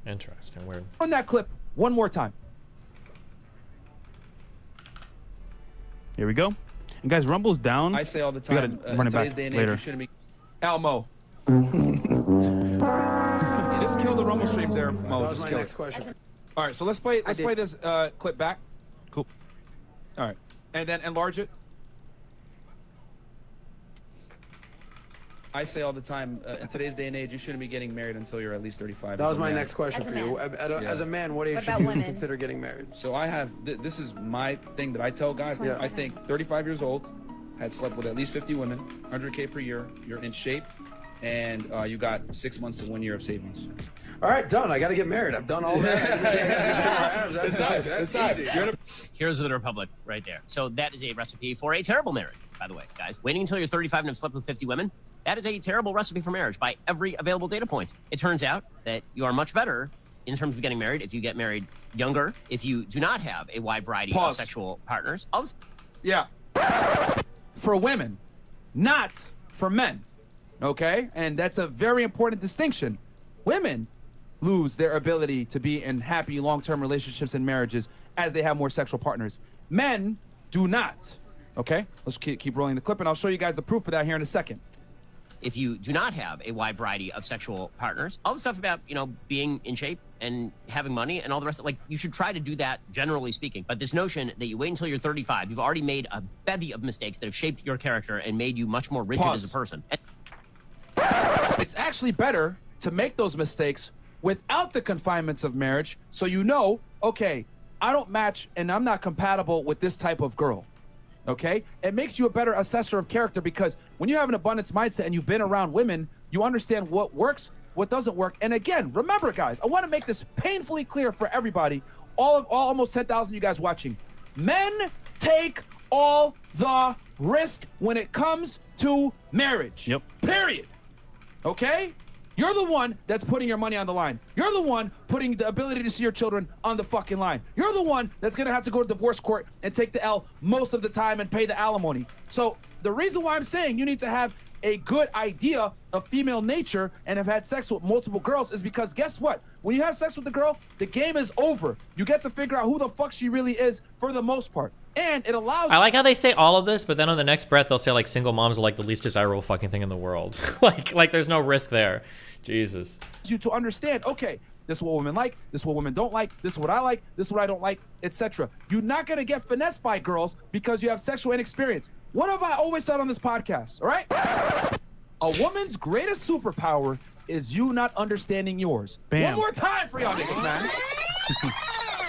Interesting. Weird. Run that clip one more time. Here we go. And guys, Rumble's down. I say all the time, run it back today's day and age, later. you shouldn't be. Elmo. Just kill the Rumble stream there, Mo. That was Just my kill next it. question. All right, so let's play this clip back. Cool. All right, and then enlarge it. I say all the time, in today's day and age, you shouldn't be getting married until you're at least 35. That was as a my man. next question As a for you. man. As a man, what age What should about you women? consider getting married? So I have, this is my thing that I tell guys. Yeah. I think 35 years old, had slept with at least 50 women, 100K per year, you're in shape, and you got 6 months to 1 year of savings. All right, done. I got to get married. I've done all that. That's easy. Here's the Republic right there. So that is a recipe for a terrible marriage, by the way, guys. Waiting until you're 35 and have slept with 50 women, that is a terrible recipe for marriage by every available data point. It turns out that you are much better in terms of getting married if you get married younger, if you do not have a wide variety of sexual partners. Yeah. For women, not for men. Okay? And that's a very important distinction. Women lose their ability to be in happy long-term relationships and marriages as they have more sexual partners. Men do not. Okay? Let's keep rolling the clip, and I'll show you guys the proof of that here in a second. If you do not have a wide variety of sexual partners, all the stuff about, you know, being in shape and having money and all the rest, like, you should try to do that, generally speaking. But this notion that you wait until you're 35, you've already made a bevy of mistakes that have shaped your character and made you much more rigid as a person. It's actually better to make those mistakes without the confinements of marriage, so you know, okay, I don't match and I'm not compatible with this type of girl. Okay? It makes you a better assessor of character, because when you have an abundance mindset and you've been around women, you understand what works, what doesn't work. And again, remember, guys, I want to make this painfully clear for everybody, all almost 10,000 you guys watching. Men take all the risk when it comes to marriage. Yep. Period. Okay? You're the one that's putting your money on the line. You're the one putting the ability to see your children on the fucking line. You're the one that's gonna have to go to divorce court and take the L most of the time and pay the alimony. So the reason why I'm saying you need to have a good idea of female nature and have had sex with multiple girls is because guess what? When you have sex with the girl, the game is over. You get to figure out who the fuck she really is for the most part. And it allows— I like how they say all of this, but then on the next breath they'll say like single moms are like the least desirable fucking thing in the world. like there's no risk there. Jesus. You to understand, okay, this is what women like, this is what women don't like, this is what I like, this is what I don't like, etc. You're not gonna get finessed by girls because you have sexual inexperience. What have I always said on this podcast, all right? A woman's greatest superpower is you not understanding yours. Bam. One more time for y'all niggas, man.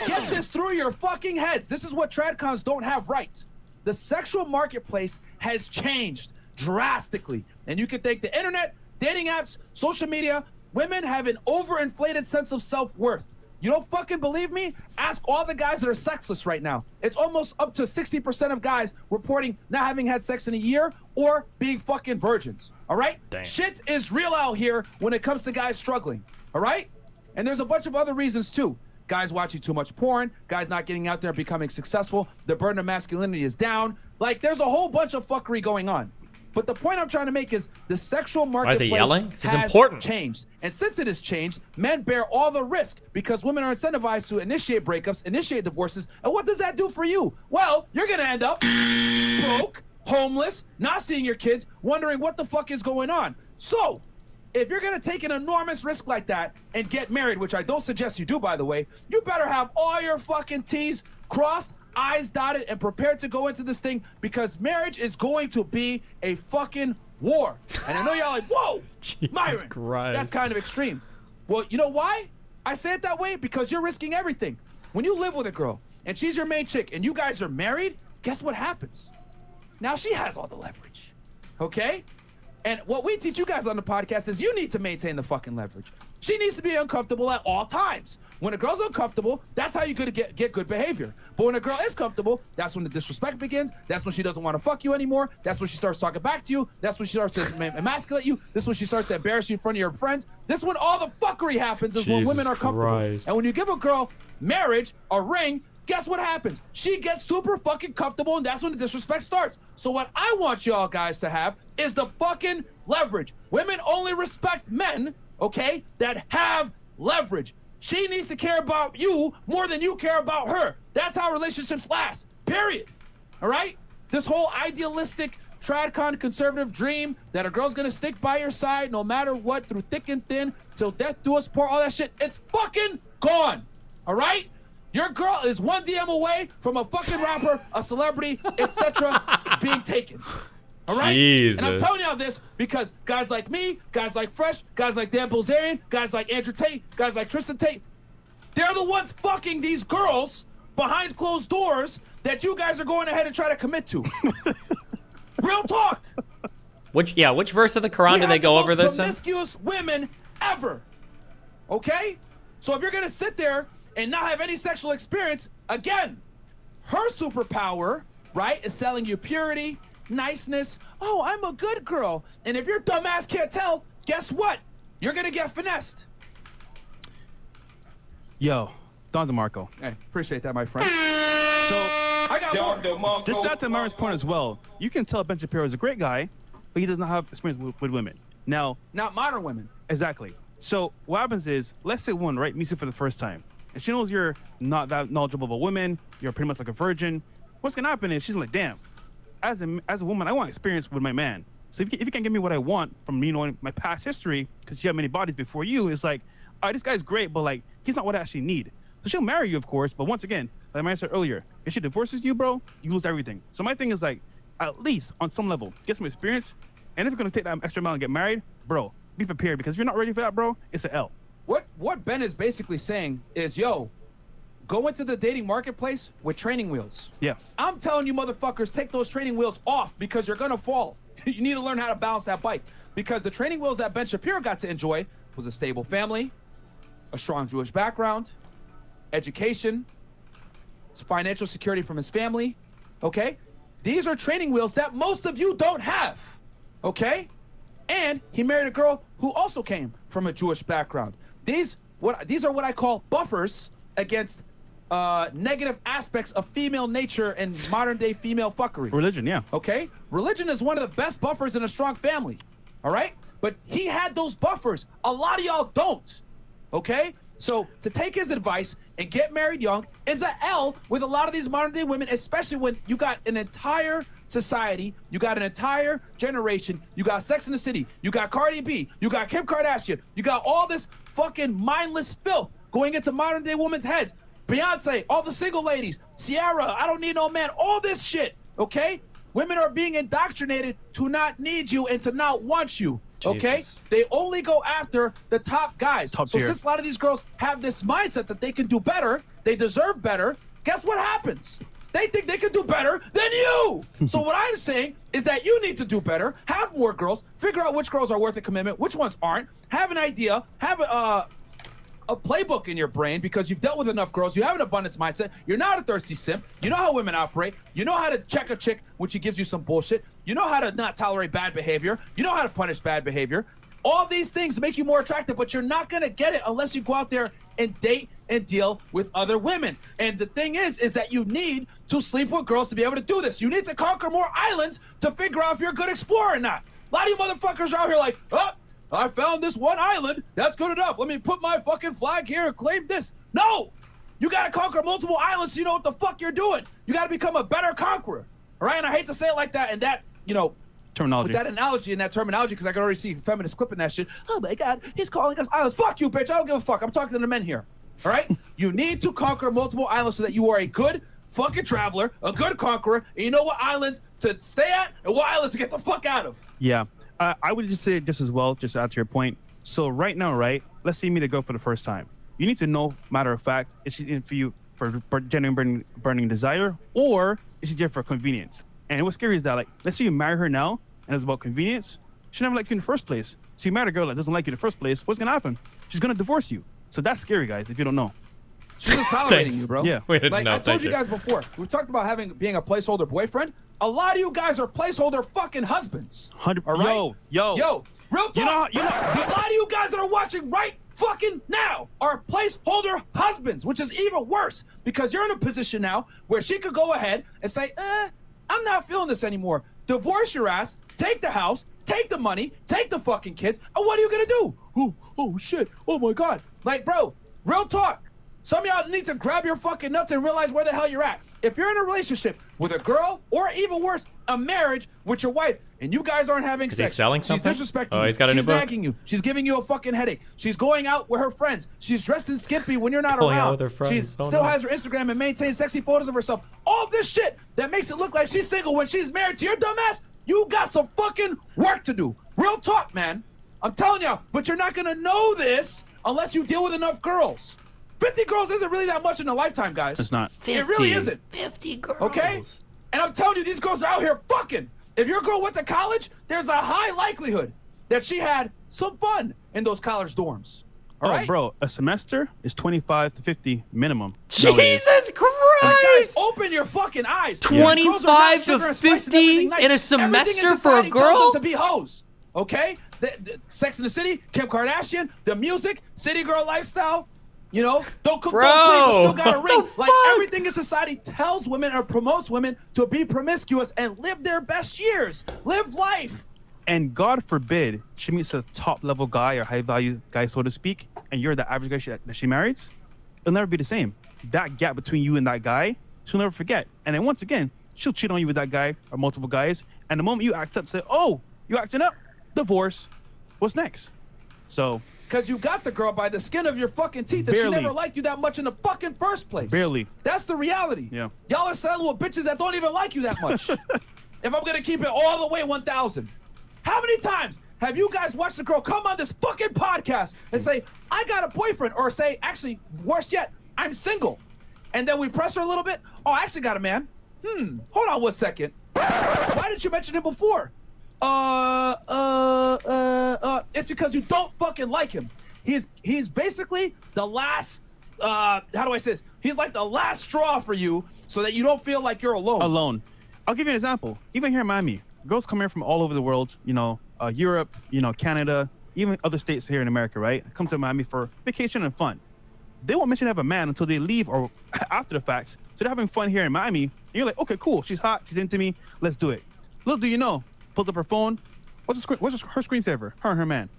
Get this through your fucking heads. This is what tradcons don't have right. The sexual marketplace has changed drastically. And you can thank the internet, dating apps, social media. Women have an overinflated sense of self-worth. You don't fucking believe me? Ask all the guys that are sexless right now. It's almost up to 60% of guys reporting not having had sex in a year or being fucking virgins. All right? Damn. Shit is real out here when it comes to guys struggling. All right? And there's a bunch of other reasons too. Guys watching too much porn, guys not getting out there and becoming successful, the burden of masculinity is down. Like, there's a whole bunch of fuckery going on. But the point I'm trying to make is the sexual marketplace he yelling? This is has important. changed. And since it has changed, men bear all the risk because women are incentivized to initiate breakups, initiate divorces. And what does that do for you? Well, you're going to end up broke, homeless, not seeing your kids, wondering what the fuck is going on. So, if you're going to take an enormous risk like that and get married, which I don't suggest you do, by the way, you better have all your fucking T's crossed, I's dotted, and prepared to go into this thing, because marriage is going to be a fucking war. And I know y'all like, whoa, Myron, Christ. that's kind of extreme. Well, you know why I say it that way? Because you're risking everything. When you live with a girl and she's your main chick and you guys are married, guess what happens? Now she has all the leverage, okay? And what we teach you guys on the podcast is you need to maintain the fucking leverage. She needs to be uncomfortable at all times. When a girl's uncomfortable, that's how you get good behavior. But when a girl is comfortable, that's when the disrespect begins. That's when she doesn't want to fuck you anymore. That's when she starts talking back to you. That's when she starts to emasculate you. This is when she starts to embarrass you in front of your friends. This is when all the fuckery happens, is when women are comfortable. Christ. And when you give a girl marriage, a ring, guess what happens? She gets super fucking comfortable, and that's when the disrespect starts. So what I want y'all guys to have is the fucking leverage. Women only respect men, okay, that have leverage. She needs to care about you more than you care about her. That's how relationships last, period. All right? This whole idealistic, tradcon conservative dream that a girl's gonna stick by your side no matter what, through thick and thin, till death do us part, all that shit, it's fucking gone. All right? Your girl is one DM away from a fucking rapper, a celebrity, etc. being taken. All right? Jesus. And I'm telling y'all this because guys like me, guys like Fresh, guys like Dan Bilzerian, guys like Andrew Tate, guys like Tristan Tate, they're the ones fucking these girls behind closed doors that you guys are going ahead and try to commit to. Real talk. Which verse of the Quran did they go over this in? Promiscuous women ever. Okay? So if you're gonna sit there and not have any sexual experience, again, her superpower, right, is selling you purity, niceness. Oh, I'm a good girl. And if your dumb ass can't tell, guess what? You're gonna get finessed. Yo, Don DeMarco. Hey, appreciate that, my friend. So, I got more. just to add to Myron's point as well, you can tell Ben Shapiro is a great guy, but he does not have experience with women. Now, Not modern women. exactly. So what happens is, let's say one, right, meets you for the first time, and she knows you're not that knowledgeable about women, you're pretty much like a virgin. What's gonna happen is she's like, damn, as a woman, I want experience with my man. So if you can't give me what I want from me knowing my past history, because you have many bodies before you, it's like, all right, this guy's great, but like, he's not what I actually need. So she'll marry you, of course, but once again, like I said earlier, if she divorces you, bro, you lose everything. So my thing is like, at least on some level, get some experience, and if you're gonna take that extra mile and get married, bro, be prepared, because if you're not ready for that, bro, it's an L. What Ben is basically saying is, yo, go into the dating marketplace with training wheels. Yeah. I'm telling you motherfuckers, take those training wheels off because you're gonna fall. You need to learn how to balance that bike. Because the training wheels that Ben Shapiro got to enjoy was a stable family, a strong Jewish background, education, financial security from his family, okay? These are training wheels that most of you don't have, okay? And he married a girl who also came from a Jewish background. These are what I call buffers against negative aspects of female nature and modern day female fuckery. Religion, yeah. Okay? Religion is one of the best buffers in a strong family. All right? But he had those buffers. A lot of y'all don't. Okay? So to take his advice and get married young is a L with a lot of these modern day women, especially when you got an entire society, you got an entire generation, you got Sex in the City, you got Cardi B, you got Kim Kardashian, you got all this fucking mindless filth going into modern day women's heads. Beyonce, all the single ladies, Ciara, I don't need no man, all this shit, okay? Women are being indoctrinated to not need you and to not want you, okay? Jesus. They only go after the top guys. Top so tier. since a lot of these girls have this mindset that they can do better, they deserve better, guess what happens? They think they can do better than you. So what I'm saying is that you need to do better, have more girls, figure out which girls are worth a commitment, which ones aren't, have an idea, have a playbook in your brain because you've dealt with enough girls, you have an abundance mindset, you're not a thirsty simp, you know how women operate, you know how to check a chick when she gives you some bullshit, you know how to not tolerate bad behavior, you know how to punish bad behavior. All these things make you more attractive, but you're not gonna get it unless you go out there and date and deal with other women. And the thing is that you need to sleep with girls to be able to do this. You need to conquer more islands to figure out if you're a good explorer or not. A lot of you motherfuckers are out here like, oh, I found this one island. That's good enough. Let me put my fucking flag here and claim this. No! You gotta conquer multiple islands so you know what the fuck you're doing. You gotta become a better conqueror. All right? And I hate to say it like that and that, you know, Terminology. with that analogy and that terminology, because I can already see feminists clipping that shit. Oh my God, he's calling us islands. Fuck you, bitch. I don't give a fuck. I'm talking to the men here. All right? You need to conquer multiple islands so that you are a good fucking traveler, a good conqueror, and you know what islands to stay at and what islands to get the fuck out of. Yeah. I would just say just as well, just to add to your point. So right now, right, let's say you meet a girl for the first time. You need to know, matter of fact, if she's in for you for genuine burning desire, or is she there for convenience? And what's scary is that, like, let's say you marry her now, and it's about convenience. She never liked you in the first place. So you marry a girl that doesn't like you in the first place, what's gonna happen? She's gonna divorce you. So that's scary, guys, if you don't know. She's just tolerating Thanks. you, bro. Yeah. We didn't Like know. I told Thank you guys before, we talked about being a placeholder boyfriend. A lot of you guys are placeholder fucking husbands. 100. All right? Yo, real talk. You know A lot of you guys that are watching right fucking now are placeholder husbands, which is even worse because you're in a position now where she could go ahead and say, I'm not feeling this anymore. Divorce your ass, take the house, take the money, take the fucking kids, and what are you gonna do? Oh shit, oh my God. Like, bro, Real talk. Some of y'all need to grab your fucking nuts and realize where the hell you're at. If you're in a relationship with a girl, or even worse, a marriage with your wife, and you guys aren't having sex, he selling something? she's disrespecting Oh, you. he's got a new She's book? nagging you. She's giving you a fucking headache. She's going out with her friends. She's dressed in skimpy when you're not Going out around. with her friends. She Oh, still no. has her Instagram and maintains sexy photos of herself. All this shit that makes it look like she's single when she's married to your dumbass. You got some fucking work to do. Real talk, man. I'm telling y'all, but you're not gonna know this unless you deal with enough girls. 50 girls isn't really that much in a lifetime, guys. It's not. It really isn't. 50 girls. Okay? And I'm telling you, these girls are out here fucking. If your girl went to college, there's a high likelihood that she had some fun in those college dorms. All right? Bro, a semester is 25 to 50 minimum. nowadays. Jesus Guys, Christ! open your fucking eyes. 25 These girls are to not sugar and spice and 50 everything nice. in a Everything semester in for a society tells them girl? to be hoes. Okay? The Sex in the City, Kim Kardashian, the music, city girl lifestyle. You know, don't cook, Bro, don't clean, but still got a what ring. the Like fuck? everything in society tells women or promotes women to be promiscuous and live their best years. Live life. And God forbid she meets a top level guy or high value guy, so to speak, and you're the average guy that she marries, it'll never be the same. That gap between you and that guy, she'll never forget. And then once again, she'll cheat on you with that guy or multiple guys. And the moment you act up, say, oh, you acting up, divorce. What's next? So Because you got the girl by the skin of your fucking teeth, and she Barely. never liked you that much in the fucking first place. Barely. That's the reality. Yeah. Y'all are settling with bitches that don't even like you that much. If I'm gonna keep it all the way 1,000. How many times have you guys watched a girl come on this fucking podcast and say, I got a boyfriend, or say, actually, worse yet, I'm single. And then we press her a little bit. Oh, I actually got a man. Hold on 1 second. Why didn't you mention him before? It's because you don't fucking like him. He's basically the last, how do I say this? He's like the last straw for you so that you don't feel like you're alone. alone. I'll give you an example. Even here in Miami, girls come here from all over the world, Europe, Canada, even other states here in America, right? Come to Miami for vacation and fun. They won't mention they have a man until they leave or after the facts. So they're having fun here in Miami. And you're like, okay, cool. She's hot. She's into me. Let's do it. Little do you know, pulls up her phone. What's her screensaver? Her and her man.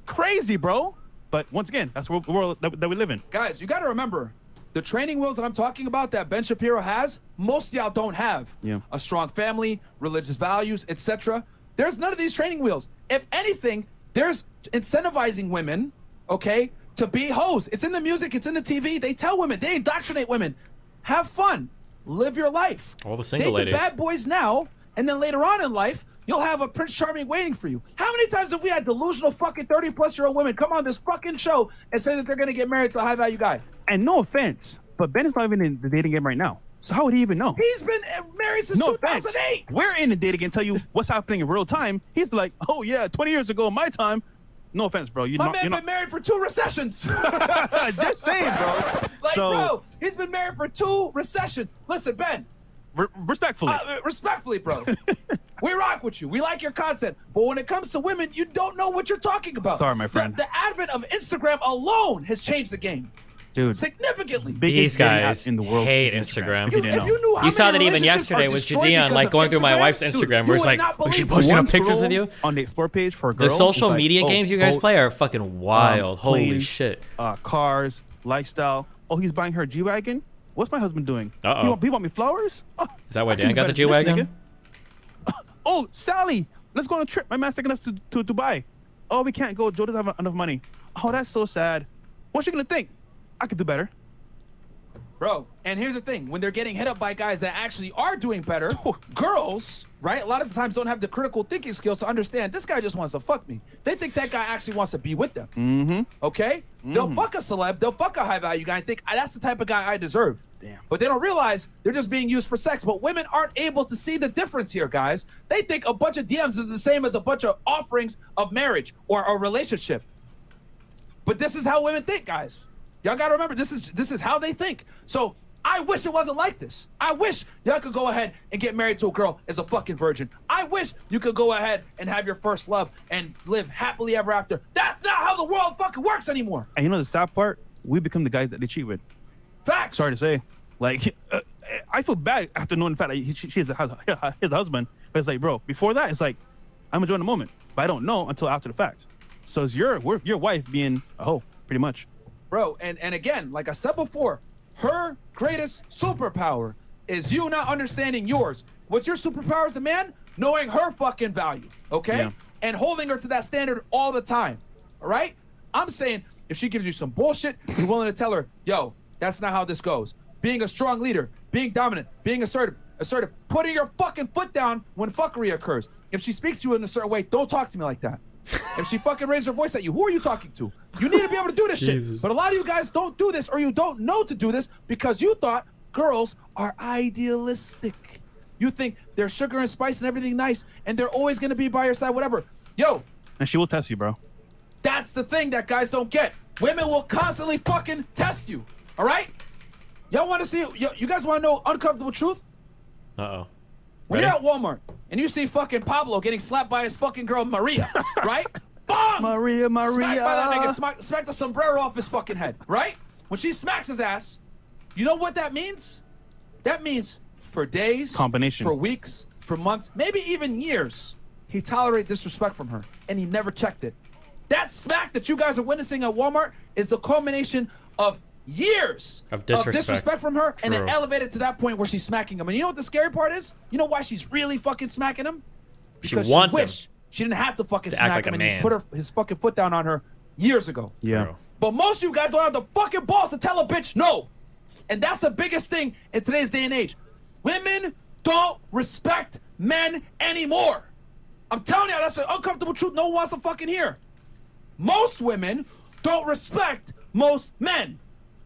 Crazy, bro. But once again, that's the world that we live in. Guys, you got to remember, the training wheels that I'm talking about that Ben Shapiro has, most of y'all don't have. Yeah. A strong family, religious values, etc. There's none of these training wheels. If anything, there's incentivizing women, okay, to be hoes. It's in the music, it's in the TV. They tell women, they indoctrinate women. Have fun. Live your life. All the single Date ladies. the bad boys now, and then later on in life, you'll have a Prince Charming waiting for you. How many times have we had delusional fucking 30-plus-year-old women come on this fucking show and say that they're gonna get married to a high-value guy? And no offense, but Ben is not even in the dating game right now. So how would he even know? He's been married since No offense. 2008. We're in the dating game, tell you what's happening in real time. He's like, oh yeah, 20 years ago, my time. No offense, bro. My man been married for 2 recessions. Just saying, bro. Like, So, bro, he's been married for 2 recessions. Listen, Ben, respectfully. respectfully, bro. We rock with you. We like your content. But when it comes to women, you don't know what you're talking about. Sorry, my friend. The advent of Instagram alone has changed the game Dude, significantly. These biggest dating app guys in the world hate is Instagram. If you didn't know. If you knew how You saw many that even relationships yesterday are with destroyed Jadian, because like of going through my Instagram, wife's dude, Instagram, you where it's would like, not was she believe posting One up pictures with scroll you? on the explore page for a girl. The social is like, media oh, games you guys boat, play are fucking wild. Holy planes, shit. Cars, lifestyle. Oh, he's buying her a G-Wagon? What's my husband doing? Uh-oh. He bought me flowers? Oh, Is that why I can Dan do got the better than this G-Wagon? nigga. Oh, Sally, let's go on a trip. My man's taking us to Dubai. Oh, we can't go. Joe doesn't have enough money. Oh, that's so sad. What's she gonna think? I could do better. Bro, and here's the thing. When they're getting hit up by guys that actually are doing better, girls, right, a lot of times don't have the critical thinking skills to understand this guy just wants to fuck me. They think that guy actually wants to be with them. Mm-hmm. Okay? They'll fuck a celeb, they'll fuck a high-value guy and think, that's the type of guy I deserve. Damn. But they don't realize they're just being used for sex. But women aren't able to see the difference here, guys. They think a bunch of DMs is the same as a bunch of offerings of marriage or a relationship. But this is how women think, guys. Y'all gotta remember, this is how they think. So I wish it wasn't like this. I wish y'all could go ahead and get married to a girl as a fucking virgin. I wish you could go ahead and have your first love and live happily ever after. That's not how the world fucking works anymore. And you know the sad part? We become the guys that they cheat with. Facts. Sorry to say. Like, I feel bad after knowing the fact that she has his husband. But it's like, bro, before that, it's like, I'm enjoying the moment. But I don't know until after the fact. So it's your wife being a hoe, pretty much. Bro, and again, like I said before, her greatest superpower is you not understanding yours. What's your superpower as a man? Knowing her fucking value, okay? Yeah. And holding her to that standard all the time, all right? I'm saying if she gives you some bullshit, you're willing to tell her, yo, that's not how this goes. Being a strong leader, being dominant, being assertive, putting your fucking foot down when fuckery occurs. If she speaks to you in a certain way, don't talk to me like that. If she fucking raises her voice at you, who are you talking to? You need to be able to do this shit. But a lot of you guys don't do this, or you don't know to do this because you thought girls are idealistic. You think they're sugar and spice and everything nice, and they're always gonna be by your side, whatever. Yo. And she will test you, bro. That's the thing that guys don't get. Women will constantly fucking test you, all right? Y'all want to see, you guys want to know uncomfortable truth? Uh-oh. When you're at Walmart and you see fucking Pablo getting slapped by his fucking girl Maria, right? Bong! Maria. Smacked by that nigga, smack the sombrero off his fucking head, right? When she smacks his ass, you know what that means? That means for days, combination, for weeks, for months, maybe even years, he tolerated disrespect from her and he never checked it. That smack that you guys are witnessing at Walmart is the culmination of years of disrespect from her, and it elevated to that point where she's smacking him. And you know what the scary part is? You know why she's really fucking smacking him? Because she wants she wished she didn't have to fucking to smack act like him, a and he man. put his fucking foot down on her years ago. Yeah. True. But most of you guys don't have the fucking balls to tell a bitch no. And that's the biggest thing in today's day and age. Women don't respect men anymore. I'm telling you, that's the uncomfortable truth no one wants to fucking hear. Most women don't respect most men.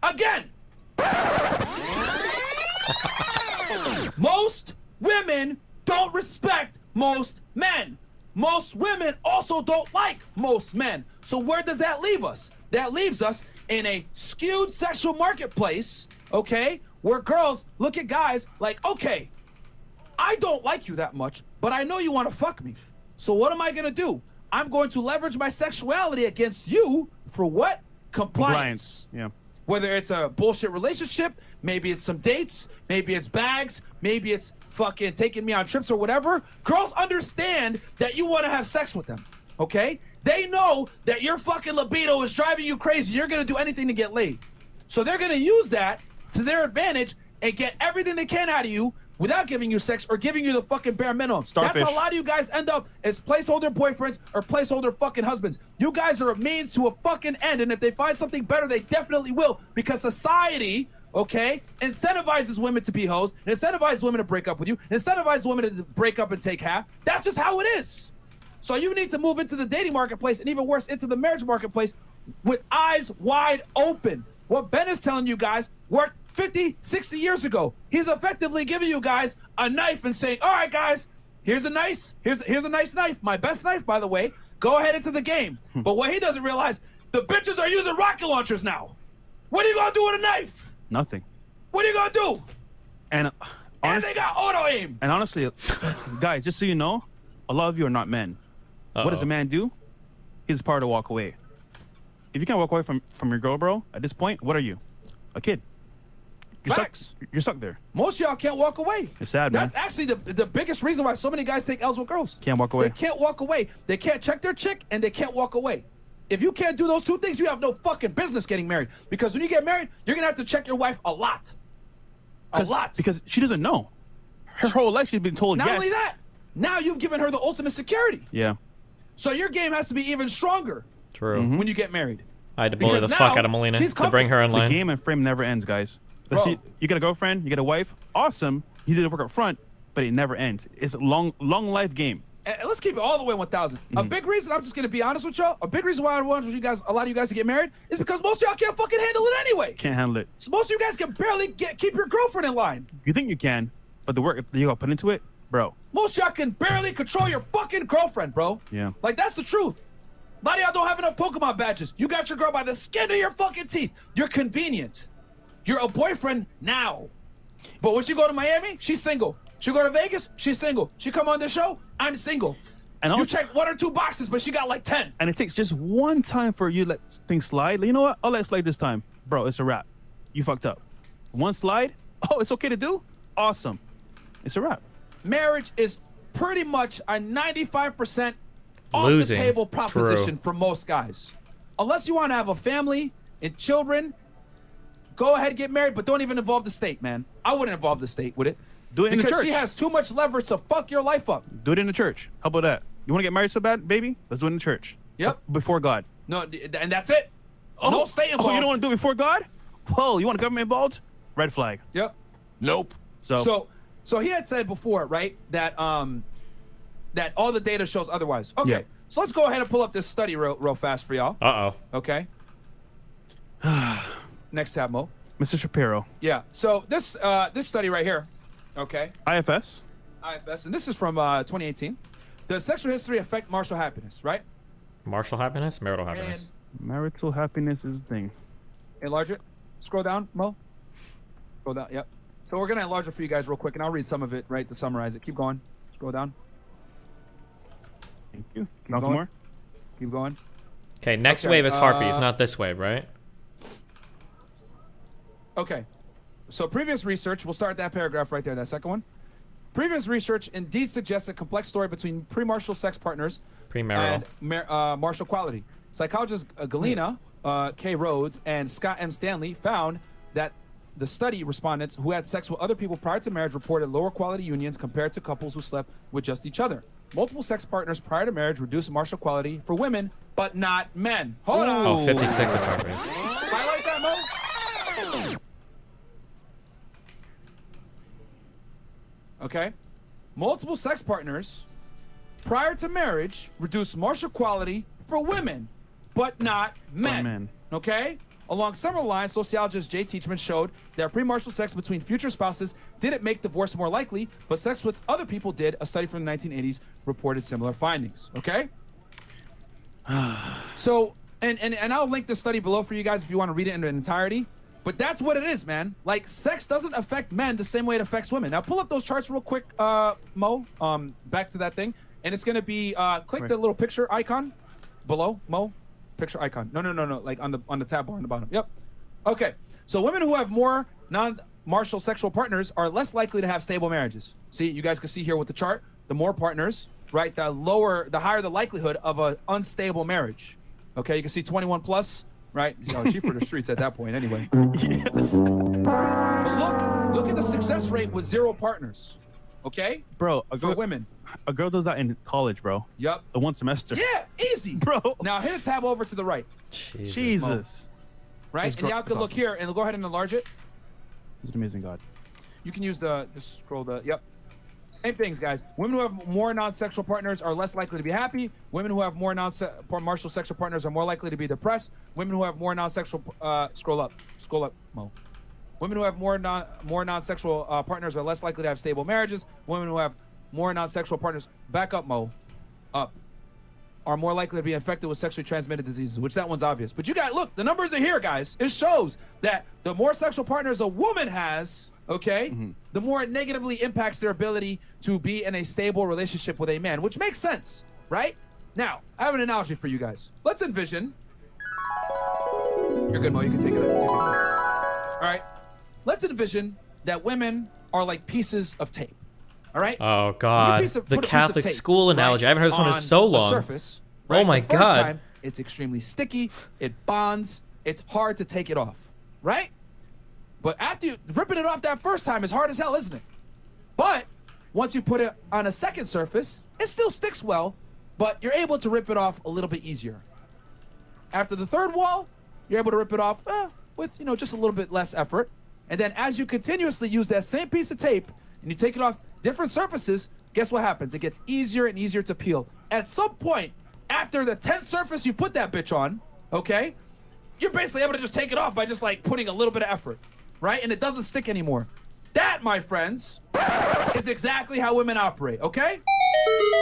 Again. Most women don't respect most men. Most women also don't like most men. So where does that leave us? That leaves us in a skewed sexual marketplace, okay, where girls look at guys like, okay, I don't like you that much, but I know you want to fuck me. So what am I going to do? I'm going to leverage my sexuality against you for what? Compliance. Yeah. Whether it's a bullshit relationship, maybe it's some dates, maybe it's bags, maybe it's fucking taking me on trips or whatever. Girls understand that you want to have sex with them, okay? They know that your fucking libido is driving you crazy. You're going to do anything to get laid. So they're going to use that to their advantage and get everything they can out of you without giving you sex or giving you the fucking bare minimum. Starfish. That's how a lot of you guys end up as placeholder boyfriends or placeholder fucking husbands. You guys are a means to a fucking end, and if they find something better, they definitely will, because society, okay, incentivizes women to be hoes, incentivizes women to break up with you, incentivizes women to break up and take half. That's just how it is. So you need to move into the dating marketplace, and even worse, into the marriage marketplace with eyes wide open. What Ben is telling you guys worked 50, 60 years ago. He's effectively giving you guys a knife and saying, all right, guys, here's a nice knife. My best knife, by the way. Go ahead into the game. But what he doesn't realize, the bitches are using rocket launchers now. What are you going to do with a knife? Nothing. What are you going to do? And They got auto aim. And honestly, guys, just so you know, a lot of you are not men. What does a man do? His part to walk away. If you can't walk away from your girl, bro, at this point, what are you? A kid. You're stuck there. Most of y'all can't walk away. It's sad, man. That's actually the biggest reason why so many guys take L's with girls. Can't walk away. They can't walk away. They can't check their chick, and they can't walk away. If you can't do those two things, you have no fucking business getting married. Because when you get married, you're going to have to check your wife a lot. A lot. Because she doesn't know. Her whole life she's been told yes. Not only that, now you've given her the ultimate security. Yeah. So your game has to be even stronger. True. When you get married. I had to bully the Because fuck now out of Melina she's to bring her in The line. game and frame never ends, guys. Bro. You get a girlfriend, you get a wife, awesome. You did the work up front, but it never ends. It's a long life game. And let's keep it all the way 1,000. A big reason, I'm just going to be honest with y'all, a big reason why I want you guys, a lot of you guys to get married is because most of y'all can't fucking handle it anyway. Can't handle it. So most of you guys can barely keep your girlfriend in line. You think you can, but the work that you got to put into it, bro. Most of y'all can barely control your fucking girlfriend, bro. Yeah. Like, that's the truth. A lot of y'all don't have enough Pokemon badges. You got your girl by the skin of your fucking teeth. You're convenient. You're a boyfriend now. But when she go to Miami, she's single. She go to Vegas, she's single. She come on this show, I'm single. And you check 1 or 2 boxes, but she got like 10. And it takes just one time for you to let things slide. You know what? I'll let it slide this time. Bro, it's a wrap. You fucked up. One slide. Oh, it's okay to do? Awesome. It's a wrap. Marriage is pretty much a 95% off Losing. the table proposition True. for most guys. Unless you want to have a family and children, go ahead, get married, but don't even involve the state, man. I wouldn't involve the state with it. Do it in the Because church. she has too much leverage to fuck your life up. Do it in the church. How about that? You want to get married so bad, baby? Let's do it in the church. Yep. Before God. No, and that's it. No state involved. Oh, you don't want to do it before God? Whoa, you want government involved? Red flag. Yep. Nope. So he had said before, right, that that all the data shows otherwise. Okay. Yeah. So let's go ahead and pull up this study real fast for y'all. Uh-oh. Okay. Next tab, Mo. Mr. Shapiro. Yeah. So this study right here, okay, IFS. IFS, and this is from 2018. Does sexual history affect marital happiness? Right. Marital happiness? Marital happiness. Marital happiness is the thing. Enlarge it. Scroll down, Mo. Scroll down. Yep. So we're gonna enlarge it for you guys real quick, and I'll read some of it, right, to summarize it. Keep going. Scroll down. Thank you. Keep Not going. more. Keep going. Okay, next Okay, wave is harpies, not this wave, right? Okay. So previous research, we'll start that paragraph right there, that second one. Previous research indeed suggests a complex story between premarital sex partners Premarital. and marital quality. Psychologists Galena K. Rhodes and Scott M. Stanley found that the study respondents who had sex with other people prior to marriage reported lower quality unions compared to couples who slept with just each other. Multiple sex partners prior to marriage reduced marital quality for women, but not men. Hold on. Oh, 56 is harpies. Highlight that, Mo. Okay. Multiple sex partners prior to marriage reduce marital quality for women, but not men. men. Okay? Along similar lines, sociologist Jay Teachman showed that premarital sex between future spouses didn't make divorce more likely, but sex with other people did. A study from the 1980s reported similar findings. Okay? So, and I'll link this study below for you guys if you want to read it in entirety. But that's what it is, man. Like, sex doesn't affect men the same way it affects women. Now, pull up those charts real quick, Mo. Back to that thing. And it's going to be, click the little picture icon below, Mo. Picture icon. No. Like on the tab bar on the bottom. Yep. Okay. So women who have more non-marital sexual partners are less likely to have stable marriages. See, you guys can see here with the chart, the more partners, right? The higher the likelihood of an unstable marriage. Okay. You can see 21 plus, right? You know, she for the streets at that point anyway. But look at the success rate with 0 partners. Okay. Bro, For women. A girl does that in college, bro. Yep. The one semester. Yeah, easy. Bro. Now hit a tab over to the right. Jesus. Right? And y'all can look here and go ahead and enlarge it. He's an amazing God. You can use just scroll yep. Same things, guys. Women who have more non-sexual partners are less likely to be happy. Women who have more non-marital sexual partners are more likely to be depressed. Women who have more non-sexual, scroll up, Mo. Women who have more non-sexual partners are less likely to have stable marriages. Women who have more non-sexual partners, back up, Mo, up, are more likely to be infected with sexually transmitted diseases, which that one's obvious. But you got, look, the numbers are here, guys. It shows that the more sexual partners a woman has, okay, the more it negatively impacts their ability to be in a stable relationship with a man, which makes sense, right? Now, I have an analogy for you guys. Let's envision. You're good, Mo. You can take it. All right. Let's envision that women are like pieces of tape. All right. Oh God, Put a the piece of Catholic tape, school analogy. I haven't heard this one in on so the long. surface, Oh right? my The first God. time, it's extremely sticky. It bonds. It's hard to take it off, right? But after you ripping it off that first time is hard as hell, isn't it? But once you put it on a second surface, it still sticks well, but you're able to rip it off a little bit easier. After the third wall, you're able to rip it off with just a little bit less effort. And then as you continuously use that same piece of tape and you take it off different surfaces, guess what happens? It gets easier and easier to peel. At some point, after the 10th surface you put that bitch on, okay, you're basically able to just take it off by just like putting a little bit of effort, right? And it doesn't stick anymore. That, my friends, is exactly how women operate, okay?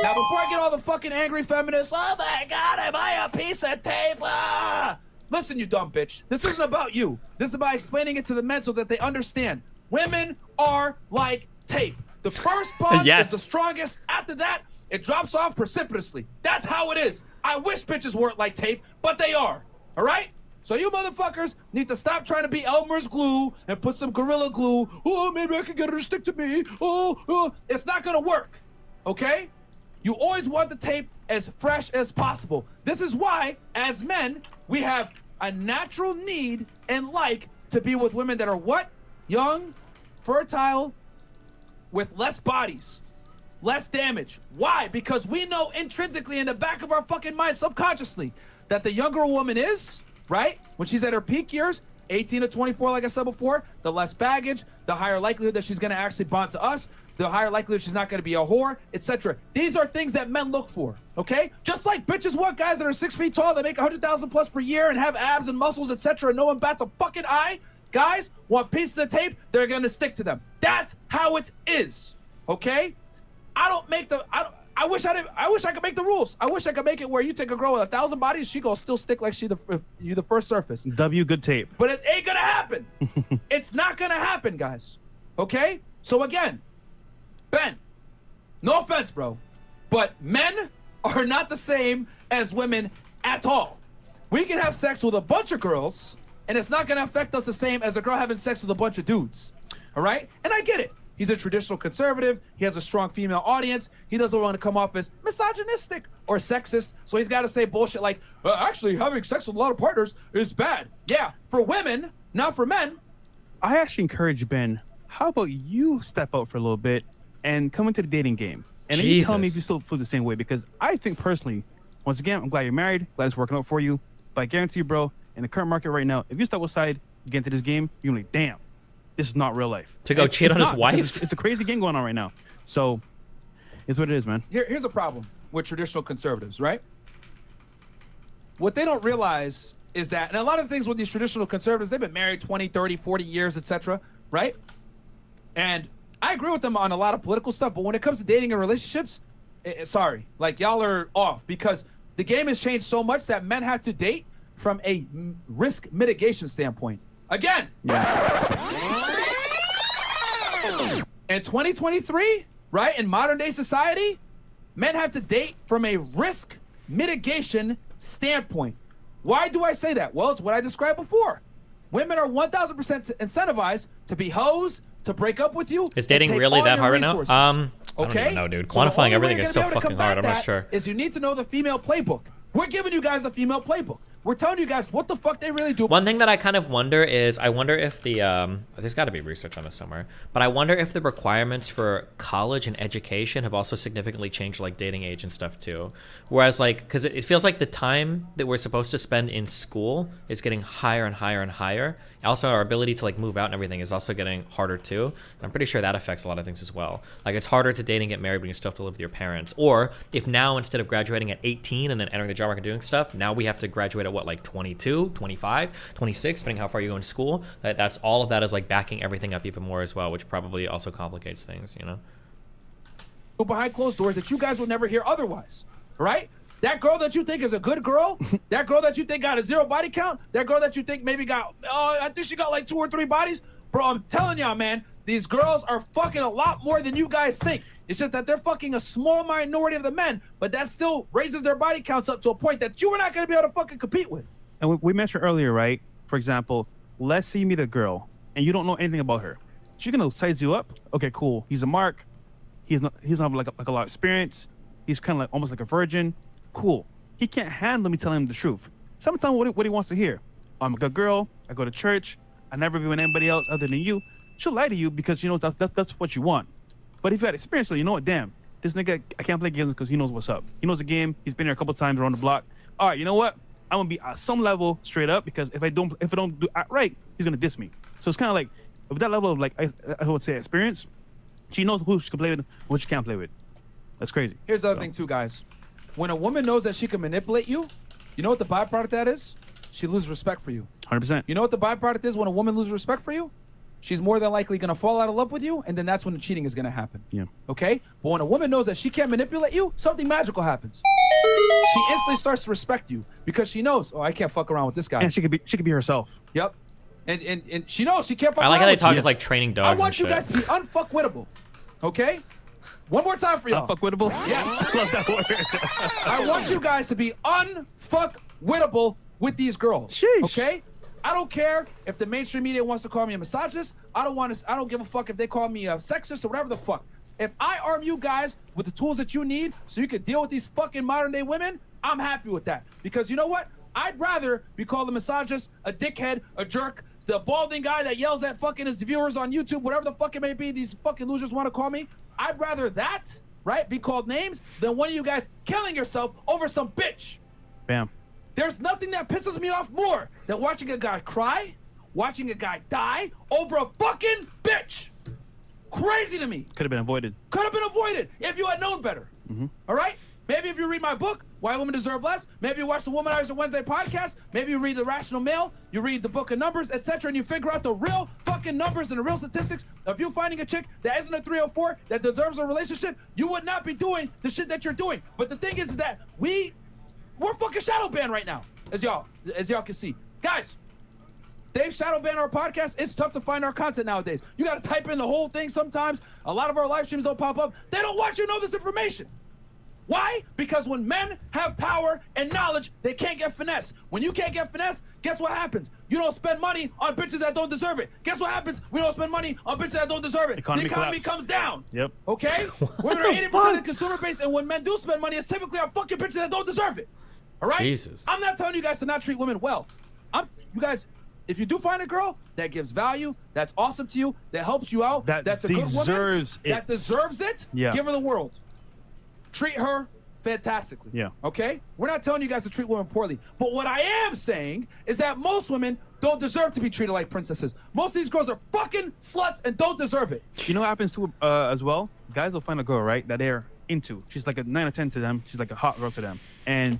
Now, before I get all the fucking angry feminists, oh my God, am I a piece of tape? Ah! Listen, you dumb bitch. This isn't about you. This is about explaining it to the men so that they understand. Women are like tape. The first bond Yes. is the strongest. After that, it drops off precipitously. That's how it is. I wish bitches weren't like tape, but they are. All right? So you motherfuckers need to stop trying to be Elmer's glue and put some Gorilla Glue. Oh, maybe I can get her to stick to me. Oh. It's not going to work. Okay? You always want the tape as fresh as possible. This is why, as men, we have a natural need and like to be with women that are what? Young, fertile, with less bodies, less damage. Why? Because we know intrinsically in the back of our fucking mind, subconsciously, that the younger a woman is, right? When she's at her peak years, 18 to 24, like I said before, the less baggage, the higher likelihood that she's gonna actually bond to us, the higher likelihood she's not gonna be a whore, etc. These are things that men look for, okay? Just like bitches want guys that are 6 feet tall, that make 100,000 plus per year and have abs and muscles, etc. And no one bats a fucking eye. Guys want pieces of tape, they're gonna stick to them. That's how it is, okay? I wish I could make the rules. I wish I could make it where you take a girl with 1,000 bodies, she gonna still stick like you the first surface. W, good tape. But it ain't gonna happen. It's not gonna happen, guys. Okay? So again, Ben, no offense, bro, but men are not the same as women at all. We can have sex with a bunch of girls, and it's not gonna affect us the same as a girl having sex with a bunch of dudes. All right? And I get it. He's a traditional conservative. He has a strong female audience. He doesn't want to come off as misogynistic or sexist. So he's got to say bullshit like, actually, having sex with a lot of partners is bad. Yeah, for women, not for men. I actually encourage Ben, how about you step out for a little bit and come into the dating game? And then you tell me if you still feel the same way. Because I think personally, once again, I'm glad you're married. Glad it's working out for you. But I guarantee you, bro, in the current market right now, if you step outside, you get into this game, you're like, damn. This is not real life. To go cheat on his wife? It's a crazy game going on right now. So, it's what it is, man. Here's a problem with traditional conservatives, right? What they don't realize is that, and a lot of things with these traditional conservatives, they've been married 20, 30, 40 years, etc., right? And I agree with them on a lot of political stuff, but when it comes to dating and relationships, sorry, like y'all are off, because the game has changed so much that men have to date from a risk mitigation standpoint. Again, in 2023, right, in modern day society, men have to date from a risk mitigation standpoint. Why do I say that? Well, it's what I described before. Women are 1,000% incentivized to be hoes, to break up with you. Is dating really that hard right now? I don't okay? even know, dude. Quantifying everything is so fucking hard. I'm not sure. Is you need to know the female playbook. We're giving you guys the female playbook. We're telling you guys what the fuck they really do. One thing that I kind of wonder is, I wonder if the, there's got to be research on this somewhere, but I wonder if the requirements for college and education have also significantly changed, like dating age and stuff too. Whereas like, because it feels like the time that we're supposed to spend in school is getting higher and higher and higher. Also, our ability to like move out and everything is also getting harder too. And I'm pretty sure that affects a lot of things as well. Like it's harder to date and get married when you still have to live with your parents. Or if now, instead of graduating at 18 and then entering the job market doing stuff, now we have to graduate at what, like 22, 25, 26, depending how far you go in school. That's all of that is like backing everything up even more as well, which probably also complicates things, you know? Behind closed doors that you guys will never hear otherwise, right? That girl that you think is a good girl, that girl that you think got a 0 body count, that girl that you think maybe got, I think she got like 2 or 3 bodies. Bro, I'm telling y'all, man, these girls are fucking a lot more than you guys think. It's just that they're fucking a small minority of the men, but that still raises their body counts up to a point that you are not going to be able to fucking compete with. And we mentioned earlier, right? For example, let's say you meet a girl and you don't know anything about her. She's going to size you up. Okay, cool. He's a mark. He's not like a lot of experience. He's kind of like almost like a virgin. Cool. He can't handle me telling him the truth. Sometimes what he wants to hear. I'm a good girl. I go to church. I never been with anybody else other than you. She'll lie to you because you know that's what you want. But if you had experience, you know what? Damn, this nigga, I can't play games because he knows what's up. He knows the game. He's been here a couple times around the block. All right, you know what? I'm gonna be at some level straight up because if I don't do it right, he's gonna diss me. So it's kind of like with that level of like I would say experience, she knows who she can play with, and who she can't play with. That's crazy. Here's the other thing too, guys. When a woman knows that she can manipulate you, you know what the byproduct that is? She loses respect for you. 100%. You know what the byproduct is when a woman loses respect for you? She's more than likely gonna fall out of love with you, and then that's when the cheating is gonna happen. Yeah. Okay? But when a woman knows that she can't manipulate you, something magical happens. She instantly starts to respect you because she knows, oh, I can't fuck around with this guy. And she could be herself. Yep. And she knows she can't fuck around. I like how they with talk you. as like training dogs. I want you guys to be unfuckwittable. Okay? One more time for y'all. Unfuckwittable? Yes. Love that word. I want you guys to be unfuckwittable with these girls. Sheesh. Okay? I don't care if the mainstream media wants to call me a misogynist. I don't give a fuck if they call me a sexist or whatever the fuck. If I arm you guys with the tools that you need so you can deal with these fucking modern day women, I'm happy with that. Because you know what? I'd rather be called a misogynist, a dickhead, a jerk, the balding guy that yells at fucking his viewers on YouTube, whatever the fuck it may be, these fucking losers want to call me. I'd rather that, right, be called names than one of you guys killing yourself over some bitch. Bam. There's nothing that pisses me off more than watching a guy cry, watching a guy die over a fucking bitch. Crazy to me. Could have been avoided. Could have been avoided if you had known better. All right? Maybe if you read my book, Why Women Deserve Less, maybe you watch the Womanizer Wednesday podcast, maybe you read The Rational Male, you read the Book of Numbers, etc., and you figure out the real fucking numbers and the real statistics of you finding a chick that isn't a 304 that deserves a relationship, you would not be doing the shit that you're doing. But the thing is that we're fucking shadow banned right now, as y'all can see. Guys, they've shadow banned our podcast. It's tough to find our content nowadays. You got to type in the whole thing sometimes. A lot of our live streams don't pop up. They don't want you to know this information. Why? Because when men have power and knowledge, they can't get finesse. When you can't get finesse, guess what happens? You don't spend money on bitches that don't deserve it. Guess what happens? We don't spend money on bitches that don't deserve it. The economy comes down. Yep. Okay? Women are 80% of the consumer base, and when men do spend money, it's typically on fucking bitches that don't deserve it. All right? Jesus. I'm not telling you guys to not treat women well. You guys, if you do find a girl that gives value, that's awesome to you, that helps you out, that's a good woman, that deserves it, give her the world. Treat her fantastically. Yeah. Okay? We're not telling you guys to treat women poorly. But what I am saying is that most women don't deserve to be treated like princesses. Most of these girls are fucking sluts and don't deserve it. You know what happens too as well? Guys will find a girl, right, that they're into. She's like a 9 or 10 to them. She's like a hot girl to them. And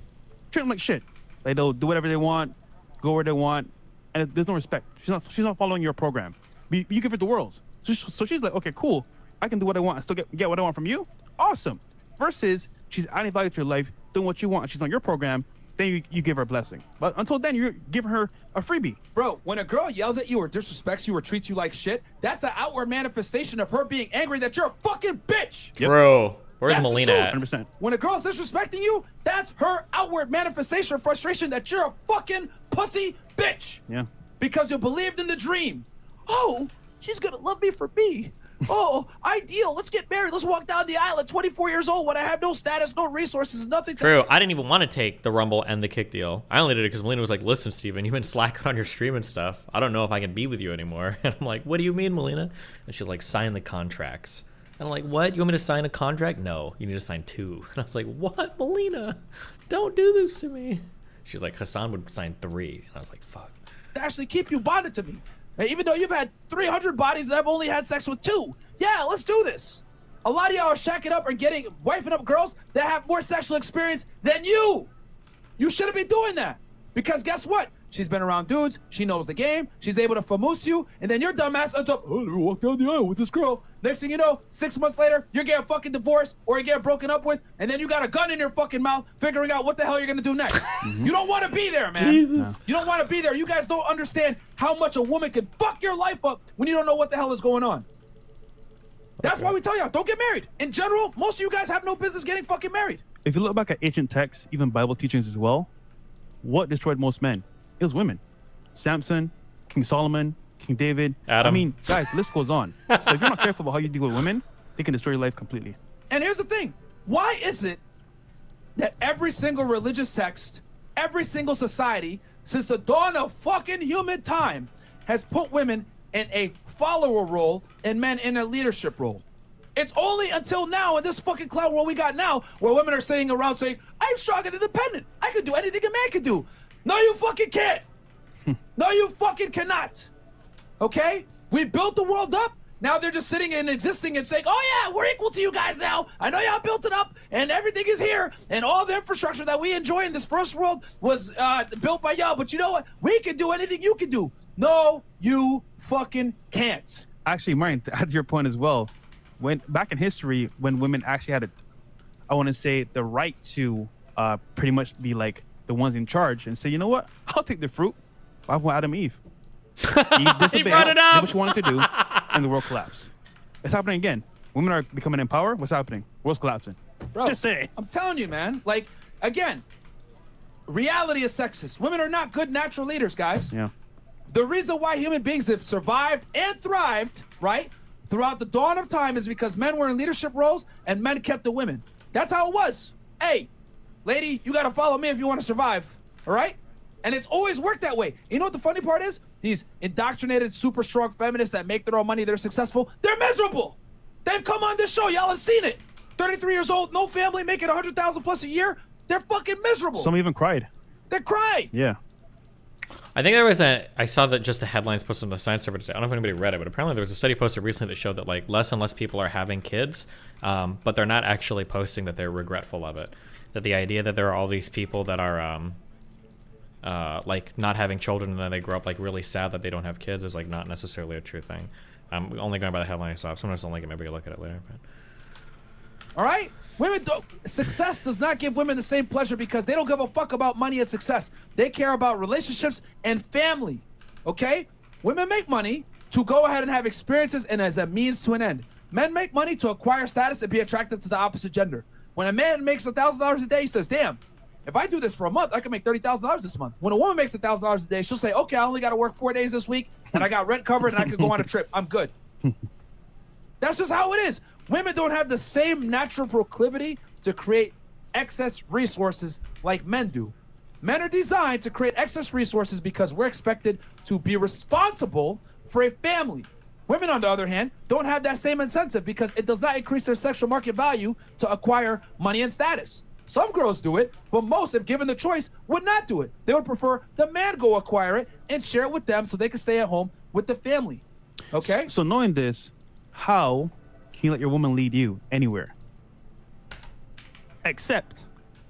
treat them like shit. Like they'll do whatever they want, go where they want, and there's no respect. She's not following your program. You give her the world. So she's like, okay, cool. I can do what I want and still get what I want from you. Awesome. Versus she's adding value to your life, doing what you want, and she's on your program, then you give her a blessing. But until then, you're giving her a freebie. Bro, when a girl yells at you or disrespects you or treats you like shit, that's an outward manifestation of her being angry that you're a fucking bitch. Yep. Bro, where's That's Melina the at? truth. 100%. When a girl's disrespecting you, that's her outward manifestation of frustration that you're a fucking pussy bitch. Yeah. Because you believed in the dream. Oh, she's gonna love me for me. Oh, ideal. Let's get married. Let's walk down the aisle at 24 years old when I have no status, no resources, nothing. True. I didn't even want to take the Rumble and the Kick deal. I only did it because Melina was like, listen, Steven, you've been slacking on your stream and stuff. I don't know if I can be with you anymore. And I'm like, what do you mean, Melina? And she's like, sign the contracts. And I'm like, what? You want me to sign a contract? No, you need to sign 2. And I was like, what, Melina? Don't do this to me. She's like, Hassan would sign 3. And I was like, fuck. To actually keep you bonded to me. And even though you've had 300 bodies and I've only had sex with 2. Yeah, let's do this. A lot of y'all are shacking up and wifing up girls that have more sexual experience than you. You shouldn't be doing that. Because guess what? She's been around dudes. She knows the game. She's able to famoose you. And then your dumbass ends up, oh, let me walk down the aisle with this girl. Next thing you know, 6 months later, you're getting fucking divorced or you get broken up with. And then you got a gun in your fucking mouth figuring out what the hell you're going to do next. You don't want to be there, man. Jesus. You don't want to be there. You guys don't understand how much a woman can fuck your life up when you don't know what the hell is going on. That's why we tell y'all, don't get married. In general, most of you guys have no business getting fucking married. If you look back at ancient texts, even Bible teachings as well, what destroyed most men? It was women. Samson, King Solomon, King David. Adam. I mean, guys, the list goes on. So if you're not careful about how you deal with women, they can destroy your life completely. And here's the thing. Why is it that every single religious text, every single society, since the dawn of fucking human time, has put women in a follower role and men in a leadership role? It's only until now in this fucking cloud world we got now where women are sitting around saying, I'm strong and independent. I can do anything a man can do. No, you fucking can't. No, you fucking cannot. Okay? We built the world up. Now they're just sitting and existing and saying, oh yeah, we're equal to you guys now. I know y'all built it up and everything is here. And all the infrastructure that we enjoy in this first world was built by y'all. But you know what? We can do anything you can do. No, you fucking can't. Actually, Martin, to add to your point as well, when back in history, when women actually had I want to say the right to pretty much be like the ones in charge and say, you know what? I'll take the fruit. Why want Adam and Eve? Eve disobeyed, He brought it did up. what she wanted to do, and the world collapsed. It's happening again. Women are becoming in power. What's happening? World's collapsing. Bro, Just say. I'm telling you, man. Like, again, reality is sexist. Women are not good natural leaders, guys. Yeah. The reason why human beings have survived and thrived, right, throughout the dawn of time is because men were in leadership roles and men kept the women. That's how it was. Hey, lady, you got to follow me if you want to survive, all right? And it's always worked that way. You know what the funny part is? These indoctrinated, super strong feminists that make their own money, they're successful, they're miserable. They've come on this show. Y'all have seen it. 33 years old, no family, making 100,000 plus a year. They're fucking miserable. Some even cried. They cry. Yeah. I think there was I saw that just the headlines posted on the science server today. I don't know if anybody read it, but apparently there was a study posted recently that showed that like less and less people are having kids, but they're not actually posting that they're regretful of it. That the idea that there are all these people that are like not having children and then they grow up like really sad that they don't have kids is like not necessarily a true thing. I'm only going by the headline I saw. If someone else don't like it, maybe you'll look at it later. But. All right? Success does not give women the same pleasure because they don't give a fuck about money and success. They care about relationships and family. Okay? Women make money to go ahead and have experiences and as a means to an end. Men make money to acquire status and be attractive to the opposite gender. When a man makes $1,000 a day, he says, damn, if I do this for a month, I can make $30,000 this month. When a woman makes $1,000 a day, she'll say, okay, I only got to work 4 days this week and I got rent covered and I could go on a trip. I'm good. That's just how it is. Women don't have the same natural proclivity to create excess resources like men do. Men are designed to create excess resources because we're expected to be responsible for a family. Women, on the other hand, don't have that same incentive because it does not increase their sexual market value to acquire money and status. Some girls do it, but most, if given the choice, would not do it. They would prefer the man go acquire it and share it with them so they can stay at home with the family. Okay? So knowing this, how can you let your woman lead you anywhere? Except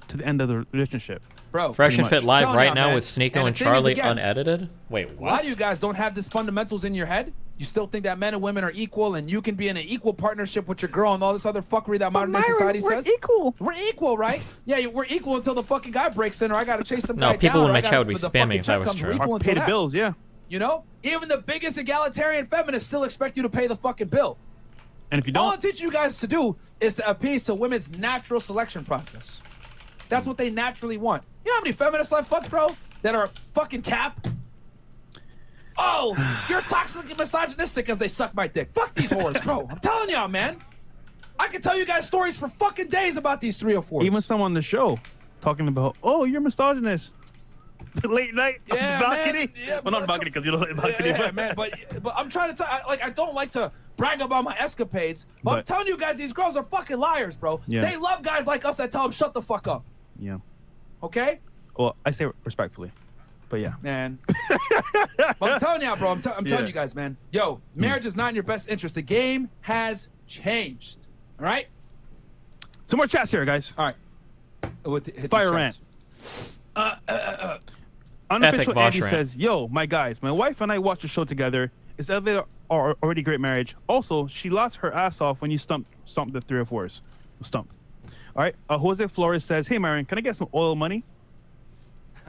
to the end of the relationship. Bro, Fresh and Fit live Telling right y'all, now man. with Sneeko And and the thing is, Charlie again, unedited. Wait, A lot what? of you guys don't have this fundamentals in your head. You still think that men and women are equal and you can be in an equal partnership with your girl and all this other fuckery that modern day society says. We're equal. We're equal, right? Yeah, we're equal until the fucking guy breaks in or I got to chase some No, guy people down. in or my I chat gotta- would be the spamming fucking if that check was comes. true. We're equal Or until pay the that. bills, yeah. You know? Even the biggest egalitarian feminists still expect you to pay the fucking bill. And if you All I'm don't, teaching you guys to do is to appease to women's natural selection process. That's what they naturally want. You know how many feminists I fucked, bro? That are fucking cap? Oh, you're toxic and misogynistic as they suck my dick. Fuck these whores, bro. I'm telling y'all, man. I can tell you guys stories for fucking days about these 304s. even someone on the show talking about, oh, you're misogynist. Late night on Yeah, the balcony. man. Yeah, well, not the but- balcony because you don't like the balcony. Yeah, but man, but I'm trying to tell, I don't like to brag about my escapades, but I'm But- telling you guys, these girls are fucking liars, bro. Yeah. They love guys like us that tell them shut the fuck up, yeah. okay? Well, I say respectfully, but yeah. Man. But I'm telling y'all, bro, I'm telling Yeah. you guys, man. Yo, marriage is not in your best interest. The game has changed, all right? Some more chats here, guys. All right. Hit these Fire chats. rant. Unofficial Vosh Andy rant. says, yo, my guys, my wife and I watch a show together. Is elevator already great marriage? Also, she lost her ass off when you stumped the 304s. Stumped. All right. Jose Flores says, hey, Myron, can I get some oil money?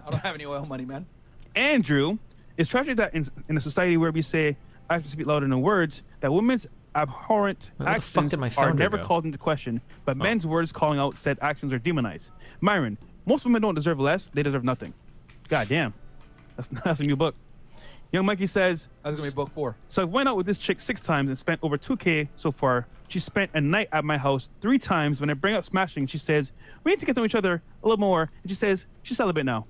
I don't have any oil money, man. Andrew, it's tragic that in a society where we say actions speak louder than words, that women's abhorrent Where the fuck actions did my are founder never go? called into question, but men's words calling out said actions are demonized. Myron, most women don't deserve less; they deserve nothing. God damn, that's a new book. Young Mikey says, That's gonna be book 4. so I went out with this chick 6 times and spent over $2K so far. She spent a night at my house 3 times. When I bring up smashing, she says, we need to get to know each other a little more. And she says, she's celibate now.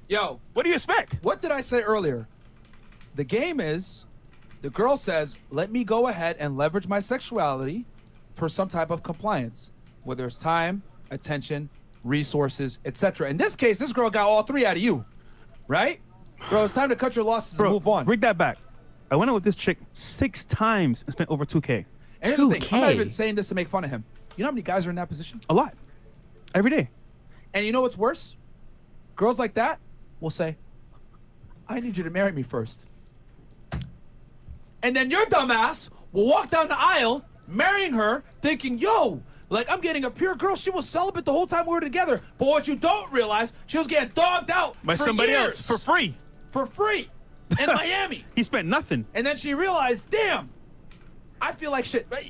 Yo, What do you expect? what did I say earlier? The game is, the girl says, let me go ahead and leverage my sexuality for some type of compliance, whether it's time, attention, resources, etc. In this case, this girl got all 3 out of you, right? Bro, it's time to cut your losses and move on. Rig that back. I went out with this chick 6 times and spent over 2K. And here's the thing, I'm not 2K. even saying this to make fun of him. You know how many guys are in that position? A lot. Every day. And you know what's worse? Girls like that will say, I need you to marry me first. And then your dumbass will walk down the aisle, marrying her, thinking, yo, like I'm getting a pure girl. She was celibate the whole time we were together. But what you don't realize, she was getting dogged out By for somebody years, else for free. For free in Miami. He spent nothing. And then she realized, damn, I feel like shit. Let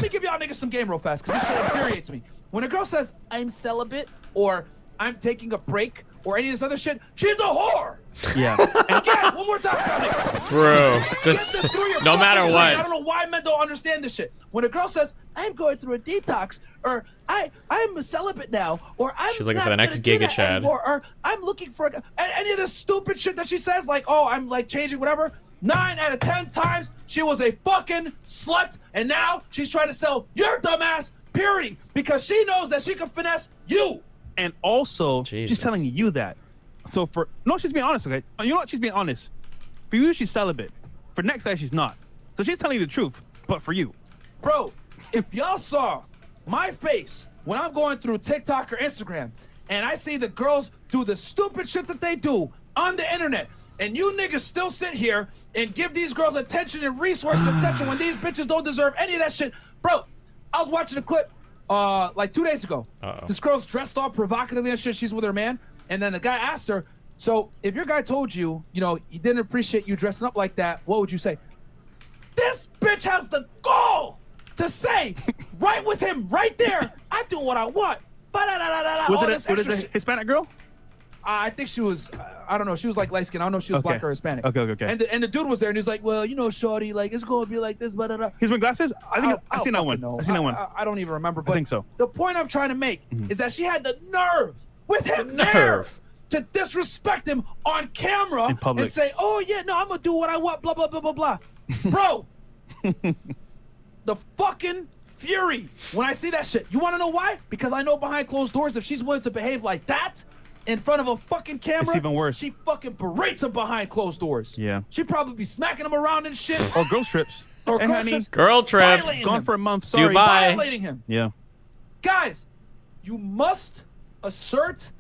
me give y'all niggas some game real fast, because this shit infuriates me. When a girl says, I'm celibate, or I'm taking a break, or any of this other shit, she's a whore. Yeah. And again, one more time, y'all niggas. Bro, Get this through your no fucking matter brain. what. I don't know why men don't understand this shit. When a girl says, I'm going through a detox, or I'm a celibate now, or I'm She's looking not for the next gonna do Giga that Chad. anymore, or I'm looking for any of this stupid shit that she says, like, oh, I'm like changing whatever. 9 out of 10 times she was a fucking slut, and now she's trying to sell your dumbass purity because she knows that she can finesse you. And also, Jesus. she's telling you that. So she's being honest, okay? You know what? She's being honest. For you, she's celibate. For next guy, she's not. So she's telling you the truth, but for you. Bro, if y'all saw my face when I'm going through TikTok or Instagram and I see the girls do the stupid shit that they do on the internet, and you niggas still sit here and give these girls attention and resources, etc., when these bitches don't deserve any of that shit. Bro, I was watching a clip like 2 days ago. This girl's dressed all provocatively and shit. She's with her man. And then the guy asked her, so if your guy told you, you know, he didn't appreciate you dressing up like that, what would you say? This bitch has the gall to say, right with him, right there, I do what I want. Was it a Hispanic girl? I think she was, I don't know, she was like light skinned. I don't know if she was black or Hispanic. Okay. And the dude was there and he's like, well, you know, shorty, like, it's going to be like this, blah, blah, blah. He's wearing glasses? I seen that one. Know. I seen that one. I don't even remember. But I think so. The point I'm trying to make is that she had the nerve with him there to disrespect him on camera in public and say, oh, yeah, no, I'm going to do what I want, blah, blah, blah, blah, blah. Bro, the fucking fury when I see that shit. You want to know why? Because I know behind closed doors, if she's willing to behave like that in front of a fucking camera, it's even worse. She fucking berates him behind closed doors. Yeah. She'd probably be smacking him around and shit. Or girl trips. Or Hey, girl honey. trips. Girl trips. Violating Gone him. for a month. Sorry. Dubai. Violating him. Yeah. Guys, you must assert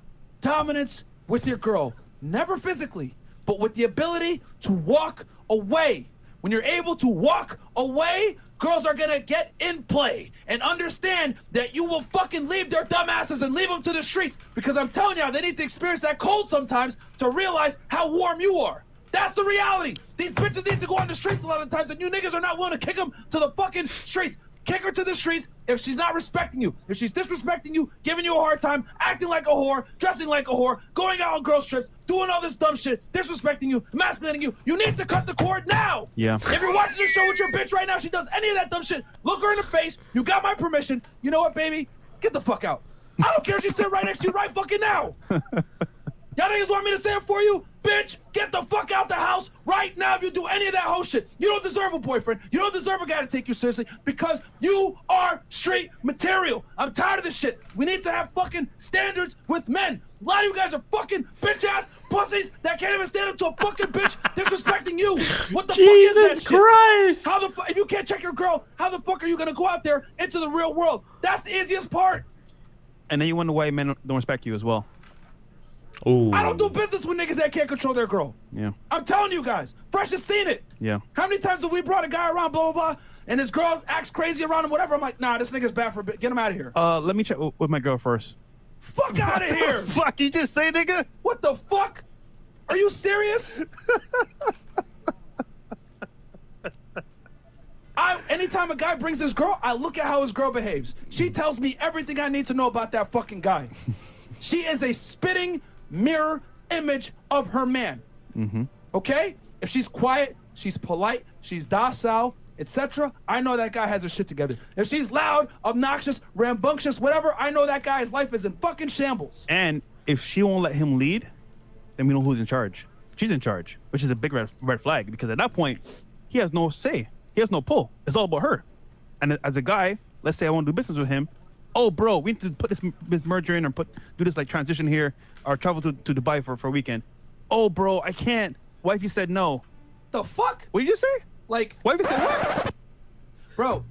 dominance with your girl. Never physically, but with the ability to walk away. When you're able to walk away, girls are gonna get in play and understand that you will fucking leave their dumbasses and leave them to the streets, because I'm telling y'all, they need to experience that cold sometimes to realize how warm you are. That's the reality. These bitches need to go on the streets a lot of times, and you niggas are not willing to kick them to the fucking streets. Kick her to the streets if she's not respecting you. If she's disrespecting you, giving you a hard time, acting like a whore, dressing like a whore, going out on girls' trips, doing all this dumb shit, disrespecting you, emasculating you, you need to cut the cord now. Yeah. If you're watching this show with your bitch right now, she does any of that dumb shit, look her in the face. You got my permission. You know what, baby? Get the fuck out. I don't care if she's sitting right next to you right fucking now. Y'all niggas want me to say it for you? Bitch, get the fuck out the house right now if you do any of that whole shit. You don't deserve a boyfriend. You don't deserve a guy to take you seriously because you are street material. I'm tired of this shit. We need to have fucking standards with men. A lot of you guys are fucking bitch-ass pussies that can't even stand up to a fucking bitch disrespecting you. What the fuck is that shit? Christ! How the fuck, if you can't check your girl, how the fuck are you gonna go out there into the real world? That's the easiest part. And then you wonder why men don't respect you as well. Ooh. I don't do business with niggas that can't control their girl. Yeah. I'm telling you guys. Fresh has seen it. Yeah. How many times have we brought a guy around, blah, blah, blah, and his girl acts crazy around him, whatever? I'm like, nah, this nigga's bad for a bit. Get him out of here. Let me check with my girl first. Fuck out of here. Fuck, you just say, nigga? What the fuck? Are you serious? Anytime a guy brings his girl, I look at how his girl behaves. She tells me everything I need to know about that fucking guy. She is a spitting mirror image of her man. Okay? If she's quiet, she's polite, she's docile, etc., I know that guy has her shit together. If she's loud, obnoxious, rambunctious, whatever, I know that guy's life is in fucking shambles. And if she won't let him lead, then we know who's in charge. She's in charge, which is a big red flag, because at that point, he has no say. He has no pull. It's all about her. And as a guy, let's say I want to do business with him. Oh, bro, we need to put this merger in or do this like transition here or travel to Dubai for a weekend. Oh, bro, I can't. Wifey said no. The fuck? What did you say? Like, Wifey said what? Bro,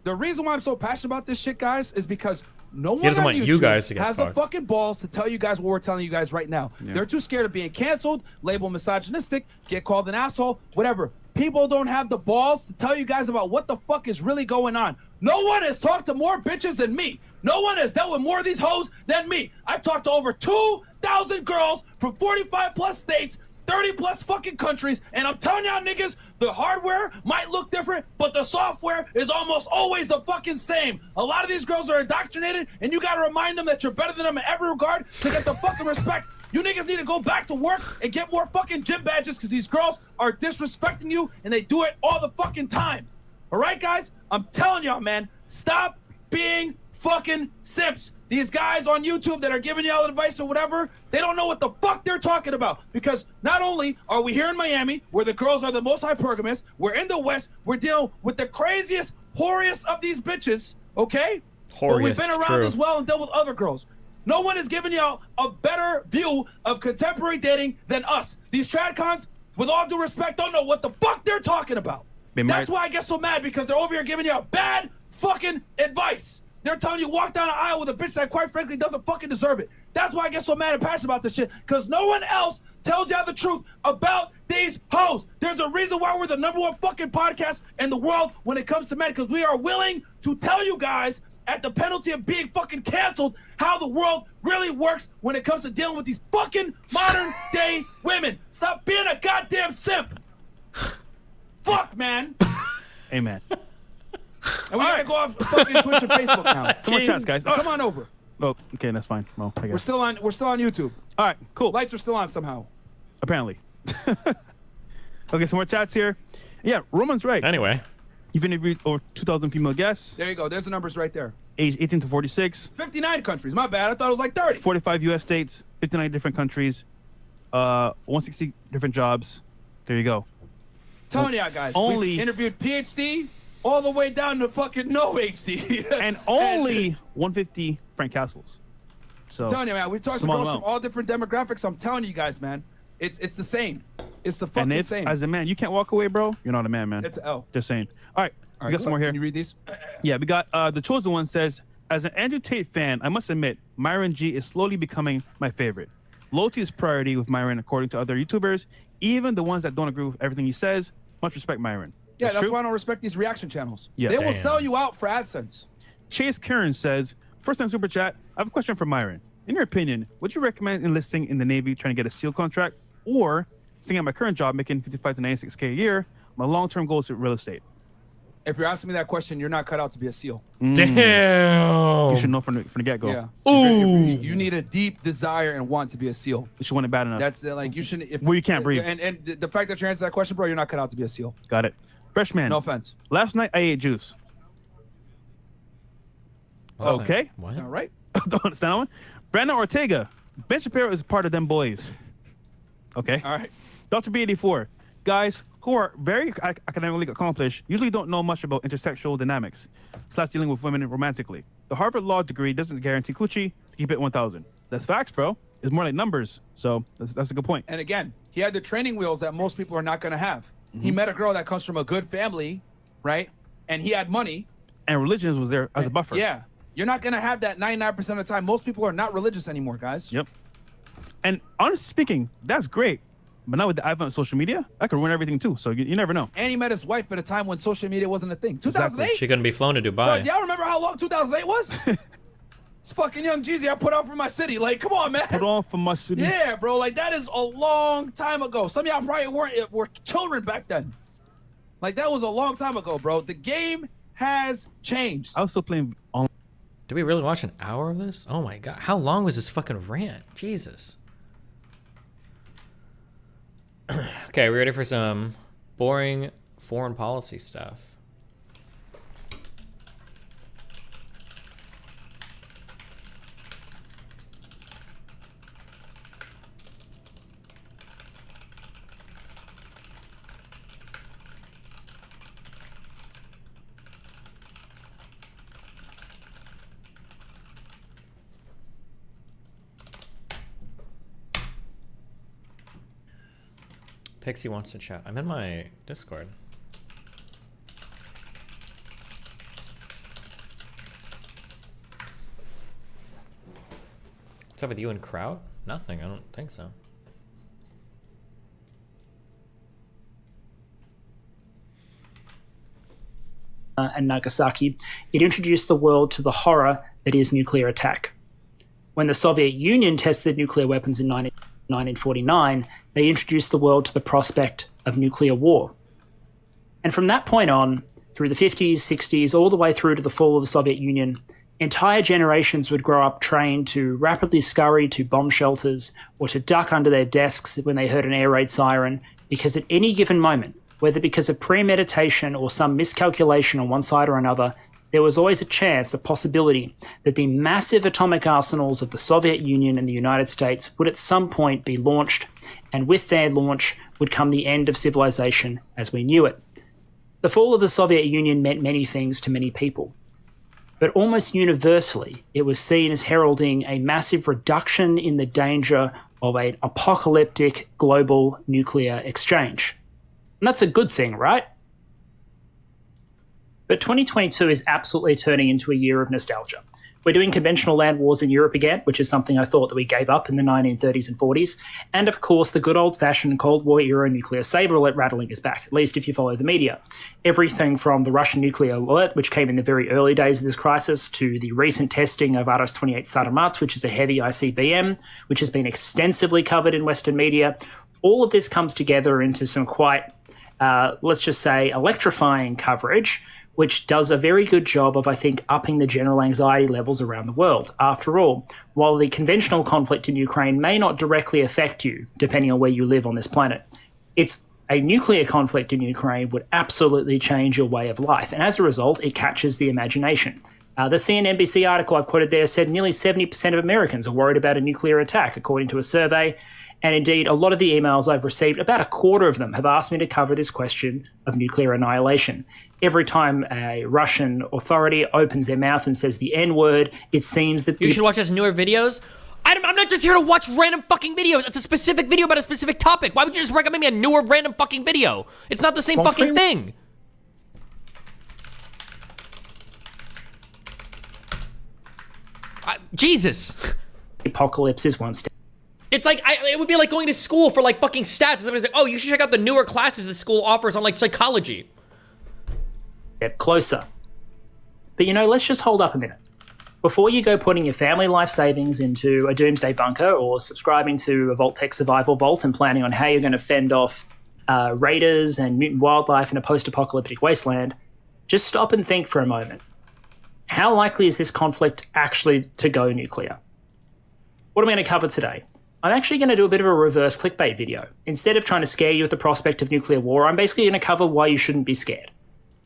the reason why I'm so passionate about this shit, guys, is because no one doesn't on want YouTube you guys to get has the fucked. fucking balls to tell you guys what we're telling you guys right now. They're too scared of being canceled, labeled misogynistic, get called an asshole, whatever. People don't have the balls to tell you guys about what the fuck is really going on. No one has talked to more bitches than me. No one has dealt with more of these hoes than me. I've talked to over 2,000 girls from 45 plus states, 30 plus fucking countries, and I'm telling y'all niggas, the hardware might look different, but the software is almost always the fucking same. A lot of these girls are indoctrinated, and you gotta remind them that you're better than them in every regard to get the fucking respect. You niggas need to go back to work and get more fucking gym badges, because these girls are disrespecting you, and they do it all the fucking time. All right, guys? I'm telling y'all, man, Stop being fucking simps. These guys on YouTube that are giving y'all advice or whatever, they don't know what the fuck they're talking about. Because not only are we here in Miami, where the girls are the most hypergamous, we're in the West, we're dealing with the craziest, whoriest of these bitches, okay? But we've been around as well and dealt with other girls. No one is giving y'all a better view of contemporary dating than us. These tradcons, with all due respect, don't know what the fuck they're talking about. That's why I get so mad, because they're over here giving y'all bad fucking advice. They're telling you walk down the aisle with a bitch that quite frankly doesn't fucking deserve it. That's why I get so mad and passionate about this shit, because no one else tells y'all the truth about these hoes. There's a reason why we're the #1 fucking podcast in the world when it comes to men, because we are willing to tell you guys at the penalty of being fucking canceled how the world really works when it comes to dealing with these fucking modern day women. Stop being a goddamn simp. Fuck, man. Amen. And we gotta go off fucking Twitch and Facebook now. Some more chats, guys. Come on over. Oh, okay, that's fine. Well, I guess. We're still on YouTube. All right, cool. Lights are still on somehow. Apparently. Okay, some more chats here. Yeah, Roman's right. Anyway. You've interviewed over 2,000 female guests. There you go. There's the numbers right there. Age 18 to 46. 59 countries. My bad. I thought it was like 30. 45 U.S. states. 59 different countries. 160 different jobs. There you go. Telling y'all guys. Only we've interviewed PhD all the way down to fucking no HD. and only 150 Frank Castles. So I'm telling you, man. We've talked to small girls amount. from all different demographics. I'm telling you guys, man. It's the same. It's the fucking And if, same. as a man, you can't walk away, bro. You're not a man, man. It's an L. Just saying. All right, we got some more here. Can you read these? Yeah, we got the chosen one says, as an Andrew Tate fan, I must admit, Myron G is slowly becoming my favorite. Loyalty is priority with Myron, according to other YouTubers, even the ones that don't agree with everything he says. Much respect, Myron. Yeah, that's true? why I don't respect these reaction channels. Yeah. They will Damn. sell you out for AdSense. Chase Karen says, first time super chat, I have a question for Myron. In your opinion, would you recommend enlisting in the Navy trying to get a SEAL contract, or staying at my current job making 55 to 96K a year? My long-term goal is real estate. If you're asking me that question, you're not cut out to be a SEAL. Damn. You should know from the get-go. Yeah. You need a deep desire and want to be a SEAL. You should want it bad enough. That's like you shouldn't. If, Where you can't breathe. And the fact that you answered that question, bro, you're not cut out to be a SEAL. Got it. Freshman. No offense. Last night I ate juice. Okay. What? All right. Don't understand that one. Brandon Ortega. Ben Shapiro is part of them boys. Okay. All right. Dr. B84. Guys who are very academically accomplished usually don't know much about intersexual dynamics / dealing with women romantically. The Harvard Law degree doesn't guarantee coochie. Keep it 1,000. That's facts, bro. It's more like numbers. So that's a good point. And again, he had the training wheels that most people are not going to have. He met a girl that comes from a good family, right? And he had money. And religion was there as a buffer. Yeah. You're not going to have that 99% of the time. Most people are not religious anymore, guys. Yep. And honestly speaking, that's great. But now with the advent of social media, that could ruin everything too. So you never know. And he met his wife at a time when social media wasn't a thing. 2008? She couldn't be flown to Bro, Dubai. y'all remember how long 2008 was? It's fucking young Jeezy I put out for my city. Like, come on, man. Put on for my city. Yeah, bro. Like, that is a long time ago. Some of y'all probably were children back then. Like, that was a long time ago, bro. The game has changed. I was still playing online. Did we really watch an hour of this? Oh my god. How long was this fucking rant? Jesus. Okay, we ready for some boring foreign policy stuff? Pixie wants to chat. I'm in my Discord. What's up with you and Kraut? Nothing. I don't think so. And Nagasaki, it introduced the world to the horror that is nuclear attack. When the Soviet Union tested nuclear weapons in 1949, they introduced the world to the prospect of nuclear war. And from that point on, through the 50s, 60s, all the way through to the fall of the Soviet Union, entire generations would grow up trained to rapidly scurry to bomb shelters or to duck under their desks when they heard an air raid siren, because at any given moment, whether because of premeditation or some miscalculation on one side or another, there was always a chance, a possibility, that the massive atomic arsenals of the Soviet Union and the United States would at some point be launched, and with their launch would come the end of civilization as we knew it. The fall of the Soviet Union meant many things to many people, but almost universally it was seen as heralding a massive reduction in the danger of an apocalyptic global nuclear exchange. And that's a good thing, right? But 2022 is absolutely turning into a year of nostalgia. We're doing conventional land wars in Europe again, which is something I thought that we gave up in the 1930s and 40s. And of course, the good old-fashioned Cold War era nuclear saber rattling is back, at least if you follow the media. Everything from the Russian nuclear alert, which came in the very early days of this crisis, to the recent testing of Aras-28 Sarmat, which is a heavy ICBM, which has been extensively covered in Western media. All of this comes together into some quite, let's just say, electrifying coverage, which does a very good job of, I think, upping the general anxiety levels around the world. After all, while the conventional conflict in Ukraine may not directly affect you, depending on where you live on this planet, a nuclear conflict in Ukraine would absolutely change your way of life. And as a result, it catches the imagination. The CNN-NBC article I've quoted there said nearly 70% of Americans are worried about a nuclear attack, according to a survey. And indeed, a lot of the emails I've received, about a quarter of them, have asked me to cover this question of nuclear annihilation. Every time a Russian authority opens their mouth and says the N-word, it seems that You should watch his newer videos. I'm not just here to watch random fucking videos. It's a specific video about a specific topic. Why would you just recommend me a newer random fucking video? It's not the same fucking thing. Jesus. apocalypse is one step. It's like, it would be like going to school for like fucking stats. And somebody's like, oh, you should check out the newer classes the school offers on like psychology. Get closer. But let's just hold up a minute. Before you go putting your family life savings into a doomsday bunker or subscribing to a Vault-Tec survival vault and planning on how you're going to fend off raiders and mutant wildlife in a post-apocalyptic wasteland, just stop and think for a moment. How likely is this conflict actually to go nuclear? What am I going to cover today? I'm actually going to do a bit of a reverse clickbait video. Instead of trying to scare you at the prospect of nuclear war, I'm basically going to cover why you shouldn't be scared.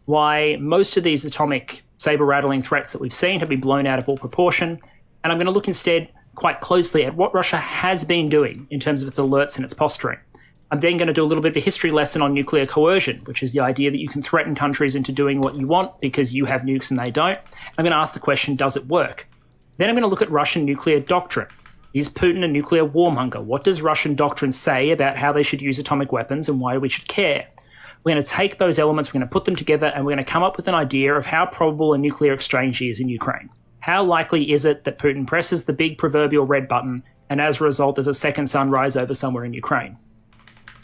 Why most of these atomic saber-rattling threats that we've seen have been blown out of all proportion. And I'm going to look instead quite closely at what Russia has been doing in terms of its alerts and its posturing. I'm then going to do a little bit of a history lesson on nuclear coercion, which is the idea that you can threaten countries into doing what you want because you have nukes and they don't. I'm going to ask the question, does it work? Then I'm going to look at Russian nuclear doctrine. Is Putin a nuclear warmonger? What does Russian doctrine say about how they should use atomic weapons and why we should care? We're going to take those elements, we're going to put them together, and we're going to come up with an idea of how probable a nuclear exchange is in Ukraine. How likely is it that Putin presses the big proverbial red button, and as a result, there's a second sunrise over somewhere in Ukraine?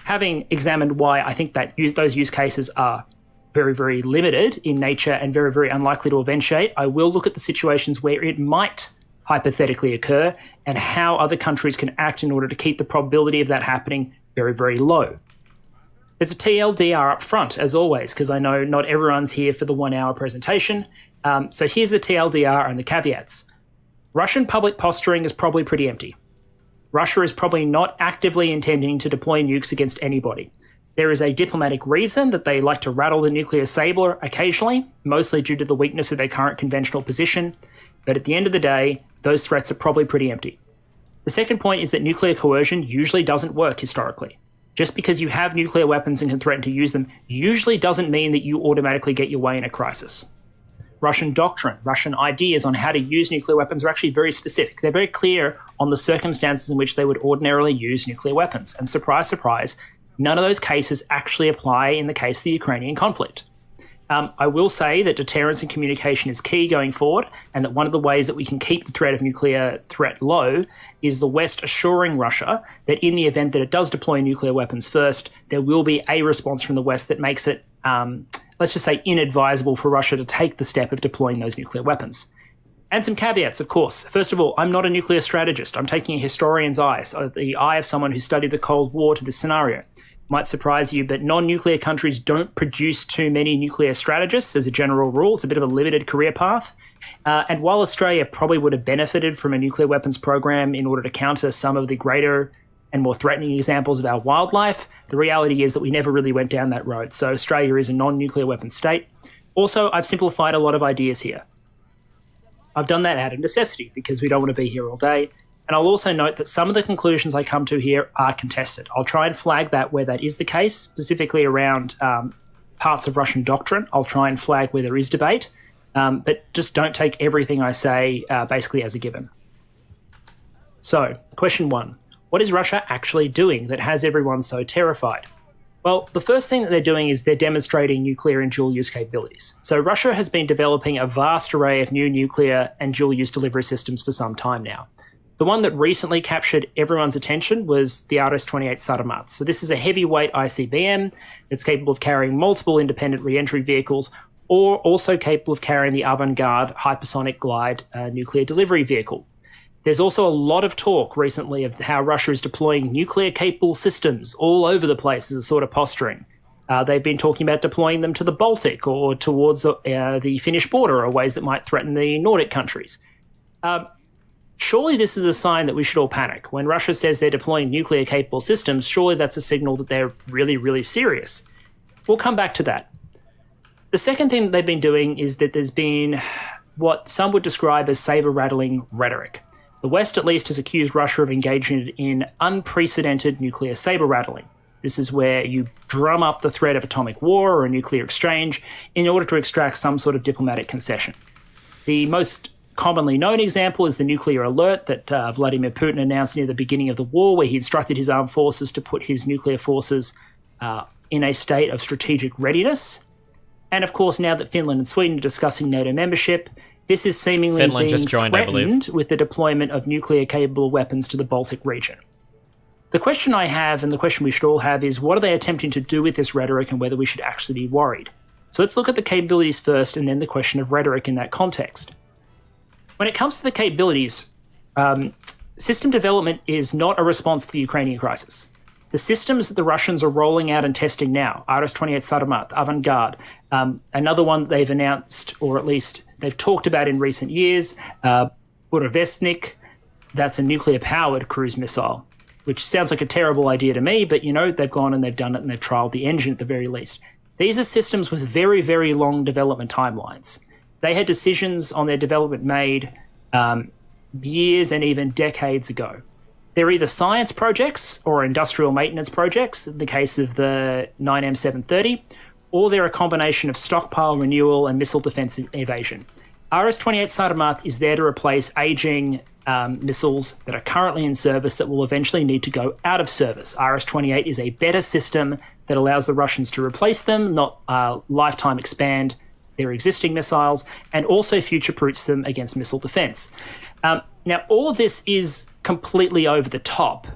Having examined why I think that those use cases are very, very limited in nature and very, very unlikely to eventuate, I will look at the situations where it might hypothetically occur and how other countries can act in order to keep the probability of that happening very, very low. There's a TLDR up front, as always, because I know not everyone's here for the 1 hour presentation. So here's the TLDR and the caveats. Russian public posturing is probably pretty empty. Russia is probably not actively intending to deploy nukes against anybody. There is a diplomatic reason that they like to rattle the nuclear saber occasionally, mostly due to the weakness of their current conventional position. But at the end of the day, those threats are probably pretty empty. The second point is that nuclear coercion usually doesn't work historically. Just because you have nuclear weapons and can threaten to use them usually doesn't mean that you automatically get your way in a crisis. Russian doctrine, Russian ideas on how to use nuclear weapons are actually very specific. They're very clear on the circumstances in which they would ordinarily use nuclear weapons. And surprise, surprise, none of those cases actually apply in the case of the Ukrainian conflict. I will say that deterrence and communication is key going forward, and that one of the ways that we can keep the threat of nuclear threat low is the West assuring Russia that in the event that it does deploy nuclear weapons first, there will be a response from the West that makes it, let's just say, inadvisable for Russia to take the step of deploying those nuclear weapons. And some caveats, of course. First of all, I'm not a nuclear strategist. I'm taking a historian's eye, so the eye of someone who studied the Cold War to this scenario. Might surprise you, but non-nuclear countries don't produce too many nuclear strategists as a general rule. It's a bit of a limited career path. And while Australia probably would have benefited from a nuclear weapons program in order to counter some of the greater and more threatening examples of our wildlife, the reality is that we never really went down that road. So Australia is a non-nuclear weapon state. Also, I've simplified a lot of ideas here. I've done that out of necessity because we don't want to be here all day. And I'll also note that some of the conclusions I come to here are contested. I'll try and flag that where that is the case, specifically around parts of Russian doctrine. I'll try and flag where there is debate, but just don't take everything I say basically as a given. So, question 1. What is Russia actually doing that has everyone so terrified? Well, the first thing that they're doing is they're demonstrating nuclear and dual-use capabilities. So Russia has been developing a vast array of new nuclear and dual-use delivery systems for some time now. The one that recently captured everyone's attention was the RS-28 Sarmat. So this is a heavyweight ICBM that's capable of carrying multiple independent re-entry vehicles, or also capable of carrying the avant-garde hypersonic glide nuclear delivery vehicle. There's also a lot of talk recently of how Russia is deploying nuclear-capable systems all over the place as a sort of posturing. They've been talking about deploying them to the Baltic or towards the Finnish border, or ways that might threaten the Nordic countries. Surely this is a sign that we should all panic. When Russia says they're deploying nuclear-capable systems, surely that's a signal that they're really, really serious. We'll come back to that. The second thing that they've been doing is that there's been what some would describe as saber-rattling rhetoric. The West, at least, has accused Russia of engaging in unprecedented nuclear saber-rattling. This is where you drum up the threat of atomic war or a nuclear exchange in order to extract some sort of diplomatic concession. The most commonly known example is the nuclear alert that Vladimir Putin announced near the beginning of the war, where he instructed his armed forces to put his nuclear forces in a state of strategic readiness. And of course, now that Finland and Sweden are discussing NATO membership, this is seemingly Finland being just joined, I believe, threatened with the deployment of nuclear-capable weapons to the Baltic region. The question I have, and the question we should all have, is what are they attempting to do with this rhetoric and whether we should actually be worried? So let's look at the capabilities first and then the question of rhetoric in that context. When it comes to the capabilities, system development is not a response to the Ukrainian crisis. The systems that the Russians are rolling out and testing now, RS-28 Sarmat, Avangard, another one they've announced, or at least they've talked about in recent years, Burevestnik, that's a nuclear-powered cruise missile, which sounds like a terrible idea to me, but, they've gone and they've done it and they've trialed the engine at the very least. These are systems with very, very long development timelines. They had decisions on their development made years and even decades ago. They're either science projects or industrial maintenance projects, in the case of the 9M730, or they're a combination of stockpile renewal and missile defense evasion. RS-28 Sarmat is there to replace aging missiles that are currently in service that will eventually need to go out of service. RS-28 is a better system that allows the Russians to replace them, not lifetime expand their existing missiles, and also future-proofs them against missile defense. Now, all of this is completely over the top,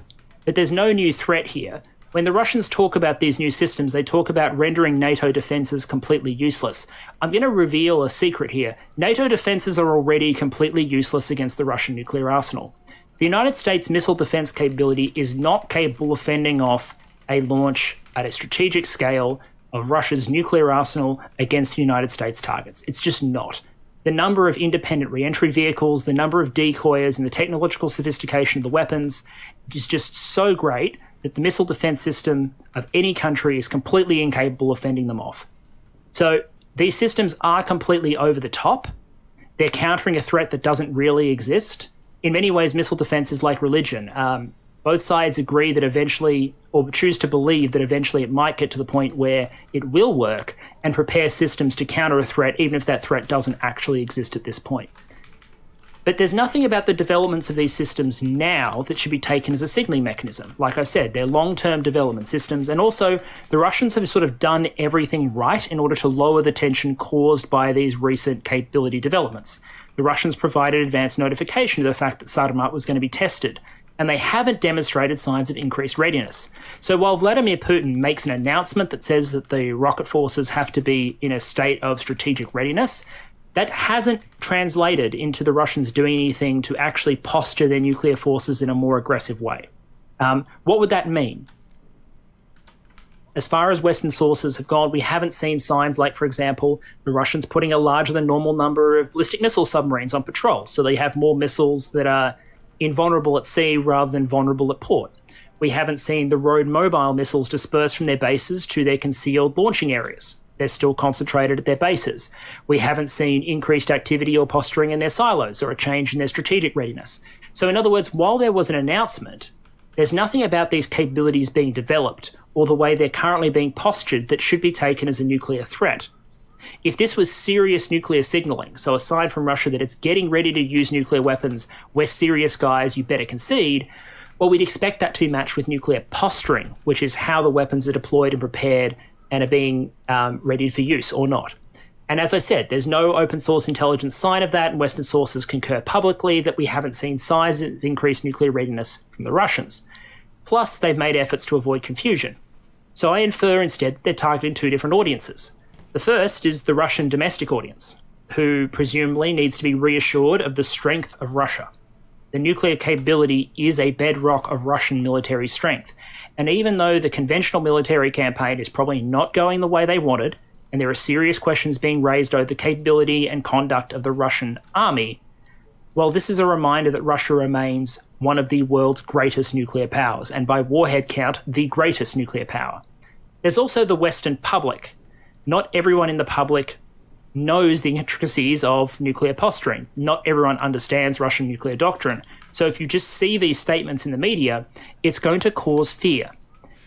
but there's no new threat here. When the Russians talk about these new systems, they talk about rendering NATO defenses completely useless. I'm going to reveal a secret here. NATO defenses are already completely useless against the Russian nuclear arsenal. The United States missile defense capability is not capable of fending off a launch at a strategic scale of Russia's nuclear arsenal against United States targets. It's just not. The number of independent re-entry vehicles, the number of decoys, and the technological sophistication of the weapons is just so great that the missile defense system of any country is completely incapable of fending them off. So these systems are completely over the top. They're countering a threat that doesn't really exist. In many ways, missile defense is like religion. Both sides agree that eventually, or choose to believe that eventually it might get to the point where it will work and prepare systems to counter a threat, even if that threat doesn't actually exist at this point. But there's nothing about the developments of these systems now that should be taken as a signaling mechanism. Like I said, they're long-term development systems, and also the Russians have sort of done everything right in order to lower the tension caused by these recent capability developments. The Russians provided advance notification of the fact that Sarmat was going to be tested, and they haven't demonstrated signs of increased readiness. So while Vladimir Putin makes an announcement that says that the rocket forces have to be in a state of strategic readiness, that hasn't translated into the Russians doing anything to actually posture their nuclear forces in a more aggressive way. What would that mean? As far as Western sources have gone, we haven't seen signs like, for example, the Russians putting a larger than normal number of ballistic missile submarines on patrol, so they have more missiles that are invulnerable at sea rather than vulnerable at port. We haven't seen the road mobile missiles dispersed from their bases to their concealed launching areas. They're still concentrated at their bases. We haven't seen increased activity or posturing in their silos or a change in their strategic readiness. So in other words, while there was an announcement, there's nothing about these capabilities being developed or the way they're currently being postured that should be taken as a nuclear threat. If this was serious nuclear signaling, so aside from Russia that it's getting ready to use nuclear weapons, we're serious guys, you better concede, well, we'd expect that to be matched with nuclear posturing, which is how the weapons are deployed and prepared and are being readied for use or not. And as I said, there's no open source intelligence sign of that, and Western sources concur publicly that we haven't seen signs of increased nuclear readiness from the Russians. Plus, they've made efforts to avoid confusion. So I infer instead that they're targeting two different audiences. The first is the Russian domestic audience, who presumably needs to be reassured of the strength of Russia. The nuclear capability is a bedrock of Russian military strength. And even though the conventional military campaign is probably not going the way they wanted, and there are serious questions being raised over the capability and conduct of the Russian army, well, this is a reminder that Russia remains one of the world's greatest nuclear powers, and by warhead count, the greatest nuclear power. There's also the Western public. Not everyone in the public knows the intricacies of nuclear posturing. Not everyone understands Russian nuclear doctrine. So if you just see these statements in the media, it's going to cause fear.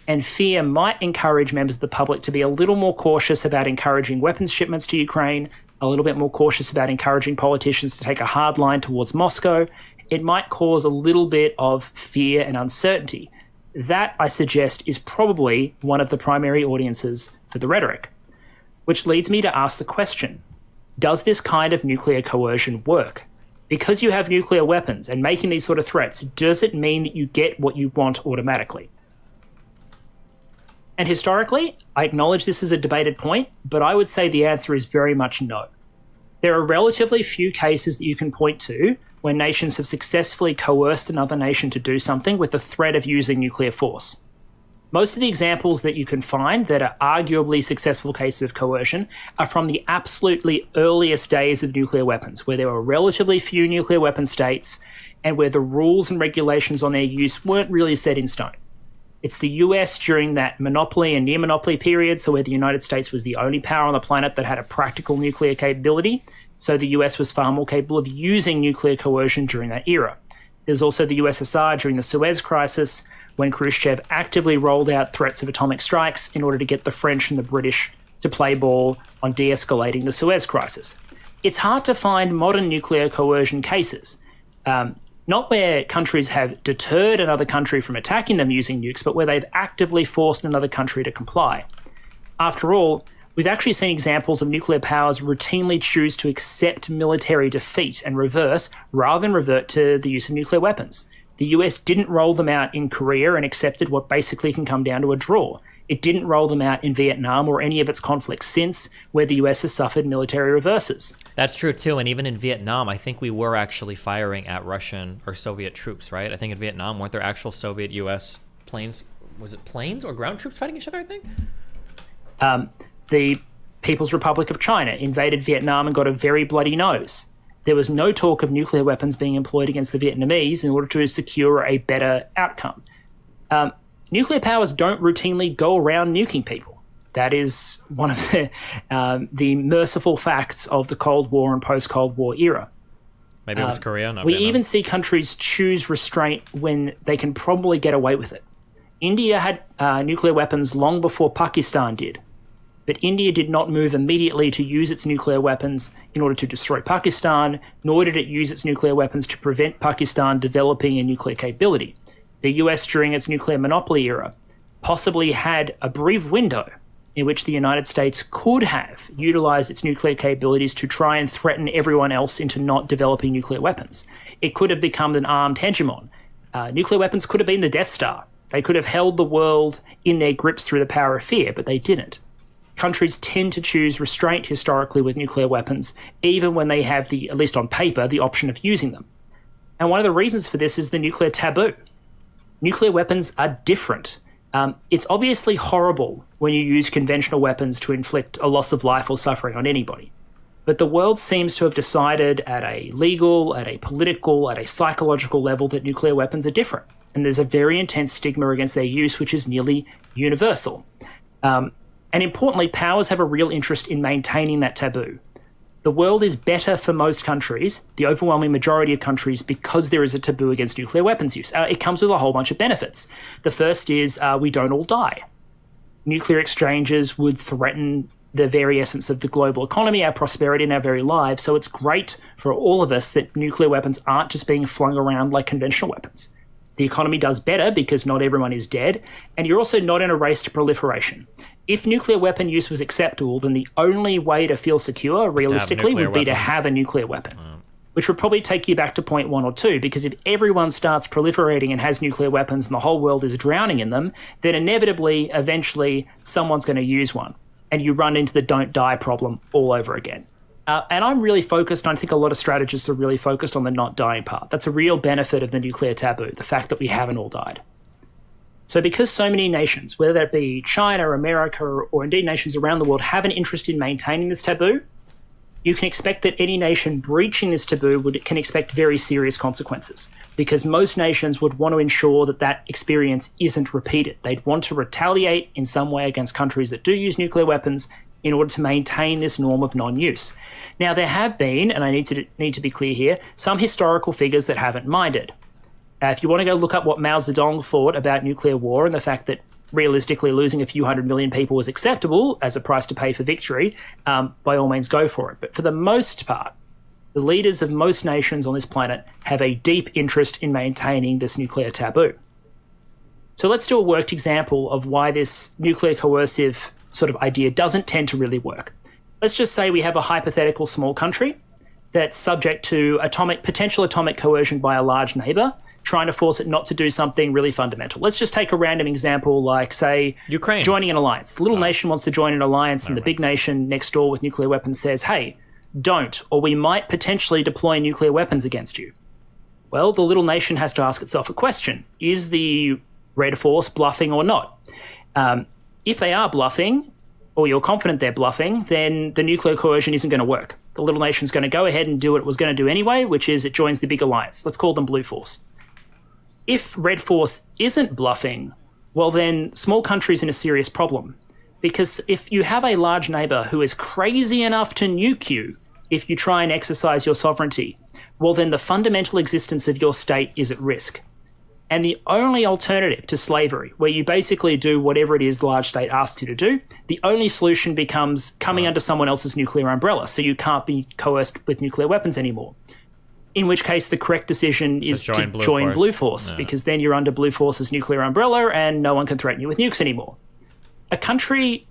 And fear might encourage members of the public to be a little more cautious about encouraging weapons shipments to Ukraine, a little bit more cautious about encouraging politicians to take a hard line towards Moscow. It might cause a little bit of fear and uncertainty. That, I suggest, is probably one of the primary audiences for the rhetoric. Which leads me to ask the question, does this kind of nuclear coercion work? Because you have nuclear weapons and making these sort of threats, does it mean that you get what you want automatically? And historically, I acknowledge this is a debated point, but I would say the answer is very much no. There are relatively few cases that you can point to where nations have successfully coerced another nation to do something with the threat of using nuclear force. Most of the examples that you can find that are arguably successful cases of coercion are from the absolutely earliest days of nuclear weapons, where there were relatively few nuclear weapon states and where the rules and regulations on their use weren't really set in stone. It's the US during that monopoly and near-monopoly period, so where the United States was the only power on the planet that had a practical nuclear capability, so the US was far more capable of using nuclear coercion during that era. There's also the USSR during the Suez Crisis, when Khrushchev actively rolled out threats of atomic strikes in order to get the French and the British to play ball on de-escalating the Suez Crisis. It's hard to find modern nuclear coercion cases, not where countries have deterred another country from attacking them using nukes, but where they've actively forced another country to comply. After all, we've actually seen examples of nuclear powers routinely choose to accept military defeat and reverse rather than revert to the use of nuclear weapons. The US didn't roll them out in Korea and accepted what basically can come down to a draw. It didn't roll them out in Vietnam or any of its conflicts since, where the US has suffered military reverses. That's true too, and even in Vietnam, I think we were actually firing at Russian or Soviet troops, right? I think in Vietnam, weren't there actual Soviet-US planes? Was it planes or ground troops fighting each other, I think? The People's Republic of China invaded Vietnam and got a very bloody nose. There was no talk of nuclear weapons being employed against the Vietnamese in order to secure a better outcome. Nuclear powers don't routinely go around nuking people. That is one of the merciful facts of the Cold War and post-Cold War era. Maybe it was Korea, not We Vietnam. even see countries choose restraint when they can probably get away with it. India had nuclear weapons long before Pakistan did. But India did not move immediately to use its nuclear weapons in order to destroy Pakistan, nor did it use its nuclear weapons to prevent Pakistan developing a nuclear capability. The US, during its nuclear monopoly era, possibly had a brief window in which the United States could have utilized its nuclear capabilities to try and threaten everyone else into not developing nuclear weapons. It could have become an armed hegemon. Nuclear weapons could have been the Death Star. They could have held the world in their grips through the power of fear, but they didn't. Countries tend to choose restraint historically with nuclear weapons, even when they have the, at least on paper, the option of using them. And one of the reasons for this is the nuclear taboo. Nuclear weapons are different. It's obviously horrible when you use conventional weapons to inflict a loss of life or suffering on anybody. But the world seems to have decided at a legal, at a political, at a psychological level that nuclear weapons are different. And there's a very intense stigma against their use, which is nearly universal. And importantly, powers have a real interest in maintaining that taboo. The world is better for most countries, the overwhelming majority of countries, because there is a taboo against nuclear weapons use. It comes with a whole bunch of benefits. The first is we don't all die. Nuclear exchanges would threaten the very essence of the global economy, our prosperity, and our very lives. So it's great for all of us that nuclear weapons aren't just being flung around like conventional weapons. The economy does better because not everyone is dead, and you're also not in a race to proliferation. If nuclear weapon use was acceptable, then the only way to feel secure, realistically, would be to have a nuclear weapon, which would probably take you back to point 1 or 2, because if everyone starts proliferating and has nuclear weapons and the whole world is drowning in them, then inevitably, eventually, someone's going to use one, and you run into the don't die problem all over again. And I'm really focused, and I think a lot of strategists are really focused on the not dying part. That's a real benefit of the nuclear taboo, the fact that we haven't all died. So because so many nations, whether that be China, America, or indeed nations around the world, have an interest in maintaining this taboo, you can expect that any nation breaching this taboo can expect very serious consequences, because most nations would want to ensure that that experience isn't repeated. They'd want to retaliate in some way against countries that do use nuclear weapons in order to maintain this norm of non-use. Now, there have been, and I need to be clear here, some historical figures that haven't minded. If you want to go look up what Mao Zedong thought about nuclear war and the fact that realistically losing a few 100 million people was acceptable as a price to pay for victory, by all means go for it. But for the most part, the leaders of most nations on this planet have a deep interest in maintaining this nuclear taboo. So let's do a worked example of why this nuclear coercive sort of idea doesn't tend to really work. Let's just say we have a hypothetical small country that's subject to potential atomic coercion by a large neighbor, trying to force it not to do something really fundamental. Let's just take a random example, like, say, Ukraine joining an alliance. The little nation wants to join an alliance, and the big nation next door with nuclear weapons says, hey, don't, or we might potentially deploy nuclear weapons against you. Well, the little nation has to ask itself a question. Is the Red Force bluffing or not? If they are bluffing, or you're confident they're bluffing, then the nuclear coercion isn't going to work. The little nation's going to go ahead and do what it was going to do anyway, which is it joins the big alliance. Let's call them Blue Force. If Red Force isn't bluffing, well then small country's in a serious problem. Because if you have a large neighbor who is crazy enough to nuke you if you try and exercise your sovereignty, well then the fundamental existence of your state is at risk. And the only alternative to slavery, where you basically do whatever it is the large state asks you to do, the only solution becomes coming under someone else's nuclear umbrella, so you can't be coerced with nuclear weapons anymore. In which case, the correct decision is to join Blue Force, because then you're under Blue Force's nuclear umbrella and no one can threaten you with nukes anymore. A country,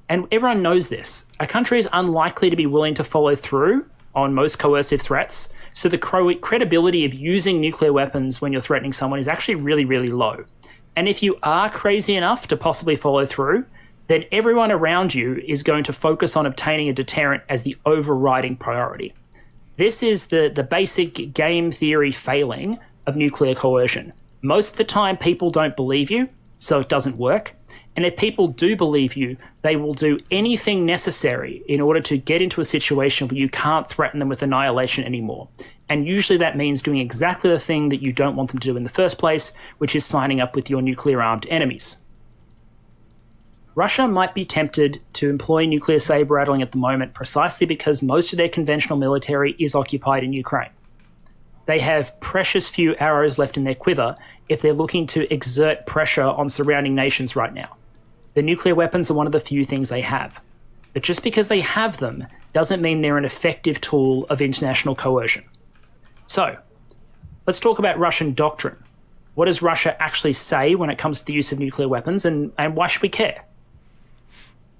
and everyone knows this, a country is unlikely to be willing to follow through on most coercive threats, so the credibility of using nuclear weapons when you're threatening someone is actually really, really low. And if you are crazy enough to possibly follow through, then everyone around you is going to focus on obtaining a deterrent as the overriding priority. This is the basic game theory failing of nuclear coercion. Most of the time, people don't believe you, so it doesn't work. And if people do believe you, they will do anything necessary in order to get into a situation where you can't threaten them with annihilation anymore. And usually that means doing exactly the thing that you don't want them to do in the first place, which is signing up with your nuclear-armed enemies. Russia might be tempted to employ nuclear saber-rattling at the moment precisely because most of their conventional military is occupied in Ukraine. They have precious few arrows left in their quiver if they're looking to exert pressure on surrounding nations right now. The nuclear weapons are one of the few things they have. But just because they have them doesn't mean they're an effective tool of international coercion. So, let's talk about Russian doctrine. What does Russia actually say when it comes to the use of nuclear weapons, and why should we care?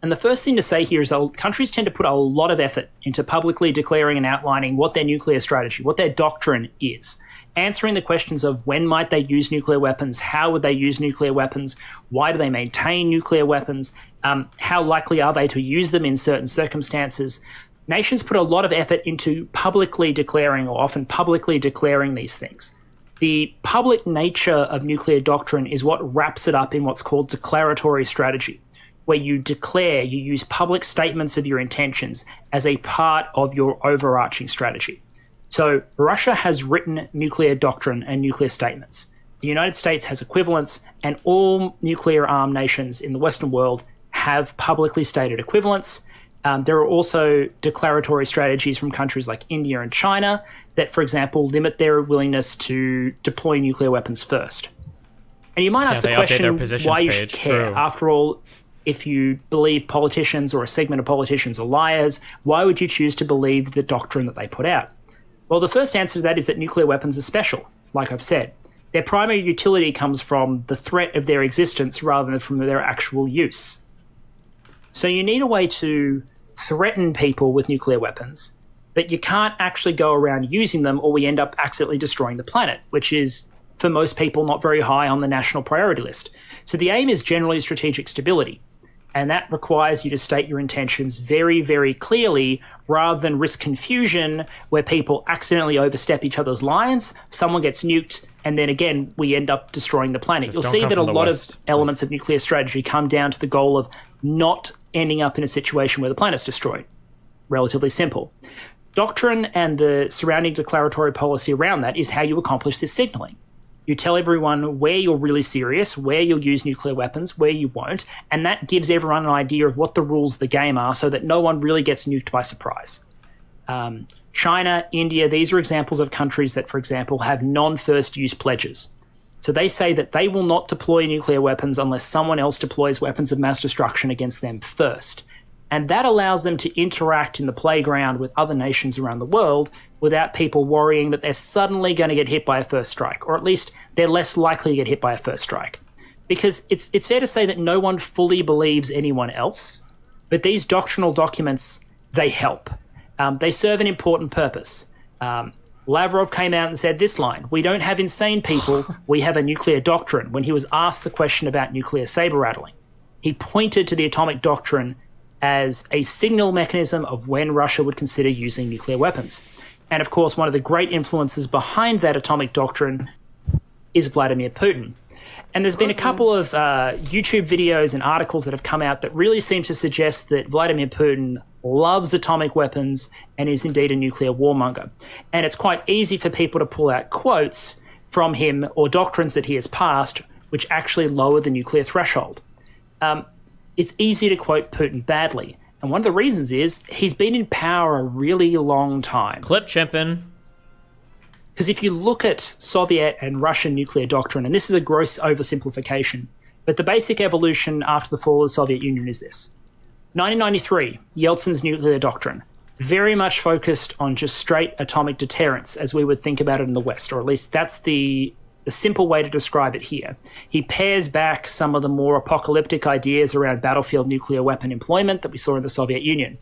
And the first thing to say here is that countries tend to put a lot of effort into publicly declaring and outlining what their nuclear strategy, what their doctrine is. Answering the questions of when might they use nuclear weapons, how would they use nuclear weapons, why do they maintain nuclear weapons, how likely are they to use them in certain circumstances. Nations put a lot of effort into publicly declaring, or often publicly declaring, these things. The public nature of nuclear doctrine is what wraps it up in what's called declaratory strategy, where you use public statements of your intentions as a part of your overarching strategy. So Russia has written nuclear doctrine and nuclear statements. The United States has equivalents, and all nuclear-armed nations in the Western world have publicly stated equivalents. There are also declaratory strategies from countries like India and China that, for example, limit their willingness to deploy nuclear weapons first. And you might ask the question why you should care. True. After all, if you believe politicians or a segment of politicians are liars, why would you choose to believe the doctrine that they put out? Well, the first answer to that is that nuclear weapons are special, like I've said. Their primary utility comes from the threat of their existence rather than from their actual use. So you need a way to threaten people with nuclear weapons, but you can't actually go around using them or we end up accidentally destroying the planet, which is, for most people, not very high on the national priority list. So the aim is generally strategic stability, and that requires you to state your intentions very, very clearly rather than risk confusion where people accidentally overstep each other's lines, someone gets nuked, and then again, we end up destroying the planet. You'll see that a lot of elements of nuclear strategy come down to the goal of not ending up in a situation where the planet's destroyed. Relatively simple. Doctrine and the surrounding declaratory policy around that is how you accomplish this signaling. You tell everyone where you're really serious, where you'll use nuclear weapons, where you won't, and that gives everyone an idea of what the rules of the game are so that no one really gets nuked by surprise. China, India, these are examples of countries that, for example, have non-first use pledges. So they say that they will not deploy nuclear weapons unless someone else deploys weapons of mass destruction against them first. And that allows them to interact in the playground with other nations around the world without people worrying that they're suddenly going to get hit by a first strike, or at least they're less likely to get hit by a first strike. Because it's fair to say that no one fully believes anyone else, but these doctrinal documents, they help. They serve an important purpose. Lavrov came out and said this line: "We don't have insane people, we have a nuclear doctrine," when he was asked the question about nuclear saber rattling. He pointed to the atomic doctrine as a signal mechanism of when Russia would consider using nuclear weapons. And of course, one of the great influences behind that atomic doctrine is Vladimir Putin. And there's been a couple of YouTube videos and articles that have come out that really seem to suggest that Vladimir Putin loves atomic weapons and is indeed a nuclear warmonger. And it's quite easy for people to pull out quotes from him or doctrines that he has passed which actually lower the nuclear threshold. It's easy to quote Putin badly. And one of the reasons is he's been in power a really long time. Clip chimping. Because if you look at Soviet and Russian nuclear doctrine, and this is a gross oversimplification, but the basic evolution after the fall of the Soviet Union is this. 1993, Yeltsin's nuclear doctrine, very much focused on just straight atomic deterrence as we would think about it in the West, or at least that's the simple way to describe it here. He pares back some of the more apocalyptic ideas around battlefield nuclear weapon employment that we saw in the Soviet Union.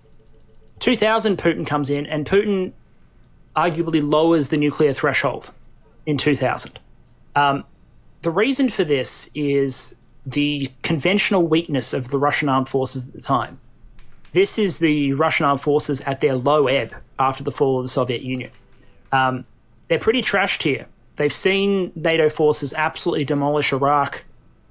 2000, Putin comes in, and Putin arguably lowers the nuclear threshold in 2000. The reason for this is the conventional weakness of the Russian armed forces at the time. This is the Russian armed forces at their low ebb after the fall of the Soviet Union. They're pretty trashed here. They've seen NATO forces absolutely demolish Iraq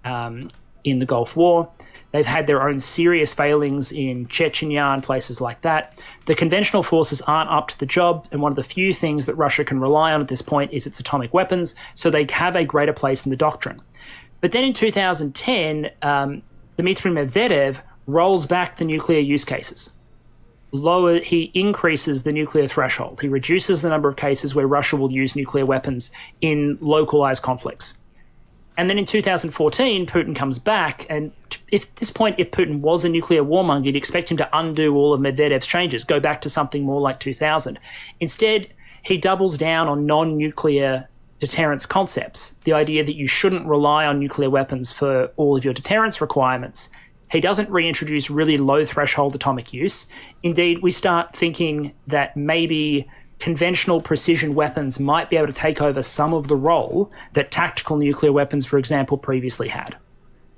in the Gulf War. They've had their own serious failings in Chechnya and places like that. The conventional forces aren't up to the job, and one of the few things that Russia can rely on at this point is its atomic weapons, so they have a greater place in the doctrine. But then in 2010, Dmitry Medvedev rolls back the nuclear use cases. He increases the nuclear threshold. He reduces the number of cases where Russia will use nuclear weapons in localized conflicts. And then in 2014, Putin comes back, and at this point, if Putin was a nuclear warmonger, you'd expect him to undo all of Medvedev's changes, go back to something more like 2000. Instead, he doubles down on non-nuclear deterrence concepts, the idea that you shouldn't rely on nuclear weapons for all of your deterrence requirements. He doesn't reintroduce really low threshold atomic use. Indeed, we start thinking that maybe conventional precision weapons might be able to take over some of the role that tactical nuclear weapons, for example, previously had.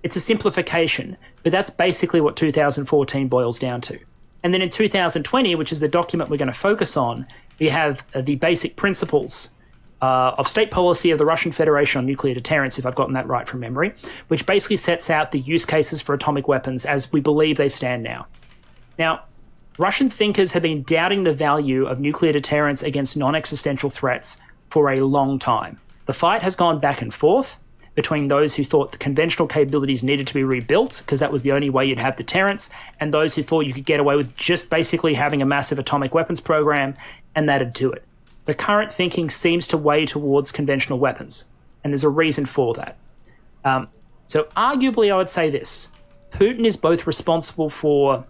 It's a simplification, but that's basically what 2014 boils down to. And then in 2020, which is the document we're going to focus on, we have the basic principles of state policy of the Russian Federation on nuclear deterrence, if I've gotten that right from memory, which basically sets out the use cases for atomic weapons as we believe they stand now. Now, Russian thinkers have been doubting the value of nuclear deterrence against non-existential threats for a long time. The fight has gone back and forth, between those who thought the conventional capabilities needed to be rebuilt, because that was the only way you'd have deterrence, and those who thought you could get away with just basically having a massive atomic weapons program, and that'd do it. The current thinking seems to weigh towards conventional weapons, and there's a reason for that. So arguably, I would say this. Putin is both responsible for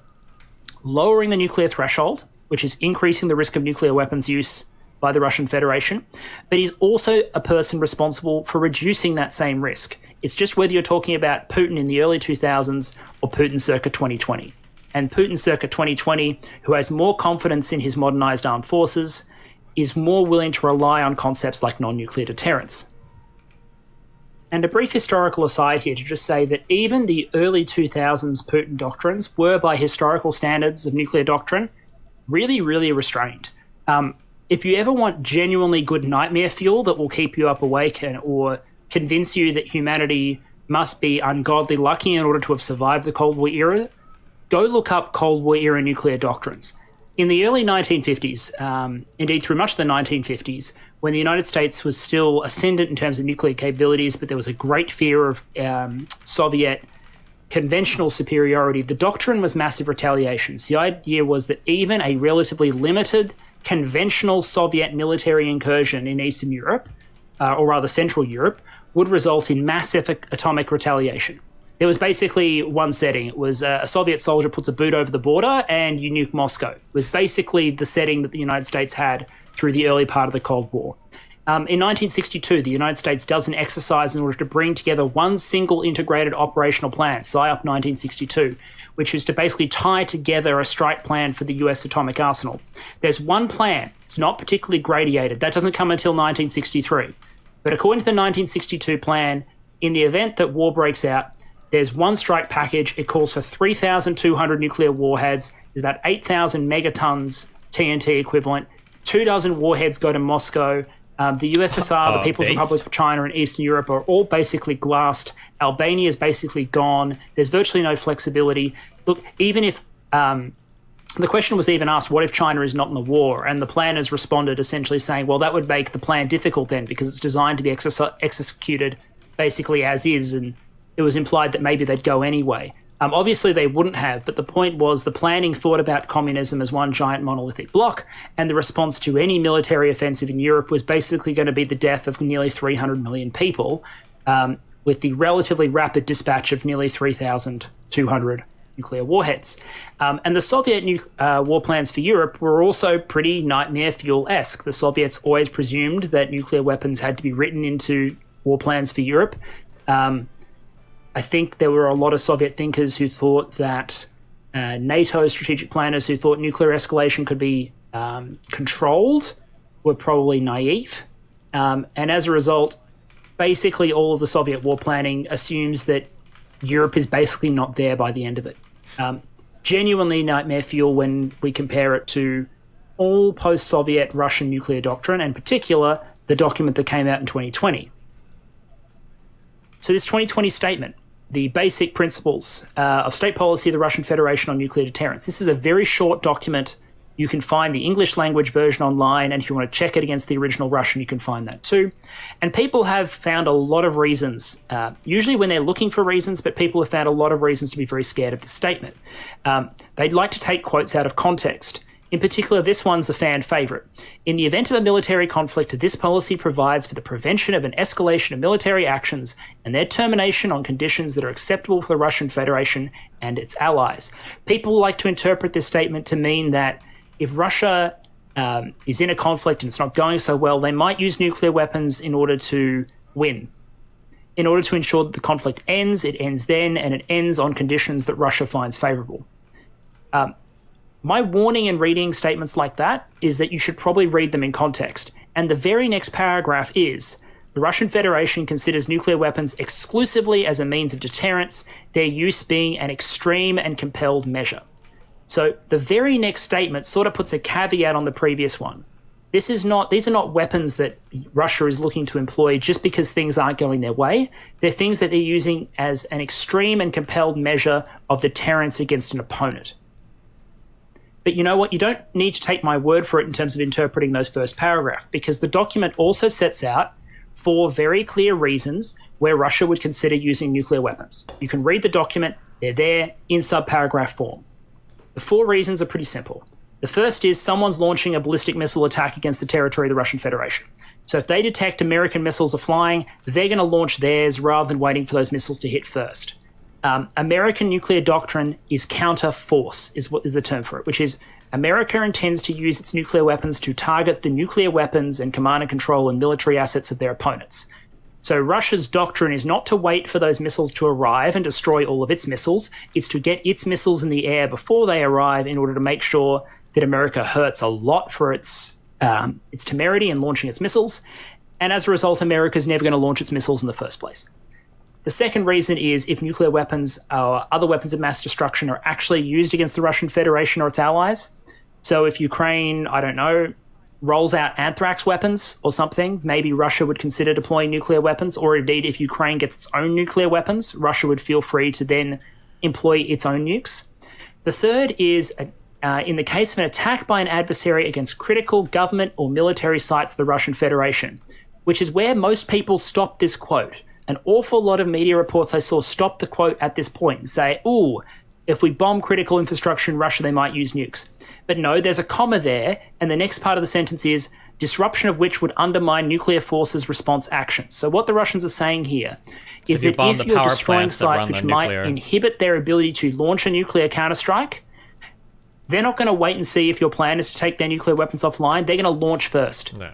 lowering the nuclear threshold, which is increasing the risk of nuclear weapons use by the Russian Federation, but he's also a person responsible for reducing that same risk. It's just whether you're talking about Putin in the early 2000s or Putin circa 2020. And Putin circa 2020, who has more confidence in his modernized armed forces, is more willing to rely on concepts like non-nuclear deterrence. And a brief historical aside here to just say that even the early 2000s Putin doctrines were, by historical standards of nuclear doctrine, really, really restrained. If you ever want genuinely good nightmare fuel that will keep you up awake or convince you that humanity must be ungodly lucky in order to have survived the Cold War era, go look up Cold War era nuclear doctrines. In the early 1950s, indeed through much of the 1950s, when the United States was still ascendant in terms of nuclear capabilities, but there was a great fear of Soviet conventional superiority, the doctrine was massive retaliations. The idea was that even a relatively limited conventional Soviet military incursion in Eastern Europe, or rather Central Europe, would result in massive atomic retaliation. There was basically one setting. It was a Soviet soldier puts a boot over the border and you nuke Moscow. It was basically the setting that the United States had through the early part of the Cold War. In 1962, the United States does an exercise in order to bring together one single integrated operational plan, PSYOP 1962, which is to basically tie together a strike plan for the US atomic arsenal. There's one plan. It's not particularly gradated. That doesn't come until 1963. But according to the 1962 plan, in the event that war breaks out, there's one strike package. It calls for 3,200 nuclear warheads. There's about 8,000 megatons TNT equivalent. 24 warheads go to Moscow. The USSR, the People's Republic of China, and Eastern Europe are all basically glassed. Albania is basically gone. There's virtually no flexibility. Look, even if the question was even asked, what if China is not in the war? And the planners responded essentially saying, well, that would make the plan difficult then because it's designed to be executed basically as is. And it was implied that maybe they'd go anyway. Obviously, they wouldn't have, but the point was the planning thought about communism as one giant monolithic block, and the response to any military offensive in Europe was basically going to be the death of nearly 300 million people, with the relatively rapid dispatch of nearly 3,200 nuclear warheads. And the Soviet war plans for Europe were also pretty nightmare fuel-esque. The Soviets always presumed that nuclear weapons had to be written into war plans for Europe. I think there were a lot of Soviet thinkers who thought that NATO strategic planners who thought nuclear escalation could be controlled were probably naive. And as a result, basically all of the Soviet war planning assumes that Europe is basically not there by the end of it. Genuinely nightmare fuel when we compare it to all post-Soviet Russian nuclear doctrine, and in particular, the document that came out in 2020. So this 2020 statement, the basic principles of state policy of the Russian Federation on nuclear deterrence. This is a very short document. You can find the English language version online, and if you want to check it against the original Russian, you can find that too. And people have found a lot of reasons, usually when they're looking for reasons, but people have found a lot of reasons to be very scared of this statement. They'd like to take quotes out of context. In particular, this one's a fan favorite. In the event of a military conflict, this policy provides for the prevention of an escalation of military actions and their termination on conditions that are acceptable for the Russian Federation and its allies. People like to interpret this statement to mean that if Russia is in a conflict and it's not going so well, they might use nuclear weapons in order to win. In order to ensure that the conflict ends, it ends then, and it ends on conditions that Russia finds favorable. My warning in reading statements like that is that you should probably read them in context. And the very next paragraph is, the Russian Federation considers nuclear weapons exclusively as a means of deterrence, their use being an extreme and compelled measure. So the very next statement sort of puts a caveat on the previous one. These are not weapons that Russia is looking to employ just because things aren't going their way. They're things that they're using as an extreme and compelled measure of deterrence against an opponent. But you know what? You don't need to take my word for it in terms of interpreting those first paragraph, because the document also sets out 4 very clear reasons where Russia would consider using nuclear weapons. You can read the document, they're there in subparagraph form. The 4 reasons are pretty simple. The first is someone's launching a ballistic missile attack against the territory of the Russian Federation. So if they detect American missiles are flying, they're going to launch theirs rather than waiting for those missiles to hit first. American nuclear doctrine is counter-force, is what is the term for it, which is America intends to use its nuclear weapons to target the nuclear weapons and command and control and military assets of their opponents. So Russia's doctrine is not to wait for those missiles to arrive and destroy all of its missiles. It's to get its missiles in the air before they arrive in order to make sure that America hurts a lot for its temerity in launching its missiles. And as a result, America's never going to launch its missiles in the first place. The second reason is if nuclear weapons or other weapons of mass destruction are actually used against the Russian Federation or its allies. So if Ukraine, I don't know, rolls out anthrax weapons or something, maybe Russia would consider deploying nuclear weapons, or indeed if Ukraine gets its own nuclear weapons, Russia would feel free to then employ its own nukes. The third is in the case of an attack by an adversary against critical government or military sites of the Russian Federation, which is where most people stop this quote. An awful lot of media reports I saw stop the quote at this point and say, ooh, if we bomb critical infrastructure in Russia, they might use nukes. But no, there's a comma there, and the next part of the sentence is, disruption of which would undermine nuclear forces' response actions. So what the Russians are saying here is that if you're destroying sites which might inhibit their ability to launch a nuclear counterstrike, they're not going to wait and see if your plan is to take their nuclear weapons offline. They're going to launch first. No.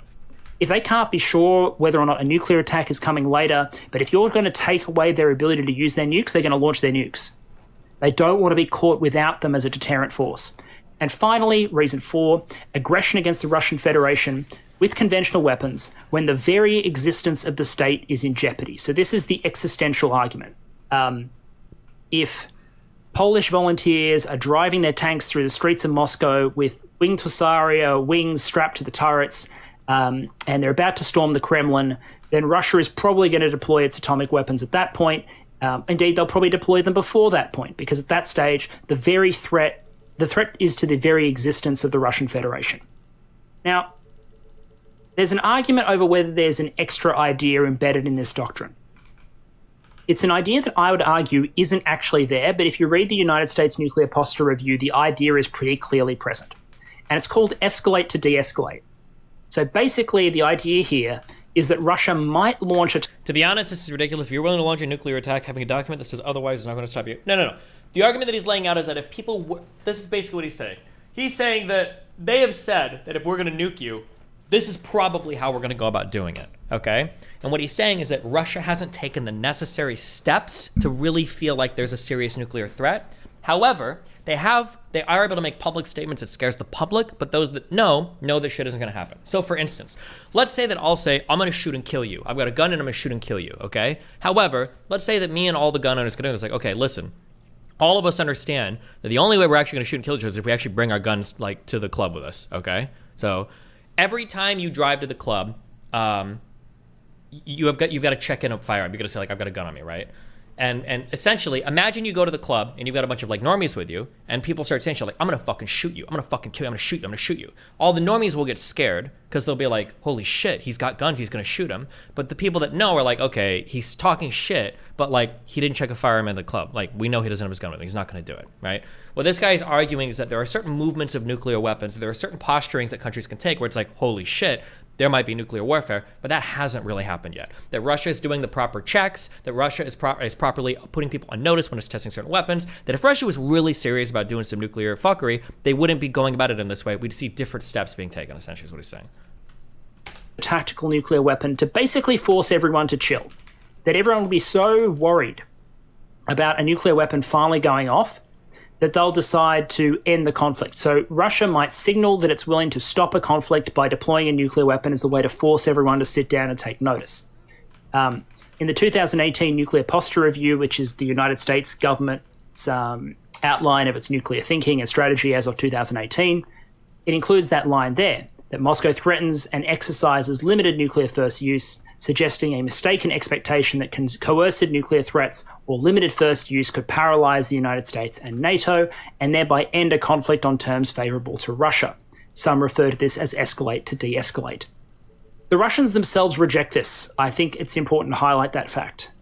If they can't be sure whether or not a nuclear attack is coming later, but if you're going to take away their ability to use their nukes, they're going to launch their nukes. They don't want to be caught without them as a deterrent force. And finally, reason 4, aggression against the Russian Federation with conventional weapons when the very existence of the state is in jeopardy. So this is the existential argument. If Polish volunteers are driving their tanks through the streets of Moscow with winged husaria wings strapped to the turrets, and they're about to storm the Kremlin, then Russia is probably going to deploy its atomic weapons at that point. Indeed, they'll probably deploy them before that point, because at that stage, the threat is to the very existence of the Russian Federation. Now, there's an argument over whether there's an extra idea embedded in this doctrine. It's an idea that I would argue isn't actually there, but if you read the United States Nuclear Posture Review, the idea is pretty clearly present. And it's called escalate to de-escalate. So basically, the idea here is that Russia might launch a... To be honest, this is ridiculous. If you're willing to launch a nuclear attack, having a document that says otherwise is not going to stop you. No. The argument that he's laying out is that if people... This is basically what he's saying. He's saying that they have said that if we're going to nuke you, this is probably how we're going to go about doing it, okay? And what he's saying is that Russia hasn't taken the necessary steps to really feel like there's a serious nuclear threat. However, they are able to make public statements that scares the public, but those that know that shit isn't going to happen. So for instance, let's say that I'll say, I'm going to shoot and kill you. I've got a gun and I'm going to shoot and kill you, okay? However, let's say that me and all the gun owners can do is like, okay, listen, all of us understand that the only way we're actually going to shoot and kill each other is if we actually bring our guns like to the club with us, okay? So every time you drive to the club, you've got to check in a firearm. You got to say like, I've got a gun on me, right? And essentially, imagine you go to the club and you've got a bunch of like normies with you, and people start saying shit like, I'm gonna fucking shoot you, I'm gonna fucking kill you, I'm gonna shoot you, I'm gonna shoot you. All the normies will get scared because they'll be like, holy shit, he's got guns, he's gonna shoot him. But the people that know are like, okay, he's talking shit, but like he didn't check a firearm in the club. Like we know he doesn't have his gun with him, he's not gonna do it, right? What this guy is arguing is that there are certain movements of nuclear weapons, there are certain posturings that countries can take where it's like, holy shit, there might be nuclear warfare, but that hasn't really happened yet. That Russia is doing the proper checks, that Russia is properly putting people on notice when it's testing certain weapons, that if Russia was really serious about doing some nuclear fuckery, they wouldn't be going about it in this way. We'd see different steps being taken, essentially is what he's saying. A tactical nuclear weapon to basically force everyone to chill. That everyone would be so worried about a nuclear weapon finally going off that they'll decide to end the conflict. So Russia might signal that it's willing to stop a conflict by deploying a nuclear weapon as a way to force everyone to sit down and take notice. In the 2018 Nuclear Posture Review, which is the United States government's outline of its nuclear thinking and strategy as of 2018, it includes that line there, that Moscow threatens and exercises limited nuclear first use, suggesting a mistaken expectation that coercive nuclear threats or limited first use could paralyze the United States and NATO and thereby end a conflict on terms favorable to Russia. Some refer to this as escalate to de-escalate. the Russians themselves reject this. I think it's important to highlight that fact.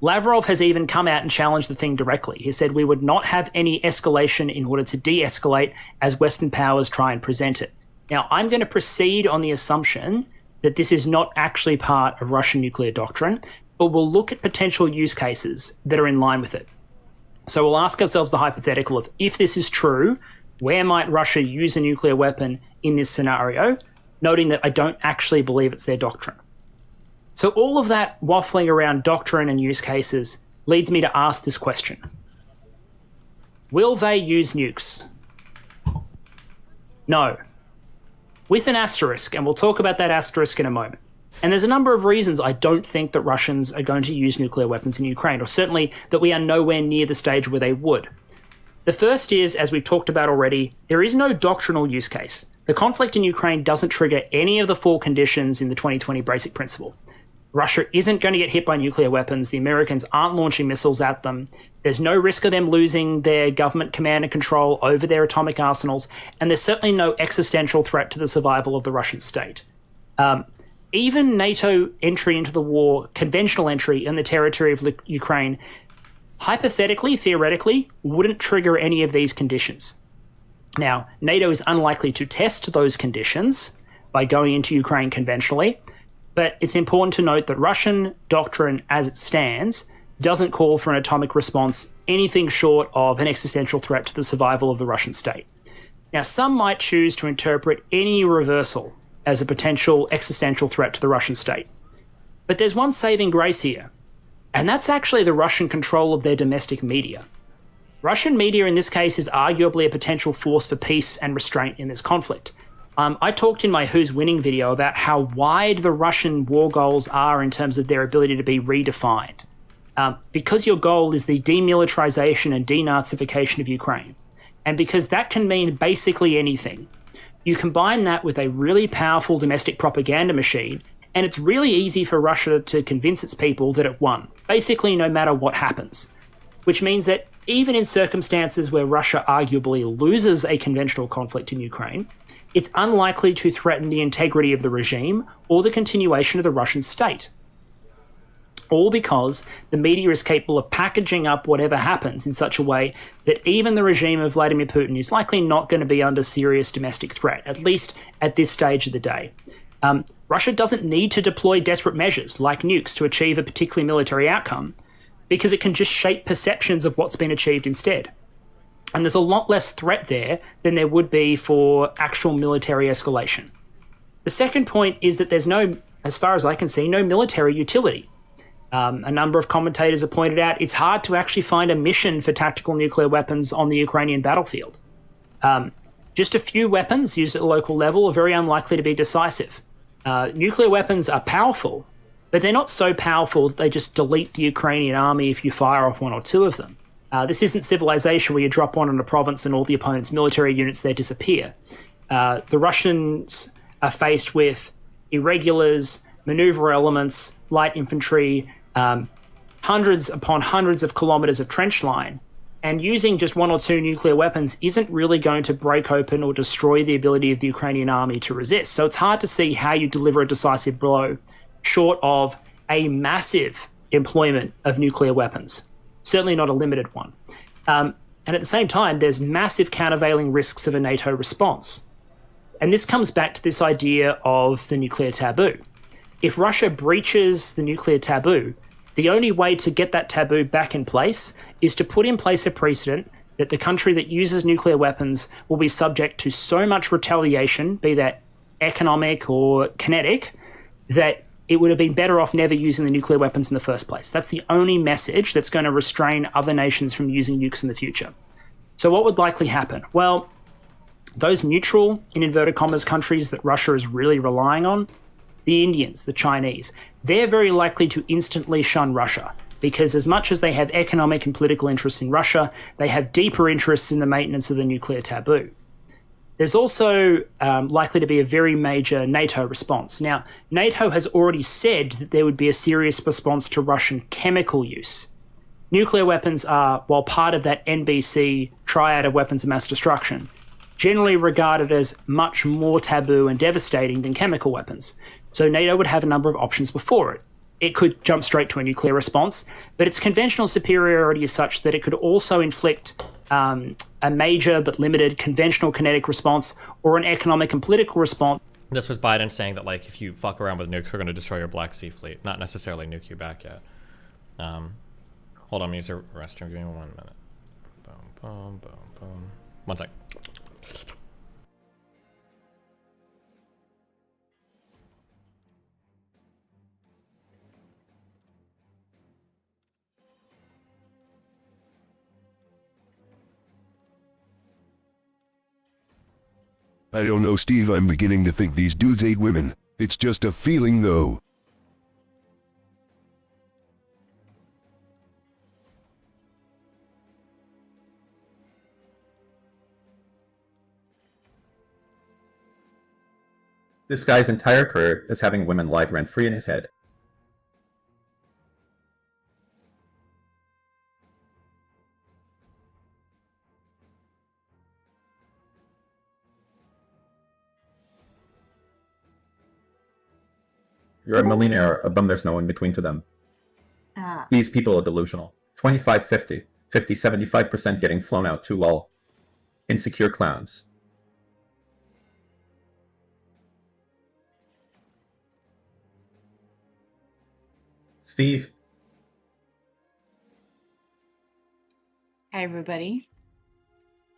Lavrov has even come out and challenged the thing directly. He said we would not have any escalation in order to de-escalate as Western powers try and present it. Now, I'm going to proceed on the assumption that this is not actually part of Russian nuclear doctrine, but we'll look at potential use cases that are in line with it. So we'll ask ourselves the hypothetical of, if this is true, where might Russia use a nuclear weapon in this scenario, noting that I don't actually believe it's their doctrine. So all of that waffling around doctrine and use cases leads me to ask this question. Will they use nukes? No. With an asterisk, and we'll talk about that asterisk in a moment. And there's a number of reasons I don't think that Russians are going to use nuclear weapons in Ukraine, or certainly that we are nowhere near the stage where they would. The first is, as we've talked about already, there is no doctrinal use case. The conflict in Ukraine doesn't trigger any of the 4 conditions in the 2020 Basic Principle. Russia isn't going to get hit by nuclear weapons. The Americans aren't launching missiles at them. There's no risk of them losing their government command and control over their atomic arsenals. And there's certainly no existential threat to the survival of the Russian state. Even NATO entry into the war, conventional entry in the territory of Ukraine, hypothetically, theoretically, wouldn't trigger any of these conditions. Now, NATO is unlikely to test those conditions by going into Ukraine conventionally, but it's important to note that Russian doctrine as it stands doesn't call for an atomic response anything short of an existential threat to the survival of the Russian state. Now, some might choose to interpret any reversal as a potential existential threat to the Russian state. But there's one saving grace here, and that's actually the Russian control of their domestic media. Russian media in this case is arguably a potential force for peace and restraint in this conflict. I talked in my Who's Winning video about how wide the Russian war goals are in terms of their ability to be redefined. Because your goal is the demilitarization and denazification of Ukraine, and because that can mean basically anything, you combine that with a really powerful domestic propaganda machine, and it's really easy for Russia to convince its people that it won, basically no matter what happens. Which means that even in circumstances where Russia arguably loses a conventional conflict in Ukraine, it's unlikely to threaten the integrity of the regime or the continuation of the Russian state. All because the media is capable of packaging up whatever happens in such a way that even the regime of Vladimir Putin is likely not going to be under serious domestic threat, at least at this stage of the day. Russia doesn't need to deploy desperate measures like nukes to achieve a particular military outcome, because it can just shape perceptions of what's been achieved instead. And there's a lot less threat there than there would be for actual military escalation. The second point is that there's no, as far as I can see, no military utility. A number of commentators have pointed out it's hard to actually find a mission for tactical nuclear weapons on the Ukrainian battlefield. Just a few weapons used at the local level are very unlikely to be decisive. Nuclear weapons are powerful, but they're not so powerful that they just delete the Ukrainian army if you fire off 1 or 2 of them. This isn't civilization where you drop one on a province and all the opponent's military units there disappear. The Russians are faced with irregulars, maneuver elements, light infantry, hundreds upon hundreds of kilometers of trench line, and using just 1 or 2 nuclear weapons isn't really going to break open or destroy the ability of the Ukrainian army to resist. So it's hard to see how you deliver a decisive blow short of a massive employment of nuclear weapons. Certainly not a limited one. And at the same time, there's massive countervailing risks of a NATO response. And this comes back to this idea of the nuclear taboo. If Russia breaches the nuclear taboo, the only way to get that taboo back in place is to put in place a precedent that the country that uses nuclear weapons will be subject to so much retaliation, be that economic or kinetic, that it would have been better off never using the nuclear weapons in the first place. That's the only message that's going to restrain other nations from using nukes in the future. So what would likely happen? Well, those neutral, in inverted commas, countries that Russia is really relying on, the Indians, the Chinese, they're very likely to instantly shun Russia, because as much as they have economic and political interests in Russia, they have deeper interests in the maintenance of the nuclear taboo. There's also likely to be a very major NATO response. Now, NATO has already said that there would be a serious response to Russian chemical use. Nuclear weapons are, while part of that NBC triad of weapons of mass destruction, generally regarded as much more taboo and devastating than chemical weapons. So NATO would have a number of options before it. It could jump straight to a nuclear response, but its conventional superiority is such that it could also inflict a major but limited conventional kinetic response or an economic and political response. This was Biden saying that, like, if you fuck around with nukes, we're going to destroy your Black Sea fleet. Not necessarily nuke you back yet. Hold on, I'm going to use a restroom. Give me 1 minute. Boom, boom, boom, boom. 1 sec. I don't know, Steve. I'm beginning to think these dudes hate women. It's just a feeling, though. This guy's entire career is having women live rent-free in his head. You're a millionaire, a bum, there's no in between to them. These people are delusional. 25-50, 50-75% getting flown out too lol. Insecure clowns. Steve. Hi everybody.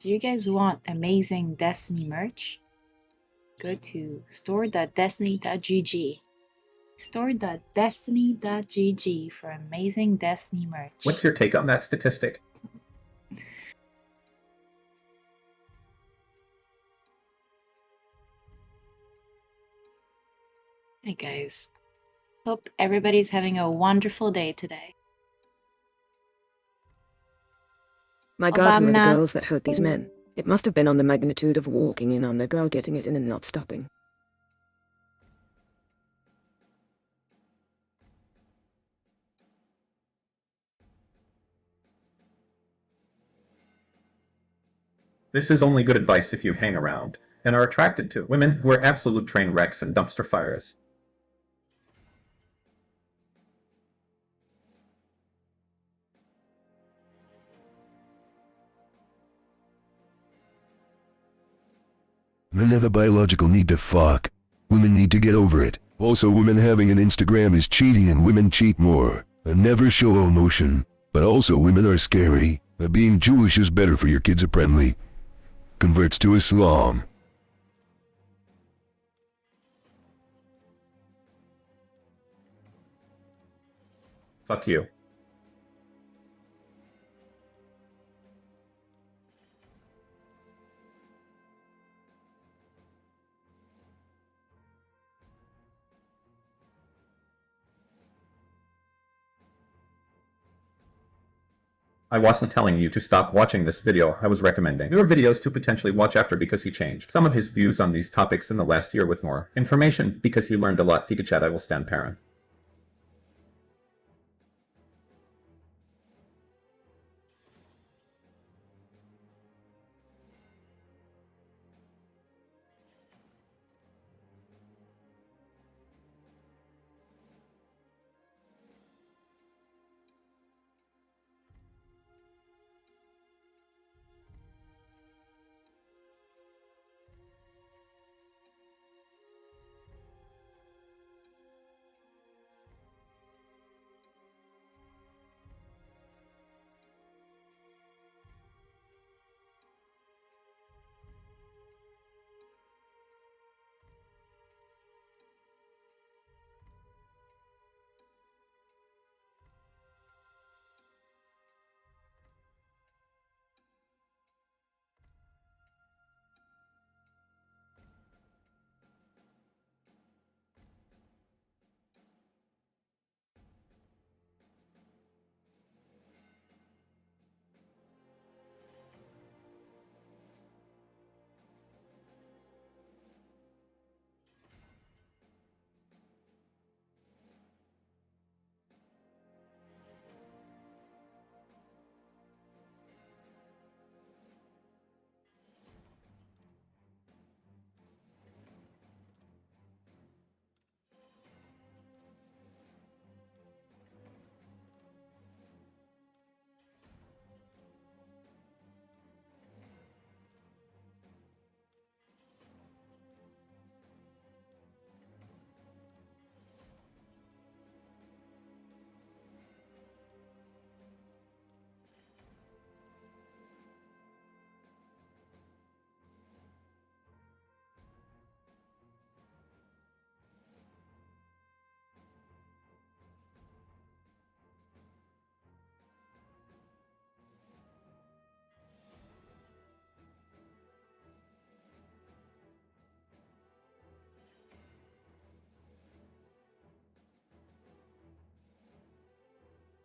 Do you guys want amazing Destiny merch? Go to store.destiny.gg. Store.destiny.gg for amazing Destiny merch. What's your take on that statistic? Hey guys. Hope everybody's having a wonderful day today. My God, who are the Obama. girls that hurt these men? It must have been on the magnitude of walking in on the girl getting it in and not stopping. This is only good advice if you hang around and are attracted to women who are absolute train wrecks and dumpster fires. Men have a biological need to fuck. Women need to get over it. Also, women having an Instagram is cheating and women cheat more. And never show emotion. But also, women are scary. Being Jewish is better for your kids apparently. Converts to Islam. Fuck you. I wasn't telling you to stop watching this video, I was recommending your videos to potentially watch after because he changed some of his views on these topics in the last year with more information because he learned a lot. Pikachu, I will stand parent.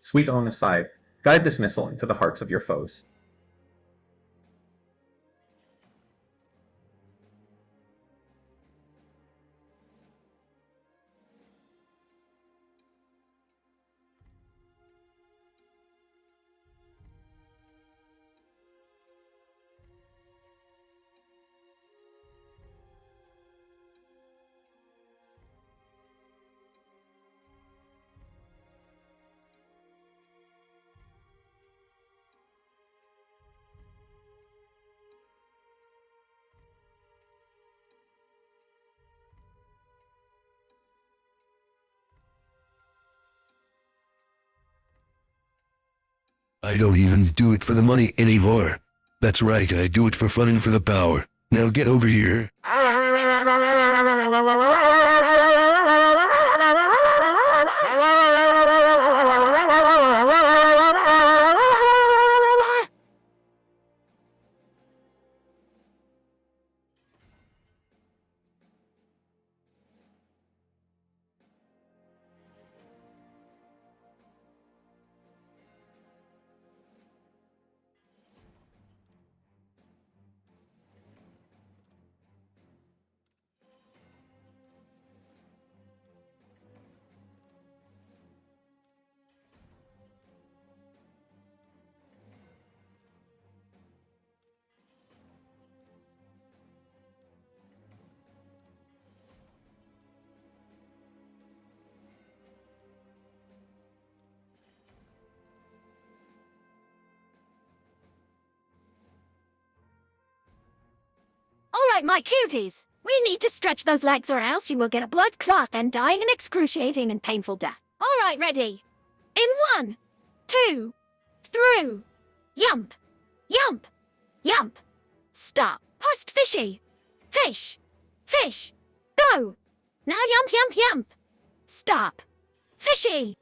Sweet own aside, guide this missile into the hearts of your foes. I don't even do it for the money anymore. That's right, I do it for fun and for the power. Now get over here. All right, my cuties. We need to stretch those legs or else you will get a blood clot and die an excruciating and painful death. All right, ready? In 1, 2, 3. Yump. Yump. Yump. Stop. Post fishy. Fish. Fish. Go. Now yump, yump, yump. Stop. Fishy.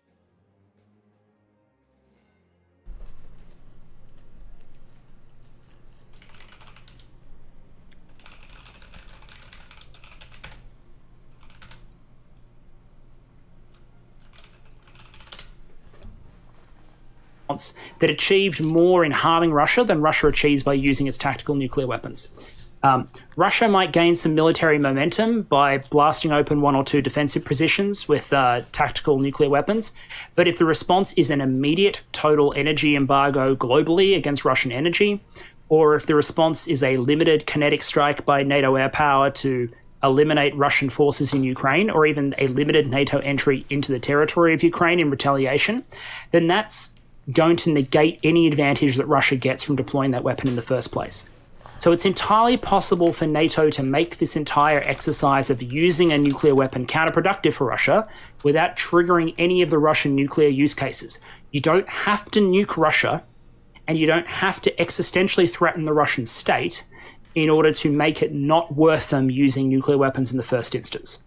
that achieved more in harming Russia than Russia achieves by using its tactical nuclear weapons. Russia might gain some military momentum by blasting open 1 or 2 defensive positions with tactical nuclear weapons, but if the response is an immediate total energy embargo globally against Russian energy, or if the response is a limited kinetic strike by NATO air power to eliminate Russian forces in Ukraine, or even a limited NATO entry into the territory of Ukraine in retaliation, then that's going to negate any advantage that Russia gets from deploying that weapon in the first place. So it's entirely possible for NATO to make this entire exercise of using a nuclear weapon counterproductive for Russia without triggering any of the Russian nuclear use cases. You don't have to nuke Russia, and you don't have to existentially threaten the Russian state in order to make it not worth them using nuclear weapons in the first instance.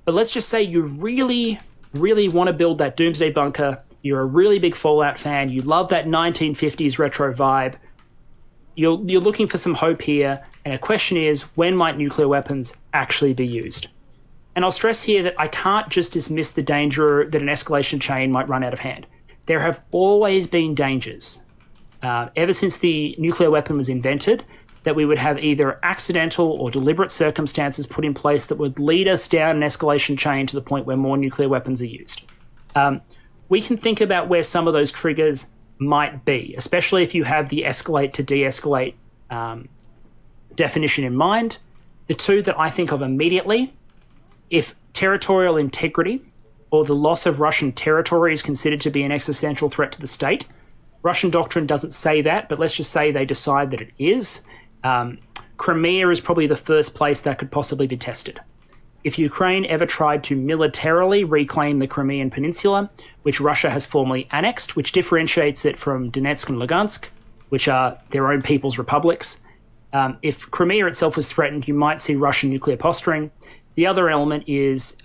But let's just say you really, really want to build that doomsday bunker. You're a really big Fallout fan. You love that 1950s retro vibe. You're looking for some hope here. And the question is, when might nuclear weapons actually be used? And I'll stress here that I can't just dismiss the danger that an escalation chain might run out of hand. There have always been dangers, ever since the nuclear weapon was invented, that we would have either accidental or deliberate circumstances put in place that would lead us down an escalation chain to the point where more nuclear weapons are used. We can think about where some of those triggers might be, especially if you have the escalate to de-escalate definition in mind. The two that I think of immediately, if territorial integrity or the loss of Russian territory is considered to be an existential threat to the state. Russian doctrine doesn't say that, but let's just say they decide that it is. Crimea is probably the first place that could possibly be tested. If Ukraine ever tried to militarily reclaim the Crimean Peninsula, which Russia has formally annexed, which differentiates it from Donetsk and Lugansk, which are their own people's republics, if Crimea itself was threatened, you might see Russian nuclear posturing. The other element is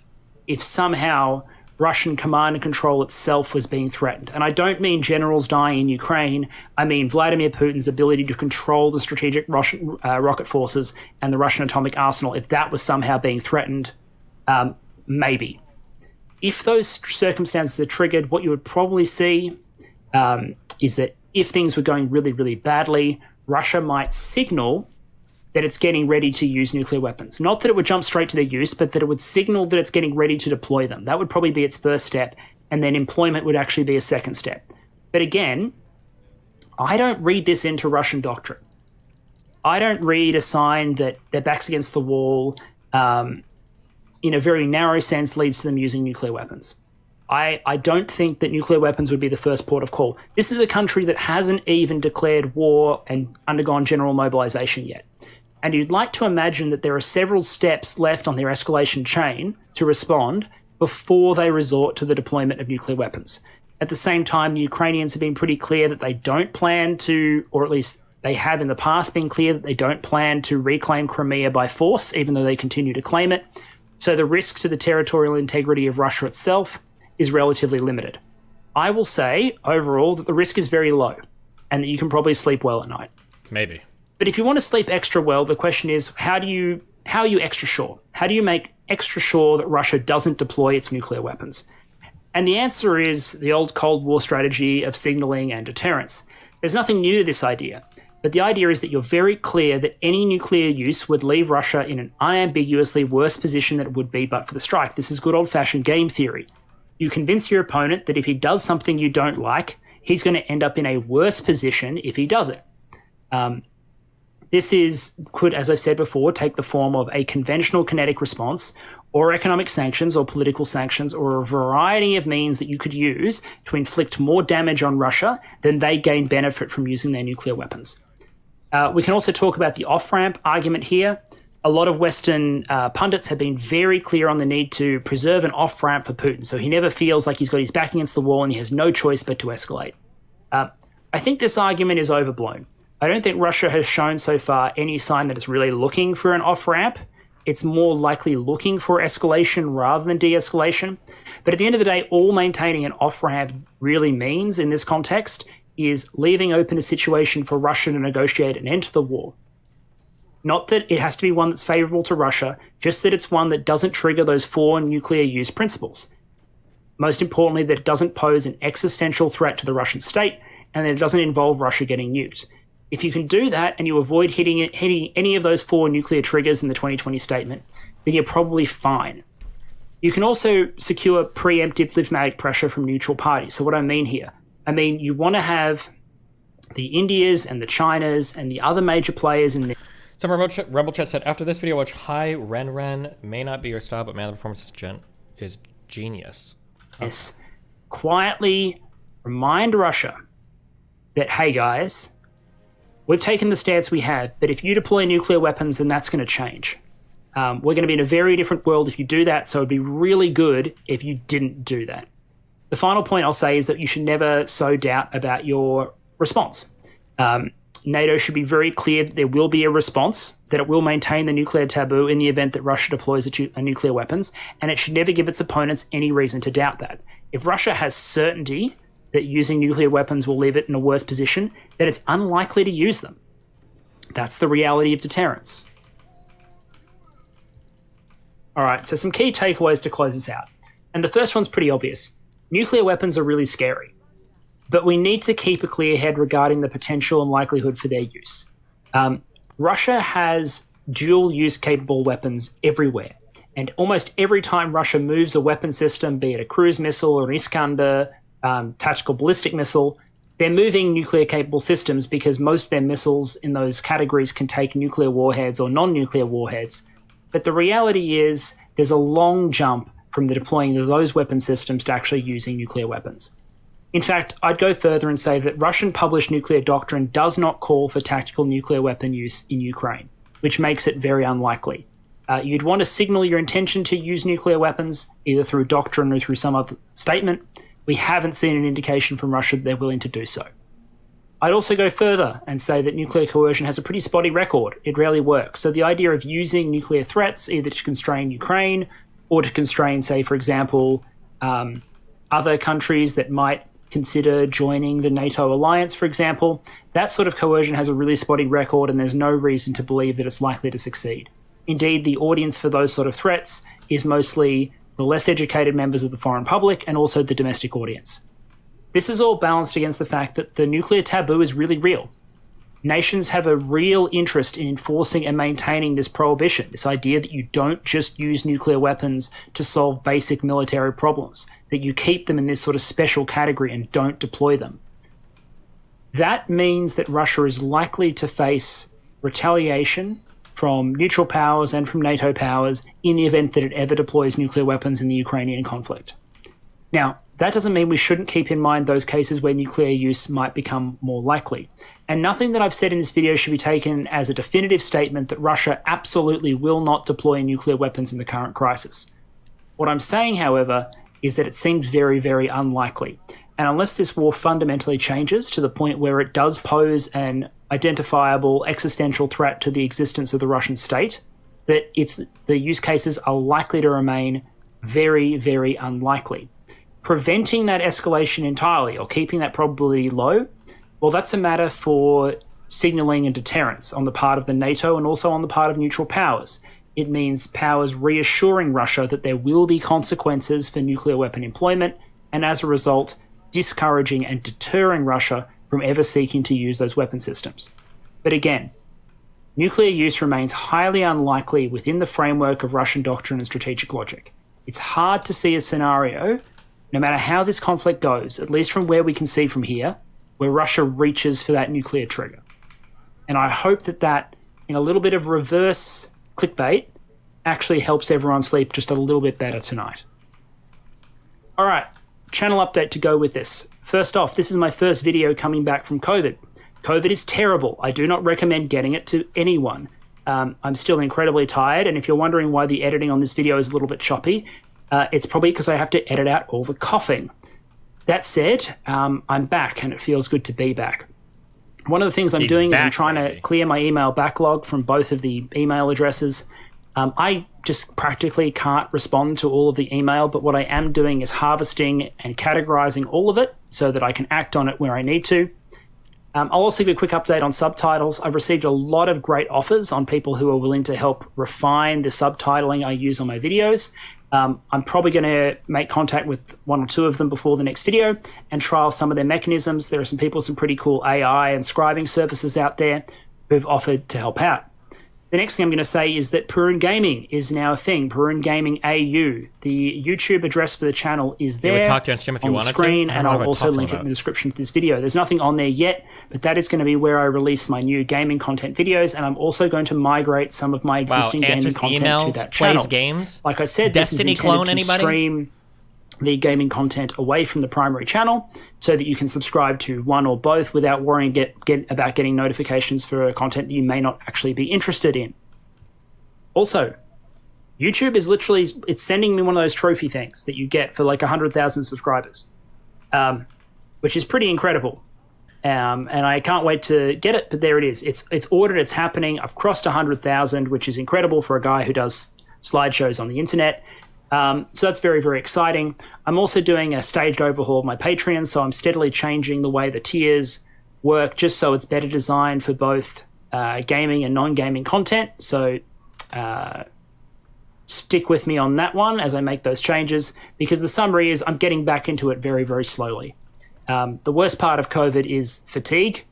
if somehow Russian command and control itself was being threatened. And I don't mean generals dying in Ukraine. I mean Vladimir Putin's ability to control the strategic Russian rocket forces and the Russian atomic arsenal. If that was somehow being threatened, maybe. If those circumstances are triggered, what you would probably see is that if things were going really, really badly, Russia might signal that it's getting ready to use nuclear weapons. Not that it would jump straight to their use, but that it would signal that it's getting ready to deploy them. That would probably be its first step, and then employment would actually be a second step. But again, I don't read this into Russian doctrine. I don't read a sign that their back's against the wall, in a very narrow sense, leads to them using nuclear weapons. I don't think that nuclear weapons would be the first port of call. This is a country that hasn't even declared war and undergone general mobilization yet. And you'd like to imagine that there are several steps left on their escalation chain to respond before they resort to the deployment of nuclear weapons. At the same time, the Ukrainians have been pretty clear that they don't plan to, or at least they have in the past been clear that they don't plan to reclaim Crimea by force, even though they continue to claim it. So the risk to the territorial integrity of Russia itself is relatively limited. I will say, overall, that the risk is very low and that you can probably sleep well at night. Maybe. But if you want to sleep extra well, the question is, how are you extra sure? How do you make extra sure that Russia doesn't deploy its nuclear weapons? And the answer is the old Cold War strategy of signaling and deterrence. There's nothing new to this idea, but the idea is that you're very clear that any nuclear use would leave Russia in an unambiguously worse position than it would be but for the strike. This is good old-fashioned game theory. You convince your opponent that if he does something you don't like, he's going to end up in a worse position if he does it. This could, as I've said before, take the form of a conventional kinetic response or economic sanctions or political sanctions or a variety of means that you could use to inflict more damage on Russia than they gain benefit from using their nuclear weapons. We can also talk about the off-ramp argument here. A lot of Western pundits have been very clear on the need to preserve an off-ramp for Putin, so he never feels like he's got his back against the wall and he has no choice but to escalate. I think this argument is overblown. I don't think Russia has shown so far any sign that it's really looking for an off-ramp. It's more likely looking for escalation rather than de-escalation. But at the end of the day, all maintaining an off-ramp really means in this context is leaving open a situation for Russia to negotiate an end to the war. Not that it has to be one that's favorable to Russia, just that it's one that doesn't trigger those 4 nuclear use principles. Most importantly, that it doesn't pose an existential threat to the Russian state and that it doesn't involve Russia getting nuked. If you can do that and you avoid hitting any of those 4 nuclear triggers in the 2020 statement, then you're probably fine. You can also secure preemptive diplomatic pressure from neutral parties. So what I mean here, you want to have the Indias and the Chinas and the other major players in the... Some Rumble Chat said, after this video, watch Hi Ren may not be your style, but man, the performance is genius. Yes. Quietly remind Russia that, hey guys, we've taken the stance we have, but if you deploy nuclear weapons, then that's going to change. We're going to be in a very different world if you do that, so it'd be really good if you didn't do that. The final point I'll say is that you should never sow doubt about your response. NATO should be very clear that there will be a response, that it will maintain the nuclear taboo in the event that Russia deploys nuclear weapons, and it should never give its opponents any reason to doubt that. If Russia has certainty that using nuclear weapons will leave it in a worse position, then it's unlikely to use them. That's the reality of deterrence. All right, so some key takeaways to close this out. And the first one's pretty obvious. Nuclear weapons are really scary, but we need to keep a clear head regarding the potential and likelihood for their use. Russia has dual-use capable weapons everywhere, and almost every time Russia moves a weapon system, be it a cruise missile or an Iskander, tactical ballistic missile, they're moving nuclear-capable systems because most of their missiles in those categories can take nuclear warheads or non-nuclear warheads. But the reality is there's a long jump from the deploying of those weapon systems to actually using nuclear weapons. In fact, I'd go further and say that Russian published nuclear doctrine does not call for tactical nuclear weapon use in Ukraine, which makes it very unlikely. You'd want to signal your intention to use nuclear weapons, either through doctrine or through some other statement. We haven't seen an indication from Russia that they're willing to do so. I'd also go further and say that nuclear coercion has a pretty spotty record. It rarely works. So the idea of using nuclear threats either to constrain Ukraine or to constrain, say, for example, other countries that might consider joining the NATO alliance, for example, that sort of coercion has a really spotty record and there's no reason to believe that it's likely to succeed. Indeed, the audience for those sort of threats is mostly the less educated members of the foreign public, and also the domestic audience. This is all balanced against the fact that the nuclear taboo is really real. Nations have a real interest in enforcing and maintaining this prohibition, this idea that you don't just use nuclear weapons to solve basic military problems, that you keep them in this sort of special category and don't deploy them. That means that Russia is likely to face retaliation from neutral powers and from NATO powers in the event that it ever deploys nuclear weapons in the Ukrainian conflict. Now, that doesn't mean we shouldn't keep in mind those cases where nuclear use might become more likely. And nothing that I've said in this video should be taken as a definitive statement that Russia absolutely will not deploy nuclear weapons in the current crisis. What I'm saying, however, is that it seems very, very unlikely. And unless this war fundamentally changes to the point where it does pose an identifiable existential threat to the existence of the Russian state, that the use cases are likely to remain very, very unlikely. Preventing that escalation entirely or keeping that probability low, well, that's a matter for signaling and deterrence on the part of the NATO and also on the part of neutral powers. It means powers reassuring Russia that there will be consequences for nuclear weapon employment, and as a result, discouraging and deterring Russia from ever seeking to use those weapon systems. But again, nuclear use remains highly unlikely within the framework of Russian doctrine and strategic logic. It's hard to see a scenario, no matter how this conflict goes, at least from where we can see from here, where Russia reaches for that nuclear trigger. And I hope that in a little bit of reverse clickbait, actually helps everyone sleep just a little bit better tonight. All right, channel update to go with this. First off, this is my first video coming back from COVID. COVID is terrible. I do not recommend getting it to anyone. I'm still incredibly tired, and if you're wondering why the editing on this video is a little bit choppy, it's probably because I have to edit out all the coughing. That said, I'm back, and it feels good to be back. One of the things I'm doing is I'm trying to clear my email backlog from both of the email addresses. I just practically can't respond to all of the email, but what I am doing is harvesting and categorizing all of it so that I can act on it where I need to. I'll also give a quick update on subtitles. I've received a lot of great offers on people who are willing to help refine the subtitling I use on my videos. I'm probably going to make contact with one or two of them before the next video and trial some of their mechanisms. There are some people, some pretty cool AI and scribing services out there who've offered to help out. The next thing I'm going to say is that Purun Gaming is now a thing. Purun Gaming AU. The YouTube address for the channel is there. You would talk to you on stream if you wanted screen, to. And I'll also link it in the description of this video. There's nothing on there yet, but that is going to be where I release my new gaming content videos, and I'm also going to migrate some of my existing gaming content emails, to that channel. Plays games. Like I said, Destiny this is intended clone to anybody? stream the gaming content away from the primary channel so that you can subscribe to one or both without worrying about getting notifications for content that you may not actually be interested in. Also, YouTube is literally, it's sending me one of those trophy things that you get for like 100,000 subscribers, which is pretty incredible. And I can't wait to get it, but there it is. It's ordered, it's happening. I've crossed 100,000, which is incredible for a guy who does slideshows on the internet. So that's very, very exciting. I'm also doing a staged overhaul of my Patreon, so I'm steadily changing the way the tiers work just so it's better designed for both gaming and non-gaming content. So stick with me on that one as I make those changes, because the summary is I'm getting back into it very, very slowly. The worst part of COVID is fatigue.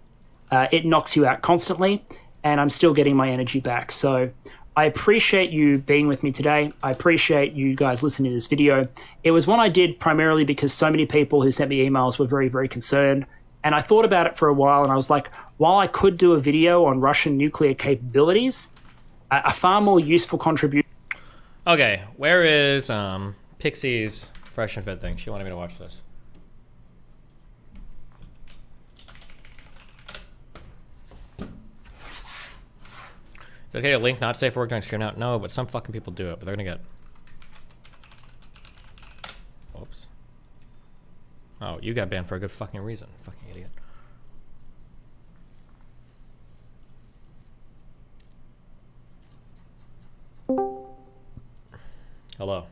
It knocks you out constantly, and I'm still getting my energy back. So I appreciate you being with me today. I appreciate you guys listening to this video. It was one I did primarily because so many people who sent me emails were very, very concerned. And I thought about it for a while, and I was like, while I could do a video on Russian nuclear capabilities, a far more useful contribution. Okay, where is Pixie's fresh and fit thing? She wanted me to watch this. Is it okay to link not safe for work during stream out? No, but some fucking people do it, but they're gonna get... Whoops. Oh, you got banned for a good fucking reason, fucking idiot. Hello.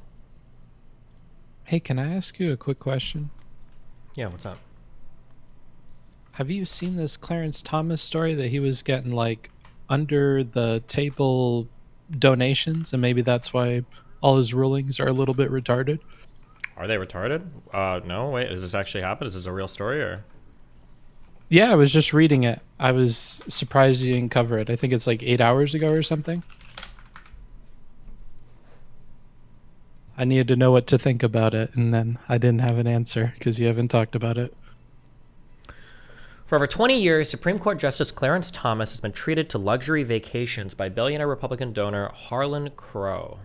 Hey, can I ask you a quick question? Yeah, what's up? Have you seen this Clarence Thomas story that he was getting like under the table donations, and maybe that's why all his rulings are a little bit retarded. Are they retarded? No, wait, does this actually happen? Is this a real story or? Yeah, I was just reading it. I was surprised you didn't cover it. I think it's like 8 hours ago or something. I needed to know what to think about it, and then I didn't have an answer because you haven't talked about it. For over 20 years, Supreme Court Justice Clarence Thomas has been treated to luxury vacations by billionaire Republican donor Harlan Crow.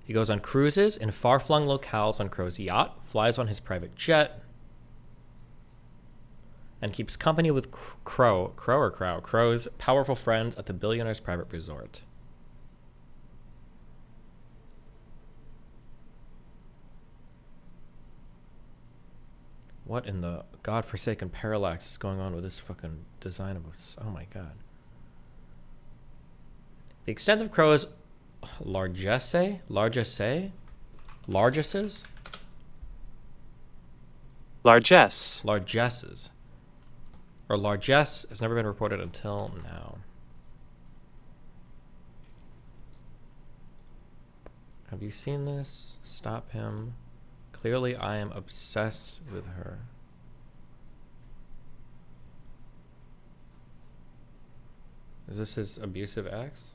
He goes on cruises in far-flung locales on Crow's yacht, flies on his private jet, and keeps company with Crow's powerful friends at the billionaire's private resort. What in the godforsaken parallax is going on with this fucking design of us? Oh my god. The extent of Crow's largesses? Largesse. Largesses. Or largesse has never been reported until now. Have you seen this? Stop him. Clearly, I am obsessed with her. Is this his abusive ex?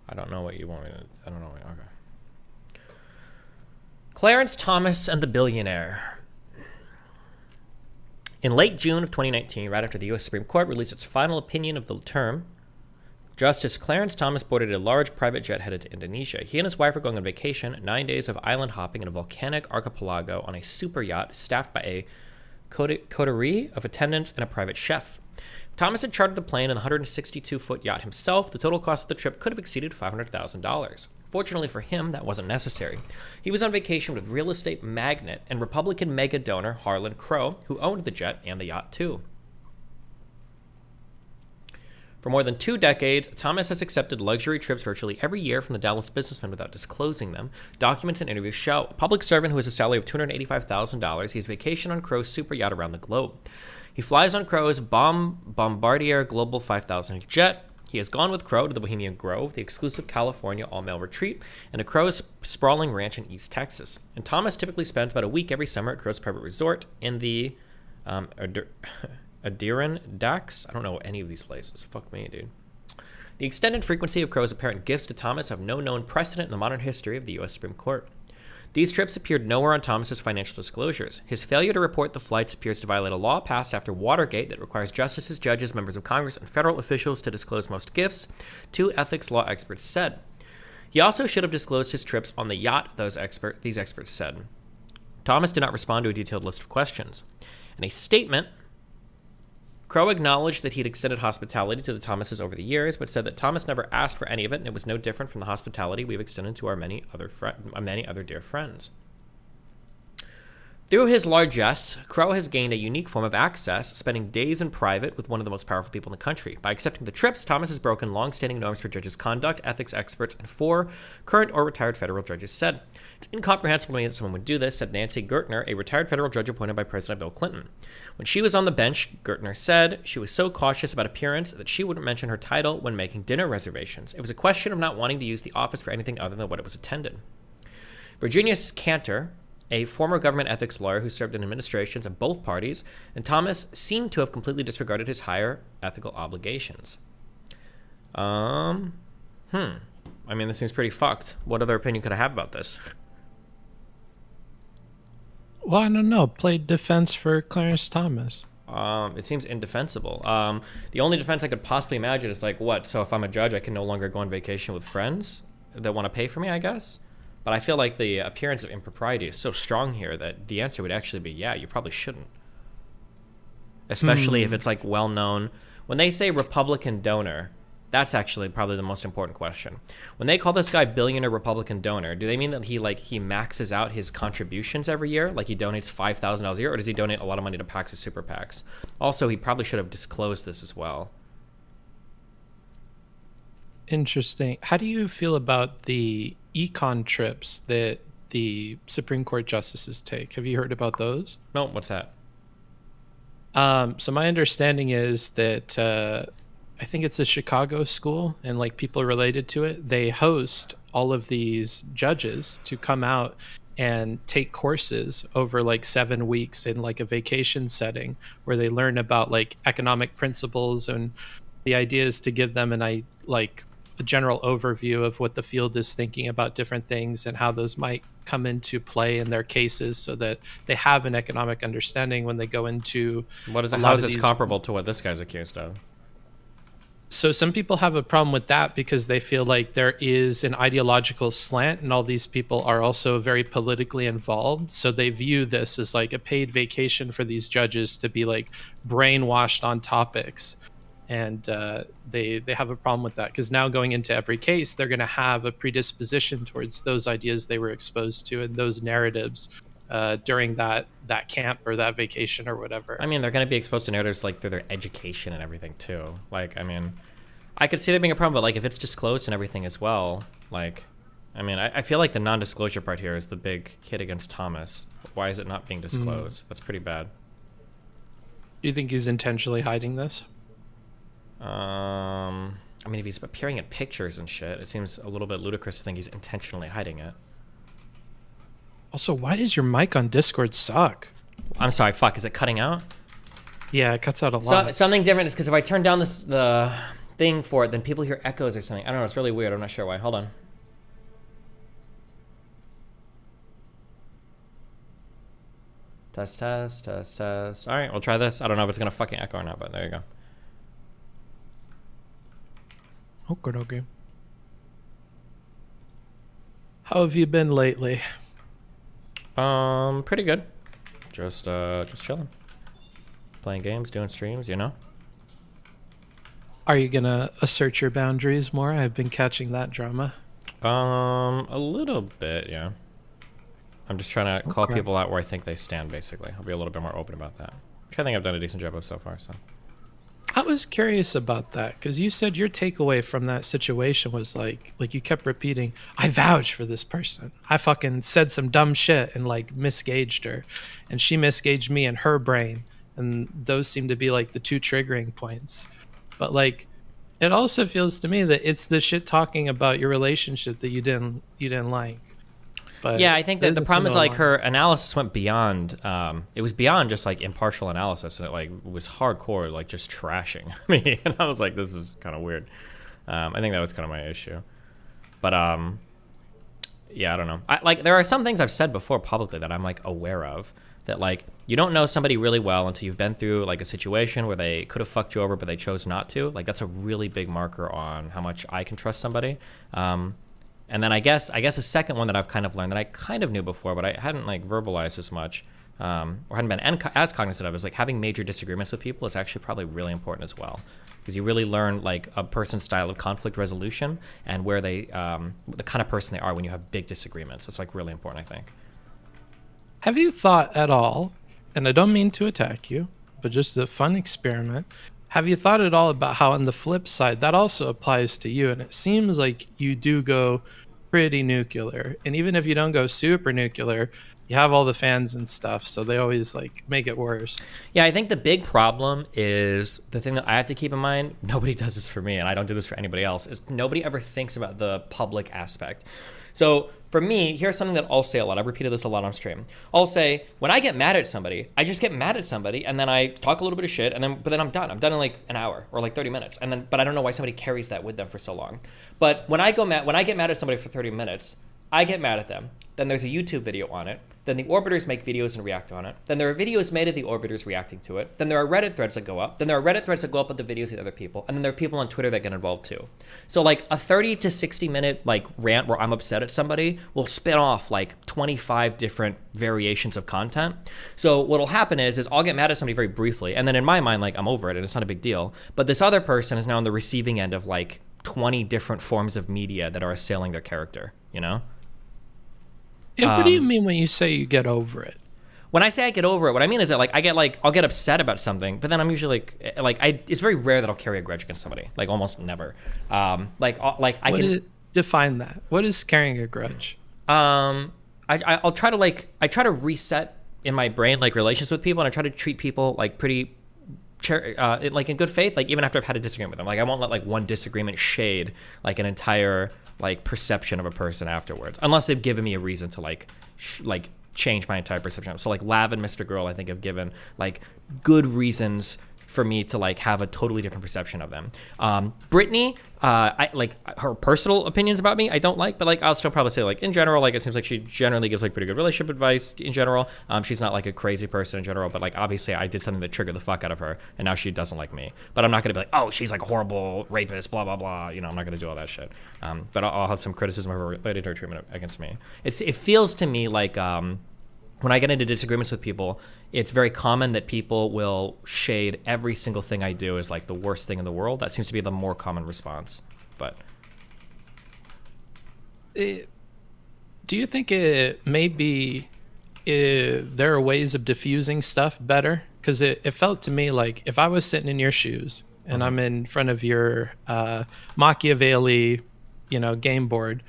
I don't know what you want me to... I don't know. Okay. Clarence Thomas and the Billionaire. In late June of 2019, right after the U.S. Supreme Court released its final opinion of the term, Justice Clarence Thomas boarded a large private jet headed to Indonesia. He and his wife were going on vacation, 9 days of island hopping in a volcanic archipelago on a super yacht staffed by a coterie of attendants and a private chef. If Thomas had chartered the plane and the 162-foot yacht himself, the total cost of the trip could have exceeded $500,000. Fortunately for him, that wasn't necessary. He was on vacation with real estate magnate and Republican mega donor Harlan Crow, who owned the jet and the yacht too. For more than 2 decades, Thomas has accepted luxury trips virtually every year from the Dallas businessman without disclosing them. Documents and interviews show. A public servant who has a salary of $285,000, he has vacation on Crow's super yacht around the globe. He flies on Crow's Bombardier Global 5000 jet. He has gone with Crow to the Bohemian Grove, the exclusive California all-male retreat, and a Crow's sprawling ranch in East Texas. And Thomas typically spends about a week every summer at Crow's private resort in the Adirondacks. I don't know any of these places. Fuck me, dude. The extent and frequency of Crow's apparent gifts to Thomas have no known precedent in the modern history of the U.S. Supreme Court. These trips appeared nowhere on Thomas's financial disclosures. His failure to report the flights appears to violate a law passed after Watergate that requires justices, judges, members of Congress, and federal officials to disclose most gifts, 2 ethics law experts said. He also should have disclosed his trips on the yacht, these experts said. Thomas did not respond to a detailed list of questions. In a statement, Crow acknowledged that he'd extended hospitality to the Thomases over the years, but said that Thomas never asked for any of it, and it was no different from the hospitality we've extended to our many other dear friends. Through his largesse, Crow has gained a unique form of access, spending days in private with one of the most powerful people in the country. By accepting the trips, Thomas has broken long-standing norms for judges' conduct, ethics experts, and 4 current or retired federal judges said. It's incomprehensible to me that someone would do this, said Nancy Gertner, a retired federal judge appointed by President Bill Clinton. When she was on the bench, Gertner said she was so cautious about appearance that she wouldn't mention her title when making dinner reservations. It was a question of not wanting to use the office for anything other than what it was attended. Virginia Cantor, a former government ethics lawyer who served in administrations of both parties, and Thomas seemed to have completely disregarded his higher ethical obligations. I mean, this seems pretty fucked. What other opinion could I have about this? Well, I don't know. Played defense for Clarence Thomas. It seems indefensible. The only defense I could possibly imagine is like, what? So if I'm a judge, I can no longer go on vacation with friends that want to pay for me, I guess? But I feel like the appearance of impropriety is so strong here that the answer would actually be, yeah, you probably shouldn't. Especially if it's like well known. When they say Republican donor, that's actually probably the most important question. When they call this guy billionaire Republican donor, do they mean that he maxes out his contributions every year? Like he donates $5,000 a year, or does he donate a lot of money to PACs or super PACs? Also, he probably should have disclosed this as well. Interesting. How do you feel about the econ trips that the Supreme Court justices take? Have you heard about those? No, what's that? So my understanding is that I think it's a Chicago school, and like people related to it, they host all of these judges to come out and take courses over like 7 weeks in like a vacation setting where they learn about like economic principles, and the idea is to give them like a general overview of what the field is thinking about different things and how those might come into play in their cases, so that they have an economic understanding when they go into What is it? a How lot is of this these- comparable to what this guy's accused of? So some people have a problem with that because they feel like there is an ideological slant, and all these people are also very politically involved. So they view this as like a paid vacation for these judges to be like brainwashed on topics. And they have a problem with that because now going into every case, they're going to have a predisposition towards those ideas they were exposed to and those narratives during that camp or that vacation or whatever. I mean, they're going to be exposed to narratives like through their education and everything too. Like, I mean, I could see there being a problem, but like if it's disclosed and everything as well, like, I mean, I feel like the non-disclosure part here is the big hit against Thomas. Why is it not being disclosed? That's pretty bad. Do you think he's intentionally hiding this? I mean, if he's appearing in pictures and shit, it seems a little bit ludicrous to think he's intentionally hiding it. Also, why does your mic on Discord suck? I'm sorry, fuck, is it cutting out? Yeah, it cuts out a lot. Something different is because if I turn down the thing for it, then people hear echoes or something. I don't know, it's really weird. I'm not sure why. Hold on. Test, test, test, test. All right, we'll try this. I don't know if it's gonna fucking echo or not, but there you go. Okay. How have you been lately? Pretty good. Just chilling. Playing games, doing streams, you know? Are you gonna assert your boundaries more? I've been catching that drama. A little bit, yeah. I'm just trying to call Okay. people out where I think they stand, basically. I'll be a little bit more open about that. Which I think I've done a decent job of so far, so. I was curious about that because you said your takeaway from that situation was like you kept repeating, I vouch for this person. I fucking said some dumb shit and like misgauged her, and she misgauged me in her brain, and those seem to be like the two triggering points. But like, it also feels to me that it's the shit talking about your relationship that you didn't like. But Yeah, I think that the there's a problem is similar like line. her analysis went beyond, it was beyond just like impartial analysis, and it like was hardcore, like just trashing me. And I was like, this is kind of weird. I think that was kind of my issue. But yeah, I don't know. Like there are some things I've said before publicly that I'm like aware of, that like you don't know somebody really well until you've been through like a situation where they could have fucked you over but they chose not to. Like that's a really big marker on how much I can trust somebody. And then I guess a second one that I've kind of learned that I kind of knew before, but I hadn't like verbalized as much, or hadn't been as cognizant of, is like having major disagreements with people is actually probably really important as well, because you really learn like a person's style of conflict resolution and where they, the kind of person they are when you have big disagreements. It's like really important, I think. Have you thought at all, and I don't mean to attack you, but just a fun experiment, have you thought at all about how on the flip side that also applies to you? And it seems like you do go pretty nuclear, and even if you don't go super nuclear, you have all the fans and stuff, so they always like make it worse. Yeah, I think the big problem is the thing that I have to keep in mind. Nobody does this for me, and I don't do this for anybody else, is nobody ever thinks about the public aspect. So for me, here's something that I'll say a lot. I've repeated this a lot on stream. I'll say, when I get mad at somebody, I just get mad at somebody, and then I talk a little bit of shit, but then I'm done. I'm done in like an hour or like 30 minutes, but I don't know why somebody carries that with them for so long. But when I get mad at somebody for 30 minutes, I get mad at them. Then there's a YouTube video on it. Then the orbiters make videos and react on it. Then there are videos made of the orbiters reacting to it. Then there are Reddit threads that go up. Then there are Reddit threads that go up with the videos of other people. And then there are people on Twitter that get involved too. So like a 30 to 60 minute like rant where I'm upset at somebody will spin off like 25 different variations of content. So what'll happen is I'll get mad at somebody very briefly. And then in my mind, like I'm over it and it's not a big deal. But this other person is now on the receiving end of like 20 different forms of media that are assailing their character, you know? Yeah, what do you mean when you say you get over it? When I say I get over it, what I mean is that like I'll get upset about something, but then I'm usually it's very rare that I'll carry a grudge against somebody, like almost never. Define that. What is carrying a grudge? I'll try to I try to reset in my brain like relations with people, and I try to treat people like pretty like in good faith, like even after I've had a disagreement with them, like I won't let like one disagreement shade like an entire like perception of a person afterwards, unless they've given me a reason to like change my entire perception. So like Lav and Mr. Girl, I think have given like good reasons for me to like have a totally different perception of them. Brittany, I like her personal opinions about me I don't like, but like I'll still probably say like in general, like it seems like she generally gives like pretty good relationship advice in general. She's not like a crazy person in general, but like obviously I did something that triggered the fuck out of her and now she doesn't like me. But I'm not gonna be like, oh, she's like a horrible rapist, blah blah blah, you know, I'm not gonna do all that shit. But I'll have some criticism of her related to her treatment against me. It feels to me like when I get into disagreements with people, it's very common that people will shade every single thing I do as like the worst thing in the world. That seems to be the more common response. But do you think it maybe there are ways of diffusing stuff better? Because it felt to me like if I was sitting in your shoes and I'm in front of your Machiavelli, you know, game board,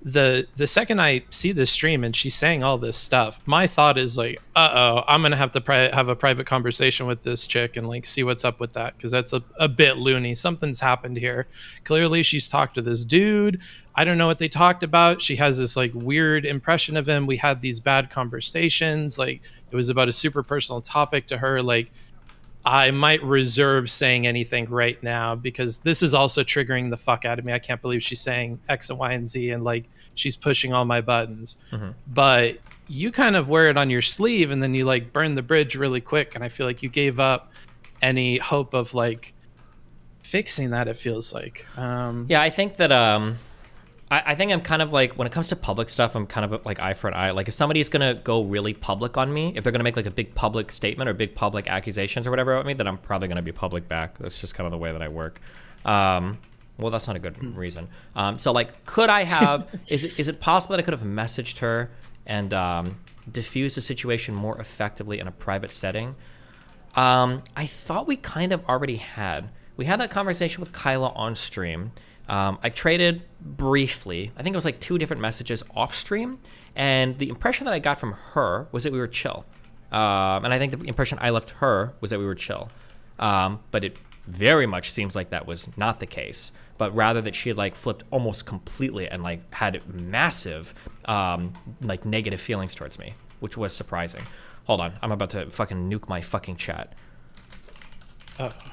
the second I see this stream and she's saying all this stuff, my thought is like, I'm gonna have to have a private conversation with this chick and like see what's up with that, because that's a bit loony. Something's happened here. Clearly she's talked to this dude. I don't know what they talked about. She has this like weird impression of him. We had these bad conversations. Like it was about a super personal topic to her. Like I might reserve saying anything right now because this is also triggering the fuck out of me. I can't believe she's saying X and Y and Z and like she's pushing all my buttons. But you kind of wear it on your sleeve and then you like burn the bridge really quick. And I feel like you gave up any hope of like fixing that, it feels like. Yeah, I think that I think I'm kind of like, when it comes to public stuff, I'm kind of like eye for an eye. Like if somebody's gonna go really public on me, if they're gonna make like a big public statement or big public accusations or whatever about me, then I'm probably gonna be public back. That's just kind of the way that I work. Well, that's not a good reason. So like, could I have, is it possible that I could have messaged her and diffused the situation more effectively in a private setting? I thought we kind of already had. We had that conversation with Kyla on stream. I traded briefly, I think it was like 2 different messages off stream, and the impression that I got from her was that we were chill. And I think the impression I left her was that we were chill. But it very much seems like that was not the case, but rather that she had like flipped almost completely and like had massive like negative feelings towards me, which was surprising. Hold on, I'm about to fucking nuke my fucking chat.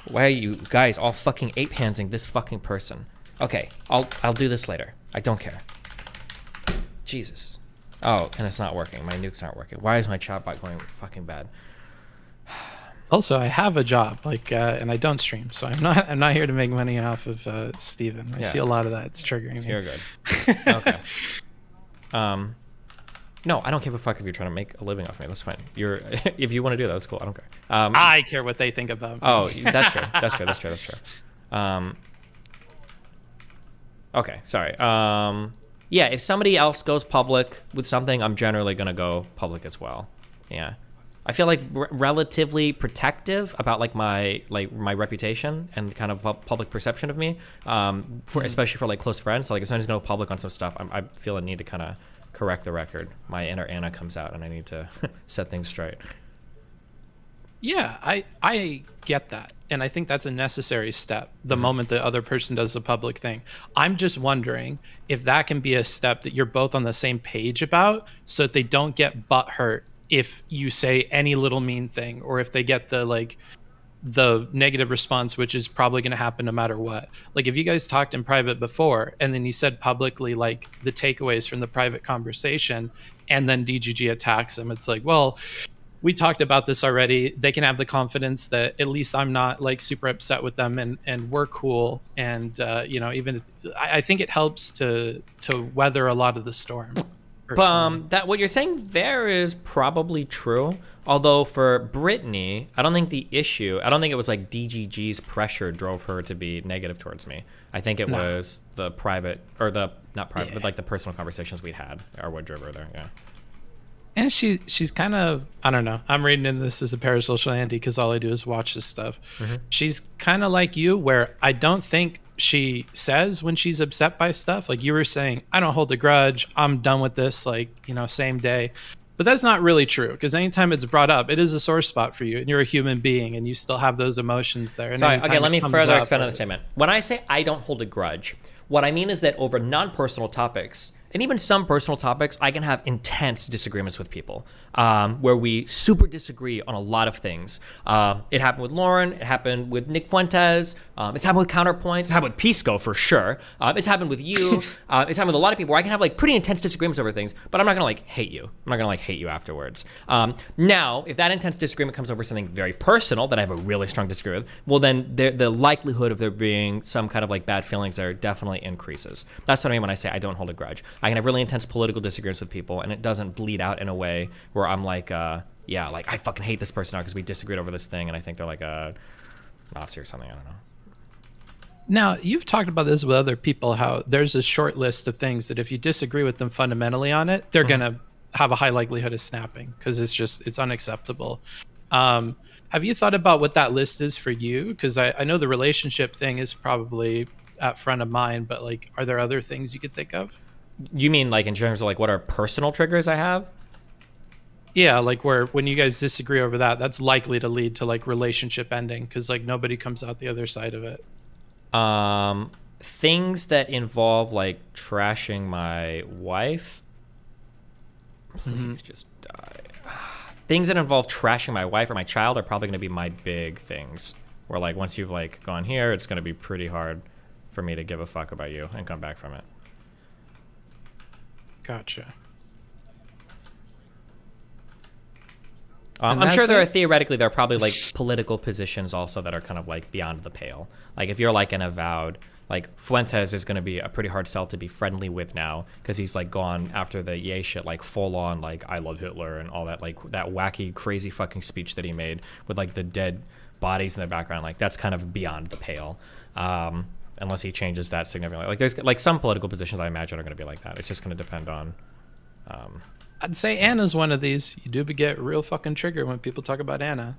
Why are you guys all fucking ape-handsing this fucking person? Okay, I'll do this later. I don't care. Jesus. Oh, and it's not working. My nukes aren't working. Why is my chatbot going fucking bad? Also, I have a job, like, and I don't stream, so I'm not here to make money off of Steven. I see a lot of that. It's triggering me. You're good. Okay. No, I don't give a fuck if you're trying to make a living off me. That's fine. If you want to do that, that's cool. I don't care. I care what they think about me. Oh, that's true. That's true. Okay, sorry. Yeah, if somebody else goes public with something, I'm generally gonna go public as well. Yeah, I feel like relatively protective about like my reputation and kind of public perception of me, especially for like close friends. So like if somebody's gonna go public on some stuff, I feel a need to kind of correct the record. My inner Anna comes out, and I need to set things straight. Yeah, I get that. And I think that's a necessary step the moment the other person does the public thing. I'm just wondering if that can be a step that you're both on the same page about, so that they don't get butthurt if you say any little mean thing, or if they get the negative response, which is probably going to happen no matter what. Like if you guys talked in private before and then you said publicly like the takeaways from the private conversation, and then DGG attacks them, it's like, well, we talked about this already. They can have the confidence that at least I'm not like super upset with them, and we're cool. And you know, even I think it helps to weather a lot of the storm. That what you're saying there is probably true. Although for Brittany, I don't think it was like DGG's pressure drove her to be negative towards me. I think it was the private, or the not private, but like the personal conversations we'd had are what drove her there. Yeah. And she's kind of, I don't know, I'm reading in this as a parasocial Andy because all I do is watch this stuff. She's kind of like you, where I don't think she says when she's upset by stuff. Like you were saying, I don't hold a grudge, I'm done with this, like, you know, same day. But that's not really true, because anytime it's brought up, it is a sore spot for you, and you're a human being, and you still have those emotions there. And Sorry, okay, anytime let it me comes further up, expand on the statement. When I say I don't hold a grudge, what I mean is that over non-personal topics, and even some personal topics, I can have intense disagreements with people, where we super disagree on a lot of things. It happened with Lauren. It happened with Nick Fuentes. It's happened with Counterpoints. It's happened with Pisco for sure. It's happened with you. It's happened with a lot of people where I can have like pretty intense disagreements over things, but I'm not gonna like hate you. I'm not gonna like hate you afterwards. Now, if that intense disagreement comes over something very personal that I have a really strong disagreement with, well then the likelihood of there being some kind of like bad feelings there definitely increases. That's what I mean when I say I don't hold a grudge. I can have really intense political disagreements with people, and it doesn't bleed out in a way where I'm like, yeah, like I fucking hate this person now because we disagreed over this thing, and I think they're like a Nazi or something. I don't know. Now, you've talked about this with other people, how there's a short list of things that if you disagree with them fundamentally on it, they're gonna have a high likelihood of snapping because it's unacceptable. Have you thought about what that list is for you? Because I know the relationship thing is probably at front of mind, but like, are there other things you could think of? You mean like in terms of like what are personal triggers I have? Yeah, like where when you guys disagree over that, that's likely to lead to like relationship ending because like nobody comes out the other side of it. Things that involve like trashing my wife. Please just die. Things that involve trashing my wife or my child are probably going to be my big things. Where like once you've like gone here, it's going to be pretty hard for me to give a fuck about you and come back from it. Gotcha. I'm sure there are probably like political positions also that are kind of like beyond the pale. Like if you're like an avowed, like Fuentes is going to be a pretty hard sell to be friendly with now because he's like gone after the yay shit, like full on like I love Hitler and all that, like that wacky crazy fucking speech that he made with like the dead bodies in the background. Like that's kind of beyond the pale. Unless he changes that significantly. Like there's like some political positions I imagine are going to be like that. It's just going to depend on. I'd say Anna's one of these. You do get real fucking triggered when people talk about Anna.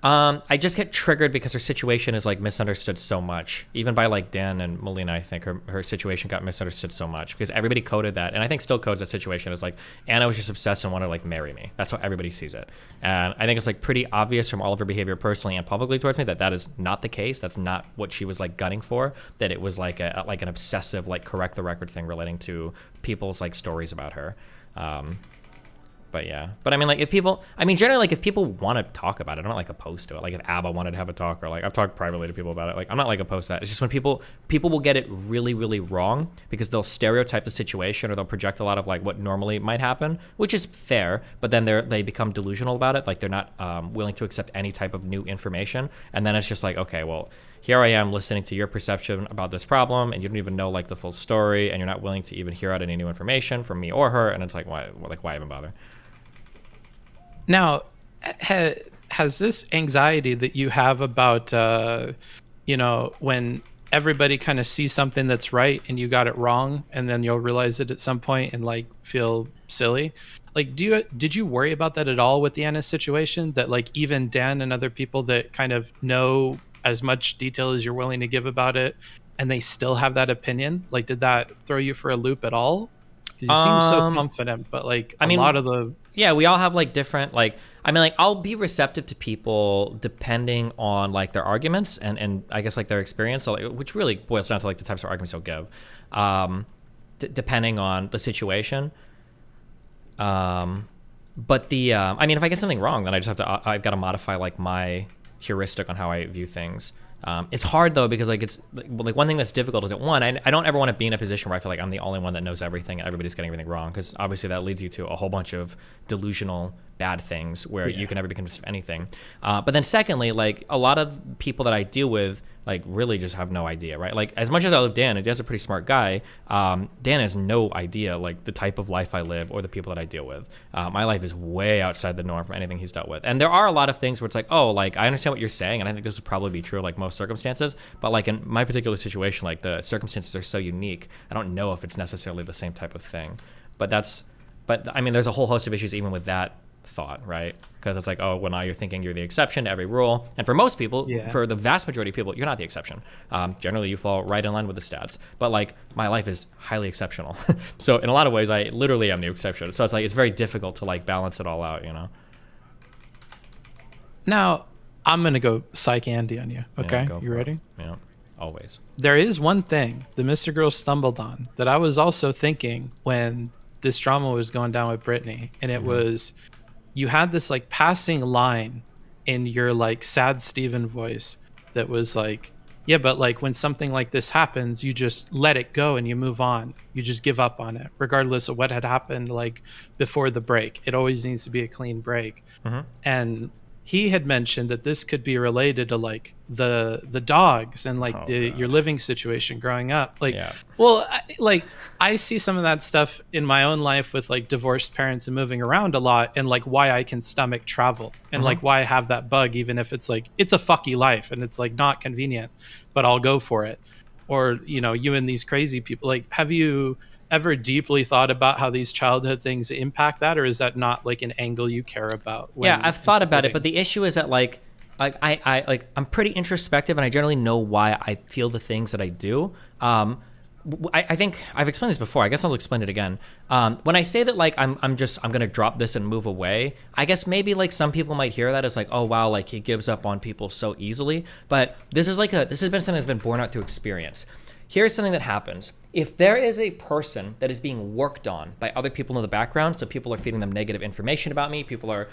I just get triggered because her situation is like misunderstood so much. Even by like Dan and Melina, I think her situation got misunderstood so much because everybody coded that, and I think still codes that situation as like Anna was just obsessed and wanted to like marry me. That's how everybody sees it, and I think it's like pretty obvious from all of her behavior personally and publicly towards me that that is not the case. That's not what she was like gunning for. That it was like an obsessive like correct the record thing relating to people's like stories about her. But yeah, but I mean, like if people, I mean, generally, like if people want to talk about it, I'm not like opposed to it. Like if ABBA wanted to have a talk, or like I've talked privately to people about it, like I'm not like opposed to that. It's just when people will get it really, really wrong because they'll stereotype the situation or they'll project a lot of like what normally might happen, which is fair. But then they become delusional about it. Like they're not willing to accept any type of new information, and then it's just like, okay, well, here I am listening to your perception about this problem, and you don't even know like the full story, and you're not willing to even hear out any new information from me or her, and it's like, why even bother? Now, has this anxiety that you have about, you know, when everybody kind of sees something that's right and you got it wrong, and then you'll realize it at some point and like feel silly? Like, did you worry about that at all with the Anna situation? That like even Dan and other people that kind of know as much detail as you're willing to give about it, and they still have that opinion? Like, did that throw you for a loop at all? Because you seem so confident, but like a lot of the... Yeah, we all have like different, like, I mean, like I'll be receptive to people depending on like their arguments and I guess like their experience, so, like, which really boils down to like the types of arguments they'll give, depending on the situation. But I mean, if I get something wrong, then I've got to modify like my heuristic on how I view things. It's hard though because like it's like one thing that's difficult is that one, I don't ever want to be in a position where I feel like I'm the only one that knows everything and everybody's getting everything wrong, because obviously that leads you to a whole bunch of delusional bad things where you can never be convinced of anything. But then secondly, like a lot of people that I deal with like really just have no idea, right? Like as much as I love Dan, and Dan's a pretty smart guy, Dan has no idea like the type of life I live or the people that I deal with. My life is way outside the norm from anything he's dealt with. And there are a lot of things where it's like, oh, like I understand what you're saying, and I think this would probably be true like most circumstances, but like in my particular situation, like the circumstances are so unique, I don't know if it's necessarily the same type of thing. But I mean, there's a whole host of issues even with that thought, right? Because it's like, oh, well, now you're thinking you're the exception to every rule. And for most people, for the vast majority of people, you're not the exception. Generally, you fall right in line with the stats. But like, my life is highly exceptional. So in a lot of ways, I literally am the exception. So it's like, it's very difficult to like balance it all out, you know? Now, I'm going to go psych Andy on you. Okay, Yeah, you ready? Yeah, always. There is one thing that Mr. Girl stumbled on that I was also thinking when this drama was going down with Brittany, and it was, you had this like passing line in your like sad Steven voice that was like, yeah, but like when something like this happens, you just let it go and you move on. You just give up on it, regardless of what had happened like before the break. It always needs to be a clean break. And he had mentioned that this could be related to like the dogs and like your living situation growing up. Like, well, I see some of that stuff in my own life with like divorced parents and moving around a lot, and like why I can stomach travel and like why I have that bug, even if it's like, it's a fucky life and it's like not convenient, but I'll go for it. Or, you know, you and these crazy people, like, have you ever deeply thought about how these childhood things impact that, or is that not like an angle you care about? Yeah, I've thought about it, but the issue is that like I'm pretty introspective, and I generally know why I feel the things that I do. I think I've explained this before. I guess I'll explain it again. When I say that like I'm gonna drop this and move away, I guess maybe like some people might hear that as like, oh wow, like he gives up on people so easily. But this has been something that's been born out through experience. Here's something that happens. If there is a person that is being worked on by other people in the background, so people are feeding them negative information about me, people are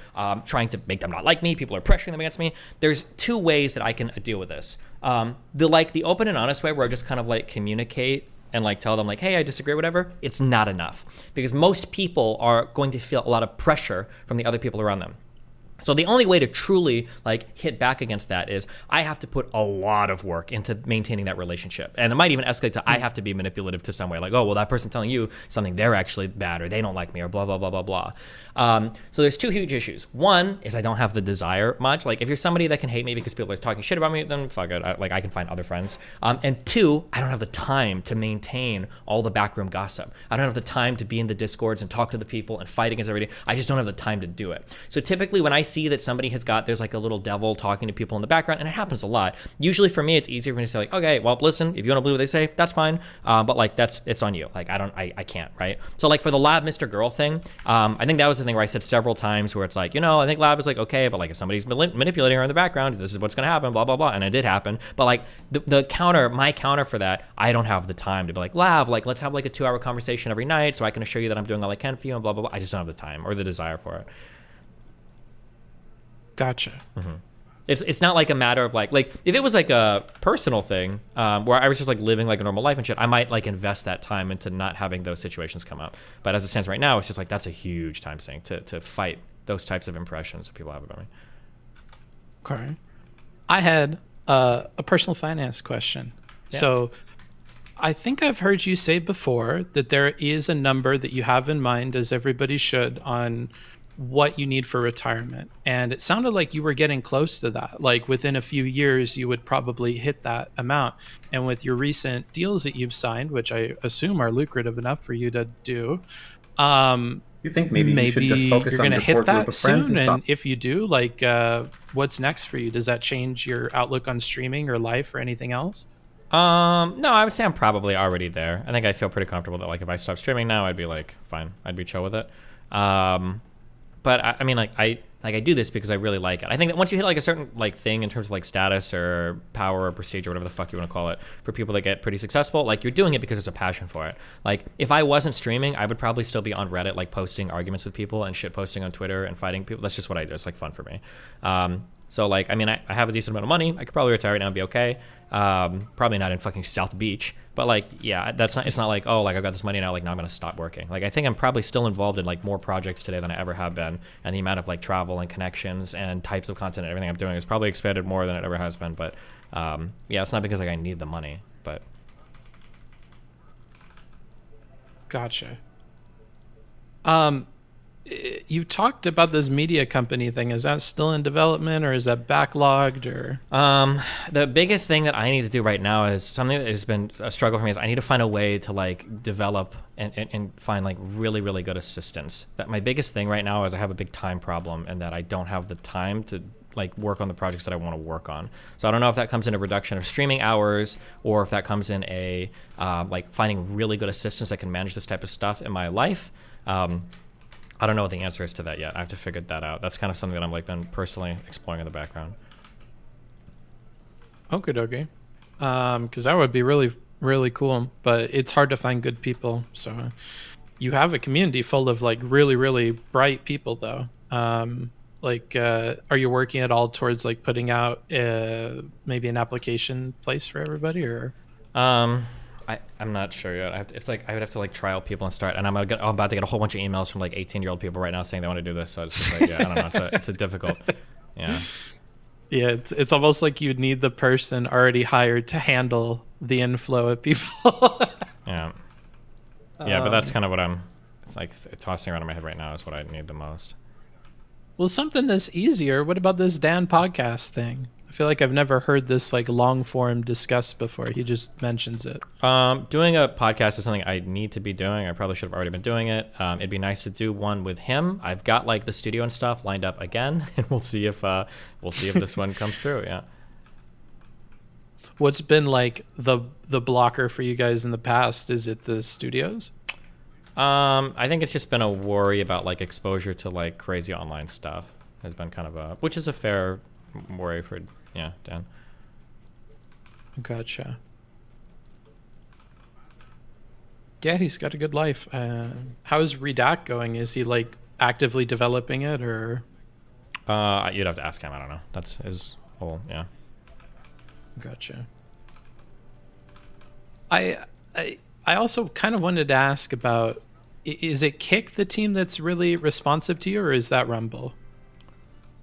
trying to make them not like me, people are pressuring them against me, there's two ways that I can deal with this. The open and honest way, where I just kind of like communicate and like tell them like, hey, I disagree, whatever, it's not enough. Because most people are going to feel a lot of pressure from the other people around them. So the only way to truly like hit back against that is I have to put a lot of work into maintaining that relationship. And it might even escalate to I have to be manipulative to some way, like, oh, well, that person telling you something, they're actually bad, or they don't like me, or blah, blah, blah, blah, blah. So there's two huge issues. One is I don't have the desire much. Like if you're somebody that can hate me because people are talking shit about me, then fuck it. I can find other friends. And two, I don't have the time to maintain all the backroom gossip. I don't have the time to be in the discords and talk to the people and fight against everybody. I just don't have the time to do it. So typically when I see that somebody there's like a little devil talking to people in the background, and it happens a lot. Usually for me, it's easier for me to say like, okay, well, listen, if you want to believe what they say, that's fine. But like it's on you. Like I can't, right? So like for the Lab Mr. Girl thing, I think that was the thing where I said several times where it's like, you know, I think Lab is like, okay, but like if somebody's manipulating her in the background, this is what's going to happen, blah, blah, blah. And it did happen. But like my counter for that, I don't have the time to be like, Lab, like let's have like a 2-hour conversation every night so I can assure you that I'm doing all I can for you and blah, blah, blah. I just don't have the time or the desire for it. Gotcha. It's not like a matter of like if it was like a personal thing where I was just like living like a normal life and shit, I might like invest that time into not having those situations come up. But as it stands right now, it's just like that's a huge time sink to fight those types of impressions that people have about me. Okay. I had a personal finance question. Yeah. So I think I've heard you say before that there is a number that you have in mind, as everybody should, on what you need for retirement. And it sounded like you were getting close to that. Like within a few years, you would probably hit that amount. And with your recent deals that you've signed, which I assume are lucrative enough for you to do, you think maybe you should just focus on your core group of friends and stuff? And if you do, like, what's next for you? Does that change your outlook on streaming or life or anything else? No, I would say I'm probably already there. I think I feel pretty comfortable that like if I stop streaming now, I'd be like, fine, I'd be chill with it. But I mean, I do this because I really like it. I think that once you hit like a certain like thing in terms of like status or power or prestige or whatever the fuck you want to call it, for people that get pretty successful, like you're doing it because there's a passion for it. Like if I wasn't streaming, I would probably still be on Reddit, like posting arguments with people and shit posting on Twitter and fighting people. That's just what I do. It's like fun for me. So like, I mean, I have a decent amount of money. I could probably retire right now and be okay. Probably not in fucking South Beach, but like, yeah, it's not like, oh, like I've got this money now, like now I'm gonna stop working. Like I think I'm probably still involved in like more projects today than I ever have been. And the amount of like travel and connections and types of content and everything I'm doing is probably expanded more than it ever has been. But yeah, it's not because like I need the money, but. Gotcha. You talked about this media company thing. Is that still in development, or is that backlogged, or? The biggest thing that I need to do right now is something that has been a struggle for me is I need to find a way to like develop and find like really, really good assistants. That my biggest thing right now is I have a big time problem and that I don't have the time to like work on the projects that I want to work on. So I don't know if that comes in a reduction of streaming hours or if that comes in a like finding really good assistants that can manage this type of stuff in my life. I don't know what the answer is to that yet. I have to figure that out. That's kind of something that I'm like been personally exploring in the background. Okay. Because that would be really, really cool. But it's hard to find good people. So you have a community full of like really, really bright people, though. Are you working at all towards like putting out maybe an application place for everybody, or? I'm not sure yet. It's like I would have to like trial people and start, and I'm about to get a whole bunch of emails from like 18-year-old people right now saying they want to do this. So it's just like, yeah, I don't know. It's a difficult, yeah. Yeah, it's almost like you'd need the person already hired to handle the inflow of people. Yeah, but that's kind of what I'm like tossing around in my head right now is what I need the most. Well, something that's easier. What about this Dan podcast thing? I feel like I've never heard this like long form discussed before. He just mentions it. Doing a podcast is something I need to be doing. I probably should have already been doing it. It'd be nice to do one with him. I've got like the studio and stuff lined up again, and we'll see if this one comes through. Yeah. What's been like the blocker for you guys in the past? Is it the studios? I think it's just been a worry about like exposure to like crazy online stuff has been kind of which is a fair worry for Dan. Gotcha. Yeah, he's got a good life. How's Redact going? Is he like actively developing it, or? You'd have to ask him. I don't know. That's his whole Gotcha. I also kind of wanted to ask about, is it Kick, the team that's really responsive to you, or is that Rumble?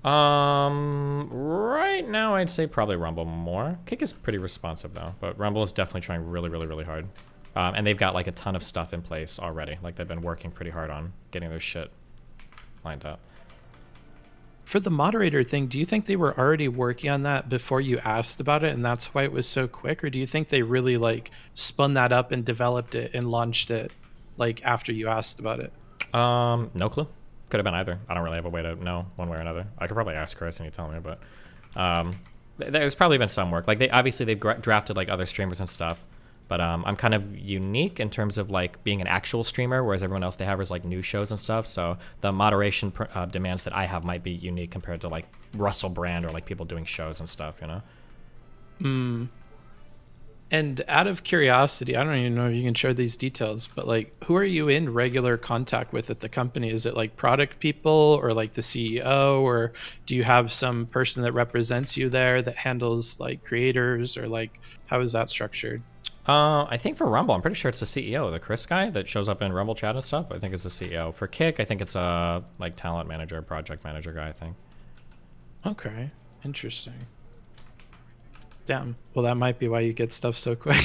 Right now I'd say probably Rumble more. Kick is pretty responsive though, but Rumble is definitely trying really, really, really hard. And they've got like a ton of stuff in place already. Like they've been working pretty hard on getting their shit lined up. For the moderator thing, do you think they were already working on that before you asked about it and that's why it was so quick? Or do you think they really like spun that up and developed it and launched it like after you asked about it? No clue. Could have been either. I don't really have a way to know one way or another. I could probably ask Chris and he'd tell me, but there's probably been some work. Like they've drafted like other streamers and stuff, but I'm kind of unique in terms of like being an actual streamer, whereas everyone else they have is like news shows and stuff. So the moderation demands that I have might be unique compared to like Russell Brand or like people doing shows and stuff, you know? And out of curiosity, I don't even know if you can share these details, but like, who are you in regular contact with at the company? Is it like product people or like the CEO, or do you have some person that represents you there that handles like creators, or like, how is that structured? I think for Rumble, I'm pretty sure it's the CEO, the Chris guy that shows up in Rumble chat and stuff. I think it's the CEO. For Kick, I think it's a like talent manager, project manager guy, I think. Okay, interesting. Damn. Well, that might be why you get stuff so quick.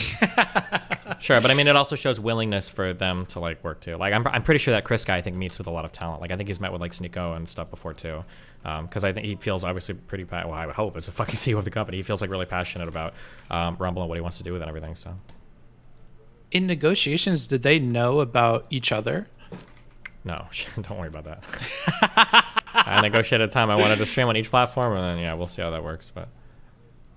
Sure, but I mean, it also shows willingness for them to like work too. Like, I'm pretty sure that Chris guy I think meets with a lot of talent. Like, I think he's met with like Sneeko and stuff before too, because I think he feels obviously pretty. Well, I would hope as a fucking CEO of the company, he feels like really passionate about Rumble and what he wants to do with it and everything. So, in negotiations, did they know about each other? No, don't worry about that. I negotiated a time I wanted to stream on each platform, and then yeah, we'll see how that works, but.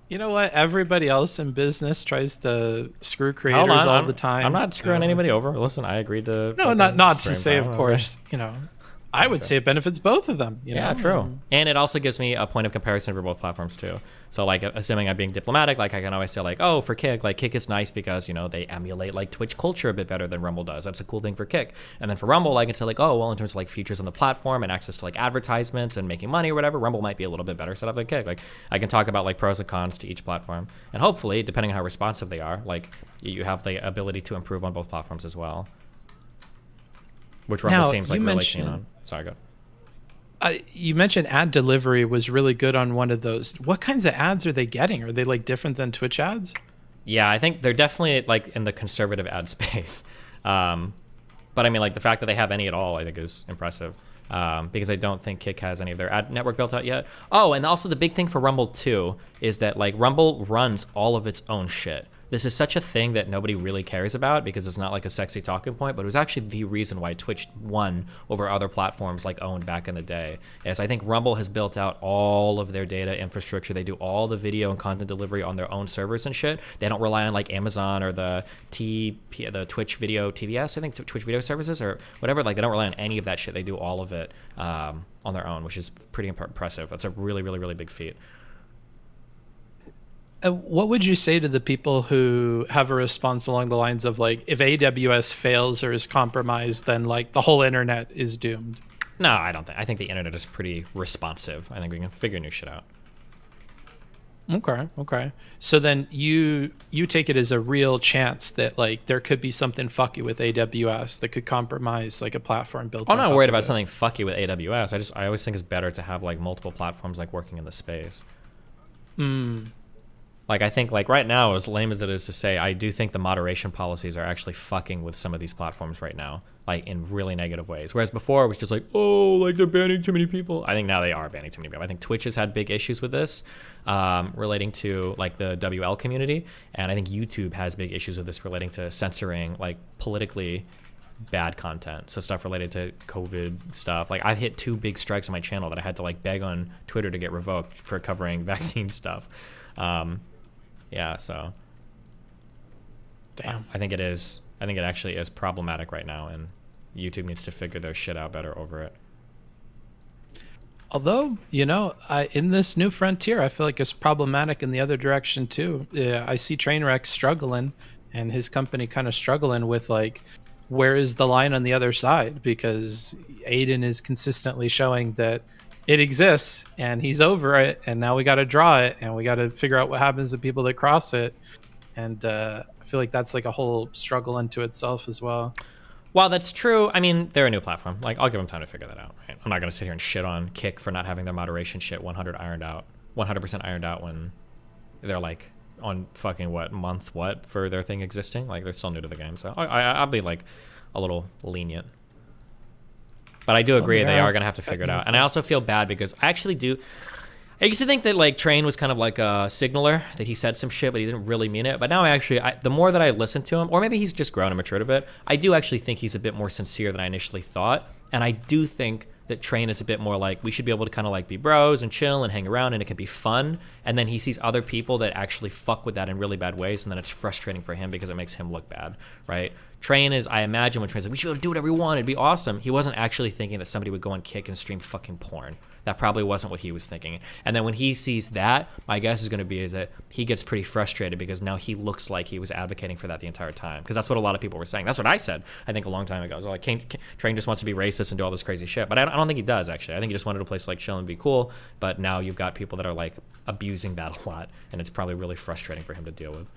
You know what? Everybody else in business tries to screw creators all the time. I'm not screwing anybody over. Listen, I agreed to. No, not to say, of course. You know, I would say it benefits both of them. You know? Yeah, true. And it also gives me a point of comparison for both platforms too. So like, assuming I'm being diplomatic, like I can always say like, oh, for Kick, like Kick is nice because, you know, they emulate like Twitch culture a bit better than Rumble does. That's a cool thing for Kick. And then for Rumble, I can say like, oh, well, in terms of like features on the platform and access to like advertisements and making money or whatever, Rumble might be a little bit better set up than Kick. Like I can talk about like pros and cons to each platform. And hopefully, depending on how responsive they are, like you have the ability to improve on both platforms as well. Which Rumble seems like really keen on. Sorry, go. You mentioned ad delivery was really good on one of those. What kinds of ads are they getting? Are they like different than Twitch ads? Yeah, I think they're definitely like in the conservative ad space. But I mean, like the fact that they have any at all, I think is impressive. because I don't think Kick has any of their ad network built out yet. Oh, and also the big thing for Rumble too is that like Rumble runs all of its own shit. This is such a thing that nobody really cares about because it's not like a sexy talking point, but it was actually the reason why Twitch won over other platforms like owned back in the day. Is I think Rumble has built out all of their data infrastructure. They do all the video and content delivery on their own servers and shit. They don't rely on like Amazon or the Twitch Video TVS, I think Twitch Video Services or whatever. Like they don't rely on any of that shit. They do all of it on their own, which is pretty impressive. That's a really, really, really big feat. What would you say to the people who have a response along the lines of like, if AWS fails or is compromised, then like the whole internet is doomed? No, I don't think. I think the internet is pretty responsive. I think we can figure new shit out. Okay. So then you take it as a real chance that like there could be something fucky with AWS that could compromise like a platform built. I'm not worried about something fucky with AWS. I always think it's better to have like multiple platforms like working in the space. Like, I think, like, right now, as lame as it is to say, I do think the moderation policies are actually fucking with some of these platforms right now, like, in really negative ways. Whereas before, it was just like, oh, like, they're banning too many people. I think now they are banning too many people. I think Twitch has had big issues with this relating to, like, the WL community. And I think YouTube has big issues with this relating to censoring, like, politically bad content. So stuff related to COVID stuff. Like, I've hit 2 big strikes on my channel that I had to, like, beg on Twitter to get revoked for covering vaccine stuff. Yeah, so damn. I think it is. I think it actually is problematic right now, and YouTube needs to figure their shit out better over it. Although, you know, in this new frontier, I feel like it's problematic in the other direction too. I see Trainwreck struggling, and his company kind of struggling with like, where is the line on the other side? Because Aiden is consistently showing that it exists and he's over it, and now we got to draw it and we got to figure out what happens to people that cross it. And I feel like that's like a whole struggle unto itself as well. While that's true, I mean, they're a new platform. Like, I'll give them time to figure that out. Right? I'm not going to sit here and shit on Kick for not having their moderation shit 100% ironed out when they're like on fucking month for their thing existing. Like, they're still new to the game. So I'll be like a little lenient. But I do agree they are going to have to figure it out. And I also feel bad because I used to think that like Train was kind of like a signaler, that he said some shit, but he didn't really mean it. But now the more that I listen to him, or maybe he's just grown and matured a bit, I do actually think he's a bit more sincere than I initially thought. And I do think that Train is a bit more like, we should be able to kind of like be bros and chill and hang around and it can be fun. And then he sees other people that actually fuck with that in really bad ways, and then it's frustrating for him because it makes him look bad, right? Train is, I imagine when Train's like, we should be able to do whatever we want, it'd be awesome. He wasn't actually thinking that somebody would go and Kick and stream fucking porn. That probably wasn't what he was thinking. And then when he sees that, my guess is going to be is that he gets pretty frustrated because now he looks like he was advocating for that the entire time. Because that's what a lot of people were saying. That's what I said, I think, a long time ago. I was like, Train just wants to be racist and do all this crazy shit. But I don't think he does, actually. I think he just wanted a place like chill and be cool. But now you've got people that are like abusing that a lot. And it's probably really frustrating for him to deal with.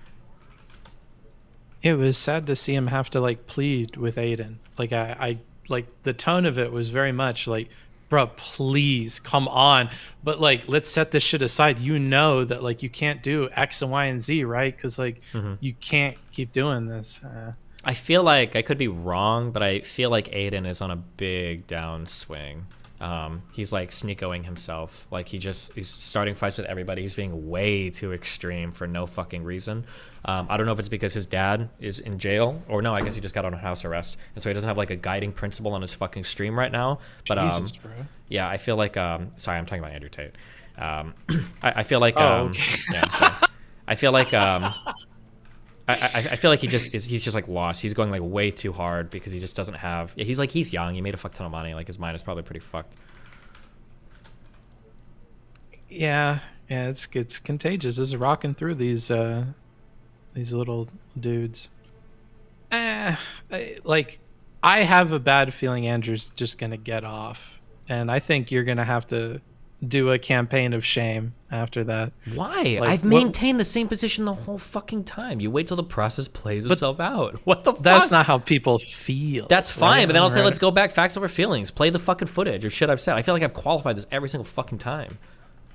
It was sad to see him have to like plead with Aiden. Like I like the tone of it was very much like, bro, please come on. But like, let's set this shit aside. You know that like you can't do X and Y and Z, right? Because like you can't keep doing this. I feel like I could be wrong, but I feel like Aiden is on a big downswing. He's like sneakoing himself. Like he's starting fights with everybody. He's being way too extreme for no fucking reason. I don't know if it's because his dad is in jail, or no, I guess he just got on house arrest, and so he doesn't have like a guiding principle on his fucking stream right now. But Jesus, bro. Yeah, I feel like sorry, I'm talking about Andrew Tate. I feel like okay. Yeah, I'm sorry. I feel like I feel like he's just like lost. He's going like way too hard because he just doesn't have. Yeah, he's young. He made a fuck ton of money. Like his mind is probably pretty fucked. Yeah, it's contagious. It's rocking through these little dudes. Like I have a bad feeling Andrew's just gonna get off, and I think you're gonna have to do a campaign of shame after that. Why? Like, I've maintained the same position the whole fucking time. You wait till the process plays itself out. What the fuck? That's not how people feel. That's fine, right? but then I'll say, let's go back, facts over feelings. Play the fucking footage of shit I've said. I feel like I've qualified this every single fucking time.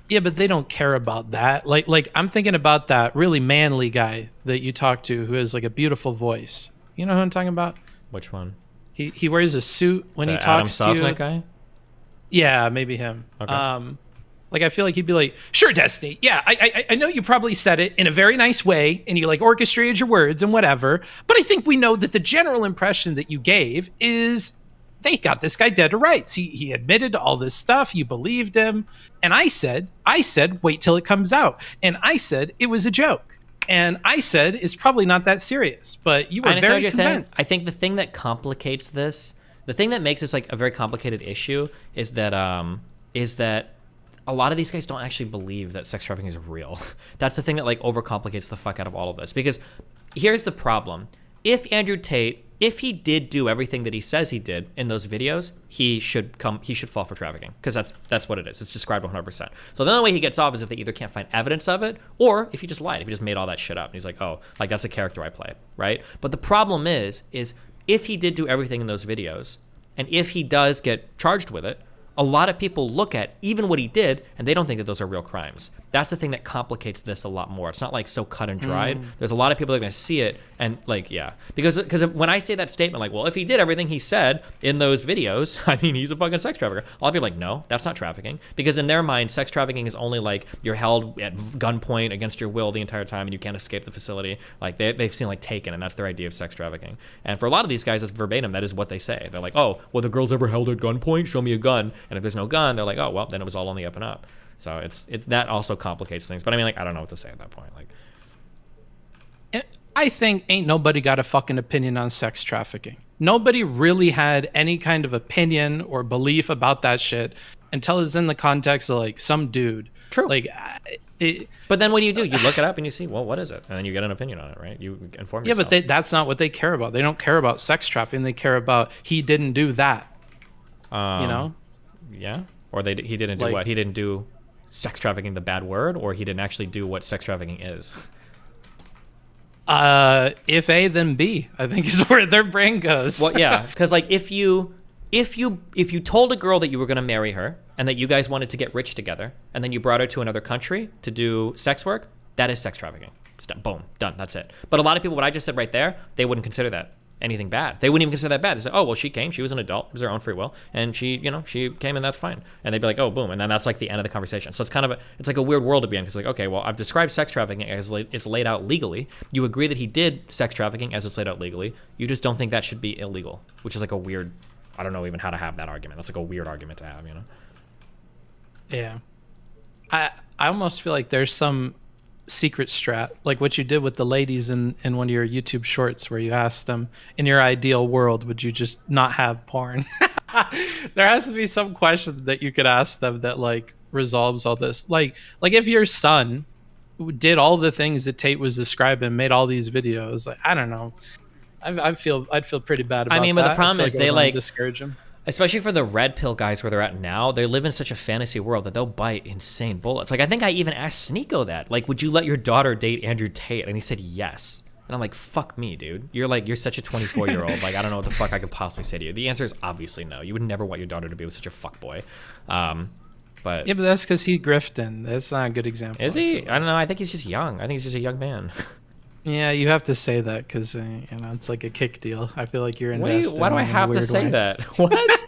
Yeah, but they don't care about that. Like I'm thinking about that really manly guy that you talk to who has like a beautiful voice. You know who I'm talking about? Which one? He wears a suit when he Adam talks to you. Sosnick guy? Yeah, maybe him. Okay. Like I feel like he'd be like, "Sure, Destiny. Yeah, I know you probably said it in a very nice way, and you like orchestrated your words and whatever. But I think we know that the general impression that you gave is they got this guy dead to rights. He admitted to all this stuff. You believed him, and I said, wait till it comes out, and I said it was a joke, and I said it's probably not that serious. But you were I understand very what you're saying. convinced. I think the thing that complicates this, the thing that makes this like a very complicated issue, is that a lot of these guys don't actually believe that sex trafficking is real. That's the thing that like overcomplicates the fuck out of all of this. Because here's the problem. If Andrew Tate, if he did do everything that he says he did in those videos, he should fall for trafficking, because that's what it is. It's described 100%. So the only way he gets off is if they either can't find evidence of it, or if he just lied, if he just made all that shit up. And he's like, oh, like that's a character I play, right? But the problem is if he did do everything in those videos, and if he does get charged with it, a lot of people look at even what he did and they don't think that those are real crimes. That's the thing that complicates this a lot more. It's not like so cut and dried. There's a lot of people that are going to see it and like, yeah. Because when I say that statement, like, well, if he did everything he said in those videos, I mean, he's a fucking sex trafficker. A lot of people are like, no, that's not trafficking. Because in their mind, sex trafficking is only like you're held at gunpoint against your will the entire time and you can't escape the facility. Like they've seen like Taken, and that's their idea of sex trafficking. And for a lot of these guys, it's verbatim. That is what they say. They're like, oh, well, the girl's ever held at gunpoint? Show me a gun. And if there's no gun, they're like, oh, well, then it was all on the up and up. So it's that also complicates things. But I mean, like, I don't know what to say at that point. Like, I think ain't nobody got a fucking opinion on sex trafficking. Nobody really had any kind of opinion or belief about that shit until it's in the context of like some dude. True. Like, but then what do? You look it up and you see, well, what is it? And then you get an opinion on it, right? You inform yourself. Yeah, but that's not what they care about. They don't care about sex trafficking. They care about he didn't do that. You know? Yeah. Or he didn't do like, what? He didn't do sex trafficking, the bad word, or he didn't actually do what sex trafficking is? If A, then B, I think is where their brain goes. Well, yeah, because like if you told a girl that you were going to marry her and that you guys wanted to get rich together, and then you brought her to another country to do sex work, that is sex trafficking. Boom, done. That's it. But a lot of people, what I just said right there, they wouldn't consider that anything bad. They wouldn't even consider that bad. They say, oh, well, she came, she was an adult, it was her own free will, and she came, and that's fine. And they'd be like, oh, boom, and then that's like the end of the conversation. So it's kind of it's like a weird world to be in, because like, okay, well, I've described sex trafficking as it's laid out legally. You agree that he did sex trafficking as it's laid out legally. You just don't think that should be illegal, which is like a weird, I don't know even how to have that argument. That's like a weird argument to have, you know? Yeah. I almost feel like there's some secret strat, like what you did with the ladies in one of your YouTube shorts, where you asked them, in your ideal world, would you just not have porn? There has to be some question that you could ask them that like resolves all this. Like if your son did all the things that Tate was describing, made all these videos, like, I don't know. I'd feel pretty bad about that. I mean, but the problem is they like discourage him. Especially for the red pill guys where they're at now, they live in such a fantasy world that they'll bite insane bullets. Like, I think I even asked Sneeko that. Like, would you let your daughter date Andrew Tate? And he said yes. And I'm like, fuck me, dude. You're such a 24-year-old. Like, I don't know what the fuck I could possibly say to you. The answer is obviously no. You would never want your daughter to be with such a fuckboy. But yeah, but that's because he grifting. That's not a good example. Is he? I don't know. I think he's just young. I think he's just a young man. Yeah, you have to say that because it's like a kick deal. I feel like you're invested. Why do I have to say that? What?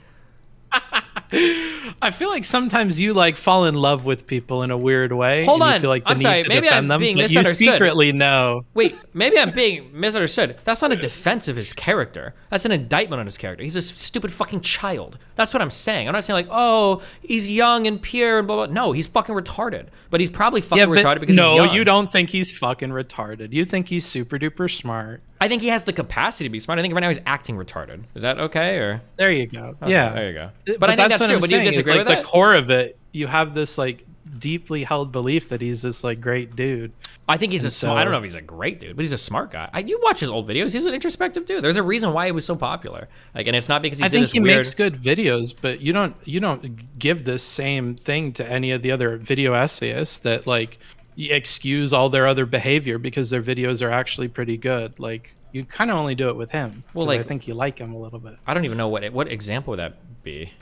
I feel like sometimes you like fall in love with people in a weird way. Hold on. You feel like the I'm need sorry. to Maybe defend I'm them, being but misunderstood. You secretly know. Wait, maybe I'm being misunderstood. That's not a defense of his character. That's an indictment on his character. He's a stupid fucking child. That's what I'm saying. I'm not saying like, oh, he's young and pure and blah, blah. No, he's fucking retarded. But he's probably fucking retarded because he's young. No, you don't think he's fucking retarded. You think he's super duper smart. I think he has the capacity to be smart. I think right now he's acting retarded. Is that okay? Or there you go. Okay, yeah, there you go. But I think that's true. But you disagree with that? The core of it, you have this like deeply held belief that he's this like great dude. I think he's I don't know if he's a great dude, but he's a smart guy. You watch his old videos. He's an introspective dude. There's a reason why he was so popular. Like, and it's not because I think he makes good videos, but you don't give this same thing to any of the other video essayists that like excuse all their other behavior because their videos are actually pretty good. Like, you kind of only do it with him. Well, like, I think you like him a little bit. I don't even know what example would that be.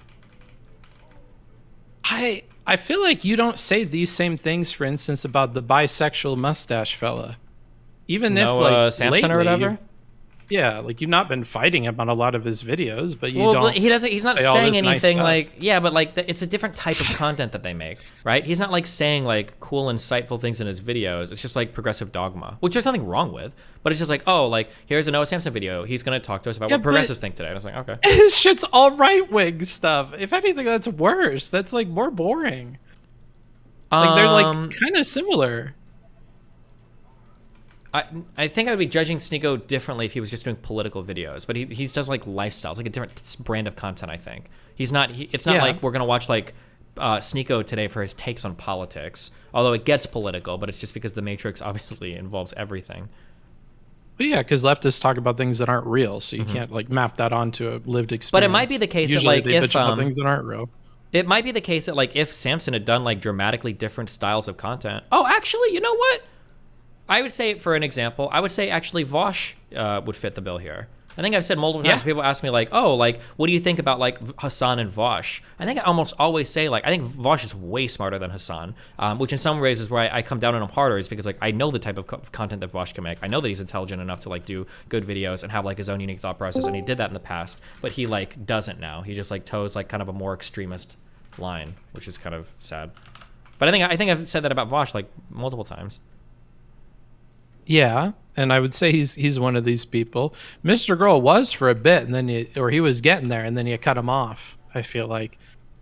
I feel like you don't say these same things, for instance, about the bisexual mustache fella. Even if like Samson or whatever. Yeah, like you've not been fighting him on a lot of his videos, but you well, don't. but he doesn't. He's not say all saying this nice anything stuff. like, yeah, but like it's a different type of content that they make, right? He's not like saying like cool, insightful things in his videos. It's just like progressive dogma, which there's nothing wrong with. But it's just like, oh, like here's a Noah Samson video. He's gonna talk to us about Yeah, what progressives think today. And I was like, okay. His shit's all right wing stuff. If anything, that's worse. That's like more boring. Like they're like kind of similar. I think I would be judging Sneeko differently if he was just doing political videos, but he does like lifestyles, like a different brand of content. I think he's not. It's not like we're gonna watch like Sneeko today for his takes on politics, although it gets political, but it's just because the Matrix obviously involves everything. But yeah, because leftists talk about things that aren't real, so you can't like map that onto a lived experience. But it might be the case Usually that like they if bitch about things that aren't real. It might be the case that like if Samson had done like dramatically different styles of content. Oh, actually, you know what? I would say, for an example, I would say actually Vosh would fit the bill here. I think I've said multiple times, people ask me like, oh, like, what do you think about like Hassan and Vosh? I think I almost always say like, I think Vosh is way smarter than Hassan, which in some ways is where I come down on him harder, is because like I know the type of content that Vosh can make. I know that he's intelligent enough to like do good videos and have like his own unique thought process, and he did that in the past, but he like doesn't now. He just like toes like kind of a more extremist line, which is kind of sad. But I think I've said that about Vosh like multiple times. Yeah, and I would say he's one of these people. Mr. Girl was for a bit, and then he was getting there, and then you cut him off. I feel like,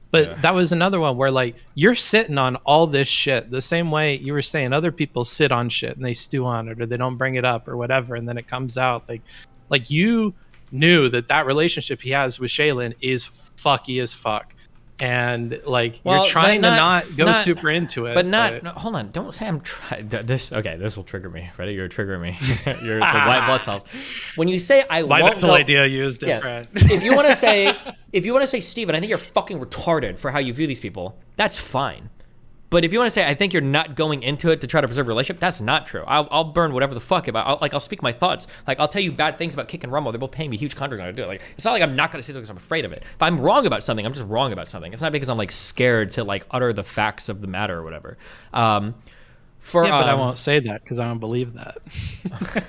but that was another one where like you're sitting on all this shit the same way you were saying other people sit on shit and they stew on it or they don't bring it up or whatever, and then it comes out like you knew that relationship he has with Shaylin is fucky as fuck. And like you're trying to not go super into it, but no, hold on, don't say I'm trying this. Okay, this will trigger me. Ready? You're triggering me. You're the white blood cells. When you say I my won't mental go, idea used different. If you want to say Steven, I think you're fucking retarded for how you view these people. That's fine. But if you want to say I think you're not going into it to try to preserve a relationship, that's not true. I'll burn whatever the fuck about. I'll speak my thoughts. Like I'll tell you bad things about Kick and Rumble. They're both paying me huge contracts to do it. Like it's not like I'm not going to say something because I'm afraid of it. If I'm wrong about something, I'm just wrong about something. It's not because I'm like scared to like utter the facts of the matter or whatever. But I won't say that because I don't believe that.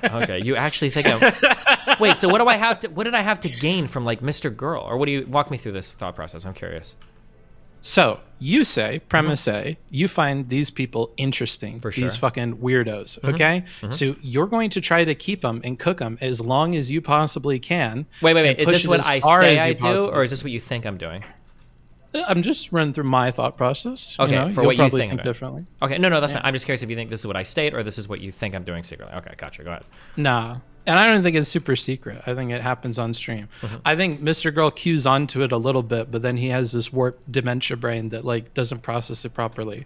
Okay, you actually think I'm... Wait, so what do I have to? What did I have to gain from like Mr. Girl, or what do you walk me through this thought process? I'm curious. So you say, premise A, you find these people interesting, For sure. these fucking weirdos, okay? So you're going to try to keep them and cook them as long as you possibly can. Wait. Is this what I say I do, or is this what you think I'm doing? I'm just running through my thought process. Okay, for what you think I'm doing. differently. Okay, no, that's fine. I'm just curious if you think this is what I state, or this is what you think I'm doing secretly. Okay, gotcha. Go ahead. Nah. And I don't think it's super secret. I think it happens on stream. I think Mr. Girl cues onto it a little bit, but then he has this warped dementia brain that like doesn't process it properly.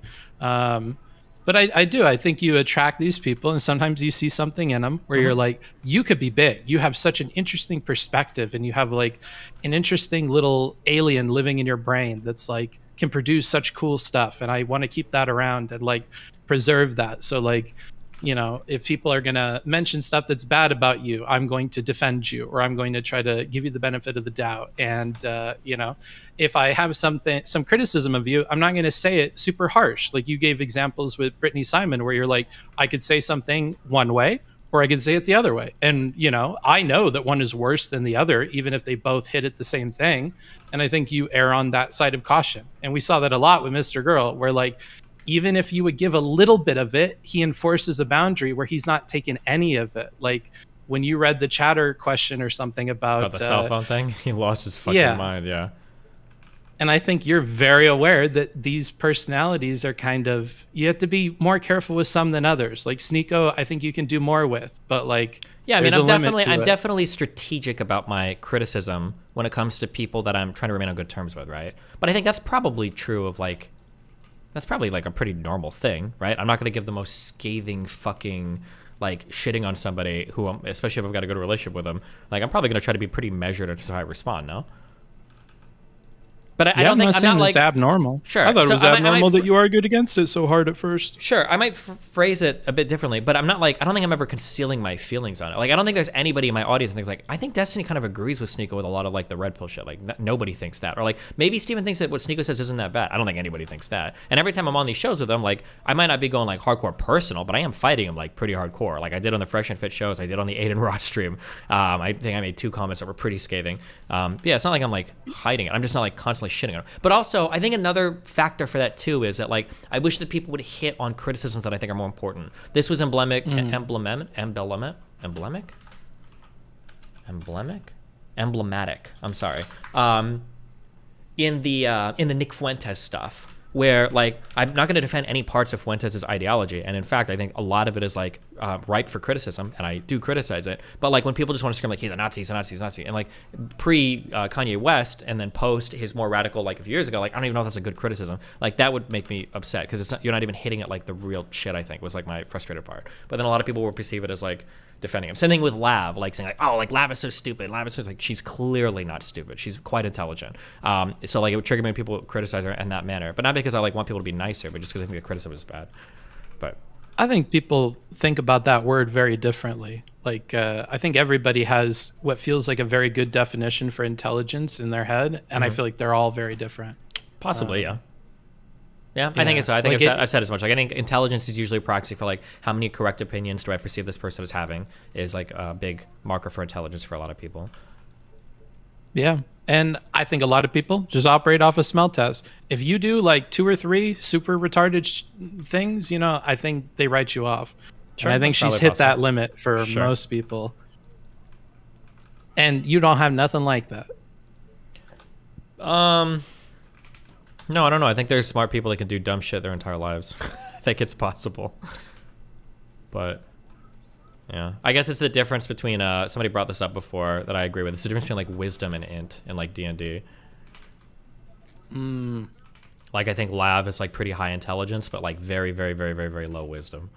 But I do. I think you attract these people, and sometimes you see something in them where you're like, you could be big. You have such an interesting perspective, and you have like an interesting little alien living in your brain that's like can produce such cool stuff. And I want to keep that around and like preserve that. So like, you know, if people are going to mention stuff that's bad about you, I'm going to defend you, or I'm going to try to give you the benefit of the doubt. And, you know, if I have some criticism of you, I'm not going to say it super harsh. Like you gave examples with Brittany Simon, where you're like, I could say something one way, or I could say it the other way. And, you know, I know that one is worse than the other, even if they both hit at the same thing. And I think you err on that side of caution. And we saw that a lot with Mr. Girl, where like, even if you would give a little bit of it, he enforces a boundary where he's not taking any of it. Like when you read the chatter question or something about the cell phone thing, he lost his fucking mind. Yeah. And I think you're very aware that these personalities are kind of, you have to be more careful with some than others. Like Sneeko, I think you can do more with, but like, yeah, I mean, I'm definitely strategic about my criticism when it comes to people that I'm trying to remain on good terms with, right? But I think that's probably true of like, that's probably like a pretty normal thing, right? I'm not going to give the most scathing fucking like shitting on somebody who, especially if I've got a good relationship with them. Like I'm probably going to try to be pretty measured as to how I respond, no? But I Yeah, don't think I'm saying not it's like abnormal. Sure. I thought So it was I might abnormal that you argued against it so hard at first. Sure, I might phrase it a bit differently, but I'm not like I don't think I'm ever concealing my feelings on it. Like I don't think there's anybody in my audience that thinks like I think Destiny kind of agrees with Sneeko with a lot of like the red pill shit. Like nobody thinks that, or like maybe Steven thinks that what Sneeko says isn't that bad. I don't think anybody thinks that. And every time I'm on these shows with them, like I might not be going like hardcore personal, but I am fighting him like pretty hardcore. Like I did on the Fresh and Fit shows, I did on the Aiden Rod stream. I think I made 2 comments that were pretty scathing. Yeah, it's not like I'm like hiding it. I'm just not like constantly shitting on it. But also, I think another factor for that too is that like I wish that people would hit on criticisms that I think are more important. This was emblematic. I'm sorry. In the Nick Fuentes stuff, where like I'm not going to defend any parts of Fuentes' ideology, and in fact I think a lot of it is like ripe for criticism, and I do criticize it. But like when people just want to scream like he's a Nazi, and like pre Kanye West and then post his more radical like a few years ago, like I don't even know if that's a good criticism. Like that would make me upset because you're not even hitting it like the real shit. I think was like my frustrated part. But then a lot of people will perceive it as like defending him. Same thing with Lav, like saying like, oh, like Lav is so stupid. Lav is so like she's clearly not stupid. She's quite intelligent. So like it would trigger me when people criticize her in that manner, but not because I like want people to be nicer, but just because I think the criticism is bad. But I think people think about that word very differently. Like I think everybody has what feels like a very good definition for intelligence in their head, and I feel like they're all very different. Possibly, yeah. Yeah, I think it's so. I think I've said as much. Like I think intelligence is usually a proxy for like how many correct opinions do I perceive this person as having is like a big marker for intelligence for a lot of people. Yeah, and I think a lot of people just operate off a smell test. If you do like 2 or 3 super retarded things, you know, I think they write you off. Sure, and I think she's hit that limit for Sure. most people. And you don't have nothing like that. No, I don't know. I think there's smart people that can do dumb shit their entire lives. I think it's possible. But yeah, I guess it's the difference between somebody brought this up before that I agree with. It's the difference between like wisdom and int in like D&D. Like I think Lav is like pretty high intelligence, but like very, very, very, very, very low wisdom.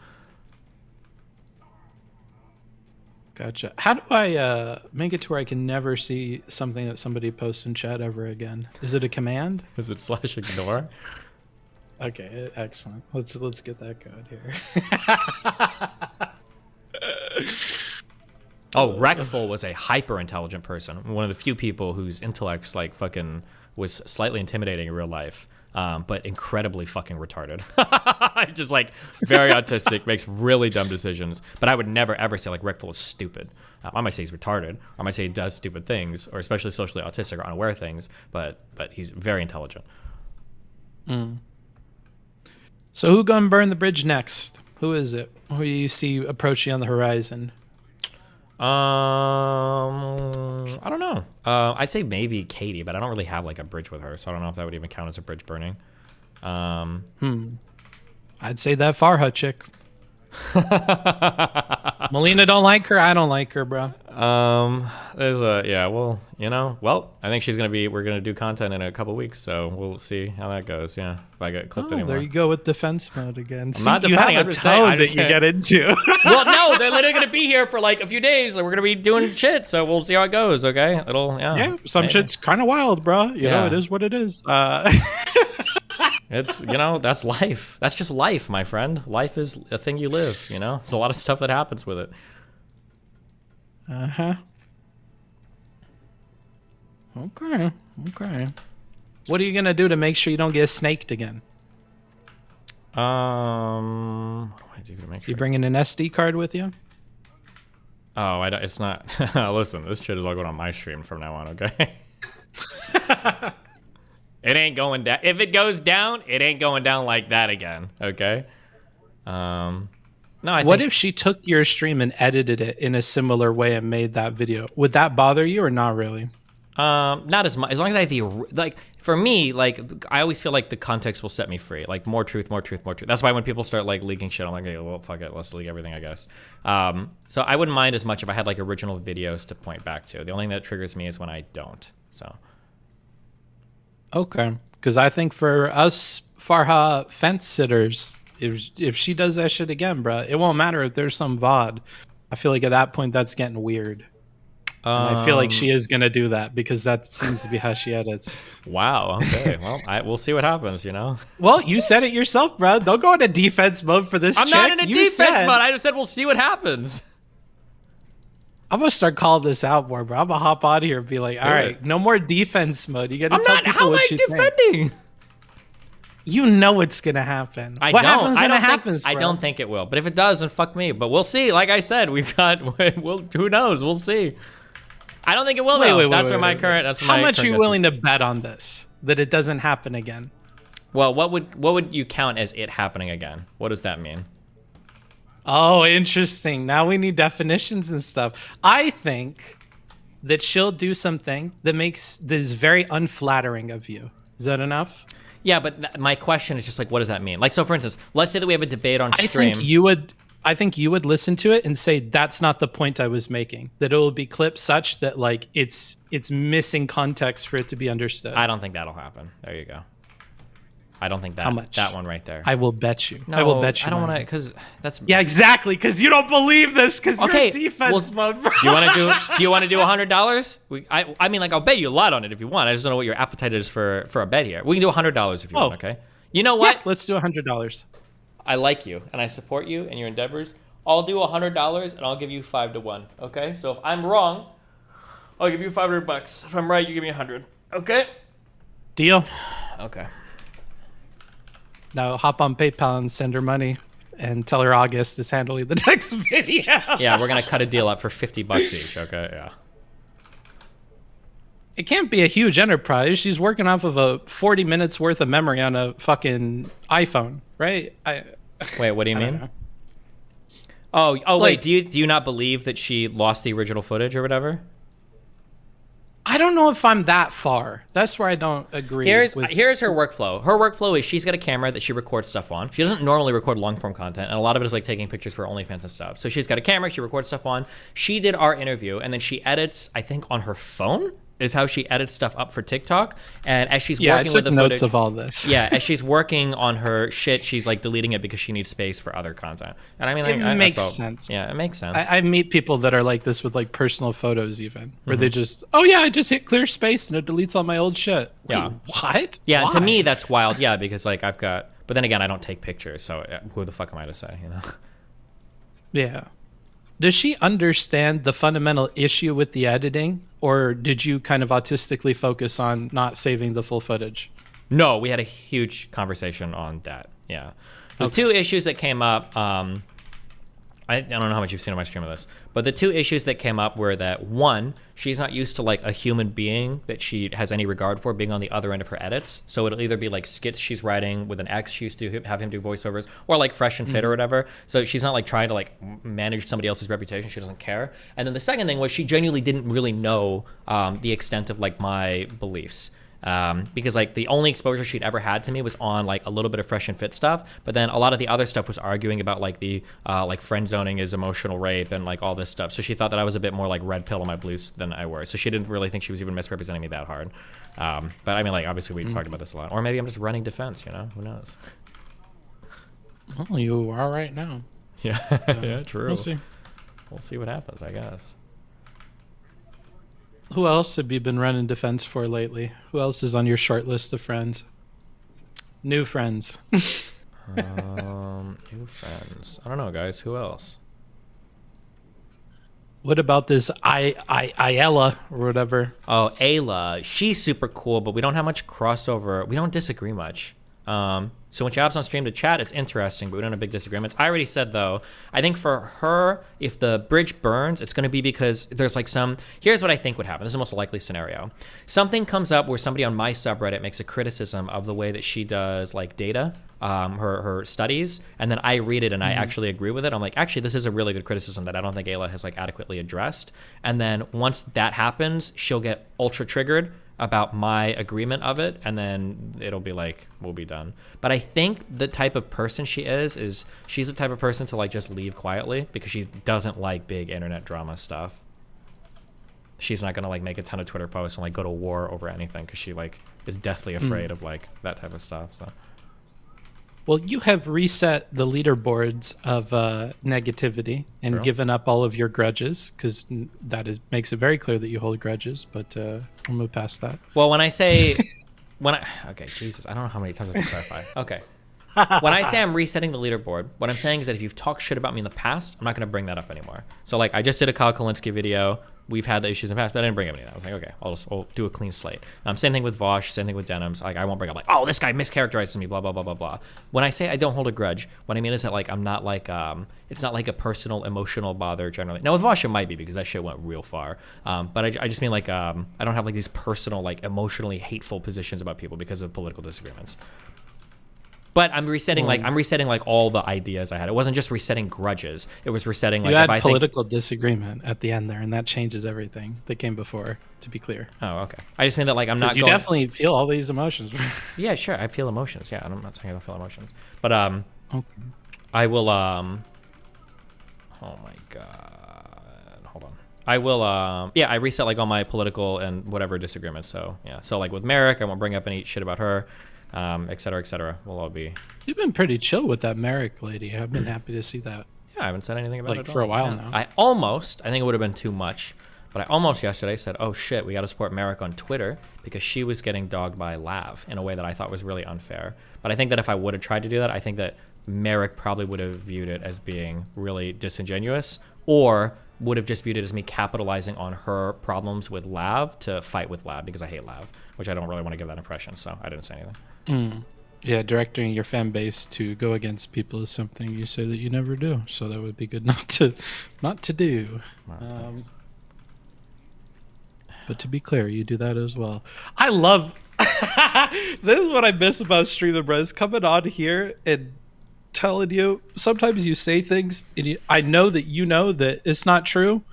Gotcha. How do I make it to where I can never see something that somebody posts in chat ever again? Is it a command? Is it /ignore? Okay, excellent. Let's get that going here. Oh, Wreckful was a hyper intelligent person. One of the few people whose intellects like fucking was slightly intimidating in real life. But incredibly fucking retarded. Just like very autistic, makes really dumb decisions. But I would never ever say like Rickful is stupid. I might say he's retarded. I might say he does stupid things, or especially socially autistic or unaware things. But he's very intelligent. So who gonna burn the bridge next? Who is it? Who do you see approaching on the horizon? I don't know. I'd say maybe Katie, but I don't really have like a bridge with her, so I don't know if that would even count as a bridge burning. I'd say that Farha chick. Melina don't like her. I don't like her, bro. There's a well, you know, I think we're gonna do content in a couple weeks, so we'll see how that goes. Yeah, if I get clipped anymore. There you go with defense mode again. I'm not you defending, have I'm a just saying, tone that you get into. Well, no, they're literally gonna be here for like a few days. Like, we're gonna be doing shit, so we'll see how it goes. Okay, Some shit's kind of wild, bro. You know, it is what it is. It's, that's life. That's just life, my friend. Life is a thing you live. There's a lot of stuff that happens with it. Okay. What are you gonna do to make sure you don't get snaked again? What do I do to make sure? You bringing an SD card with you? Oh, it's not. Listen, this shit is all going on my stream from now on, okay? It ain't going down. If it goes down, it ain't going down like that again, okay? What if she took your stream and edited it in a similar way and made that video? Would that bother you or not really? Not as much. As long as I have for me, like, I always feel like the context will set me free. Like, more truth. That's why when people start, like, leaking shit, I'm like, okay, well, fuck it. Let's leak everything, I guess. So I wouldn't mind as much if I had, like, original videos to point back to. The only thing that triggers me is when I don't, so. Okay. Because I think for us Farha fence sitters, if she does that shit again, bruh, it won't matter if there's some VOD. I feel like at that point, that's getting weird. And I feel like she is gonna do that because that seems to be how she edits. Wow. Okay. Well, we'll see what happens. Well, you said it yourself, bro. Don't go into defense mode for this. I'm chick. not in a You defense said- mode. I just said we'll see what happens. I'm gonna start calling this out more, bro. I'm gonna hop out of here and be like, all right, no more defense mode. You gotta tell people How am what I you defending? think. You know what's gonna happen. I what don't. happens when it think, happens, I bro? don't think it will. But if it does, then fuck me. But we'll see. Like I said, we've got. Who knows? We'll see. I don't think it will. Though. That's where my current. That's How much are you willing to bet on this that it doesn't happen again? Well, what would you count as it happening again? What does that mean? Oh, interesting. Now we need definitions and stuff. I think that she'll do something that makes this very unflattering of you. Is that enough? Yeah, but my question is just like, what does that mean? Like, so for instance, let's say that we have a debate on stream. I think you would listen to it and say that's not the point I was making. That it will be clipped such that like it's missing context for it to be understood. I don't think that'll happen. There you go. I don't think that. How much? That one right there. I will bet you. No, I will bet you. I don't want to, money. because that's. Yeah, exactly. Because you don't believe this. Because Okay, you're in defense mode, bro. Do you want to do? Do you want to do $100? I mean, like, I'll bet you a lot on it if you want. I just don't know what your appetite is for a bet here. We can do $100 if you want. Okay. You know what? Yeah, let's do $100. I like you and I support you and your endeavors. I'll do $100 and I'll give you 5 to 1. Okay. So if I'm wrong, I'll give you $500. If I'm right, you give me 100. Okay. Deal. Okay. Now hop on PayPal and send her money and tell her August is handling the next video. Yeah, we're gonna cut a deal up for $50 each. Okay, yeah. It can't be a huge enterprise. She's working off of a 40 minutes worth of memory on a fucking iPhone, right? Wait, what do you mean? know. Oh, Like- wait. Do you not believe that she lost the original footage or whatever? I don't know if I'm that far. That's where I don't agree. Here's with- her workflow. Her workflow is she's got a camera that she records stuff on. She doesn't normally record long form content, and a lot of it is like taking pictures for OnlyFans and stuff. So she's got a camera, she records stuff on. She did our interview, and then she edits, I think, on her phone is how she edits stuff up for TikTok. And as she's Yeah, I working took with the notes footage, of all this. yeah, as she's working on her shit, she's like deleting it because she needs space for other content. And I mean, It like, makes that's all- sense. Yeah, it makes sense. I meet people that are like this with like personal photos even, where Mm-hmm. they just, oh yeah, I just hit clear space and it deletes all my old shit. Yeah. Wait, what? Yeah, and to Why? me that's wild. Yeah, because like I've got, but then again, I don't take pictures, so who the fuck am I to say? You know? Yeah. Does she understand the fundamental issue with the editing, or did you kind of autistically focus on not saving the full footage? No, we had a huge conversation on that. Yeah, the two issues that came up. I don't know how much you've seen on my stream of this, but the two issues that came up were that one, she's not used to like a human being that she has any regard for being on the other end of her edits. So it'll either be like skits she's writing with an ex, she used to have him do voiceovers, or like Fresh and Fit or whatever. So she's not like trying to like manage somebody else's reputation. She doesn't care. And then the second thing was she genuinely didn't really know the extent of like my beliefs. Because like the only exposure she'd ever had to me was on like a little bit of Fresh and Fit stuff, but then a lot of the other stuff was arguing about like the like friend zoning is emotional rape and like all this stuff. So she thought that I was a bit more like red pill on my blues than I were. So she didn't really think she was even misrepresenting me that hard. But I mean, like obviously we talked about this a lot, or maybe I'm just running defense. You know, who knows? Well, you are right now. Yeah, yeah, true. We'll see. We'll see what happens, I guess. Who else have you been running defense for lately? Who else is on your short list of friends? New friends. New friends. I don't know, guys. Who else? What about this Ayala or whatever? Oh, Ayla. She's super cool, but we don't have much crossover. We don't disagree much. So when she hops on stream to chat, it's interesting, but we don't have big disagreements. I already said, though, I think for her, if the bridge burns, it's going to be because there's like some... Here's what I think would happen. This is the most likely scenario. Something comes up where somebody on my subreddit makes a criticism of the way that she does like data, her studies, and then I read it and I actually agree with it. I'm like, actually, this is a really good criticism that I don't think Ayla has like adequately addressed. And then once that happens, she'll get ultra triggered about my agreement of it, and then it'll be like, we'll be done. But I think the type of person she is she's the type of person to like just leave quietly because she doesn't like big internet drama stuff. She's not gonna like make a ton of Twitter posts and like go to war over anything because she like is deathly afraid of like that type of stuff. So Well, you have reset the leaderboards of negativity and True. given up all of your grudges, because makes it very clear that you hold grudges. But we'll move past that. Well, when I say, okay, Jesus, I don't know how many times I have to clarify. Okay. When I say I'm resetting the leaderboard, what I'm saying is that if you've talked shit about me in the past, I'm not going to bring that up anymore. So like, I just did a Kyle Kalinske video. We've had the issues in the past, but I didn't bring up any of that. I was like, okay, I'll do a clean slate. Same thing with Vosh, same thing with Denims. Like, I won't bring up like, oh, this guy mischaracterizes me, blah, blah, blah, blah, blah. When I say I don't hold a grudge, what I mean is that like, I'm not like, it's not like a personal, emotional bother generally. Now with Vosh, it might be because that shit went real far. But I just mean like, I don't have like these personal, like emotionally hateful positions about people because of political disagreements. But I'm resetting like all the ideas I had. It wasn't just resetting grudges. It was resetting like you had if I political disagreement at the end there, and that changes everything that came before. To be clear. Oh, okay. I just mean that like I'm not. You definitely feel all these emotions. Yeah, sure. I feel emotions. Yeah, I'm not saying I don't feel emotions, but okay. I will. Oh my god. Hold on. I will. Yeah, I reset like all my political and whatever disagreements. So yeah. So like with Merrick, I won't bring up any shit about her. Et cetera, et cetera. We'll all be. You've been pretty chill with that Merrick lady. I've been happy to see that. Yeah, I haven't said anything about it for a while now. I think it would have been too much, but I almost yesterday said, oh shit, we got to support Merrick on Twitter because she was getting dogged by Lav in a way that I thought was really unfair. But I think that if I would have tried to do that, I think that Merrick probably would have viewed it as being really disingenuous, or would have just viewed it as me capitalizing on her problems with Lav to fight with Lav because I hate Lav, which I don't really want to give that impression, so I didn't say anything. Yeah, directing your fan base to go against people is something you say that you never do, so that would be good not to do. But to be clear, you do that as well. I love this is what I miss about Streamer Bros, coming on here and telling you sometimes you say things and I know that it's not true,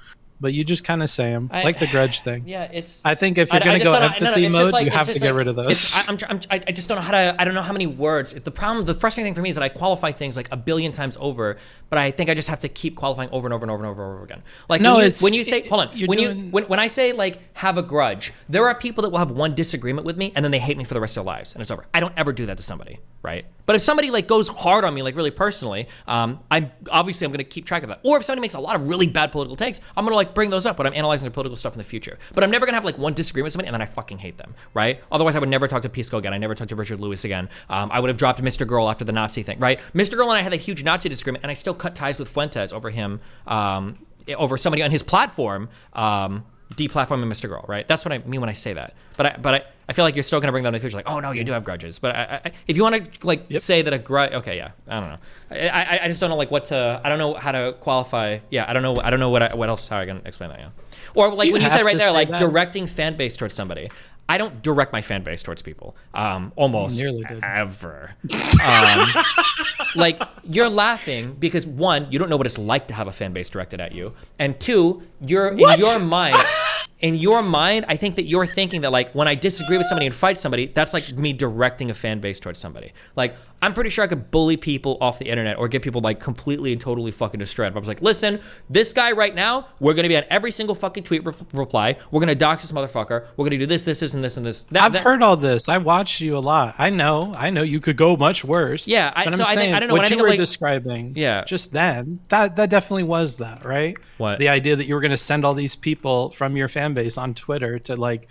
but you just kind of say them, like the grudge thing. Yeah, it's. I think if you're gonna go empathy mode, you have to get rid of those. I just don't know how to. I don't know how many words. The frustrating thing for me is that I qualify things like a billion times over, but I think I just have to keep qualifying over and over and over and over and over again. Like when you say, hold on, when I say like have a grudge, there are people that will have one disagreement with me and then they hate me for the rest of their lives and it's over. I don't ever do that to somebody, right? But if somebody like goes hard on me, like really personally, I'm gonna keep track of that. Or if somebody makes a lot of really bad political takes, I'm gonna like bring those up when I'm analyzing their political stuff in the future. But I'm never gonna have like one disagreement with somebody and then I fucking hate them, right? Otherwise, I would never talk to Pisco again. I never talked to Richard Lewis again. I would have dropped Mr. Girl after the Nazi thing, right? Mr. Girl and I had a huge Nazi disagreement, and I still cut ties with Fuentes over him, over somebody on his platform, deplatforming Mr. Girl, right? That's what I mean when I say that. But I feel like you're still gonna bring that in the future, like, oh no, you do have grudges. But if you want to like say that a grudge, okay, yeah, I don't know. I just don't know like what to. I don't know how to qualify. Yeah, I don't know what else how I can explain that. Yeah, or like when you say right there, like directing fan base towards somebody. I don't direct my fan base towards people, almost ever. Like, you're laughing because, one, you don't know what it's like to have a fan base directed at you, and two, in your mind, I think that you're thinking that, like, when I disagree with somebody and fight somebody, that's like me directing a fan base towards somebody. Like, I'm pretty sure I could bully people off the internet or get people like completely and totally fucking destroyed. But I was like, listen, this guy right now, we're gonna be on every single fucking tweet reply. We're gonna dox this motherfucker. We're gonna do this, and this, and this. I've heard all this. I watched you a lot. I know you could go much worse. Yeah, but I'm saying, I don't know what you were describing. Yeah, just then that definitely was that, right? What? The idea that you were gonna send all these people from your fan base on Twitter to like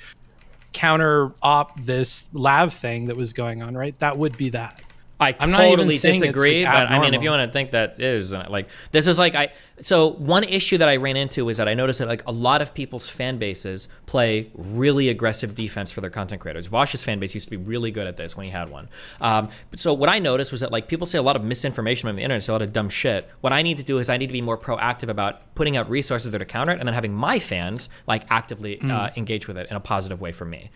counter op this Lav thing that was going on, right? That would be that. I'm totally disagree, like but I mean, if you want to think that is like, this is like, so one issue that I ran into is that I noticed that like a lot of people's fan bases play really aggressive defense for their content creators. Vosh's fan base used to be really good at this when he had one. So what I noticed was that like people say a lot of misinformation on the internet, say a lot of dumb shit. What I need to do is I need to be more proactive about putting out resources that are counter it and then having my fans like actively engage with it in a positive way for me.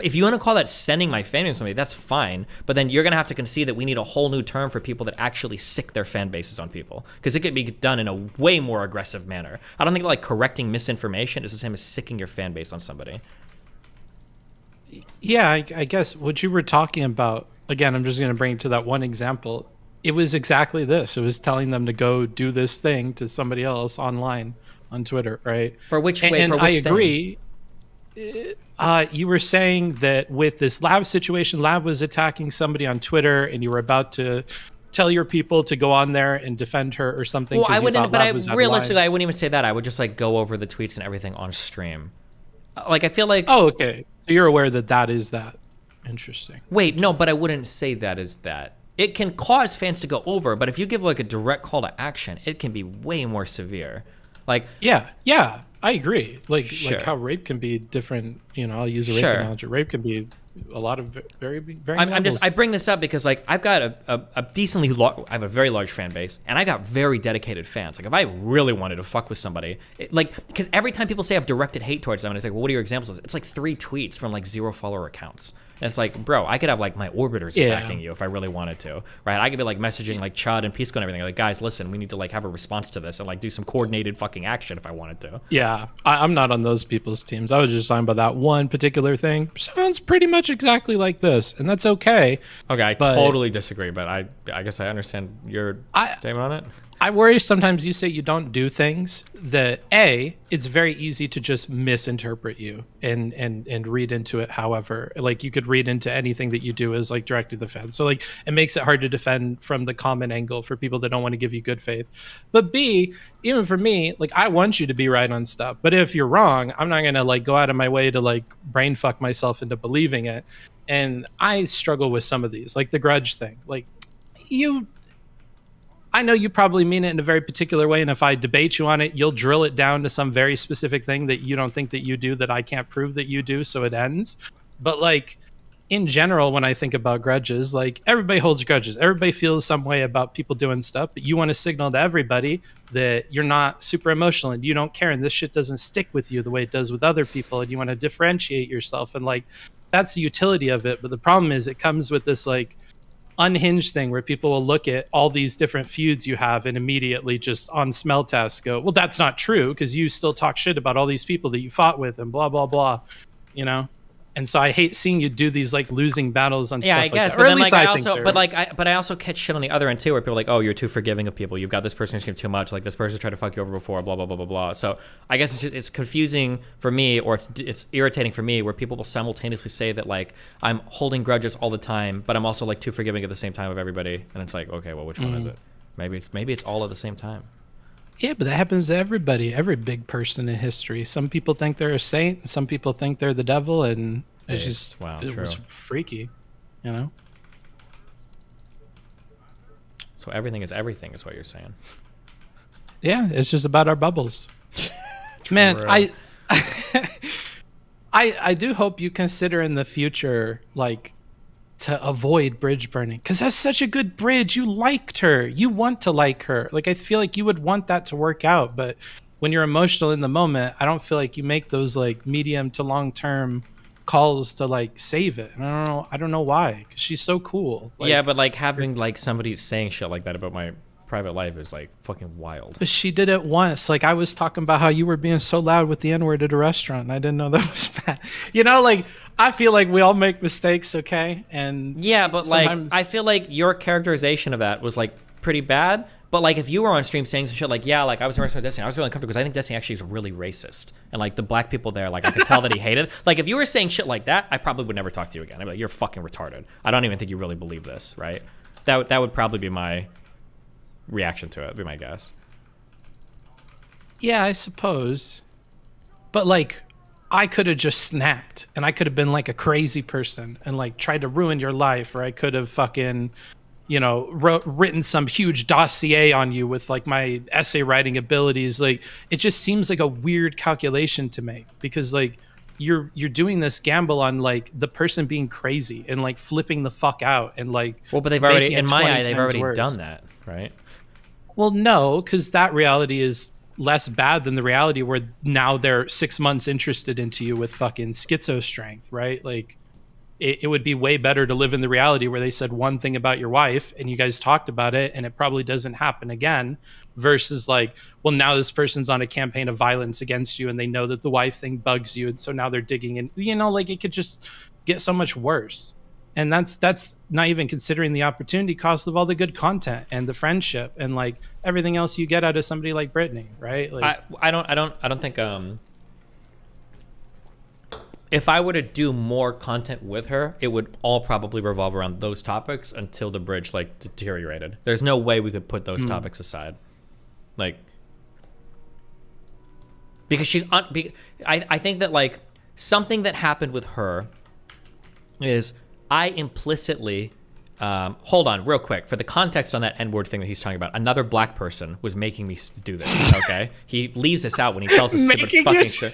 If you want to call that sending my fan base to somebody, that's fine. But then you're going to have to concede that we need a whole new term for people that actually sick their fan bases on people. Because it could be done in a way more aggressive manner. I don't think like correcting misinformation is the same as sicking your fan base on somebody. Yeah, I guess what you were talking about, again, I'm just going to bring it to that one example. It was exactly this. It was telling them to go do this thing to somebody else online on Twitter, right? For which way? And I agree. You were saying that with this Lab situation, Lab was attacking somebody on Twitter, and you were about to tell your people to go on there and defend her or something. Well, I wouldn't, but realistically, I I wouldn't even say that. I would just like go over the tweets and everything on stream. Like, I feel like. Oh, okay. So you're aware that that is that. Interesting. Wait, no, but I wouldn't say that is that. It can cause fans to go over, but if you give like a direct call to action, it can be way more severe. Like, yeah, I agree. Like how rape can be different. You know, I'll use a rape analogy. Rape can be a lot of very. I bring this up because like I've got a decently I have a very large fan base, and I got very dedicated fans. Like if I really wanted to fuck with somebody, because every time people say I've directed hate towards them, and it's like, well, what are your examples? It's like 3 tweets from like 0 follower accounts. And it's like, bro, I could have like my orbiters attacking you if I really wanted to, right? I could be like messaging like Chud and Pisco and everything. Like, guys, listen, we need to like have a response to this and like do some coordinated fucking action if I wanted to. Yeah, I'm not on those people's teams. I was just talking about that one particular thing. Sounds pretty much exactly like this, and that's okay. Okay, I totally disagree, but I guess I understand your statement on it. I worry sometimes you say you don't do things that it's very easy to just misinterpret you and read into it. However, like you could read into anything that you do as like directly defense. So like it makes it hard to defend from the common angle for people that don't want to give you good faith. But B, even for me, like I want you to be right on stuff. But if you're wrong, I'm not gonna like go out of my way to like brain fuck myself into believing it. And I struggle with some of these, like the grudge thing. Like I know you probably mean it in a very particular way, and if I debate you on it, you'll drill it down to some very specific thing that you don't think that you do that I can't prove that you do, so it ends. But like in general, when I think about grudges, like everybody holds grudges. Everybody feels some way about people doing stuff, but you want to signal to everybody that you're not super emotional and you don't care, and this shit doesn't stick with you the way it does with other people, and you want to differentiate yourself, and like that's the utility of it. But the problem is it comes with this like unhinged thing where people will look at all these different feuds you have and immediately just on smell tests go, well, that's not true because you still talk shit about all these people that you fought with and blah, blah, blah, you know? And so I hate seeing you do these like losing battles on stuff I like guess, that. but then like I also catch shit on the other end too, where people are like, oh, you're too forgiving of people. You've got this person who's too much. Like this person tried to fuck you over before, blah blah blah blah blah. So I guess it's confusing for me, or it's irritating for me, where people will simultaneously say that like I'm holding grudges all the time, but I'm also like too forgiving at the same time of everybody. And it's like, okay, well, which one is it? Maybe it's all at the same time. Yeah, but that happens to everybody, every big person in history. Some people think they're a saint, and some people think they're the devil, and it's just it was freaky, you know. So everything is what you're saying. Yeah, it's just about our bubbles. Man, I do hope you consider in the future like to avoid bridge burning, because that's such a good bridge. You liked her, you want to like her. Like I feel like you would want that to work out, but when you're emotional in the moment, I don't feel like you make those like medium to long term calls to like save it. And I don't know why, because she's so cool. Like, yeah, but like having like somebody saying shit like that about my private life is like fucking wild. But she did it once. Like I was talking about how you were being so loud with the N-word at a restaurant, and I didn't know that was bad. You know, like I feel like we all make mistakes, okay? And yeah, but like I feel like your characterization of that was like pretty bad. But like if you were on stream saying some shit like, yeah, like I was in a restaurant with Destiny, I was really uncomfortable because I think Destiny actually is really racist. And like the black people there, like I could tell that he hated. Like if you were saying shit like that, I probably would never talk to you again. I'd be like, you're fucking retarded. I don't even think you really believe this, right? That would probably be my reaction to it, be my guess. Yeah, I suppose. But like I could have just snapped, and I could have been like a crazy person and like tried to ruin your life, or I could have fucking, you know, written some huge dossier on you with like my essay writing abilities. Like it just seems like a weird calculation to make, because like you're doing this gamble on like the person being crazy and like flipping the fuck out and like, well, but they've already, in my eye, they've already done that, right? Well, no, because that reality is less bad than the reality where now they're 6 months interested into you with fucking schizo strength, right? Like it would be way better to live in the reality where they said one thing about your wife and you guys talked about it and it probably doesn't happen again, versus like, well, now this person's on a campaign of violence against you and they know that the wife thing bugs you, and so now they're digging in, you know, like it could just get so much worse. And that's not even considering the opportunity cost of all the good content and the friendship and like everything else you get out of somebody like Brittany, right? Like I don't think if I were to do more content with her, it would all probably revolve around those topics until the bridge like deteriorated. There's no way we could put those topics aside, like, because she's I think that like something that happened with her is I implicitly hold on real quick for the context on that N-word thing that he's talking about. Another black person was making me do this. Okay, he leaves this out when he tells us stupid fucking story.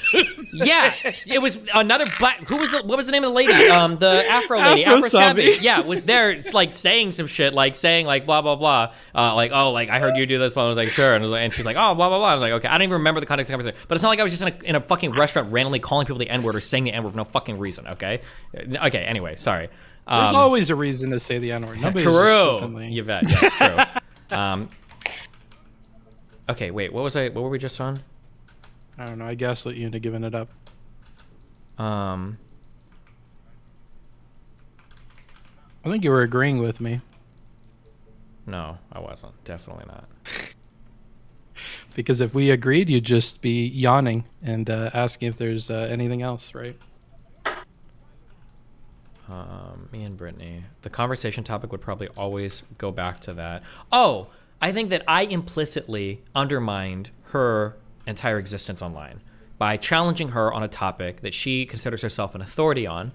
Yeah, it was another black. What was the name of the lady? The Afro lady, Afro Savvy. Yeah, was there. It's like saying some shit, like saying like blah blah blah, like oh like I heard you do this. Well, I was like sure, and she's like oh blah blah blah. I was like okay, I don't even remember the context of the conversation, but it's not like I was just in a fucking restaurant randomly calling people the N-word or saying the N-word for no fucking reason. Okay, anyway, sorry. There's always a reason to say the N-word. True, Yvette. Yes, true. Okay, wait. What were we just on? I don't know. I gaslit you into giving it up. I think you were agreeing with me. No, I wasn't. Definitely not. Because if we agreed, you'd just be yawning and asking if there's anything else, right? Me and Brittany. The conversation topic would probably always go back to that. Oh, I think that I implicitly undermined her entire existence online by challenging her on a topic that she considers herself an authority on.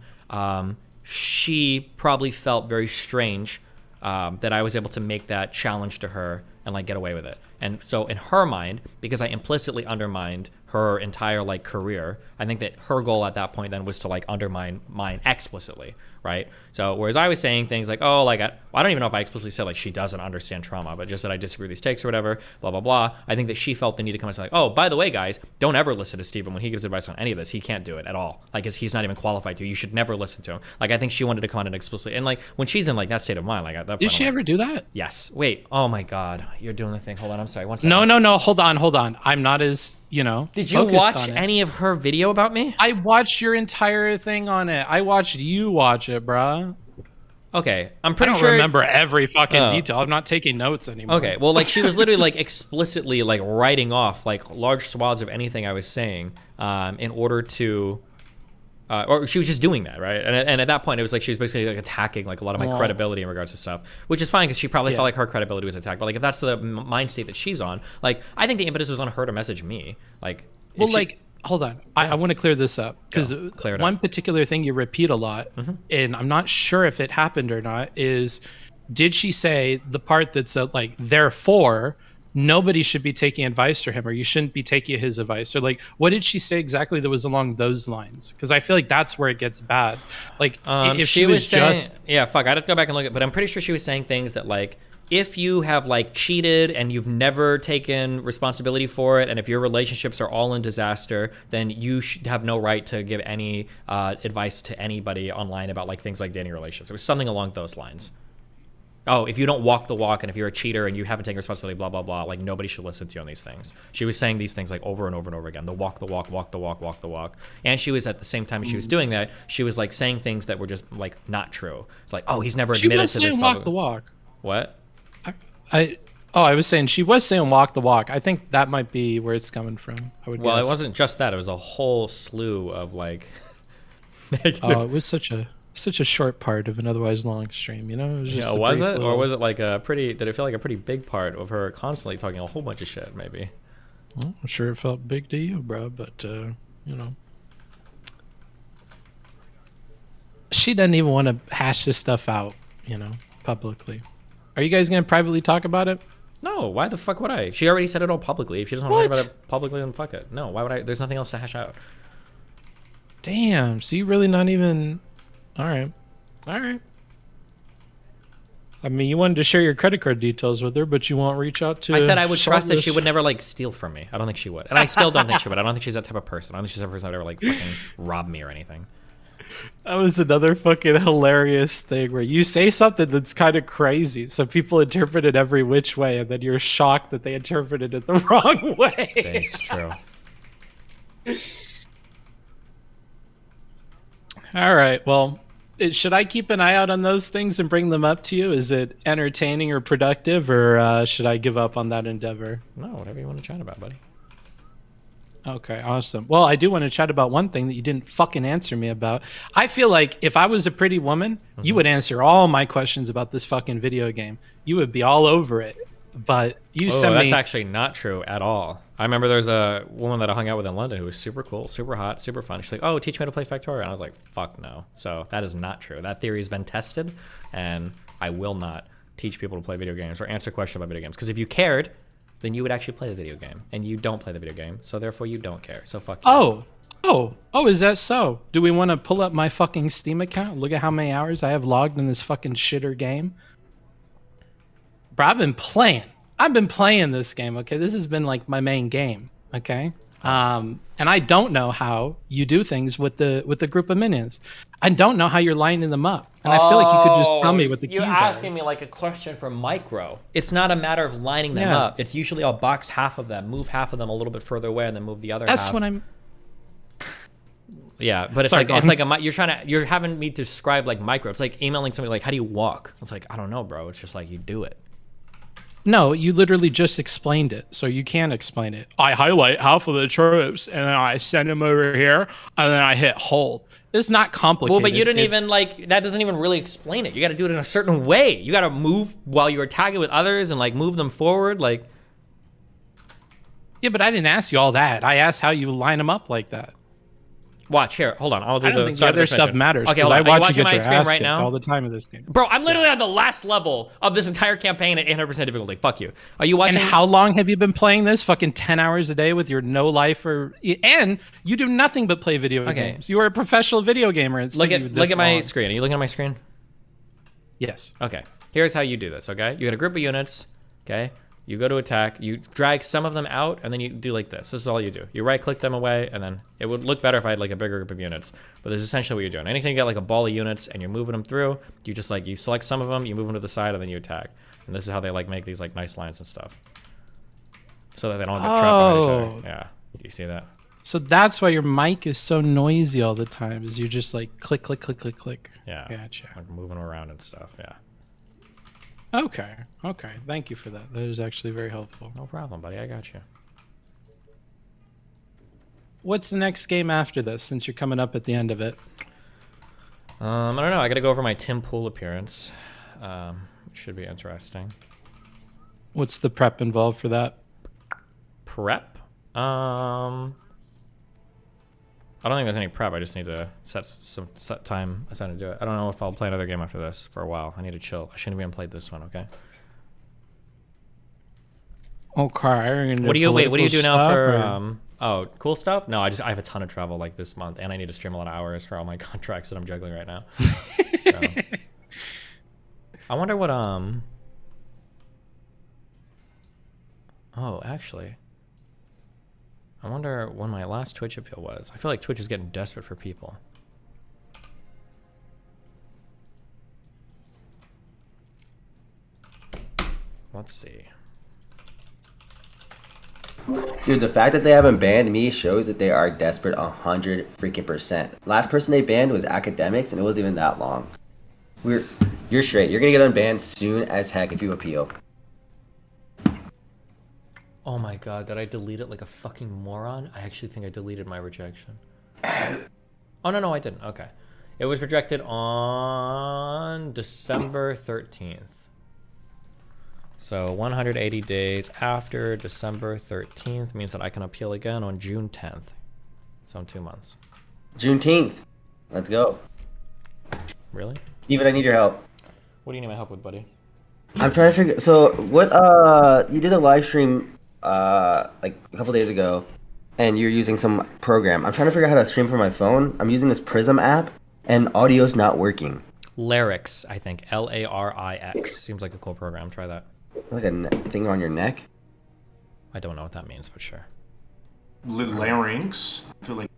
She probably felt very strange that I was able to make that challenge to her and like get away with it. And so in her mind, because I implicitly undermined her entire like career, I think that her goal at that point then was to like undermine mine explicitly, right? So whereas I was saying things like, oh, like I don't even know if I explicitly said like she doesn't understand trauma, but just that I disagree with these takes or whatever, blah, blah, blah. I think that she felt the need to come and say like, oh, by the way, guys, don't ever listen to Steven when he gives advice on any of this. He can't do it at all. Like he's not even qualified to. You should never listen to him. Like I think she wanted to come on and explicitly, and like when she's in like that state of mind, like at that point, Did she ever do that? Yes. Wait. Oh my God. You're doing the thing. Hold on. I'm sorry. One second. No. Hold on. I'm not as, Did you watch any of her video about me? I watched your entire thing on it. I watched you watch it, bruh. Okay, I'm pretty sure. I don't remember every fucking detail. I'm not taking notes anymore. Okay, well, like she was literally like explicitly like writing off like large swaths of anything I was saying in order to, or she was just doing that, right? And at that point, it was like she was basically like attacking like a lot of my credibility in regards to stuff, which is fine because she probably felt like her credibility was attacked. But like if that's the mind state that she's on, like I think the impetus was on her to message me, like. Well, hold on. I want to clear this up because one particular thing you repeat a lot, and I'm not sure if it happened or not, is did she say the part that's like, therefore, nobody should be taking advice from him or you shouldn't be taking his advice? Or like, what did she say exactly that was along those lines? Because I feel like that's where it gets bad. Like, if she was saying, just... Yeah, fuck, I'd have to go back and look at, but I'm pretty sure she was saying things that like, if you have like cheated and you've never taken responsibility for it, and if your relationships are all in disaster, then you should have no right to give any advice to anybody online about like things like dating relationships. It was something along those lines. Oh, if you don't walk the walk and if you're a cheater and you haven't taken responsibility, blah, blah, blah, like nobody should listen to you on these things. She was saying these things like over and over and over again. The walk, walk the walk. And she was at the same time as she was doing that, she was like saying things that were just like not true. It's like, oh, he's never admitted to this. She was saying walk the walk. What? I was saying she was saying walk the walk. I think that might be where it's coming from. Well, it wasn't just that. It was a whole slew of like negative. Oh, it was such a short part of an otherwise long stream, It was just was it? Or was it like did it feel like a pretty big part of her constantly talking a whole bunch of shit, maybe? Well, I'm sure it felt big to you, bro, but she doesn't even want to hash this stuff out, publicly. Are you guys going to privately talk about it? No, why the fuck would I? She already said it all publicly. If she doesn't want to talk about it publicly, then fuck it. No, why would I? There's nothing else to hash out. Damn, so you really not even... All right. I mean, you wanted to share your credit card details with her, but you won't reach out to... I said I would trust that she would never, like, steal from me. I don't think she would. And I still don't think she would. I don't think she's that type of person. I don't think she's that person that would ever, like, fucking rob me or anything. That was another fucking hilarious thing where you say something that's kind of crazy, so people interpret it every which way, and then you're shocked that they interpreted it the wrong way. It's true. All right, well, should I keep an eye out on those things and bring them up to you? Is it entertaining or productive, or should I give up on that endeavor? No, whatever you want to chat about, buddy. Okay, awesome. Well, I do want to chat about one thing that you didn't fucking answer me about. I feel like if I was a pretty woman, you would answer all my questions about this fucking video game. You would be all over it. But you sent me... that's actually not true at all. I remember there's a woman that I hung out with in London who was super cool, super hot, super fun. She's like, oh, teach me how to play Factorio. And I was like, fuck no. So that is not true. That theory has been tested, and I will not teach people to play video games or answer questions about video games. Because if you cared, then you would actually play the video game. And you don't play the video game, so therefore you don't care. So fuck you. Oh, is that so? Do we want to pull up my fucking Steam account? Look at how many hours I have logged in this fucking shitter game. Bro, I've been playing this game, okay? This has been like my main game, okay? And I don't know how you do things with the group of minions. I don't know how you're lining them up. And I feel like you could just tell me what the keys are. You're asking me like a question for micro. It's not a matter of lining them up. It's usually I'll box half of them, move half of them a little bit further away, and then move the other half. That's what I'm... Yeah, but it's you're having me describe like micro. It's like emailing somebody like, how do you walk? It's like, I don't know, bro. It's just like you do it. No, you literally just explained it, so you can't explain it. I highlight half of the troops, and then I send them over here, and then I hit hold. It's not complicated. Well, but you didn't even, like, that doesn't even really explain it. You got to do it in a certain way. You got to move while you're attacking with others and, like, move them forward, like... Yeah, but I didn't ask you all that. I asked how you line them up like that. Watch, here, hold on. I'll do I don't think the other stuff matters. Okay, I watch you get my your screen ass right kicked now? all the time in this game. Bro, I'm literally on the last level of this entire campaign at 800% difficulty. Fuck you. Are you watching? And how long have you been playing this? Fucking 10 hours a day with your no life or... And you do nothing but play video games. You are a professional video gamer. And look at my screen. Are you looking at my screen? Yes. Okay. Here's how you do this, okay? You got a group of units, okay? You go to attack, you drag some of them out, and then you do like this. This is all you do. You right-click them away, and then it would look better if I had like a bigger group of units. But this is essentially what you're doing. Anything you get like a ball of units and you're moving them through, you just like, you select some of them, you move them to the side, and then you attack. And this is how they like make these like nice lines and stuff. So that they don't get trapped behind each other. Yeah, you see that? So that's why your mic is so noisy all the time, is you just like click, click, click, click, click. Yeah, gotcha. Like moving around and stuff, yeah. Okay. Thank you for that. That is actually very helpful. No problem, buddy. I got you. What's the next game after this, since you're coming up at the end of it? I don't know. I got to go over my Tim Pool appearance. Should be interesting. What's the prep involved for that? Prep? I don't think there's any prep. I just need to set time aside to do it. I don't know if I'll play another game after this for a while. I need to chill. I shouldn't have even played this one, okay? Okay. What do you do now for oh, cool stuff? No, I have a ton of travel like this month, and I need to stream a lot of hours for all my contracts that I'm juggling right now. So, I wonder what oh, actually, I wonder when my last Twitch appeal was. I feel like Twitch is getting desperate for people. Let's see. Dude, the fact that they haven't banned me shows that they are desperate 100%. Last person they banned was academics, and it wasn't even that long. You're straight. You're gonna get unbanned soon as heck if you appeal. Oh my god, did I delete it like a fucking moron? I actually think I deleted my rejection. Oh, no, I didn't. Okay. It was rejected on December 13th. So 180 days after December 13th means that I can appeal again on June 10th. So in 2 months. Juneteenth. Let's go. Really? Steven, I need your help. What do you need my help with, buddy? I'm trying to figure... So, what, you did a live stream, like, a couple days ago, and you're using some program. I'm trying to figure out how to stream from my phone. I'm using this Prism app, and audio's not working. Larix, I think. Larix. Seems like a cool program. Try that. Like a thing on your neck? I don't know what that means, but sure. Larynx? I feel like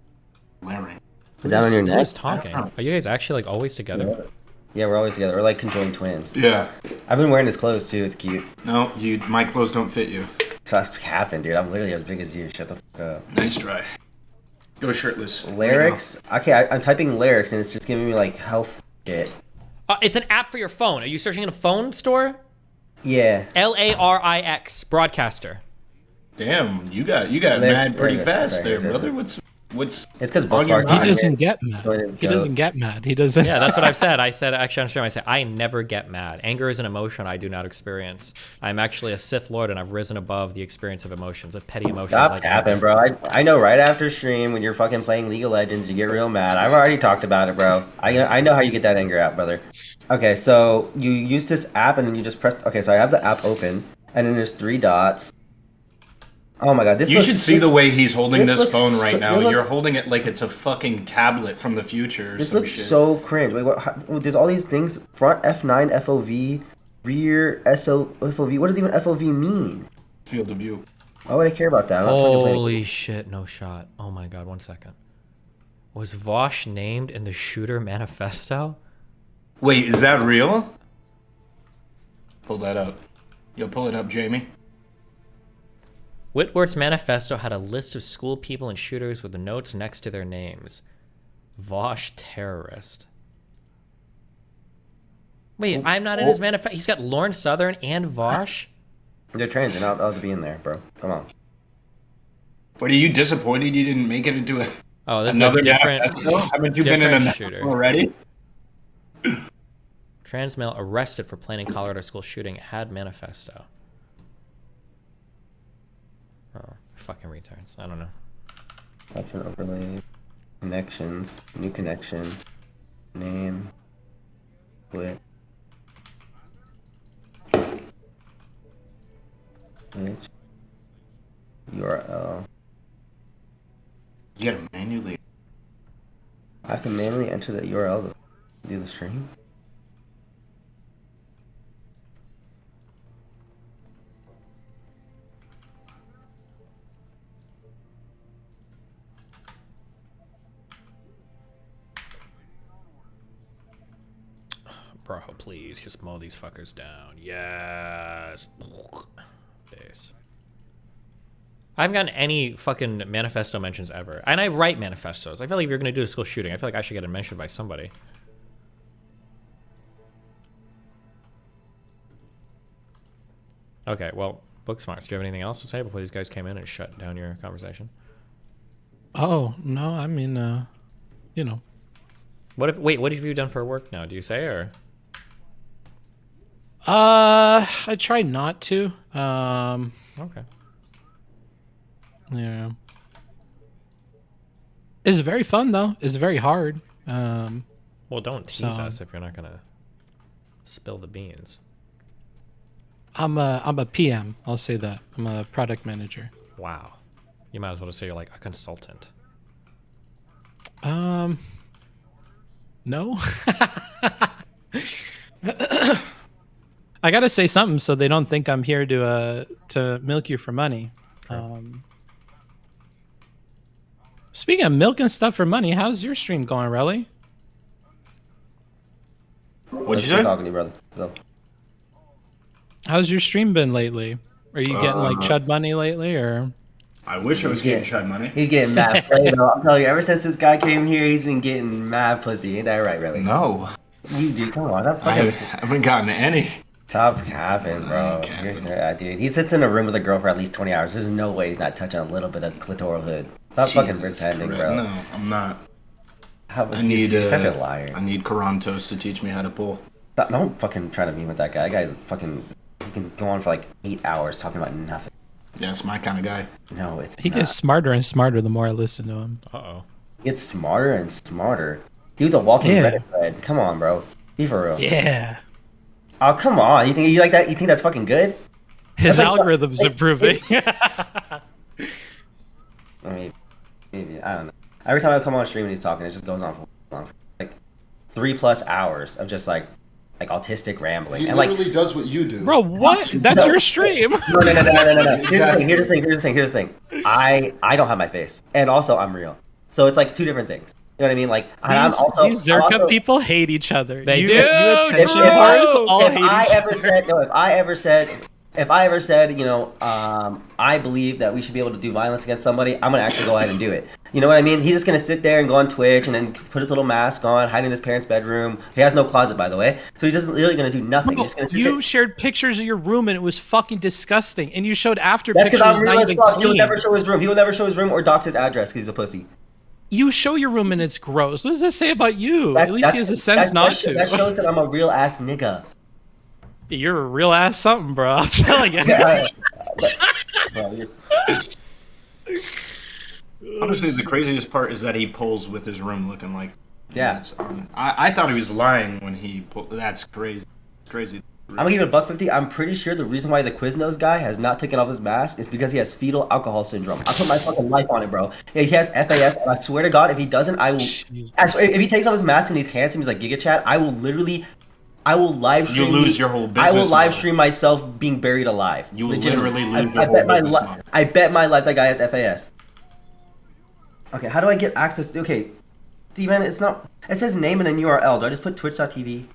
larynx. Is that on your neck? Who's talking? Are you guys actually, like, always together? Yeah, we're always together. We're like conjoined twins. Yeah. I've been wearing his clothes too. It's cute. No, my clothes don't fit you. Stop capping, dude. I'm literally as big as you. Shut the fuck up. Nice try. Go shirtless. Larynx? Okay, I'm typing Larynx and it's just giving me like health shit. It's an app for your phone. Are you searching in a phone store? Yeah. Larix, broadcaster. Damn, you got mad pretty fast there, brother. What's It's because on your He mind? doesn't get mad. He doesn't get mad. He doesn't. Yeah, that's what I've said. I said actually on stream. I said I never get mad. Anger is an emotion I do not experience. I'm actually a Sith Lord, and I've risen above the experience of emotions, of petty emotions. Stop like capping, bro. I know right after stream when you're fucking playing League of Legends, you get real mad. I've already talked about it, bro. I know how you get that anger out, brother. Okay, so you use this app and then you just press. Okay, so I have the app open, and then there's 3 dots. Oh my god, You should see the way he's holding this phone right now. You're You're holding it like it's a fucking tablet from the future. Or This some looks shit. so cringe. Wait, there's all these things. Front F9 FOV, rear FOV. What does even FOV mean? Field of view. Why would I care about that? I'm not fucking playing. Holy shit! No shot. Oh my god. 1 second. Was Vosh named in the shooter manifesto? Wait, is that real? Pull that up. Yo, pull it up, Jamie. Whitworth's manifesto had a list of school people and shooters with the notes next to their names. Vosh terrorist. Wait, I'm not in his manifesto. He's got Lorne Southern and Vosh? They're trans. They're not allowed to be in there, bro. Come on. But are you disappointed you didn't make it into another is a different manifesto? Haven't you been in a shooter already? Trans male arrested for planning Colorado school shooting had manifesto. Oh, fucking retards. I don't know. Option overlay. Connections. New connection. Name. Quit. Which URL. You gotta manually. I have to manually enter the URL to do the stream? Bro, please just mow these fuckers down. Yes. Days. I haven't gotten any fucking manifesto mentions ever. And I write manifestos. I feel like if you're going to do a school shooting, I feel like I should get a mention by somebody. Okay, well, Booksmarts, do you have anything else to say before these guys came in and shut down your conversation? Oh, no, I mean, you know. What have you done for work now? Do you say, or? I try not to. Okay. Yeah. It's very fun though. It's very hard. Well, don't tease us if you're not gonna spill the beans. I'm a PM. I'll say that. I'm a product manager. Wow. You might as well just say you're like a consultant. No. I gotta say something so they don't think I'm here to milk you for money. Speaking of milking stuff for money, how's your stream going, Relly? What'd you say? Talking to you, brother. Go. How's your stream been lately? Are you getting like chud money lately, or? I wish I was getting chud money. He's getting mad. I'm telling you, ever since this guy came here, he's been getting mad pussy. Ain't that right, really? No. You do. Come on. Stop I fucking. haven't gotten any. Stop capping, bro. Dude, he sits in a room with a girl for at least 20 hours. There's no way he's not touching a little bit of clitoral hood. Stop fucking pretending, bro. No, I'm not. You're such a liar. I need Karantos to teach me how to pull. Don't fucking try to be with that guy. That guy's fucking. He can go on for like 8 hours talking about nothing. Yeah, it's my kind of guy. No, it's He not. gets smarter and smarter the more I listen to him. Uh-oh. He gets smarter and smarter. Dude's a walking Reddit thread. Come on, bro. Be for real. Yeah. Oh, come on. You like that? You think that's fucking good? His That's algorithm's improving. I mean, maybe. I don't know. Every time I come on stream and he's talking, it just goes on for like 3+ hours of just like autistic rambling. He and like literally does what you do. Bro, what? That's your stream. No. Here's the thing. I don't have my face, and also I'm real. So it's like 2 different things. You know what I mean? Like These Zerka people hate each other. They do. You attention whores all hate each other. If I ever said if I ever said, I believe that we should be able to do violence against somebody, I'm gonna actually go ahead and do it. You know what I mean? He's just gonna sit there and go on Twitch and then put his little mask on, hide in his parents' bedroom. He has no closet, by the way, so he's just literally gonna do nothing. He's just gonna sit You there. shared pictures of your room and it was fucking disgusting. And you showed after That's pictures because I'm real not as even fuck. He will clean. never show his room. He will never show his room or dox his address because he's a pussy. You show your room and it's gross. What does this say about you? At least he has a sense not to. That shows that I'm a real ass nigga. You're a real ass something, bro. I'm telling you. Honestly, the craziest part is that he pulls with his room looking like. Yeah. I thought he was lying when he pulled. That's crazy. Crazy. I'm gonna give it a $150. I'm pretty sure the reason why the Quiznos guy has not taken off his mask is because he has fetal alcohol syndrome. I put my fucking life on it, bro. Yeah, he has FAS, and I swear to God, if he doesn't, I will. I swear, if he takes off his mask and he's handsome, he's like Giga Chat, I will live stream. You lose your whole business. I will live model. stream myself being buried alive. You will Legitimately. literally lose I your bet whole my business model. I bet my life that guy has FAS. Okay, how do I get access to? Okay, Steven, it's not. It says name and an URL. Do I just put twitch.tv?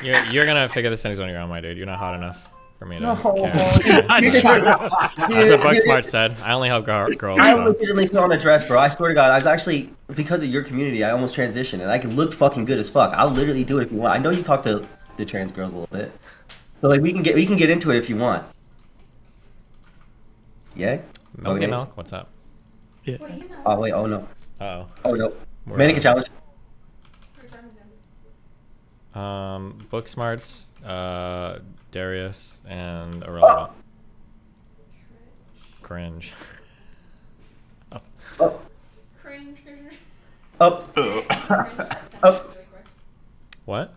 You're gonna figure this out on your own, my dude. You're not hot enough for me to No. care. That's what Booksmart said. I only help girls. I So. legitimately put on a dress, bro. I swear to God, I was actually, because of your community, I almost transitioned, and I can look fucking good as fuck. I'll literally do it if you want. I know you talk to the trans girls a little bit, so like we can get into it if you want. Yeah. Milk Okay. and milk. What's up? Yeah. Oh wait. Oh no. Uh-oh. Oh no. We're Mannequin challenge. Booksmarts, Darius, and Aurora. Cringe. Oh. Cringe. Up. Up. What?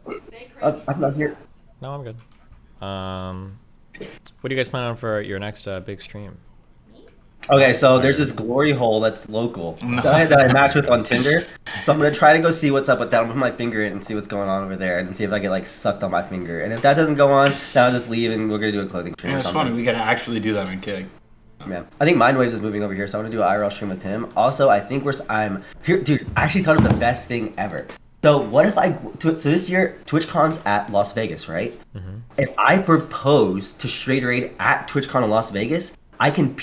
I'm not here. No, I'm good. What do you guys plan on for your next big stream? Okay, so there's this glory hole that's local that I match with on Tinder. So I'm gonna try to go see what's up with that. I'll put my finger in and see what's going on over there, and see if I get like sucked on my finger. And if that doesn't go on, then I'll just leave and we're gonna do a clothing stream. Yeah, or it's something. funny. We gotta actually do that in Keg. Yeah, I think Mindwaves is moving over here, so I'm gonna do an IRL stream with him. Also, I think I'm here, dude. I actually thought of the best thing ever. So what if so this year TwitchCon's at Las Vegas, right? Mm-hmm. If I propose to Straight Raid at TwitchCon in Las Vegas, I can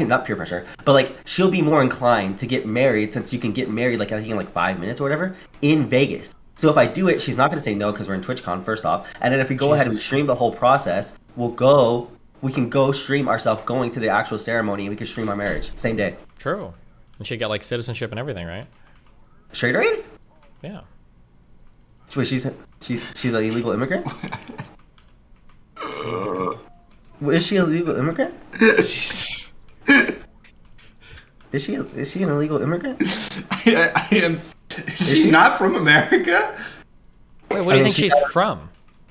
not peer pressure, but like she'll be more inclined to get married, since you can get married like I think in like 5 minutes or whatever in Vegas. So if I do it, she's not gonna say no because we're in TwitchCon first off, and then if we go ahead and stream the whole process, we can go stream ourselves going to the actual ceremony, and we can stream our marriage same day. True. And she'd get like citizenship and everything, right? Straight Raid? Yeah. Wait, she's an illegal immigrant? Is she a legal immigrant? Is she an illegal immigrant? I am. Is she not from America? Wait, what do you think she's from?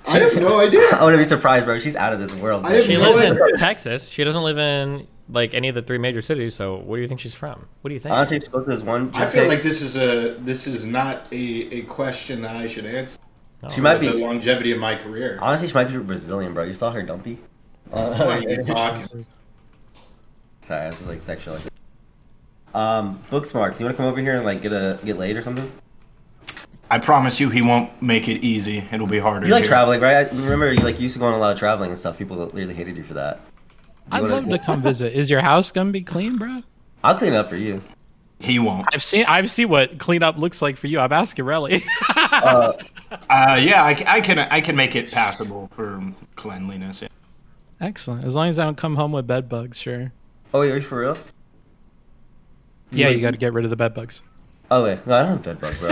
I have no idea. I wouldn't be surprised, bro. She's out of this world. She lives in Texas. She doesn't live in like any of the 3 major cities. So where do you think she's from? What do you think? Honestly, she goes to this one. I feel like this is not a question that I should answer. She might be the longevity of my career. Honestly, she might be Brazilian, bro. You saw her dumpy. What are you talking? Sorry, this is like sexual. Booksmarts. You want to come over here and like get laid or something? I promise you, he won't make it easy. It'll be harder. You like here. traveling, right? I remember you used to go on a lot of traveling and stuff. People really hated you for that. I'd love to come visit. Is your house gonna be clean, bro? I'll clean it up for you. He won't. I've seen what cleanup looks like for you. I'm asking Relly. Yeah, I can make it passable for cleanliness. Yeah. Excellent. As long as I don't come home with bed bugs, sure. Oh, are you for real? Yeah, you got to get rid of the bed bugs. Oh wait, no, I don't have bed bugs, bro.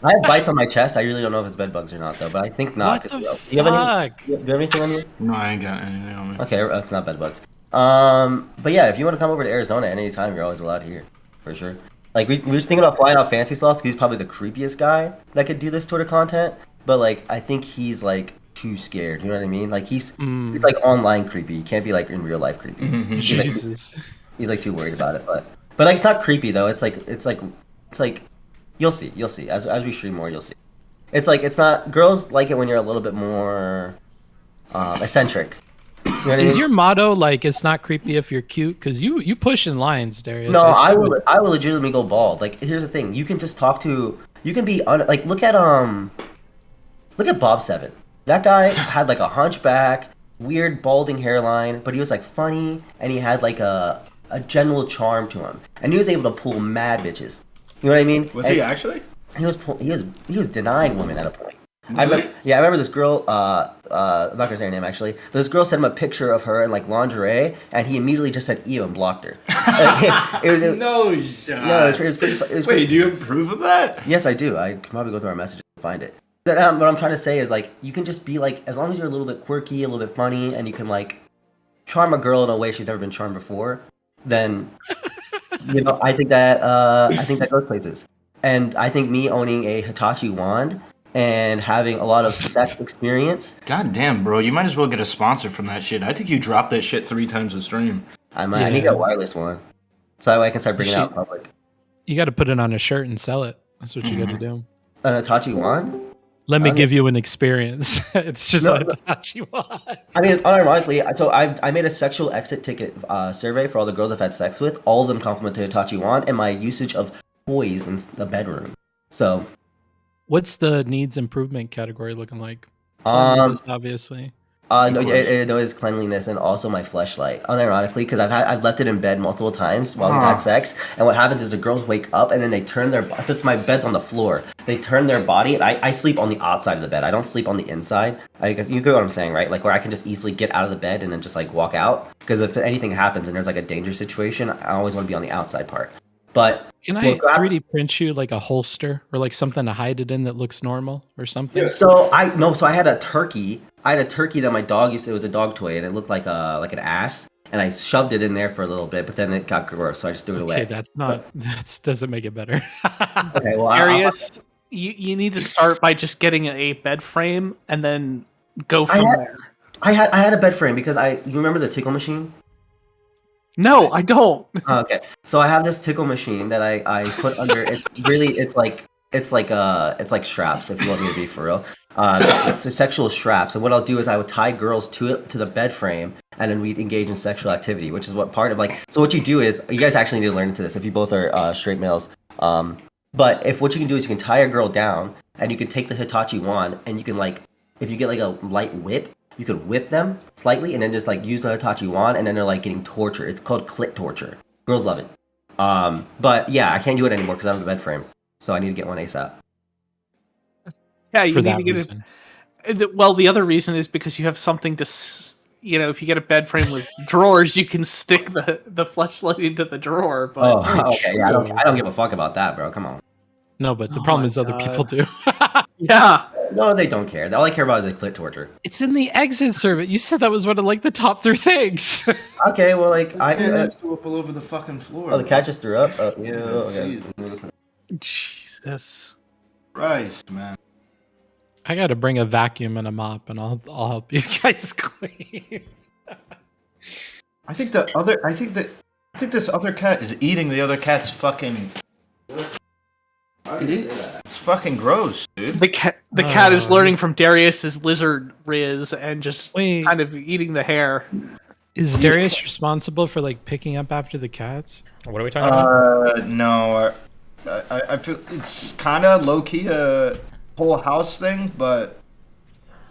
I have bites on my chest. I really don't know if it's bed bugs or not, though. But I think not. What the do you have anything on you? No, I ain't got anything on me. Okay, it's not bed bugs. But yeah, if you want to come over to Arizona at any time, you're always allowed here, for sure. Like we were thinking about flying out Fancy Slots, because he's probably the creepiest guy that could do this sort of content. But like, I think he's like too scared. You know what I mean? Like he's like online creepy. He can't be like in real life creepy. Jesus. He's like too worried about it, but like it's not creepy though. It's like you'll see as we stream more, you'll see. It's like it's not, girls like it when you're a little bit more eccentric. You know what I mean? Your motto like it's not creepy if you're cute? Because you push in lines, Darius. No, I will legitimately go bald. Like here's the thing, you can just talk to, you can be like look at Bob 7. That guy had like a hunchback. weird balding hairline, but he was like funny, and he had like a general charm to him, and he was able to pull mad bitches. You know what I mean? Was he actually? He was denying women at a point. Really? I remember this girl. I'm not gonna say her name actually. But this girl sent him a picture of her in like lingerie, and he immediately just said "ew" and blocked her. No shot. No, it was pretty. Wait, do you have proof of that? Yes, I do. I can probably go through our messages and find it. What I'm trying to say is like you can just be like, as long as you're a little bit quirky, a little bit funny, and you can like charm a girl in a way she's never been charmed before, then I think that goes places. And I think me owning a Hitachi wand and having a lot of sex experience. God damn, bro, you might as well get a sponsor from that shit. I think you dropped that shit 3 times a stream. I need to get a wireless one, so that way I can start bringing it out in public. You got to put it on a shirt and sell it. That's what you got to do. An Hitachi wand? Let me give you an experience. It's just a Hitachi wand. I mean, it's unironically. So I made a sexual exit ticket survey for all the girls I've had sex with. All of them complimented Hitachi wand and my usage of toys in the bedroom. So, what's the needs improvement category looking like? Obviously. No, it is cleanliness and also my fleshlight. Unironically, because I've left it in bed multiple times while we've had sex, and what happens is the girls wake up and then they turn their since my bed's on the floor, they turn their body. And I sleep on the outside of the bed. I don't sleep on the inside. You get what I'm saying, right? Like where I can just easily get out of the bed and then just like walk out. Because if anything happens and there's like a danger situation, I always want to be on the outside part. But can I 3D print you like a holster or like something to hide it in that looks normal or something? So I had a turkey. I had a turkey that my dog used to, it was a dog toy and it looked like an ass, and I shoved it in there for a little bit, but then it got gross, so I just threw it away. Okay, that doesn't make it better. Okay, well, Arius, you need to start by just getting a bed frame and then go from there. I had a bed frame because you remember the tickle machine? No, I don't. Okay, so I have this tickle machine that I put under. It's like straps. If you want me to be for real, it's a sexual straps. And what I'll do is I would tie girls to the bed frame, and then we'd engage in sexual activity, which is what part of like. So what you do is you guys actually need to learn into this if you both are straight males. But what you can do is you can tie a girl down, and you can take the Hitachi wand, and you can like if you get like a light whip. You could whip them slightly and then just like use the Hitachi wand, and then they're like getting tortured. It's called clit torture. Girls love it. But yeah, I can't do it anymore because I don't have a bed frame. So I need to get one ASAP. Yeah, you need to get it. Well, the other reason is because you have something to, if you get a bed frame with drawers, you can stick the fleshlight into the drawer. But okay. Yeah, I don't give a fuck about that, bro. Come on. No, but the problem is other people do. Yeah. No, they don't care. All I care about is clit torture. It's in the exit survey. You said that was one of like the top 3 things. Okay, well, like the cat just threw up all over the fucking floor. Oh, the cat just threw up. Oh, yeah. Okay. Jesus Christ, man. I got to bring a vacuum and a mop, and I'll help you guys clean. I think this other cat is eating the other cat's fucking. It's fucking gross, dude. The cat is learning from Darius's lizard riz and just kind of eating the hair. Is Darius responsible for like picking up after the cats? What are we talking about? No, I feel it's kind of low key a whole house thing, but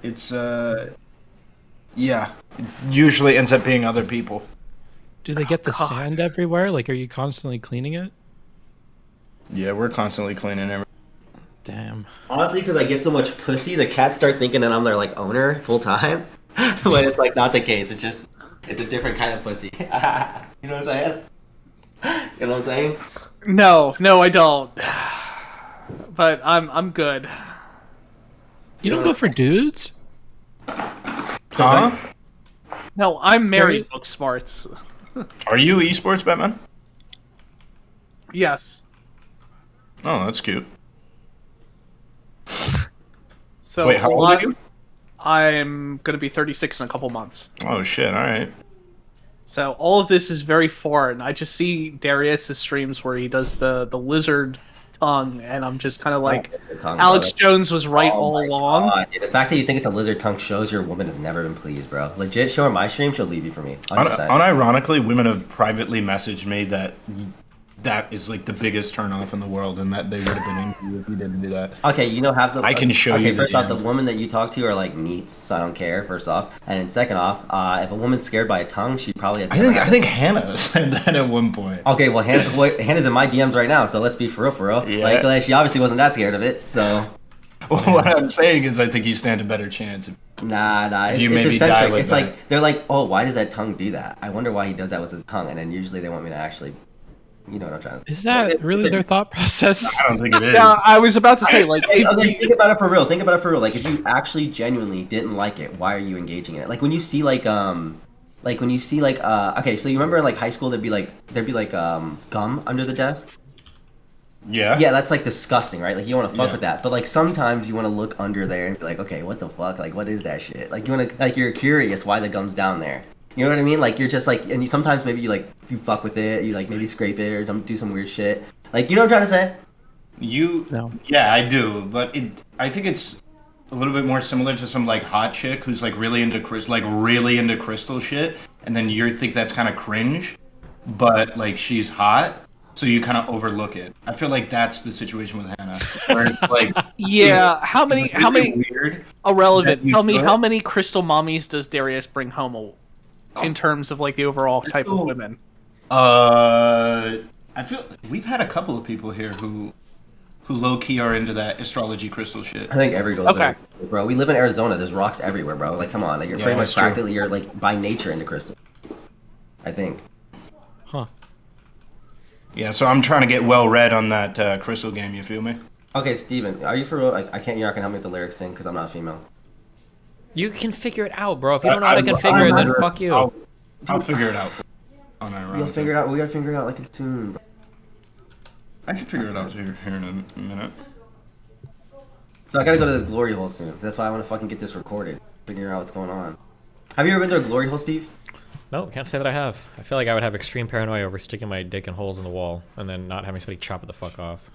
it's yeah, it usually ends up being other people. Do they get the sand everywhere? Like, are you constantly cleaning it? Yeah, we're constantly cleaning everything. Damn. Honestly, because I get so much pussy, the cats start thinking that I'm their like owner full time. When it's like not the case. It's a different kind of pussy. You know what I'm saying? You know what I'm saying? No, I don't. But I'm good. You don't go for dudes? Huh? No, I'm married, book smarts. Are you esports, Batman? Yes. Oh, that's cute. So wait, how old are you? I'm gonna be 36 in a couple months. Oh shit! All right. So all of this is very foreign. I just see Darius' streams where he does the lizard tongue, and I'm just kind of like, Alex Jones was right all along. God, the fact that you think it's a lizard tongue shows your woman has never been pleased, bro. Legit, show her my stream, she'll leave you for me. 100%. Unironically, women have privately messaged me that that is like the biggest turnoff in the world, and that they would have been angry if you didn't do that. Okay, you know, half the. I can show you. Okay, first off, the DMs. women that you talk to are like neats, so I don't care. First off, and then second off, if a woman's scared by a tongue, she probably has. I think Hannah said that at one point. Okay, well, Hannah's in my DMs right now, so let's be for real. Yeah. Like, she obviously wasn't that scared of it, so. Well, what I'm saying is, I think you stand a better chance. Nah. If It's, you it's maybe eccentric. die with It's like they're like, oh, why does that tongue do that? I wonder why he does that with his tongue, and then usually they want me to actually. You know what I'm trying to say. Is that really their thought process? I don't think it is. Yeah, I was about to say, like, Okay, think about it for real. Like, if you actually genuinely didn't like it, why are you engaging in it? Like when you see okay, so you remember in like high school there'd be like gum under the desk. Yeah. Yeah, that's like disgusting, right? Like you want to fuck Yeah. with that, but like sometimes you want to look under there and be like, okay, what the fuck? Like what is that shit? Like you want to you're curious why the gum's down there. You know what I mean? Like you're just like, and you sometimes maybe you like if you fuck with it, you like maybe scrape it or do some weird shit. Like you know what I'm trying to say? No. Yeah, I do, but I think it's a little bit more similar to some like hot chick who's like really into crystal shit, and then you think that's kind of cringe, but like she's hot, so you kind of overlook it. I feel like that's the situation with Hannah, where it's like yeah, how many weird. irrelevant? that you Tell me, put- how many crystal mommies does Darius bring home in terms of like the overall type of women? I feel we've had a couple of people here who low key are into that astrology crystal shit. I think every girl's been, bro. We live in Arizona. There's rocks everywhere, bro. Like, come on. Like, you're Yeah, pretty much that's true. practically, you're like by nature into crystal. I think. Huh. Yeah, so I'm trying to get well read on that crystal game. You feel me? Okay, Steven, are you for real? Like, you're not gonna help me with the lyrics thing because I'm not a female. You can figure it out, bro. If you don't know how to configure it, then fuck you. I'll figure it out. You'll figure it out. We gotta figure it out like it's soon, bro. I can figure it out here in a minute. So I gotta go to this glory hole soon. That's why I want to fucking get this recorded. Figure out what's going on. Have you ever been to a glory hole, Steve? No, can't say that I have. I feel like I would have extreme paranoia over sticking my dick in holes in the wall and then not having somebody chop it the fuck off.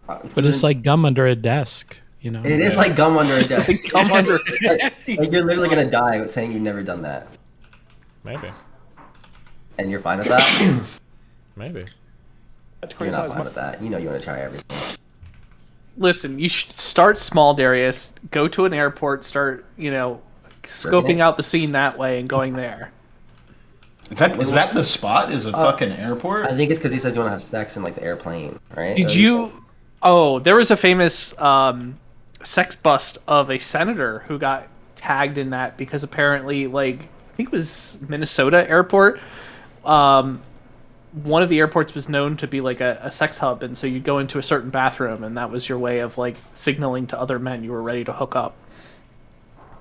But it's like gum under a desk, you know? It is like gum under a desk. Gum under. like you're literally gonna die with saying you've never done that. Maybe. And you're fine with that? Maybe. You're not fine with that. You know you want to try everything. Listen, you should start small, Darius. Go to an airport, start, scoping out the scene that way and going there. Is that the spot? Is a fucking airport? I think it's because he says you want to have sex in like the airplane, right? Did you? Oh, there was a famous sex bust of a senator who got tagged in that because apparently, like, I think it was Minnesota airport. One of the airports was known to be like a sex hub, and so you'd go into a certain bathroom, and that was your way of like signaling to other men you were ready to hook up,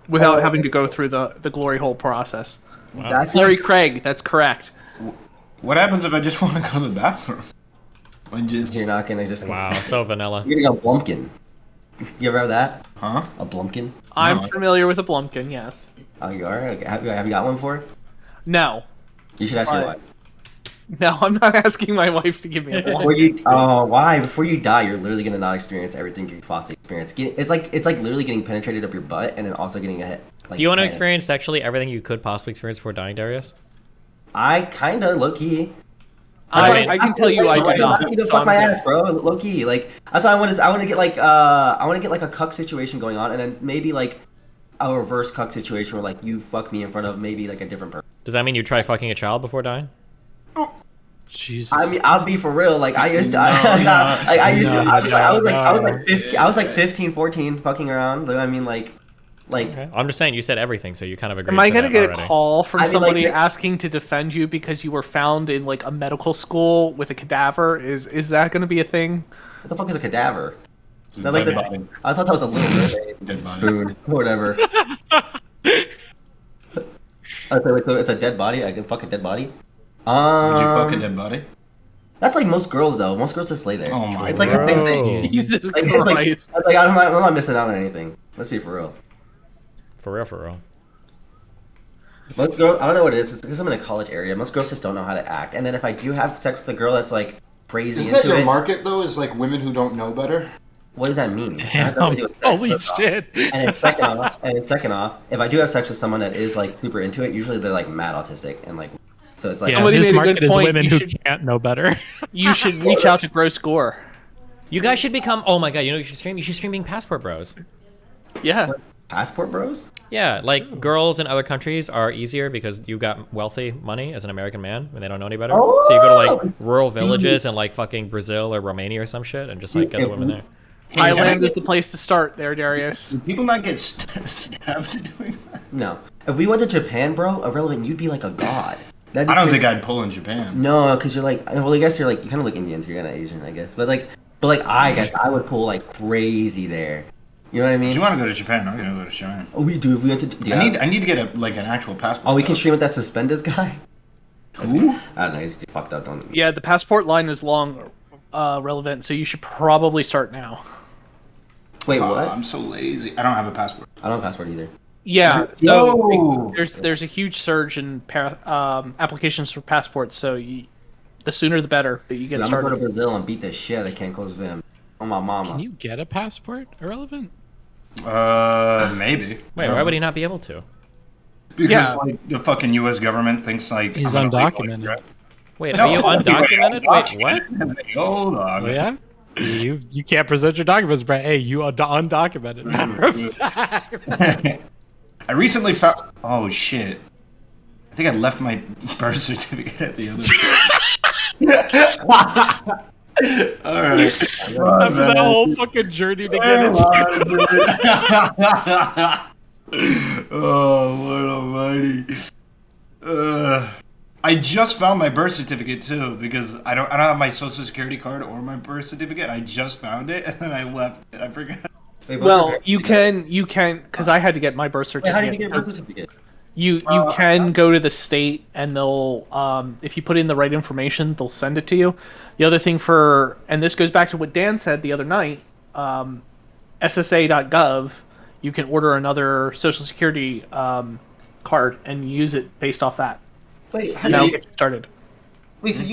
without having to go through the glory hole process. Wow. That's Larry Craig. That's correct. What happens if I just want to go to the bathroom? You're not gonna just. Wow, so vanilla. You're gonna go Blumpkin. You ever have that? Huh? A Blumpkin? I'm familiar with a Blumpkin. Yes. Oh, you are? Okay. Have you got one for? No. You should ask your wife. No, I'm not asking my wife to give me a Blumpkin. Why? Before you die, you're literally gonna not experience everything you could possibly experience. It's like literally getting penetrated up your butt and then also getting a hit. Like, Do you want to experience sexually everything you could possibly experience before dying, Darius? I kinda low key. I can tell you I do not. You fuck my ass, bro. Low key, like that's why I want to get like I want to get like a cuck situation going on, and then maybe like a reverse cuck situation where like you fuck me in front of maybe like a different person. Does that mean you try fucking a child before dying? Jesus. I mean, I'll be for real. Like I used to. I was like 15, 14, fucking around. I mean, like. Okay. I'm just saying you said everything, so you kind of agreed. Am I going gonna to get a call from somebody like, asking to defend you because you were found in like a medical school with a cadaver? Is that gonna be a thing? What the fuck is a cadaver? Like I thought that was a little spoon or whatever. So it's a dead body. I can fuck a dead body. Would you fuck a dead body? That's like most girls though. Most girls just lay there. Oh my! It's like the same thing. Jesus Christ! I'm not missing out on anything. Let's be for real. For real. Most girls, I don't know what it is. It's because I'm in a college area. Most girls just don't know how to act. And then if I do have sex with a girl that's like crazy Isn't into that your it, market though? Is like women who don't know better? What does that mean? Damn. Holy shit! And then second off, if I do have sex with someone that is like super into it, usually they're like mad autistic and like So it's like Yeah, Somebody his made a good market is point. women You who should- can't know better. You should reach out to Gross Gore. You guys should become. Oh my god! You know what you should stream? You should stream being Passport Bros. Yeah. Passport Bros. Yeah, like girls in other countries are easier because you got wealthy money as an American man and they don't know any better. Oh! So you go to like rural villages in like fucking Brazil or Romania or some shit and just like get the women there. Thailand is the place to start there, Darius. Do people not get stabbed doing that? No. If we went to Japan, bro, Irrelevant, you'd be like a god. That'd be I don't crazy. think I'd pull in Japan. No, because you're like, well, I guess you're like, you kind of look Indian, so you're kind of Asian, I guess. But I guess I would pull like crazy there. You know what I mean? If you want to go to Japan, I'm gonna go to Japan. Oh, we do. If we went to, yeah. I need to get an actual passport. Oh, we can stream with that suspenders guy. Who? I don't know. He's fucked up. Don't. Yeah, the passport line is long, relevant, so you should probably start now. Wait, what? I'm so lazy. I don't have a passport. I don't have a passport either. Yeah, No. so there's a huge surge in applications for passports, so the sooner the better that you get Dude, I'm started. gonna go to Brazil and beat the shit out of Ken Close Vim. Oh my mama. Can you get a passport? Irrelevant. Maybe. Wait, why would he not be able to? Because like the fucking U.S. government thinks like He's I'm gonna undocumented. like, Wait, No, are you undocumented? Wait, what? Hold on. Oh, yeah. You can't present your documents, Brett. Hey, you are undocumented. Matter of fact. I recently found. Oh shit! I think I left my birth certificate at the other. All right. After that whole fucking journey to get it. Oh Lord Almighty! I just found my birth certificate too because I don't have my social security card or my birth certificate. I just found it and then I left it. I forgot. Well, you can, because I had to get my birth certificate. Wait, how do you get your birth certificate? You can go to the state and they'll, if you put in the right information, they'll send it to you. The other thing and this goes back to what Dan said the other night, SSA.gov, you can order another social security card and use it based off that. Wait, And that'll get you started. Wait, so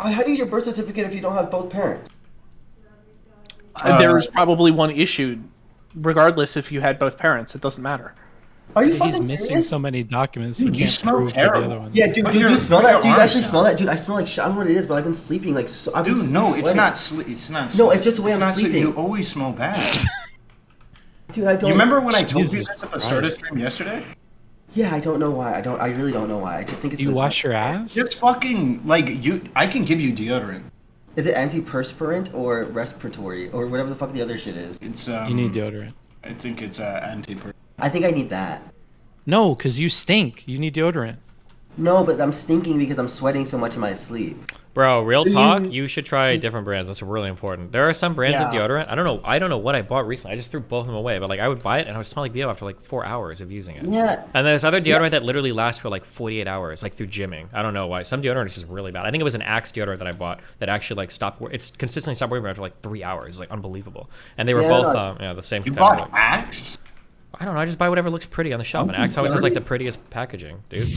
how do you get your birth certificate if you don't have both parents? There's probably one issued, regardless if you had both parents. It doesn't matter. Are you He's fucking missing serious? so many documents he Dude, you can't smell prove for the terrible. other one. Yeah, dude, Put you your- smell put that? your Do you arms actually down. smell that? Dude, I smell like shit. I don't know what it is, but I've been sleeping like so. I've been Dude, no, it's sweating. not sleep. It's not. No, it's just the way it's I'm not sleep. sleeping. You always smell bad. Dude, I don't. You remember when I told you Jesus this at the start of Christ. stream yesterday? Yeah, I don't know why. I really don't know why. I just think it's. You wash your ass? Just fucking like you. I can give you deodorant. Is it antiperspirant or respiratory or whatever the fuck the other shit is? It's You need deodorant. I think it's anti. I think I need that. No, because you stink. You need deodorant. No, but I'm stinking because I'm sweating so much in my sleep. Bro, real talk, you should try different brands. That's really important. There are some brands of Yeah. deodorant. I don't know what I bought recently. I just threw both of them away. But like I would buy it and I would smell like BO after like 4 hours of using it. Yeah. And there's other deodorant that literally lasts for like 48 hours, like through gymming. I don't know why. Some deodorant is just really bad. I think it was an Axe deodorant that I bought that actually like stopped. It's consistently stopped working after like 3 hours. It's like unbelievable. And they were Yeah, both no. the same. You category. bought Axe? I don't know. I just buy whatever looks pretty on the shelf. And Axe always has like the prettiest packaging, dude.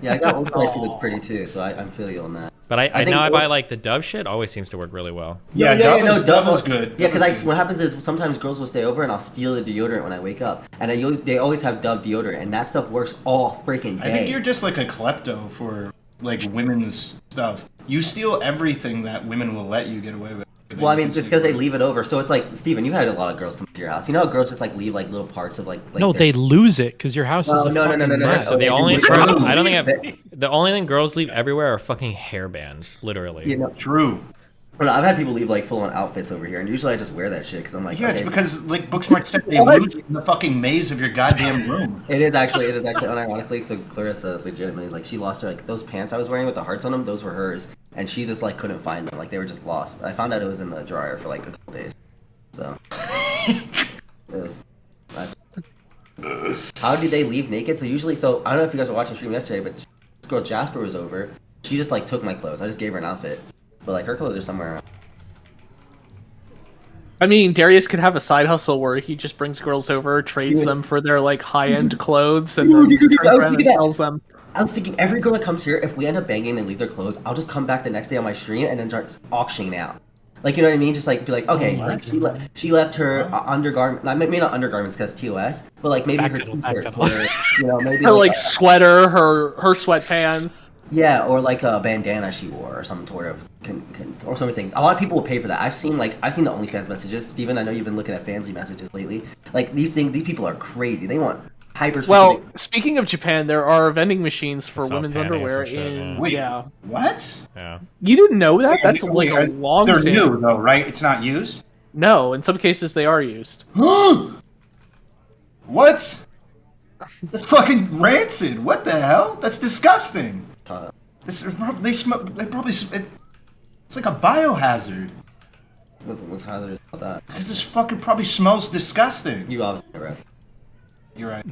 Yeah, I got one place that's pretty too, so I feel you on that. But I think now I Dove- buy like the Dove shit. Always seems to work really well. Yeah, no, Dove is good. Yeah, because what happens is sometimes girls will stay over and I'll steal the deodorant when I wake up, and they always have Dove deodorant, and that stuff works all freaking day. I think you're just like a klepto for like women's stuff. You steal everything that women will let you get away with. Well, I mean, it's because they leave it over. So it's like, Steven, you had a lot of girls come to your house. You know how girls just like leave like little parts of like No, their- they lose it because your house is a no, fucking mess. So the only They- I don't think the only thing girls leave everywhere are fucking hairbands, literally. You know, True. But I've had people leave like full on outfits over here, and usually I just wear that shit because I'm like, Yeah, it's okay. because like Booksmart said they lose in the fucking maze of your goddamn room. It is actually unironically. So Clarissa legitimately like she lost her like those pants I was wearing with the hearts on them. Those were hers, and she just like couldn't find them. Like they were just lost. But I found out it was in the dryer for like a couple days. So it was. How did they leave naked? So usually, I don't know if you guys were watching the stream yesterday, but this girl Jasper was over. She just like took my clothes. I just gave her an outfit, but like her clothes are somewhere around. I mean, Darius could have a side hustle where he just brings girls over, trades Dude. them for their like high-end clothes, and Dude, then dude, turns I was around and thinking that. sells them. I was thinking every girl that comes here, if we end up banging and leave their clothes, I'll just come back the next day on my stream and then start auctioning out. Like, you know what I mean? Just like be like, okay, like she left her undergarment, maybe not undergarments because TOS, but like maybe her t-shirts, or you know, maybe Her like a- sweater, her sweatpants. Yeah, or like a bandana she wore, or some sort of or something. A lot of people will pay for that. I've seen the OnlyFans messages, Steven. I know you've been looking at Fansly messages lately. Like these people are crazy. They want hyper specific. Well, speaking of Japan, there are vending machines for women's panties underwear and shit, in. Wait, Yeah. what? Yeah. You didn't know that? That's Wait, like a long. They're standing- new though, right? It's not used. No, in some cases they are used. What? That's fucking rancid. What the hell? That's disgusting. They probably. It's like a biohazard. What's hazardous about that? Because this fucking probably smells disgusting. You obviously are right. You're right.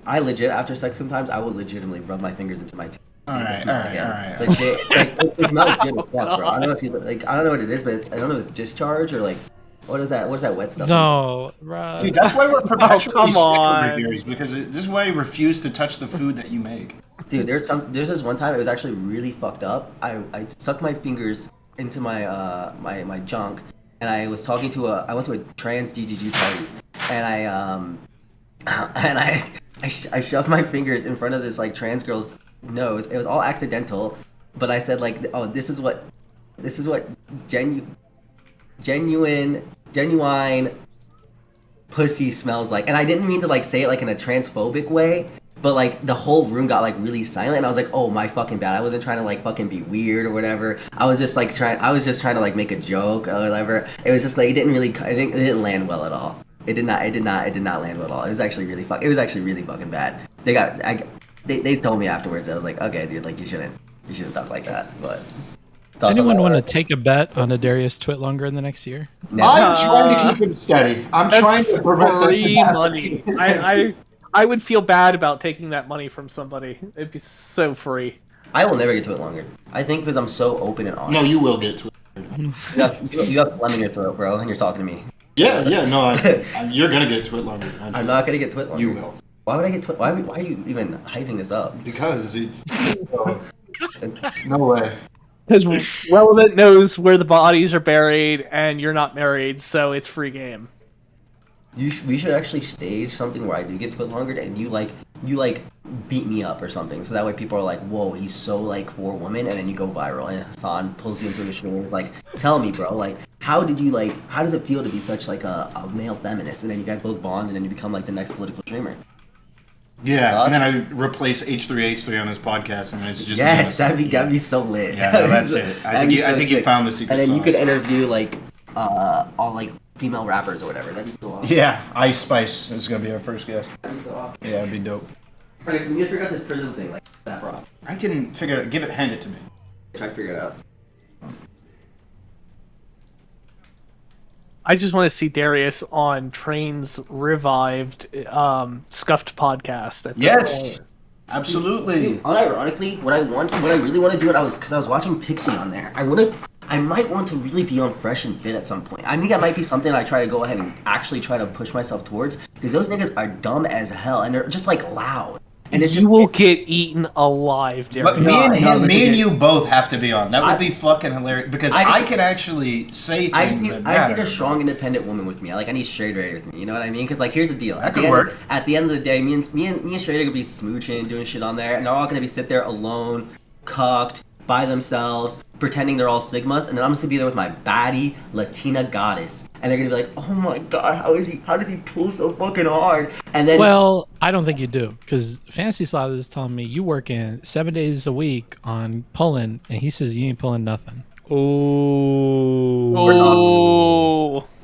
I legit, after sex sometimes, I will legitimately rub my fingers into my teeth. Alright. Legit, like, it smells good as fuck, bro. I don't know if you like. I don't know what it is, but I don't know if it's discharge or like, what is that? What's that wet stuff? No, right. Dude, that's why we're perpetually come sick over on. here, is because this is why you refuse to touch the food that you make. Dude, there's this one time it was actually really fucked up. I stuck my fingers into my my junk, and I was talking to I went to a trans DGG party, and I shoved my fingers in front of this like trans girl's nose. It was all accidental, but I said like, oh, this is what genuine pussy smells like. And I didn't mean to like say it like in a transphobic way, but like the whole room got like really silent, and I was like, oh, my fucking bad. I wasn't trying to like fucking be weird or whatever. I was just trying to like make a joke or whatever. It was just like it didn't land well at all. It did not land well at all. It was actually really fucking bad. They told me afterwards. I was like, okay, dude, like you shouldn't talk like that. But anyone want to take a bet on a Darius Twit longer in the next year? No. I'm trying to keep him steady. I'm trying to prevent free money. I would feel bad about taking that money from somebody. It'd be so free. I will never get to it longer. I think because I'm so open and honest. No, you will get to it. You have phlegm in your throat, bro, and you're talking to me. Yeah, no, you're gonna get to it longer. I'm not gonna get to it longer. You will. Why would I get to it? Why are you even hyping this up? Because it's no way. Because Relevant knows where the bodies are buried, and you're not married, so it's free game. We should actually stage something where I do get to it longer, and you beat me up or something, so that way people are like, whoa, he's so like for women, and then you go viral, and Hassan pulls you into a stream and is like, tell me, bro, like how does it feel to be such like a male feminist, and then you guys both bond, and then you become like the next political streamer. Yeah, and then I replace H3H3 on his podcast, and it's just that'd be so lit. Yeah, no, that's it. I think you found the secret. And then sauce. you could interview like all like female rappers or whatever. That'd be so awesome. Yeah, Ice Spice is gonna be our first guest. That'd be so awesome. Yeah, it'd be dope. Okay, so we need to figure out this prism thing, like that, bro. I can figure it. Hand it to me. Try to figure it out. I just want to see Darius on Train's revived Scuffed podcast. At this point. Absolutely. Dude, unironically, what I really want to do, because I was watching Pixie on there. I might want to really be on Fresh and Fit at some point. I think that might be something I try to go ahead and actually try to push myself towards, because those niggas are dumb as hell, and they're just like loud. And it's you will get eaten alive, Darius. But me and you both have to be on. That would be fucking hilarious, because I can actually say things I just that need a strong, independent woman with me. I need Straight Raider with me. You know what I mean? Because like, here's the deal. That could work. At the end of the day, me and Straight Raider could be smooching, doing shit on there, and they're all gonna be sit there alone, cocked, by themselves, pretending they're all Sigmas, and then I'm just gonna be there with my baddie Latina goddess, and they're gonna be like, "Oh my god, how does he pull so fucking hard?" And then, well, I don't think you do, because Fantasy Sloth is telling me you work in 7 days a week on pulling, and he says you ain't pulling nothing. Oh.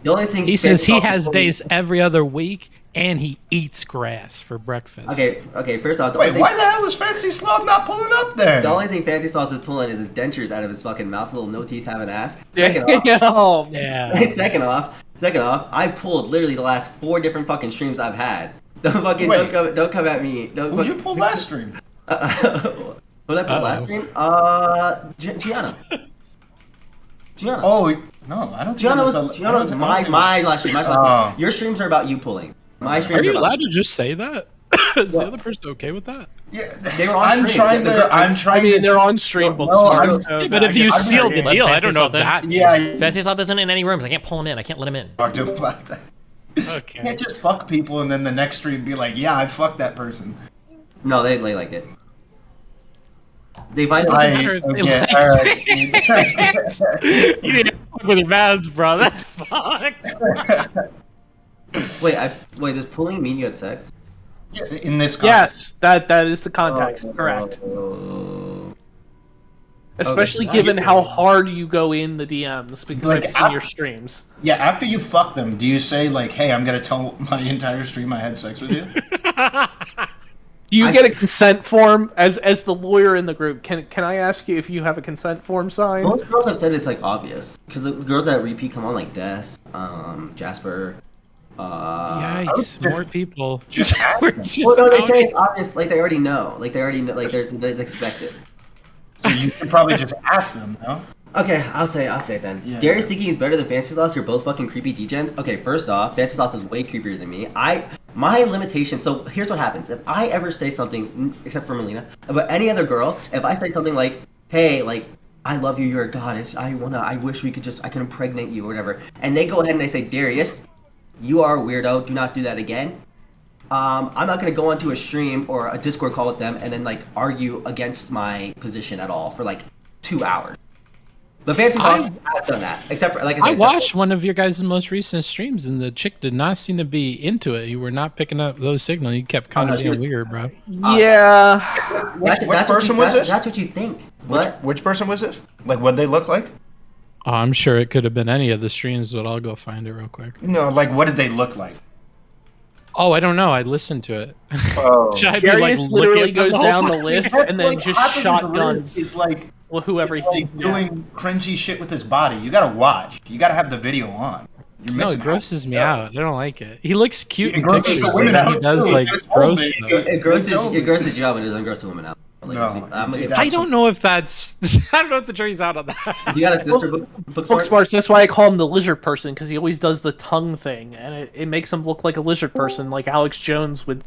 The only thing he says he has days every other week, and he eats grass for breakfast. Okay. First off, why the hell is Fancy Sloth not pulling up there? The only thing Fancy Sloth is pulling is his dentures out of his fucking mouth, little no teeth having ass. Second off, I pulled literally the last 4 different fucking streams I've had. Don't come at me. Who'd you pull last stream? What did I pull last stream? Gianna. Oh no, I don't. Gianna was my last stream. Your streams are about you pulling. My streams are you allowed to just say that? Is the other person okay with that? Yeah, they were on stream. I'm trying. They're on stream. But if you seal the deal, I don't know if that. Yeah, Fancy Sloth isn't in any rooms. I can't pull him in. I can't let him in. Talk to him about that. Okay. You can't just fuck people and then the next stream be like, yeah, I fucked that person. No, they like it. They find It doesn't matter if they liked it. You didn't fuck with your mouths, bro. That's fucked. Wait, does pulling mean you had sex? In this Yes, that is the context. Correct. Especially given how hard you go in the DMs, because Like, I've seen your streams. Yeah, after you fuck them, do you say like, "Hey, I'm gonna tell my entire stream I had sex with you"? Do you get a consent form as the lawyer in the group? Can I ask you if you have a consent form signed? Most girls have said it's like obvious because the girls that repeat come on like Des, Jasper. Yikes! More people. Well, no, they say it's obvious. Like they already know. Like they they expect it. So you could probably just ask them, no? Okay, I'll say it then. Yeah. Darius thinking he's better than Fancy Sauce. You're both fucking creepy degens. Okay, first off, Fancy Sauce is way creepier than me. My limitation. So here's what happens. If I ever say something, except for Melina, about any other girl, if I say something like, "Hey, like I love you, you're a goddess. I wish I can impregnate you or whatever," and they go ahead and they say, "Darius, you are a weirdo. Do not do that again." I'm not gonna go onto a stream or a Discord call with them and then like argue against my position at all for like 2 hours. But Fancy Sauce has done that, except for I watched one of your guys' most recent streams, and the chick did not seem to be into it. You were not picking up those signals. You kept kind of being weird, bro. Yeah. Which person was this? That's what you think. What? Which person was this? Like, what'd they look like? Oh, I'm sure it could have been any of the streams, but I'll go find it real quick. No, like, what did they look like? Oh, I don't know. I listened to it. Oh. Should I Darius be, like, literally looking at goes the whole down the thing? list That's and then like just half of the shotguns. It's like, whoever it's like doing cringy shit with his body. You gotta watch. You gotta have the video on. You're No, missing it grosses me out. out. I don't like it. He looks cute in grosses pictures, the women and he out, does too. like They told gross me. stuff. It grosses you out, but it doesn't gross a woman out. Like, No, I don't know if that's. I don't know if the jury's out on that. You got a sister book Smarts. That's why I call him the lizard person, because he always does the tongue thing, and it makes him look like a lizard person, like Alex Jones would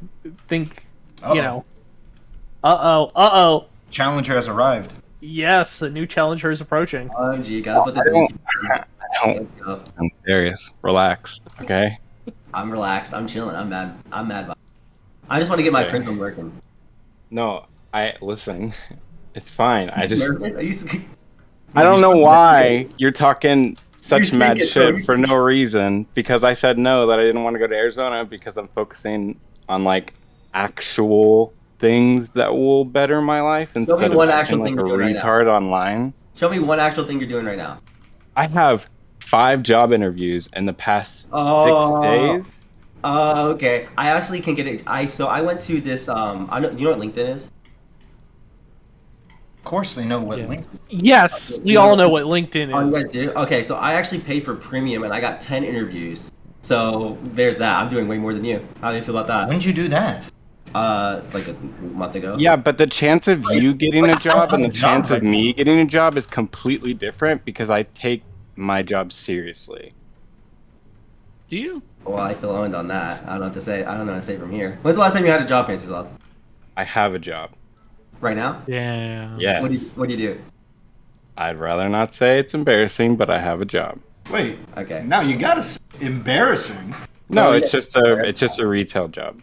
think. Uh-oh. You know. Uh-oh. Challenger has arrived. Yes, a new challenger is approaching. OMG, gotta put the. I'm serious. Relax, okay? I'm relaxed. I'm chilling. I'm mad. I just want to get my prism working. No, listen. It's fine. I just. Nervous? I don't know why you're talking such You mad think it, shit bro. for no reason. Because I said no, that I didn't want to go to Arizona because I'm focusing on like actual things that will better my life Show me instead of one acting actual like thing a you're doing right now. retard online. Show me one actual thing you're doing right now. I have 5 job interviews in the past 6 days. Okay. I actually can get it. I went to this. You know what LinkedIn is? Of course, they know what LinkedIn. Yes, we all know what LinkedIn Oh, you is. guys do? Okay, so I actually paid for premium and I got 10 interviews. So there's that. I'm doing way more than you. How do you feel about that? When did you do that? Like a month ago. Yeah, but the chance of you getting a job and the a job chance of right me getting a job is completely different because I take my job seriously. Do you? Well, I feel owned on that. I don't know what to say. I don't know what to say from here. When's the last time you had a job, Fancy Sauce? I have a job. Right now? Yeah. Yes. What do you do? I'd rather not say it's embarrassing, but I have a job. Wait. Okay. Now you got us embarrassing. No, Oh, it's yeah. just a retail job.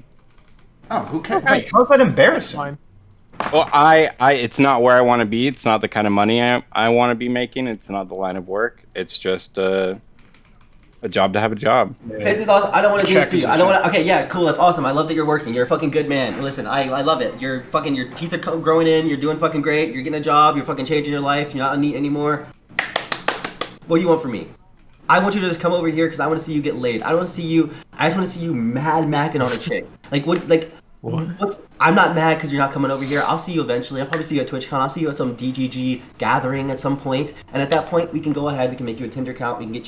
Oh, who cares? Wait, how's that embarrassing? Well, it's not where I want to be. It's not the kind of money I want to be making. It's not the line of work. It's just a job to have a job. Fancy Sauce, I don't want to do Check this to you. is a I don't check. want to. Okay, yeah, cool. That's awesome. I love that you're working. You're a fucking good man. Listen, I love it. Your teeth are growing in. You're doing fucking great. You're getting a job. You're fucking changing your life. You're not neat anymore. What do you want from me? I want you to just come over here because I want to see you get laid. I don't want to see you. I just want to see you mad macking on a chick. Like what? Like what's? I'm not mad because you're not coming over here. I'll see you eventually. I'll probably see you at TwitchCon. I'll see you at some DGG gathering at some point. And at that point, we can go ahead. We can make you a Tinder account. We can get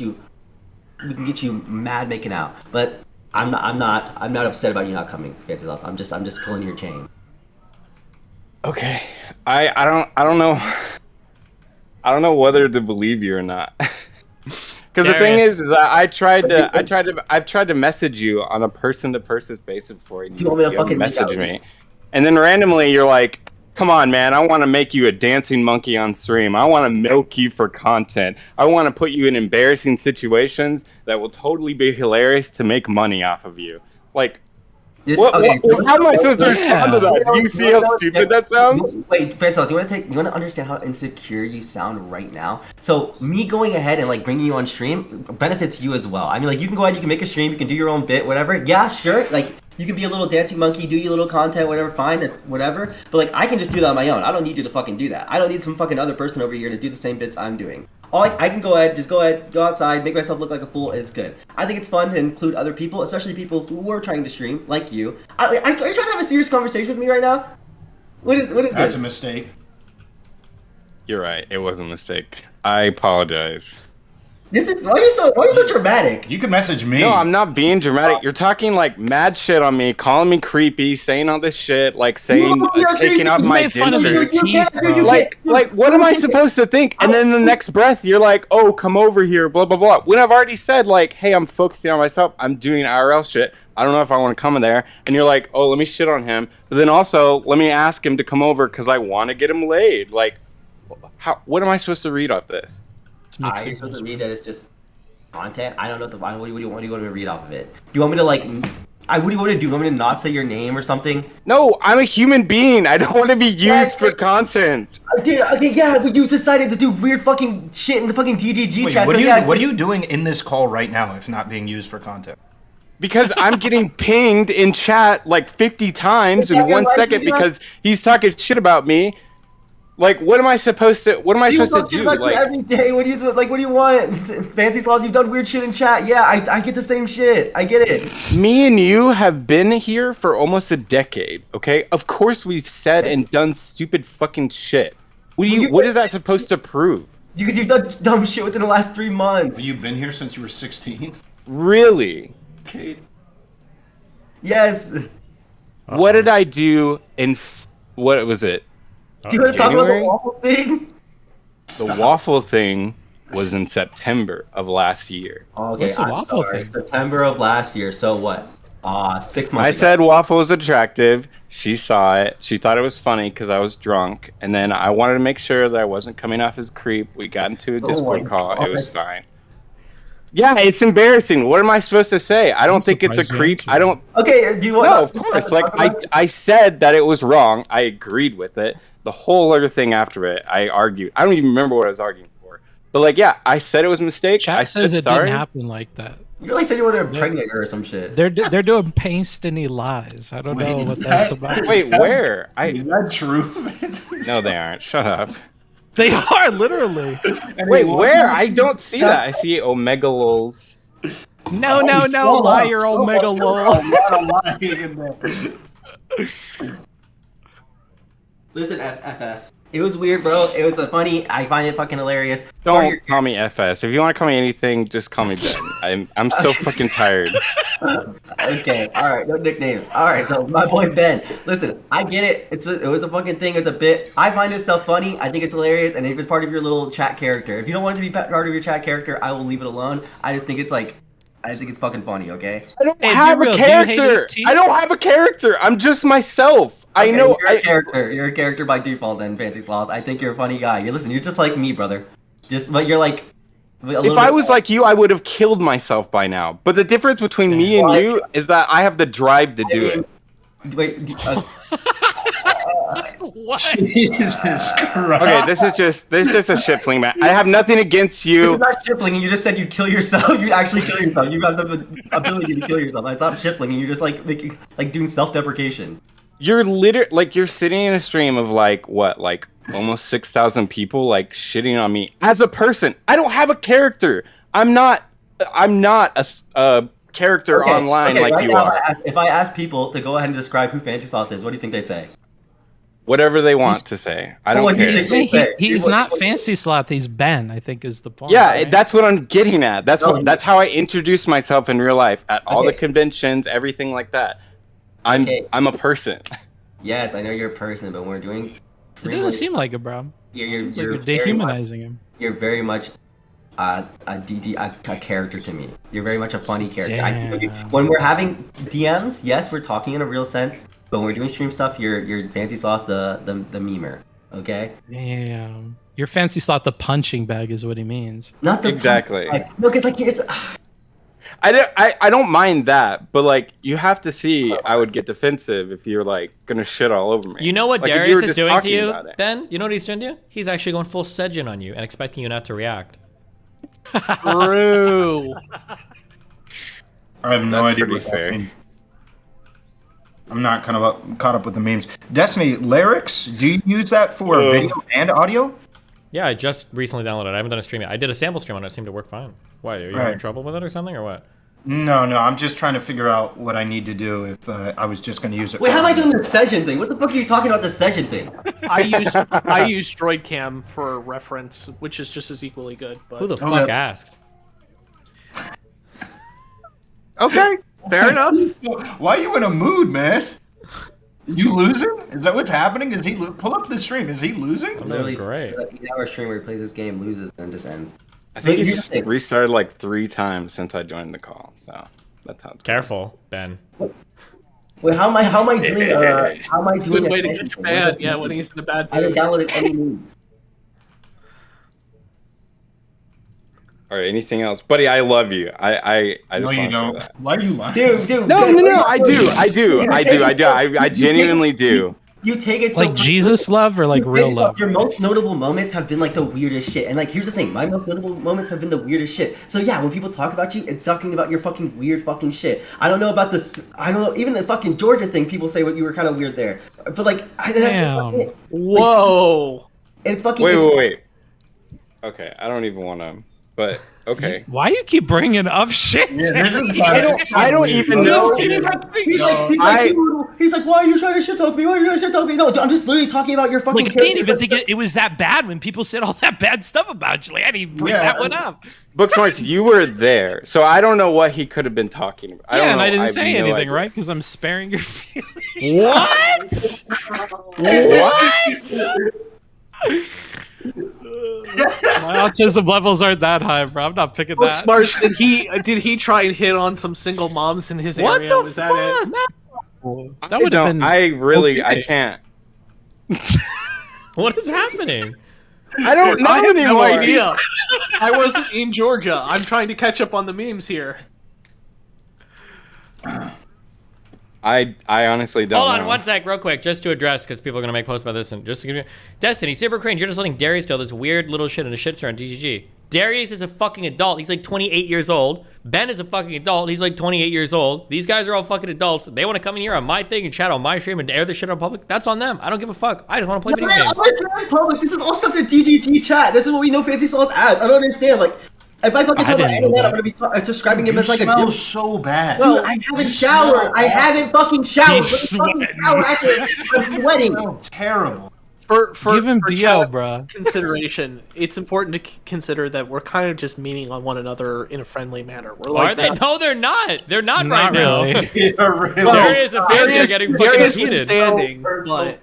you mad making out. But I'm not upset about you not coming, Fancy Sauce. I'm just pulling your chain. Okay. I don't know. I don't know whether to believe you or not. Because the thing is that I've tried to message you on a person-to-person basis before. Do you want me to fucking message me? And then randomly you're like, "Come on, man! I want to make you a dancing monkey on stream. I want to milk you for content. I want to put you in embarrassing situations that will totally be hilarious to make money off of you." Like, How am I supposed to respond to that? Do you see how stupid that sounds? Wait, Francis, do you want to understand how insecure you sound right now? So me going ahead and like bringing you on stream benefits you as well. I mean, like you can go ahead, you can make a stream, you can do your own bit, whatever. Yeah, sure. Like you can be a little dancing monkey, do your little content, whatever. Fine, that's whatever. But like I can just do that on my own. I don't need you to fucking do that. I don't need some fucking other person over here to do the same bits I'm doing. I can go ahead, go outside, make myself look like a fool, and it's good. I think it's fun to include other people, especially people who are trying to stream, like you. Are you trying to have a serious conversation with me right now? What is this? That's a mistake. You're right. It was a mistake. I apologize. Why are you so dramatic? You can message me. No, I'm not being dramatic. You're talking like mad shit on me, calling me creepy, saying all this shit, like saying taking out my dentures. Like what am I supposed to think? And then the next breath, you're like, oh, come over here, blah blah blah. When I've already said like, hey, I'm focusing on myself. I'm doing IRL shit. I don't know if I want to come in there. And you're like, oh, let me shit on him. But then also, let me ask him to come over because I want to get him laid. Like, what am I supposed to read off this? You're supposed to read that it's just content. I don't know what do you want me to read off of it? Do you want me to like? What do you want to do? You want me to not say your name or something? No, I'm a human being. I don't want to be used for content. Okay, yeah, but you decided to do weird fucking shit in the fucking DGG chat. What are you doing in this call right now if not being used for content? Because I'm getting pinged in chat like 50 times in 1 second because he's talking shit about me. Like, what am I supposed to do? Like every day, what do you want? Fancy Sloth, you've done weird shit in chat. Yeah, I get the same shit. I get it. Me and you have been here for almost a decade, okay? Of course we've said and done stupid fucking shit. What is that supposed to prove? You've done dumb shit within the last 3 months. Well, you've been here since you were 16? Really? Okay. Yes. What did I do in what was it? Do you want to talk about the waffle thing? The waffle thing was in September of last year. Okay, what's the waffle thing? September of last year. So what? 6 months I said waffle was attractive. She saw it. She thought it was funny because I was drunk. And then I wanted to make sure that I wasn't coming off as creep. We got into a Discord call. It was fine. Yeah, it's embarrassing. What am I supposed to say? I don't think it's a creep. I don't. Okay, do you want? No, of course. Like I said that it was wrong. I agreed with it. The whole other thing after it, I argued. I don't even remember what I was arguing for. But like, yeah, I said it was a mistake. Chat says it didn't happen like that. You like said you wanted to impregnate her or some shit. They're doing pasty lies. I don't know what that's about. Wait, where? Is that true? No, they aren't. Shut up. They are literally. Wait, where? I don't see that. I see Omega Lols. No, liar, Omega Lol. Listen, FS. It was weird, bro. It was funny. I find it fucking hilarious. Don't call me FS. If you want to call me anything, just call me Ben. I'm so fucking tired. Okay, all right, no nicknames. All right, so my boy Ben. Listen, I get it. It was a fucking thing. It's a bit. I find this stuff funny. I think it's hilarious, and if it's part of your little chat character, if you don't want it to be part of your chat character, I will leave it alone. I just think it's fucking funny. Okay. I don't have a character. I don't have a character. I'm just myself. Okay, I know. You're a character. You're a character by default, then, Fancy Sloth. I think you're a funny guy. You're just like me, brother. But you're like. If I was like you, I would have killed myself by now. But the difference between me and you is that I have the drive to do it. Wait. What? Jesus Christ. Okay, this is just a shit fling, man. I have nothing against you. This is not shit flinging. You just said you'd kill yourself. You actually kill yourself. You have the ability to kill yourself. It's not shit flinging. You're just like doing self-deprecation. You're you're sitting in a stream of like almost 6,000 people like shitting on me as a person. I don't have a character. I'm not a character online like you are. If I ask people to go ahead and describe who Fancy Sloth is, what do you think they'd say? Whatever they want to say. I don't care. He's not Fancy Sloth. He's Ben, I think is the point. Yeah, right? That's what I'm getting at. That's how I introduce myself in real life at all the conventions, everything like that. I'm a person. Yes, I know you're a person, but when we're doing. It doesn't seem like it, bro. You're dehumanizing him. You're very much a character to me. You're very much a funny character. When we're having DMs, yes, we're talking in a real sense. But when we're doing stream stuff, you're Fancy Sloth the memer. Okay. Damn. Your Fancy Sloth the punching bag is what he means. Not the exactly. Look, it's like I don't mind that, but like you have to see, I would get defensive if you're like gonna shit all over me. You know what Like, if you Darius were is just doing to talking you, about it. Ben? You know what he's doing to you? He's actually going full Sejin on you and expecting you not to react. True. I have no That's idea pretty what fair. that means. I'm not kind of caught up with the memes. Destiny, lyrics, do you use that for video and audio? Yeah, I just recently downloaded it. I haven't done a stream yet. I did a sample stream on it. It seemed to work fine. Why? Are you having Right. trouble with it or something, or what? No, I'm just trying to figure out what I need to do if I was just going to use it. Wait, how am I doing the session thing? What the fuck are you talking about the session thing? I use Droid Cam for reference, which is just as equally good. But Who the fuck asked? Okay, fair enough. Why are you in a mood, man? You losing? Is that what's happening? Is he pull up the stream? Is he losing? Literally, great. An 8-hour stream where he plays this game, loses, and just ends. I think But here's it's the thing. restarted like 3 times since I joined the call, so that's how. Careful, Ben. Wait, how am I doing? How am I doing? Good way a to session get you thing? bad. Yeah, when he's in a bad I haven't mood. downloaded any moves. Or anything else, buddy? I love you. I just No, you want to say don't. that. Why are you lying? Dude. No, Ben, I do. I genuinely do. You take it so Like Jesus love or like real love? Your most notable moments have been like the weirdest shit. And like, here's the thing, my most notable moments have been the weirdest shit. So yeah, when people talk about you, it's talking about your fucking weird fucking shit. I don't know about this. I don't know. Even the fucking Georgia thing, people say what you were kind of weird there. But like, that's just Damn. fucking it. Whoa. It's fucking. Wait. Okay, I don't even want to. But okay. Why you keep bringing up shit? I don't even know. He's like, why are you trying to shit talk me? Why are you trying to shit talk me? No, I'm just literally talking about your fucking. Like, I didn't even think it was that bad when people said all that bad stuff about you. Like, I didn't even bring that one up. Booksmarts, you were there, so I don't know what he could have been talking about. Yeah, and I didn't have say no anything, idea. right? Because I'm sparing your feelings. What? My autism levels aren't that high, bro. I'm not picking that. Smarts, did he try and hit on some single moms in his What area? the Was that it? That would have been. I can't. What is happening? I don't know I have anymore. no idea. I wasn't in Georgia. I'm trying to catch up on the memes here. I honestly don't Hold know. on one sec, real quick, just to address, because people are gonna make posts about this, and just to give you Destiny, Super Crane, you're just letting Darius go this weird little shit in a shitstorm on DGG. Darius is a fucking adult. He's like 28 years old. Ben is a fucking adult. He's like 28 years old. These guys are all fucking adults. They want to come in here on my thing and chat on my stream and air this shit on public. That's on them. I don't give a fuck. I just want to play video games. Public. This is all stuff in DGG chat. This is what we know Fancy Sauce ads. I don't understand. Like, if I fucking talk about any of that, I'm gonna be describing him as like a smell gym. so bad. Dude, I haven't showered. I haven't fucking showered. Let me fucking shower after I'm sweating. Terrible. For Give him DL, chat's bruh. consideration, it's important to consider that we're kind of just meaning on one another in a friendly manner. We're Are like, they? No, they're not. They're not right Not now. really. Darius and Fancy are getting fucking Darius was heated. standing, but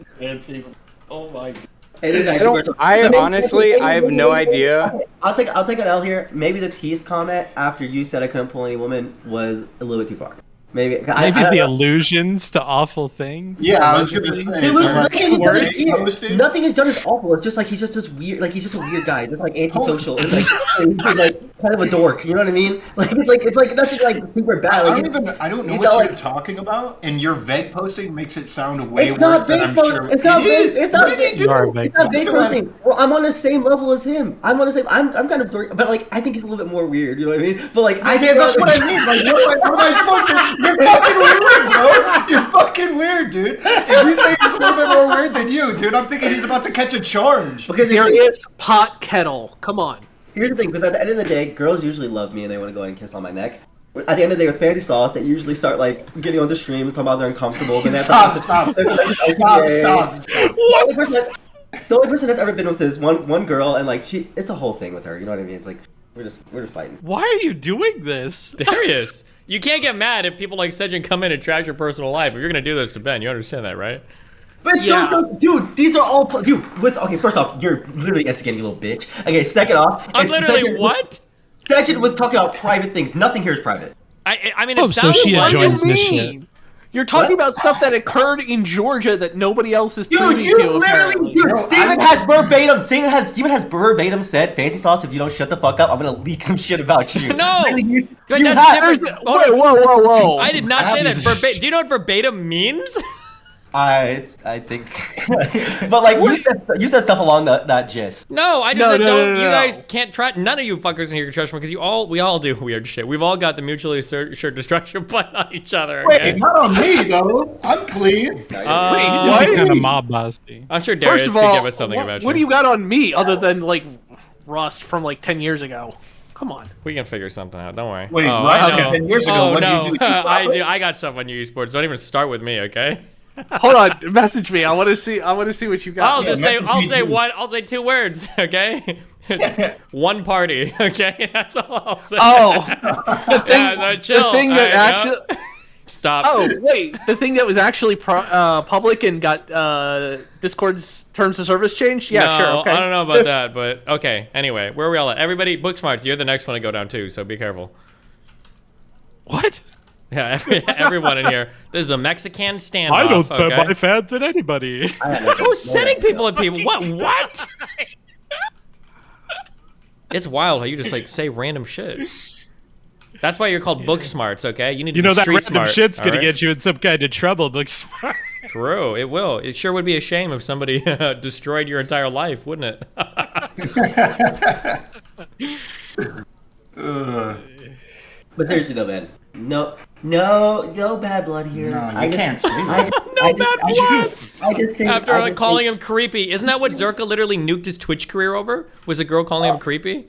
Oh my god. It is I actually don't. I honestly, I have no idea. I'll take an L here. Maybe the teeth comment after you said I couldn't pull any woman was a little bit too far. Maybe Maybe the allusions to awful things. Yeah, I was gonna say. Dude, listen, Worse. nothing is done is awful. It's just like he's just this weird, like he's just a weird guy, just like antisocial, and like kind of a dork. You know what I mean? Like it's like nothing like super bad. Like I don't know he's what not, you're like, talking about, and your vague posting makes it sound way It's worse not than vague I'm posting. sure. It's not It is. vague. It's not What did he vague. do? You are vague. It's not big posting. Well, I'm on the same level as him. I'm on the same. I'm kind of dorky, but like I think he's a little bit more weird. You know what I mean? But like Yeah, that's what I mean. Like, what am I supposed to? You're fucking weird, bro. You're fucking weird, dude. If you say he's a little bit more weird than you, dude, I'm thinking he's about to catch a charge. Because serious pot kettle. Come on. Here's the thing, because at the end of the day, girls usually love me and they want to go ahead and kiss on my neck. At the end of the day, with Fancy Sauce, they usually start like getting on the streams, talking about they're uncomfortable. Then Stop. The only person that's ever been with is one girl, and like it's a whole thing with her. You know what I mean? It's like we're just fighting. Why are you doing this? Darius, you can't get mad if people like Sejin come in and trash your personal life. If you're gonna do this to Ben, you understand that, right? But dude, these are all okay, first off, you're literally instigating, you little bitch. Okay, second off, I'm literally what? Session was talking about private things. Nothing here is private. I mean, Oh, it so sounds she like joins this shit. You're talking about stuff that occurred in Georgia that nobody else is privy You to. literally, Apparently. dude. Steven has verbatim said, "Fancy Sauce, if you don't shut the fuck up, I'm gonna leak some shit about you." No. But You that's have- different. there's- Hold wait, on. whoa. I did not say that. Do you know what verbatim means? I think, but like you said stuff along that gist. No, I just No, said no, don't. no, no, You no. guys can't try. None of you fuckers in here can trust me because we all do weird shit. We've all got the mutually assured destruction button on each other. Wait, okay? not on me though. I'm clean. Wait, kind of mob bossy. I'm sure Darius First of could all, give us something about what do you got on me other than like rust from like 10 years ago? Come on. We can figure something out. Don't worry. Wait, oh, Rust I from know. 10 years ago, Oh what did you no, do? I got stuff on you esports. Don't even start with me, okay? Hold on, message me. I want to see what you got. I'll say 2 words, okay? One party, okay? That's all I'll say. Oh, the thing, chill. the thing that All right, actually. Stop. Oh wait, the thing that was actually public and got Discord's terms of service changed. Yeah, No, sure. Okay. I don't know about that, but okay. Anyway, where are we all at? Everybody, book smarts. You're the next one to go down too, so be careful. What? Yeah, everyone in here. This is a Mexican standoff. I don't set okay? my fans at anybody. Who's setting people at people? What? It's wild how you just like say random shit. That's why you're called book smarts, okay? You need to You know be that street random smart, shit's gonna all right? get you in some kind of trouble, book smart. True, it will. It sure would be a shame if somebody destroyed your entire life, wouldn't it? But seriously though, man, no bad blood here. No, you can't say that. I just think After calling him creepy, isn't that what Zerka literally nuked his Twitch career over? Was a girl calling him creepy?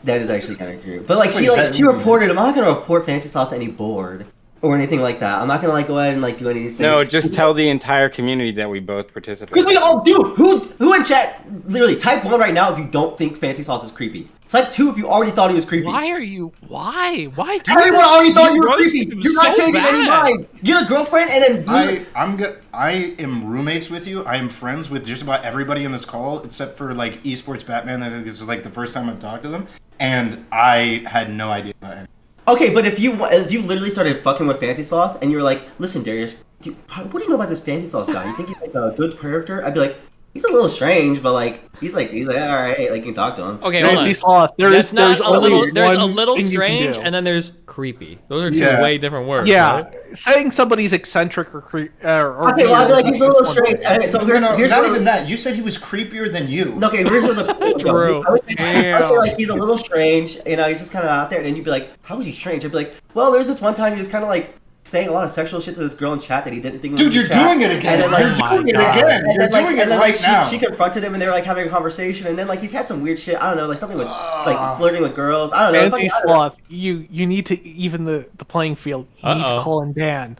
that is actually kind of true. But like Wait, she reported. I'm not gonna report FantasySoft to any board or anything like that. I'm not gonna like go ahead and like do any of these things. No, just tell the entire community that we both participate. Because we all do. Who in chat? Literally, type 1 right now if you don't think FantasySoft is creepy. Type 2 if you already thought he was creepy. Why are you? Why? Why? Do Everyone already thought you were roasted creepy. him You're not so changing any bad. mind. Get a girlfriend and then. I am roommates with you. I am friends with just about everybody in this call except for like esports Batman. I think this is like the first time I've talked to them, and I had no idea about it. Okay, but if you literally started fucking with FantasySoft and you were like, listen, Darius, what do you know about this FantasySoft guy? You think he's like a good character? I'd be like, he's a little strange, but like he's like all right, like you can talk to him. Okay, hold on. Sloth, There's there's a little thing you can strange, do. and then there's creepy. Those are two way different words. Yeah, right? saying somebody's eccentric or Okay, well, I'd be like, he's a little strange. So here's not where- even that. You said he was creepier than you. Okay, here's where the True. I would say like he's a little strange, you know, he's just kind of out there, and then you'd be like, how is he strange? I'd be like, well, there's this one time he was kind of like saying a lot of sexual shit to this girl in chat that he didn't think was Dude, in you're chat. doing it again. And then, You're doing it again. And You're then, like, doing and it then, right like, now. she confronted him, and they were like having a conversation, and then like he's had some weird shit. I don't know, like something with like flirting with girls. I don't know. Fancy fucking- I don't know. Sloth, you need to even the playing field. You need to call in Dan.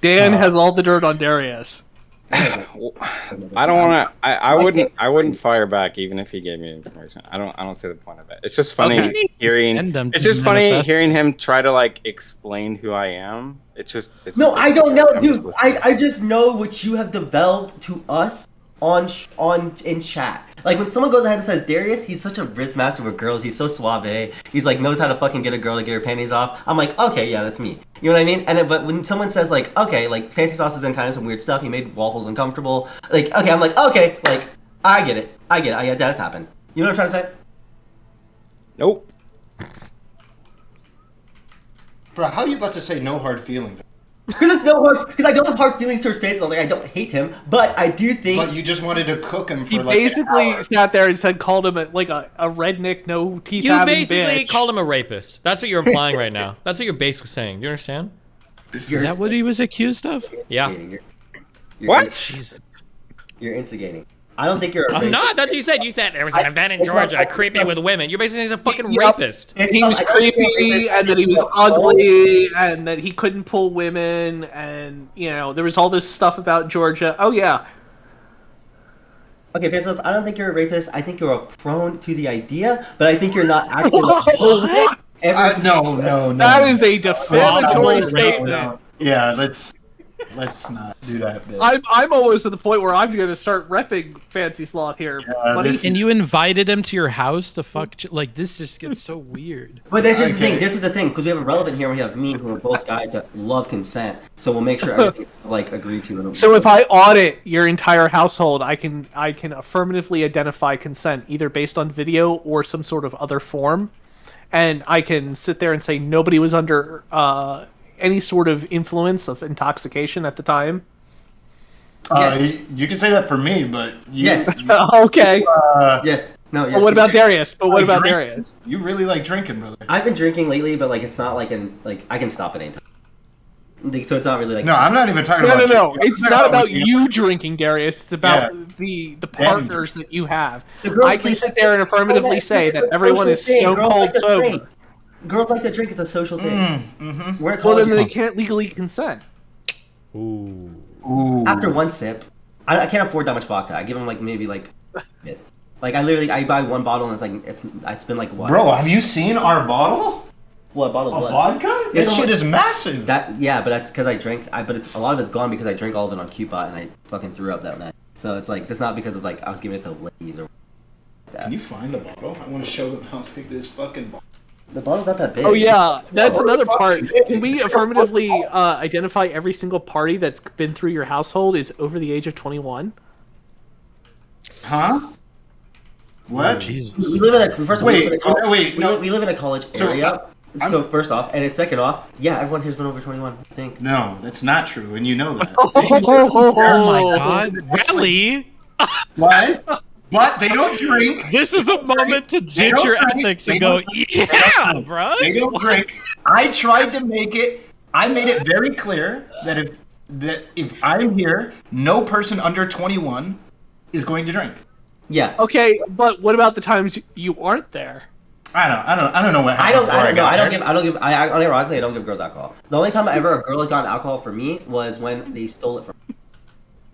Dan has all the dirt on Darius. I don't want to. I wouldn't fire back even if he gave me information. I don't see the point of it. It's just funny Okay. hearing. Send them It's to just funny manifest. hearing him try to like explain who I am. It's No, I don't know, I'm dude. just listening. I just know what you have developed to us on in chat. Like when someone goes ahead and says Darius, he's such a wrist master with girls. He's so suave. He's like knows how to fucking get a girl to get her panties off. I'm like, okay, yeah, that's me. You know what I mean? And then, but when someone says like, okay, like Fancy Sauce is in kind of some weird stuff. He made waffles uncomfortable. Like, okay, I'm like, okay, like I get it. Yeah, that's happened. You know what I'm trying to say? Nope. Bro, how are you about to say no hard feelings? Because I don't have hard feelings towards Fancy Sauce. Like I don't hate him, but I do think. But you just wanted to cook him for He like an basically hour. sat there and said, called him a redneck, no teeth You having basically bitch. called him a rapist. That's what you're implying right now. That's what you're basically saying. Do you understand? Is that what he was accused of? Yeah. You're What? You're instigating. I don't think you're. I'm not. That's what you said. You said there was an event in Georgia, creepy with women. You're basically a fucking rapist. He was creepy, and that he was ugly, and that he couldn't pull women, and you know there was all this stuff about Georgia. Oh yeah. Okay, Fancy Sauce, I don't think you're a rapist. I think you're prone to the idea, but I think you're not actually. No. That is a defamatory statement. No. Yeah, let's not do that. Bit. I'm almost to the point where I'm gonna start repping Fancy Sloth here. buddy. And you invited him to your house to fuck? Like this just gets so weird. But this is the thing. This is the thing because we have a relevant here. And we have me, who are both guys that love consent. So we'll make sure everything's like agreed to. So if I audit your entire household, I can affirmatively identify consent either based on video or some sort of other form, and I can sit there and say nobody was under any sort of influence of intoxication at the time? You can say that for me, but Yes. Okay. Yes. No. Yes. But what about Darius? I drink. You really like drinking, brother. I've been drinking lately, but like it's not like I can stop at any time. So it's not really like. No, I'm not even talking about. No. It's not about you drinking, Darius. It's about the partners that you have. I can sit there and affirmatively say that everyone is stone cold sober. Girls like to drink. It's a social thing. Well, then they can't legally consent. Ooh. After one sip, I can't afford that much vodka. I give them like maybe like, I buy one bottle and it's been like what? Bro, have you seen our bottle? What bottle? Of vodka? That shit is massive. But that's because I drank. But it's a lot of it's gone because I drank all of it on Cupid and I fucking threw up that night. So it's like that's not because of like I was giving it to ladies or. That. Can you find the bottle? I want to show them how big this fucking bottle. The bottle's not that big. Oh yeah, that's another part. Can we affirmatively identify every single party that's been through your household is over the age of 21? Huh? What? Oh, Jesus. We live in a we live in a college So, area. So first off, and it's second off, yeah, everyone here's been over 21. I think. No, that's not true, and you know that. Oh my god, really? What? But they don't drink. This is a moment to judge your ethics and go, yeah, bro. They don't drink. I tried to make it. I made it very clear that if I'm here, no person under 21 is going to drink. Yeah. Okay, but what about the times you aren't there? I don't know what happened. Ironically, I don't give girls alcohol. The only time a girl has gotten alcohol from me was when they stole it from me.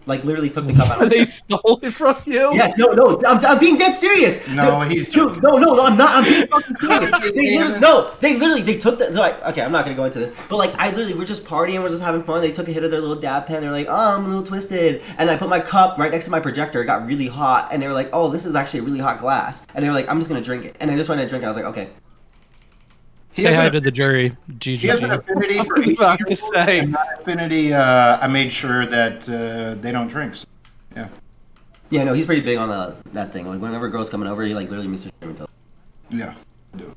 Like literally took the cup out. They stole it from you? Yes, no, I'm being dead serious. No, dude, no, I'm not. I'm being fucking serious. They literally took the. Okay, I'm not gonna go into this, but like we're just partying, we're just having fun. They took a hit of their little dab pen. They're like, oh, I'm a little twisted, and I put my cup right next to my projector. It got really hot, and they were like, oh, this is actually a really hot glass, and they were like, I'm just gonna drink it, and I just went to drink it. I was like, okay. Say hi to the jury, GG. He has an affinity for to say. And that affinity, I made sure that they don't drink. So, yeah. Yeah, no, he's pretty big on that thing. Like whenever a girl's coming over, he like literally meets her and tells. Yeah, I do.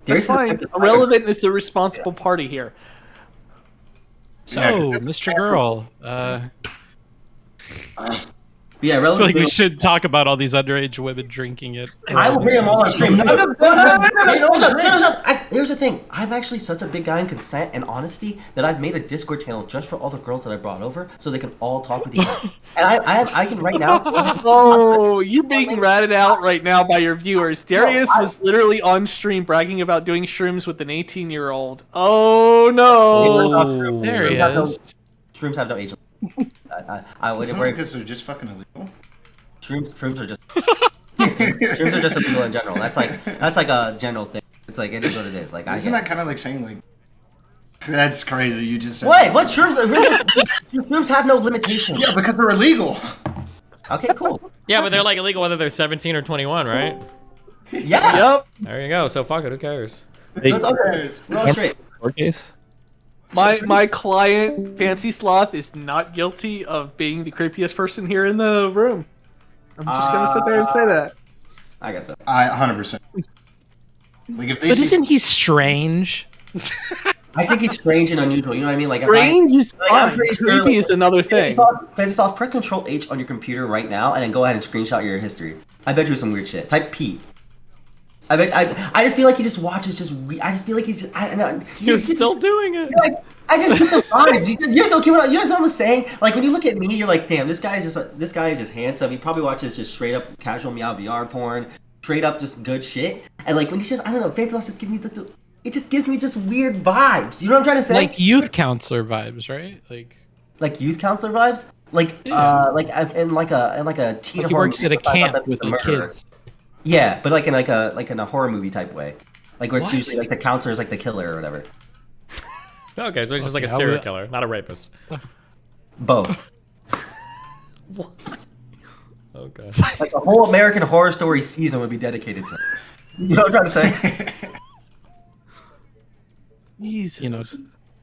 That's fine. Irrelevant is the responsible party here. So, Mr. Girl, yeah, I feel like we should talk about all these underage women drinking it. I will bring them all on stream. Here's the thing. I'm actually such a big guy in consent and honesty that I've made a Discord channel just for all the girls that I brought over, so they can all talk with each other. And I can right now. Oh, you're being ratted out right now by your viewers. Darius was literally on stream bragging about doing shrooms with an 18-year-old. Oh no! There he is. Shrooms have no age. Because they're just fucking illegal. Shrooms are just shrooms are just illegal in general. That's like a general thing. It's like it is what it is. Like isn't that kind of like saying like that's crazy? You just said what shrooms are really shrooms have no limitations. Yeah, because they're illegal. Okay, cool. Yeah, but they're like illegal whether they're 17 or 21, right? Yeah. Yep. There you go. So fuck it. Who cares? We're all straight. Court case. My client, Fancy Sloth, is not guilty of being the creepiest person here in the room. I'm just gonna sit there and say that. I guess so. 100%. Like if they But isn't he strange? I think he's strange and unusual. You know what I mean? Like strange is fine. I'm pretty sure, Creepy is another thing. Fancy Sloth, press Control H on your computer right now, and then go ahead and screenshot your history. I bet you some weird shit. Type P. I just feel like he just watches just. I just feel like he's just. I don't know. You're still doing it. Like, I just get the vibes. You know what I was saying? Like when you look at me, you're like, damn, this guy is just handsome. He probably watches just straight up casual meow VR porn, straight up just good shit. And like when he's just, I don't know, Fancy just gives me it just gives me just weird vibes. You know what I'm trying to say? Like youth counselor vibes, right? Like youth counselor vibes. Like in like a teen. Like he works at a camp with the kids. Yeah, but like in a horror movie type way, like where it's usually like the counselor is like the killer or whatever. Okay, so he's just like a serial killer, not a rapist. Both. What? Okay. Like a whole American Horror Story season would be dedicated to it. You know what I'm trying to say? You know,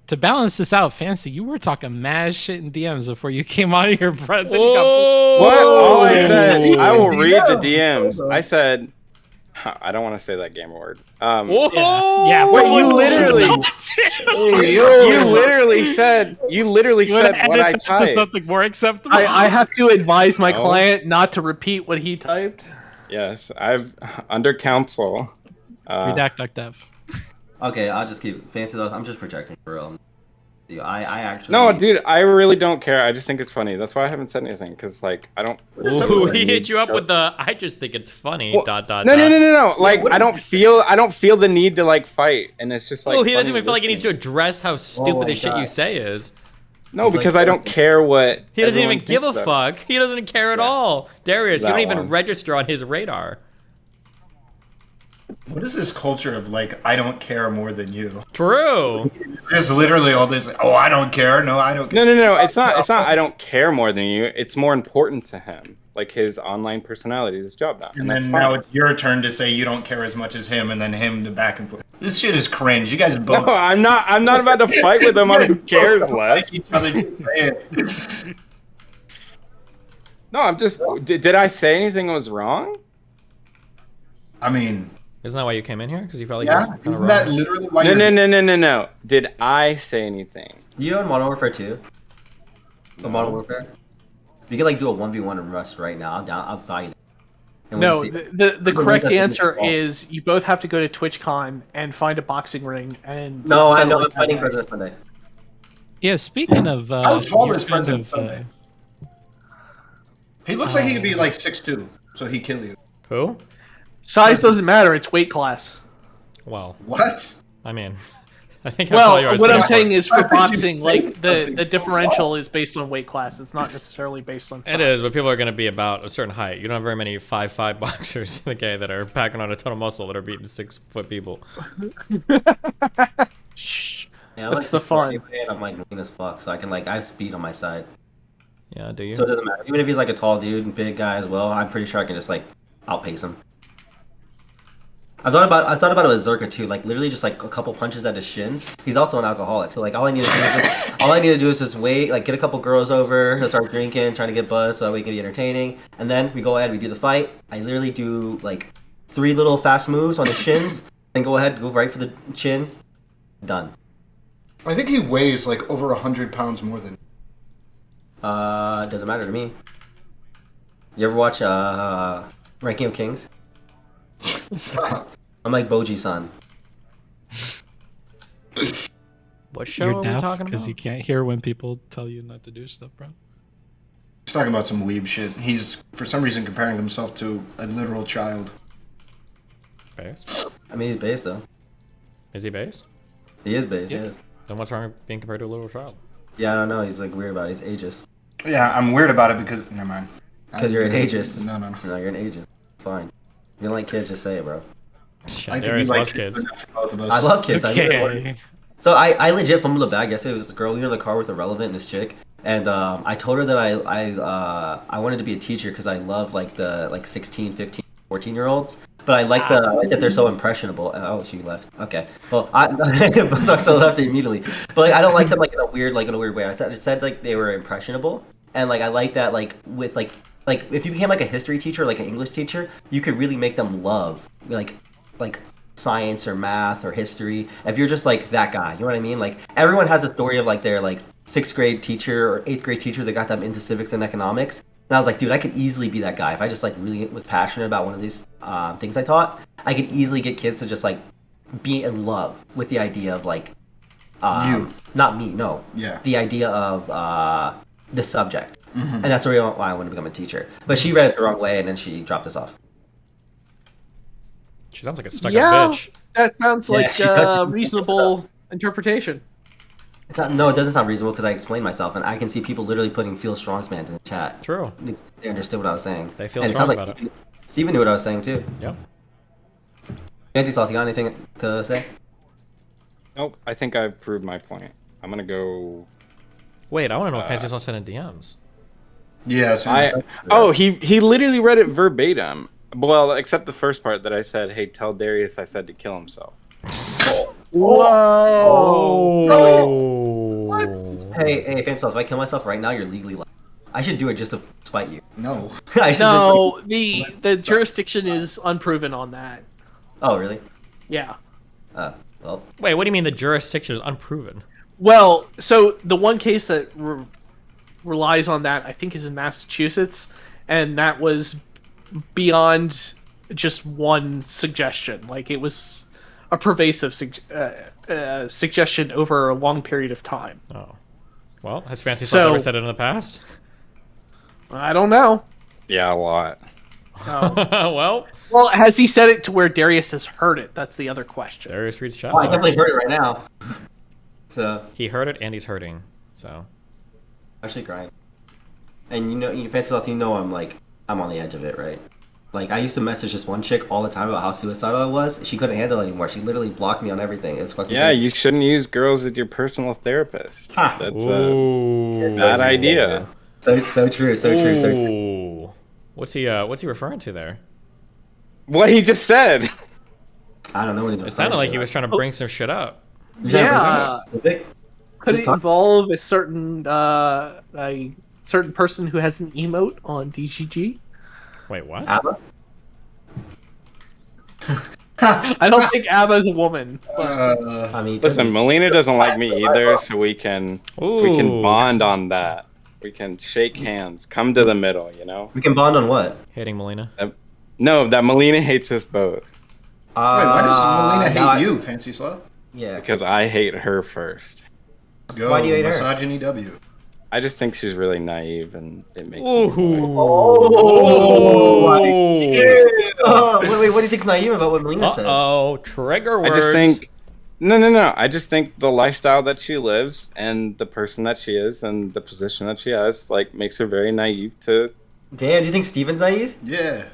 to balance this out, Fancy, you were talking mad shit in DMs before you came out of your breath. What? All I said, I will read the DMs. I said, I don't want to say that gamer word. Whoa! Yeah. Wait, you literally, you literally You wanna said what edit I that to typed. something more acceptable. I have to advise my No. client not to repeat what he typed. Yes, I've under counsel. Redact.dev. Okay, I'll just keep fancy those. I'm just projecting for real. I actually. No, dude, I really don't care. I just think it's funny. That's why I haven't said anything, because like I don't. Ooh, he hit you up with the. I just think it's funny. Well, dot dot. No, dot. no. Like I don't feel the need to like fight, and it's just like. Oh, he doesn't funny even feel like he needs to listening. address how stupid my the shit you God. say is. No, because I don't care what. He doesn't everyone even give a thinks of fuck. He doesn't care at all. Darius, you That don't even one. register on his radar. What is this culture of like I don't care more than you? True. There's literally all this. Oh, I don't care. No, I don't care. No. It's not. It's not. I don't care more than you. It's more important to him, like his online personality, his job now, And that's then fine. now it's your turn to say you don't care as much as him, and then him to back and forth. This shit is cringe. You guys both. No, I'm not. I'm not about to fight with him on who cares less. Each other just say it. No, I'm just. Did I say anything that was wrong? I mean, isn't that why you came in here? Because you felt like yeah, you were kinda isn't that wrong? literally why? No. Did I say anything? You on Modern Warfare 2? On Modern Warfare? We could like do a 1v1 in Rust right now. I'll buy you. And we'll No, see. the correct that's answer fault. is you both have to go to TwitchCon and find a boxing ring and. No, I know. settle I'm it that fighting way. President Sunday. Yeah, speaking of. How tall your is kind President of, Sunday? He looks like he could be like 6'2", so he'd kill you. Who? Size doesn't matter. It's weight class. Well. What? I mean, I think how tall you are Well, is what I'm pretty saying important. is for I think you boxing, said like the something differential is based on weight class. It's not necessarily based on size. It is, but people are going to be about a certain height. You don't have very many 5'5" boxers in the game that are packing on a ton of muscle that are beating 6-foot people. Shh. Yeah, I'm That's the fun. And I'm like lean as fuck, so I can like I have speed on my side. Yeah, do you? So it doesn't matter. Even if he's like a tall dude and big guy as well, I'm pretty sure I can just like outpace him. I thought about it with Zerka too. Like literally just like a couple punches at his shins. He's also an alcoholic, so like all I need to do is just wait, like get a couple girls over, he'll start drinking, trying to get buzzed, so that way it can be entertaining. And then we go ahead, we do the fight. I literally do like 3 little fast moves on his shins, then go ahead, go right for the chin. Done. I think he weighs like over 100 pounds more than. Doesn't matter to me. You ever watch Ranking of Kings? I'm like Boji-san. What show You're are we deaf talking because about? you can't hear when people tell you not to do stuff, bro. He's talking about some weeb shit. He's for some reason comparing himself to a literal child. Based? I mean, he's based though. Is he based? He is based, Yeah. yes. Then what's wrong with being compared to a little child? Yeah, I don't know. He's like weird about it. He's ageist. Yeah, I'm weird about it because never mind. Because you're an ageist. No. No, you're an ageist. It's fine. You don't like kids, just say it, bro. Yeah, Darius loves kids. Both of us. I love kids. Okay. So I legit fumbled a bag yesterday. It was this girl in the car with Irrelevant and this chick, and I told her that I wanted to be a teacher because I love like the 16, 15, 14-year-olds. But I like that they're so impressionable. Oh, she left. Okay. Well, I so left immediately. But like, I don't like them like in a weird way. I just said like they were impressionable, and like I like that like with like if you became like a history teacher, or, like an English teacher, you could really make them love like science or math or history. If you're just like that guy, you know what I mean? Like everyone has a story of like their like 6th grade teacher or 8th grade teacher that got them into civics and economics. And I was like, dude, I could easily be that guy if I just like really was passionate about one of these things I taught. I could easily get kids to just like be in love with the idea of like you, not me, no, yeah, the idea of the subject, Mhm. and that's the reason why I want to become a teacher. But she read it the wrong way, and then she dropped us off. She sounds like a stuck-up Yeah, bitch. that sounds Yeah, like she does. reasonable interpretation. It's not, no, it doesn't sound reasonable because I explained myself, and I can see people literally putting "feel strongs man" in the chat. True. They understood what I was saying. They feel And it strong sounds about it. Steven knew what I was saying too. Yep. Anti-Sauce, you got anything to say? Nope. I think I've proved my point. I'm gonna go. Wait, I want to know if Fancy's not sending DMs. Yes. He literally read it verbatim. Well, except the first part that I said, "Hey, tell Darius I said to kill himself." Whoa! Oh. Hey, Fancy Sauce, if I kill myself right now, you're legally liable. I should do it just to spite you. No. I should No, the jurisdiction is unproven on that. Oh, really? Yeah. Well. Wait, what do you mean the jurisdiction is unproven? Well, so the one case that relies on that, I think, is in Massachusetts, and that was beyond just one suggestion. Like, it was a pervasive suggestion over a long period of time. Oh. Well, has Fancy Slap ever said it in the past? I don't know. Yeah, a lot. Well, has he said it to where Darius has heard it? That's the other question. Darius reads chat. Oh, I definitely heard it right now. So he heard it and he's hurting. So actually crying. And you Fancy Slap, I'm on the edge of it, right? Like, I used to message this one chick all the time about how suicidal I was. She couldn't handle it anymore. She literally blocked me on everything. It's fucking crazy. You shouldn't use girls as your personal therapist. Ha. That's a bad idea. So true. So true. What's he referring to there? What he just said. I don't know what he It sounded like he was trying to bring some shit up. Yeah. Could it involve a certain person who has an emote on DGG? Wait, what? ABBA? I don't think ABBA's a woman. I mean, listen, Melina doesn't like me either, so we can bond on that. We can shake hands, come to the middle, you know? We can bond on what? Hating Melina? No, that Melina hates us both. Wait, why does Melina hate you, Fancy Slow? Yeah. Because I hate her first. Go, why do you hate her? misogyny W. I just think she's really naive, and it makes me Wait, what do you think's naive about what Melina says? Oh, trigger words. I just think no. I just think the lifestyle that she lives and the person that she is and the position that she has makes her very naive to. Damn, do you think Steven's naive? Yeah.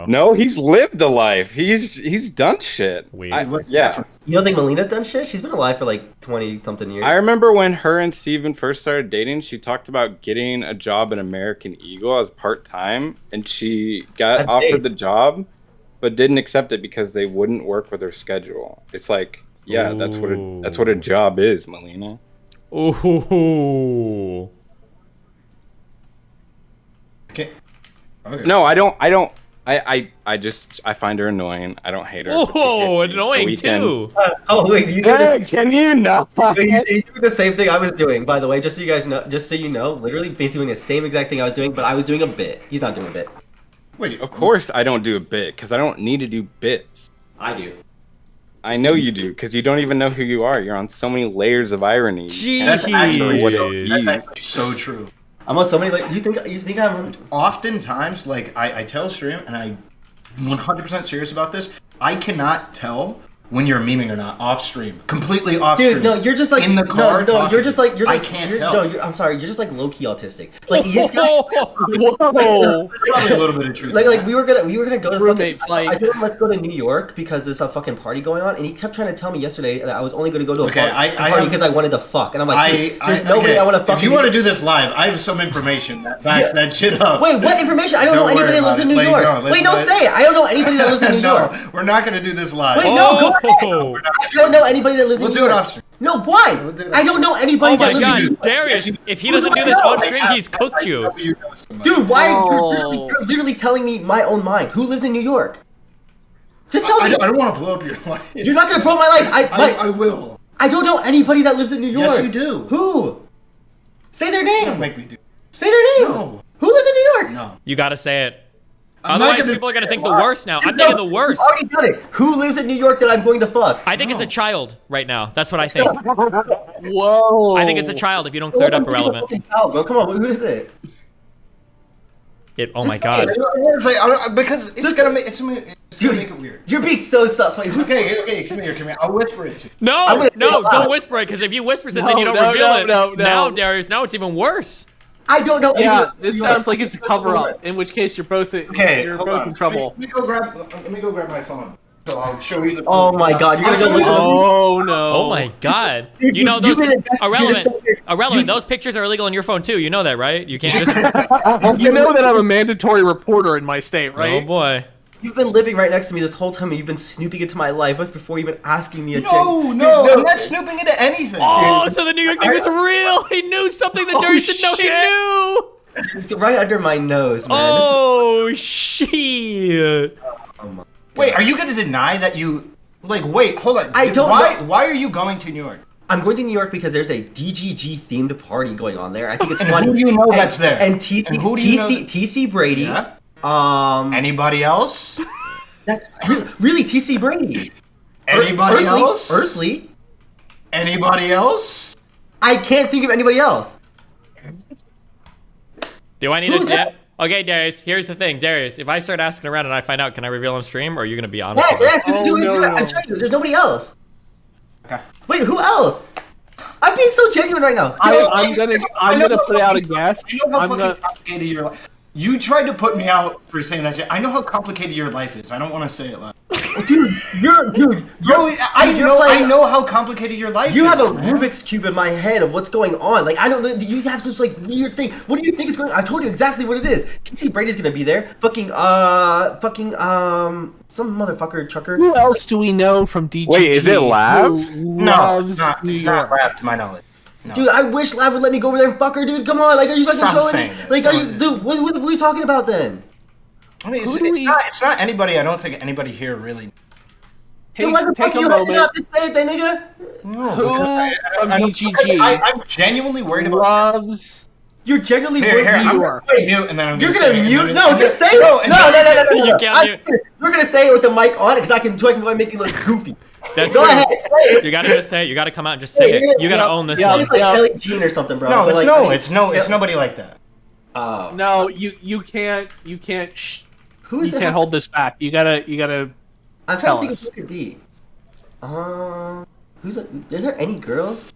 No, he's lived a life. He's done shit. Yeah. You don't think Melina's done shit? She's been alive for 20-something years. I remember when her and Steven first started dating, she talked about getting a job at American Eagle as part-time, and she got offered the job, but didn't accept it because they wouldn't work with her schedule. It's that's what a job is, Melina. Ooh. Okay. No, I don't. I find her annoying. I don't hate her. Oh, annoying too. Can you not? He's doing the same thing I was doing, by the way. Just so you guys know, literally, he's doing the same exact thing I was doing, but I was doing a bit. He's not doing a bit. Wait, of course I don't do a bit because I don't need to do bits. I do. I know you do because you don't even know who you are. You're on so many layers of irony. Jeez. That's actually so true. I'm on so many you think I'm oftentimes I tell stream and I'm 100% serious about this. I cannot tell when you're memeing or not off stream. Completely off stream. Dude, no, you're just like in the car. No, you're just like I can't tell. No, I'm sorry, you're just like low key autistic. Like he's probably a little bit of truth. Like we were gonna go to roommate fight. I told him let's go to New York because there's a fucking party going on, and he kept trying to tell me yesterday that I was only gonna go to a party because I wanted to fuck, and I'm like, there's no way I want to fuck. If you want to do this live, I have some information that backs that shit up. Wait, what information? I don't know anybody that lives in New York. Wait, don't say it. I don't know anybody that lives in New York. No, we're not gonna do this live. Wait, no, go ahead. I don't know anybody that lives in New York. We'll do it off stream. No, why? I don't know anybody that lives in New York. Darius, if he doesn't do this on stream, he's cooked you. Dude, why you're literally telling me my own mind? Who lives in New York? Just tell me. I don't want to blow up your life. You're not gonna blow my life. I will. I don't know anybody that lives in New York. Yes, you do. Who? Say their name. Don't make me do. Say their name. No. Who lives in New York? No. You gotta say it. Otherwise, people are gonna think the worst now. I'm thinking the worst. You already done it. Who lives in New York that I'm going to fuck? I think it's a child right now. That's what I think. Whoa. I think it's a child if you don't clear it up irrelevant. Bro, come on, who is it? Oh my god. Because it's gonna make it weird. You're being so sus. Wait, Okay, come here. I'll whisper it to you. No, don't whisper it, because if you whisper it, then you don't reveal it. Now, Darius, now it's even worse. I don't know. Yeah, this sounds like it's a cover-up. In which case, you're both in trouble. Let me go grab my phone. So I'll show you the. Oh my god, you're gonna go look at Oh no. Oh my god. You know those irrelevant. Those pictures are illegal on your phone too. You know that, right? You can't just. You know that I'm a mandatory reporter in my state, right? Oh boy. You've been living right next to me this whole time, and you've been snooping into my life before even asking me a No, I'm not snooping into anything. Oh, so the New York thing was real. He knew something that Darius didn't know he knew. It's right under my nose, man. Oh shit. Wait, are you gonna deny that you like? Wait, hold on. I don't know. Why are you going to New York? I'm going to New York because there's a DGG themed party going on there. I think it's And fun. who do you know that's there? And TC Brady. Yeah. Anybody else? That's really TC Brady. Anybody else? Earthly. Anybody else? I can't think of anybody else. Do I need a dip? Okay, Darius, here's the thing. Darius, if I start asking around and I find out, can I reveal on stream, or are you going to be honest? Yes, do it. I'm telling you, there's nobody else. Okay. Wait, who else? I'm being so genuine right now. I'm gonna put out a guess. You tried to put me out for saying that shit. I know how complicated your life is. I don't want to say it loud. I know how complicated your life is. You have a Rubik's Cube in my head of what's going on. Like, I don't know. You have this, like, weird thing. What do you think is going on? I told you exactly what it is. TC Brady's gonna be there. Some motherfucker trucker. Who else do we know from DGG? Wait, is it Lav? No, it's not Lav to my knowledge. No. Dude, I wish Lav would let me go over there and fuck her, dude. Come on, like, are you fucking Stop trolling? saying Like, are you, dude? What are you talking about then? I mean, it's not anybody. I don't think anybody here really. Take a moment. Just say it then, nigga. No, from DGG? I'm genuinely worried about. Loves. You're genuinely Here, worried. I'm gonna mute, and then I'm You're gonna gonna say mute? No, just say it. No. You can't mute. You're gonna say it with the mic on because I can make you look goofy. That's Go true. ahead, say it. You gotta just say it. You gotta come out and just say it. You gotta own this one. It's like Kelly Jean or something, bro. No, But, it's nobody like that. No, you can't. You can't hold this back. You gotta. I'm trying tell to think us. of who could be. Is there any girls?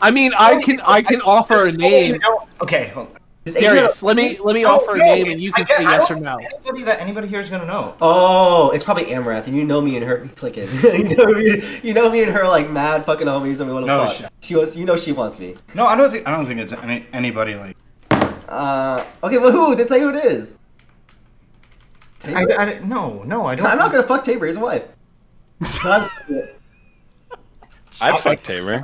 I mean, I can offer a name. Okay, hold on. Darius, let me offer a name and you can say yes or no. Anybody here is gonna know. Oh, it's probably Amaranth, and you know me and her clicking. you know me and her like mad fucking homies, and we want to fuck. Shit. She wants me. No, I don't think it's anybody like. Okay, well, who? Then say who it is. No, I don't. I'm not gonna fuck Tabor. He's a wife. I'd fuck Tabor.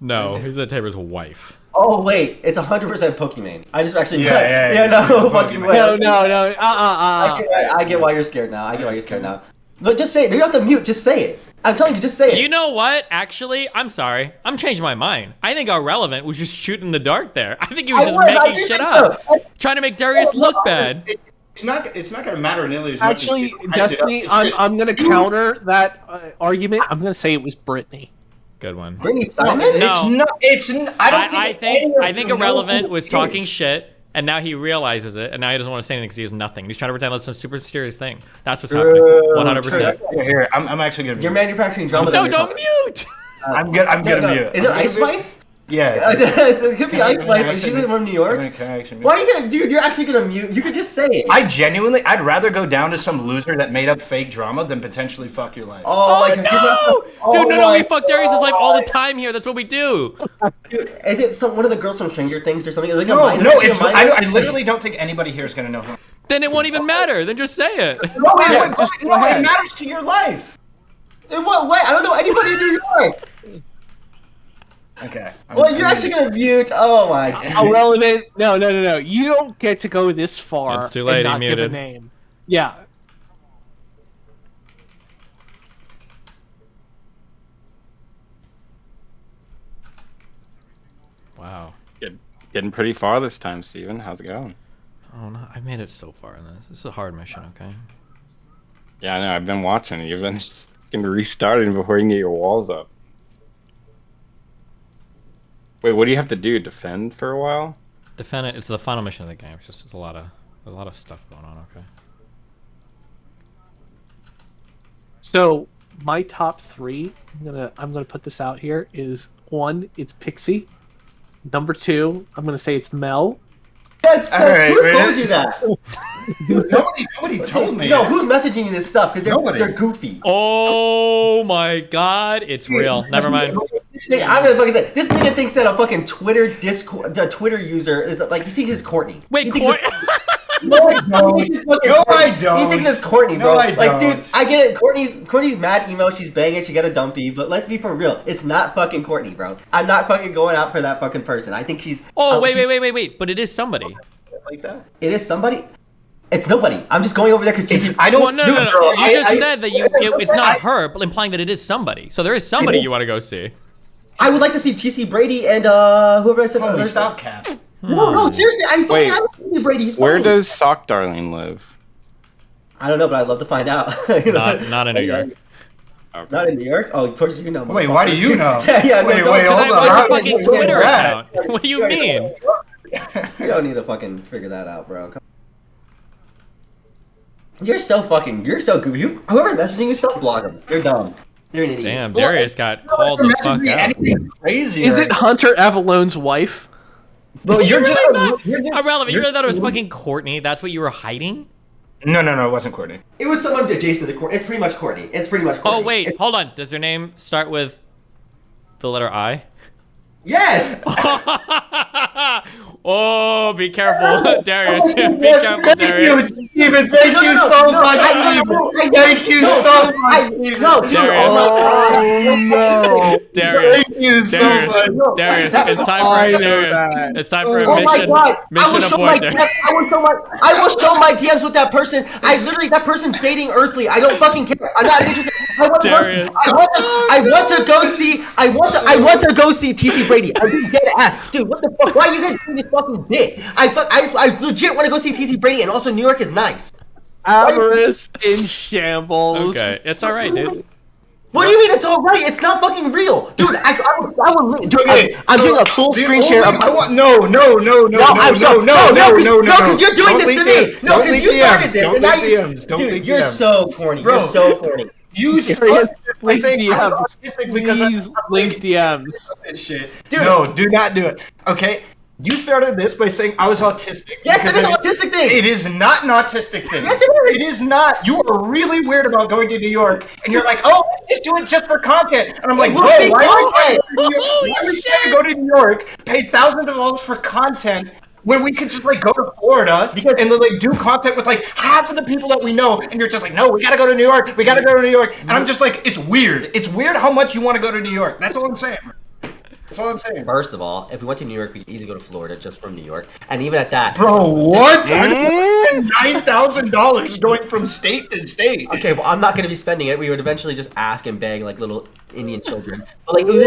No, he's Tabor's wife. Oh wait, it's 100% Pokemon. I just actually no fucking way. No. I get why you're scared now. But just say it. You don't have to mute. Just say it. I'm telling you, just say it. You know what? Actually, I'm sorry. I'm changing my mind. I think our relevant was just shooting in the dark there. I think he was just making shit up, trying to make Darius look bad. It's not gonna matter nearly as much. Actually, Destiny, I'm gonna counter that argument. I'm gonna say it was Brittany. Good one. Brittany Simon? No. I think Irrelevant was talking shit, and now he realizes it, and now he doesn't want to say anything because he has nothing. He's trying to pretend that's some super mysterious thing. That's what's happening. 100%. Here, I'm actually gonna. You're manufacturing drama. No, don't mute. I'm gonna mute. Is it Ice Spice? Yeah. It could be Ice Spice. She's from New York. Why are you gonna, dude? You're actually gonna mute. You could just say it. I'd rather go down to some loser that made up fake drama than potentially fuck your life. No, we fuck Darius' life all the time here. That's what we do. Dude, is it one of the girls from Stranger Things or something? Is it like I literally don't think anybody here is gonna know who. Then it won't even matter. Then just say it. It matters to your life. In what way? I don't know anybody in New York. Okay. Well, you're actually gonna mute. Oh my god. Irrelevant. No. You don't get to go this far. It's too late. And not He give a muted. name. Yeah. Wow. Getting pretty far this time, Steven. How's it going? Oh no, I made it so far in this. This is a hard mission, okay? Yeah, I know. I've been watching. You've been restarting before you can get your walls up. Wait, what do you have to do? Defend for a while? Defend it. It's the final mission of the game. It's a lot of stuff going on. Okay. So my top 3, I'm gonna put this out here, is 1, it's Pixie. Number 2, I'm gonna say it's Mel. That's so. Who told you that? Nobody told me. No, who's messaging you this stuff? Because they're goofy. Oh my god, it's real. Never mind. I'm gonna fucking say this nigga thinks that a fucking Twitter user is like he thinks it's Courtney. Wait, Courtney? No, I don't. He thinks it's Courtney, bro. No, I don't. Like, dude, I get it. Courtney's mad email. She's banging. She got a dumpy. But let's be for real. It's not fucking Courtney, bro. I'm not fucking going out for that fucking person. I think she's. Oh, wait. But it is somebody. Like that? It is somebody. It's nobody. I'm just going over there because I don't. Well, no. You just said that it's not her, but implying that it is somebody. So there is somebody you want to go see. I would like to see TC Brady and whoever I said. Holy stop, Cat. No, seriously, I Wait, like TC Brady. He's where funny. does Sock Darling live? I don't know, but I'd love to find out. Not in New York. Not in New York? Oh, of course you know. Wait, why do you know? yeah, wait, no, hold on. I watch a fucking How- Twitter that? account. What do you mean? You don't need to fucking figure that out, bro. You're so goofy. Whoever messaging you, stop blog them. You're dumb. You're an idiot. Damn, Darius got called the fuck out. Crazy. Is it Hunter Avalone's wife? Well, you're irrelevant. You really thought it was fucking Courtney. That's what you were hiding? No, it wasn't Courtney. It was someone to Jason the Courtney. It's pretty much Courtney. Oh wait, hold on. Does their name start with the letter I? Yes. Oh, be careful, Darius. Be careful, Darius. Steven, thank you so much, Steven. Thank you so much, Steven. No, dude. Oh no. Darius. Thank you so much. Darius, it's time for Darius. It's time for a Oh my mission. god! Mission aborted. I will show my DMs with that person. That person's dating Earthly. I don't fucking care. I'm not interested. I want to go see TC Brady. I just get ass, dude. What the fuck? Why are you guys doing this fucking bit? I legit want to go see TC Brady, and also New York is nice. Avarice in shambles. Okay, it's all right, dude. What do you mean it's all right? It's not fucking real, dude. I'm doing a full screen share of. No, because you're doing this to me. No, because you started this, and now dude, you're so corny. You're so corny. You link DMs. Please link DMs. Shit. Dude. No, do not do it. Okay. You started this by saying I was autistic. Yes, it is an autistic thing. It is not an autistic thing. Yes, it is. It is not. You are really weird about going to New York, and you're like, oh, just do it just for content. And I'm like, bro, why are we trying to go to New York, pay thousands of dollars for content, when we could just like go to Florida and then like do content with like half of the people that we know, and you're just like, no, we gotta go to New York. We gotta go to New York. And I'm just like, it's weird. It's weird how much you want to go to New York. That's all I'm saying. That's all I'm saying. First of all, if we went to New York, we could easily go to Florida just from New York. And even at that... Bro, what? $9,000 going from state to state. Okay, well, I'm not going to be spending it. We would eventually just ask and beg like little Indian children. But like, we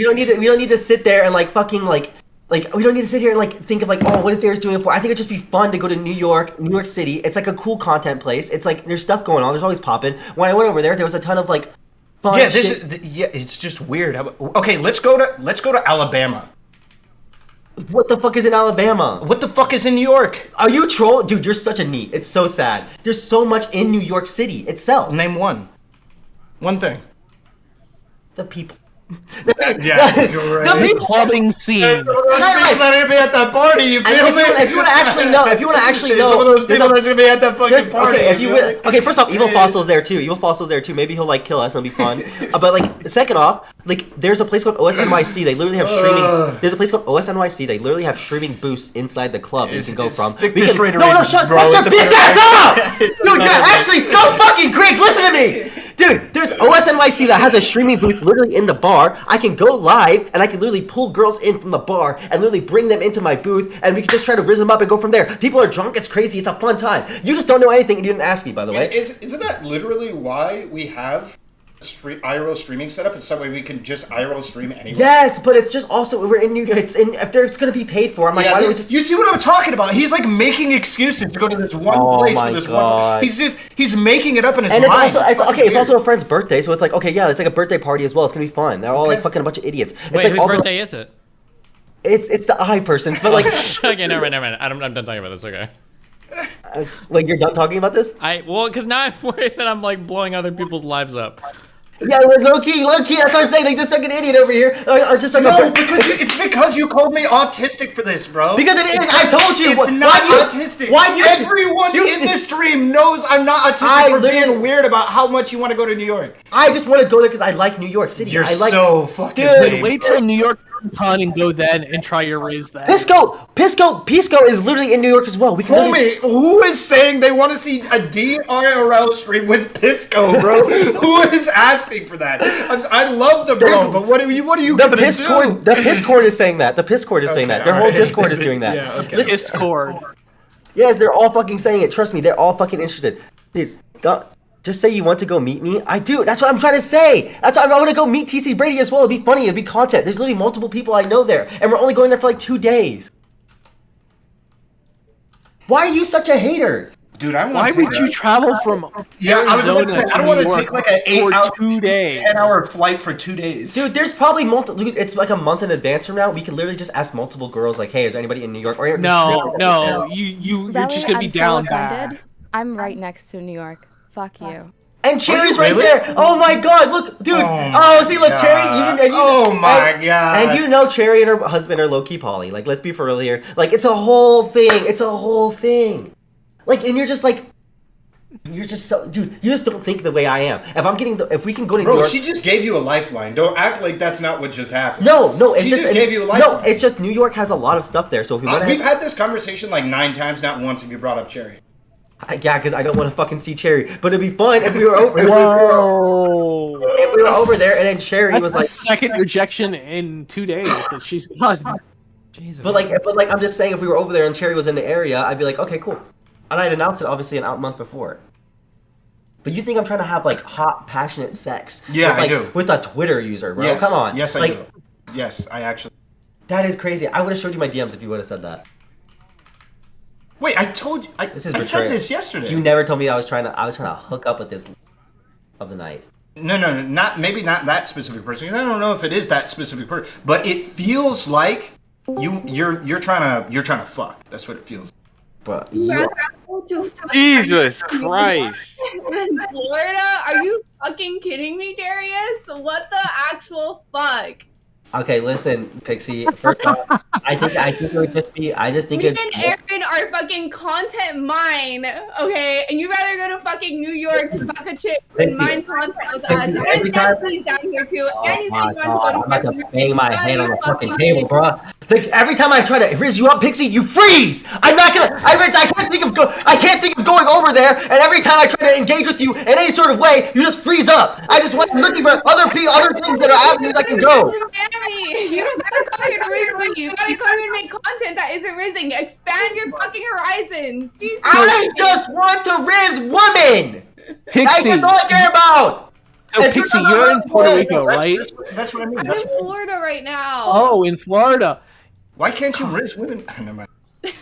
don't need to sit there and like fucking like we don't need to sit here and like think of like, oh, what is Darius doing it for? I think it'd just be fun to go to New York City. It's like a cool content place. It's like there's stuff going on. There's always popping. When I went over there was a ton of like fun shit. It's just weird. Okay, let's go to Alabama. What the fuck is in Alabama? What the fuck is in New York? Are you troll? Dude, you're such a neat. It's so sad. There's so much in New York City itself. Name one. One thing. The people. Yeah, great. The people. Clubbing scene. Those people that are gonna be at that party, you feel me? If you want to actually know, some of those people that's gonna be at that fucking party. Okay, first off, Evil Fossil's there too. Maybe he'll like kill us and it'll be fun. But like, second off, like, there's a place called OSNYC. They literally have streaming. There's a place called OSNYC. They literally have streaming booths inside the club that you can go from. Shut the bitch ass up! Dude, you're actually so fucking cringe. Listen to me. Dude, there's OSNYC that has a streaming booth literally in the bar. I can go live and I can literally pull girls in from the bar and literally bring them into my booth and we can just try to rizz them up and go from there. People are drunk, it's crazy, it's a fun time. You just don't know anything and you didn't ask me, by the way. Isn't that literally why we have IRL streaming setup? It's some way we can just IRL stream anywhere. Yes, but it's just also we're in New York. If it's gonna be paid for, I'm like, why don't we just? You see what I'm talking about? He's like making excuses to go to this one place for this one. He's making it up in his mind. And it's also a friend's birthday, so it's like, okay, yeah, it's like a birthday party as well. It's gonna be fun. They're all like fucking a bunch of idiots. Wait, like whose birthday is it? It's the I person's, but like. Okay, never mind. I'm done talking about this. Okay. Wait, you're done talking about this? Because now I'm worried that I'm like blowing other people's lives up. Yeah, low key. That's what I'm saying. Like this fucking idiot over here. Because it's because you called me autistic for this, bro. Because it is. I told you. It's not autistic. Why do you? Everyone in this stream knows I'm not autistic for being weird about how much you want to go to New York. I just want to go there because I like New York City. You're so fucking lame. Wait till New York con and go then and try your raise that. Pisco is literally in New York as well. Homie, who is saying they want to see a DRL stream with Pisco, bro? Who is asking for that? I love the bro, but what are you gonna do? The Piscord is saying that. The Piscord is saying that. Their whole Discord is doing that. Yeah, okay. Discord. Yes, they're all fucking saying it. Trust me, they're all fucking interested. Dude, don't just say you want to go meet me. I do. That's what I'm trying to say. That's why I want to go meet TC Brady as well. It'd be funny. It'd be content. There's literally multiple people I know there, and we're only going there for like 2 days. Why are you such a hater? Dude, I want Why to would you travel from I was about to say, I don't want to take like an 8-hour, 2 days, 10-hour flight for 2 days. Dude, there's probably multiple. Dude, it's like a month in advance from now. We could literally just ask multiple girls, like, "Hey, is there anybody in New York?" Or No, you're just gonna be down bad. I'm right next to New York. Fuck you. And Cherry's right there. Oh my god, look, dude. See, look, Cherry. And you know Cherry and her husband are low-key poly. Like, let's be for real here. Like, it's a whole thing. It's a whole thing. Like, and you're just like, you're just so, dude. You just don't think the way I am. If we can go to New York. She just gave you a lifeline. Don't act like that's not what just happened. No, it's she just gave you a lifeline. No, it's just New York has a lot of stuff there. So if we want to, we've had this conversation like 9 times. Not once have you brought up Cherry. Yeah, because I don't want to fucking see Cherry. But it'd be fun if we were over. If we were over there, and then Cherry was like second rejection in 2 days that she's done. Jesus. But like, I'm just saying, if we were over there and Cherry was in the area, I'd be like, okay, cool. And I'd announce it obviously a month before. But you think I'm trying to have like hot, passionate sex? Yeah, with, like, I do. With a Twitter user, bro. Yes. Come on. Yes, I do. Yes, I actually. That is crazy. I would have showed you my DMs if you would have said that. Wait, I told you. I said this yesterday. You never told me I was trying to hook up with this of the night. No, maybe not that specific person. I don't know if it is that specific person, but it feels like you're trying to fuck. That's what it feels. But Jesus Christ! In Florida? Are you fucking kidding me, Darius? What the actual fuck? Okay, listen, Pixie. First off, I think it would just be. I just think Me and Aaron are fucking content mine, okay? And you rather go to fucking New York to fuck a chick than mine content with us. And Leslie's down here too. And you say you want to go to I'm about to bang my head on the fucking table, bro. Like, every time I try to rizz you up, Pixie, you freeze. I'm not gonna. I can't think of going over there. And every time I try to engage with you in any sort of way, you just freeze up. I just want looking for other things that are avenues I can go. You gotta come here to riz me. You gotta come here to make content that isn't rizzing. Expand your fucking horizons. Jesus. I just want to riz women. Pixie. That's all I care about. Oh, Pixie, you're in Puerto Rico, right? That's what I mean. I'm in Florida right now. Oh, in Florida. Why can't you riz women? Never mind.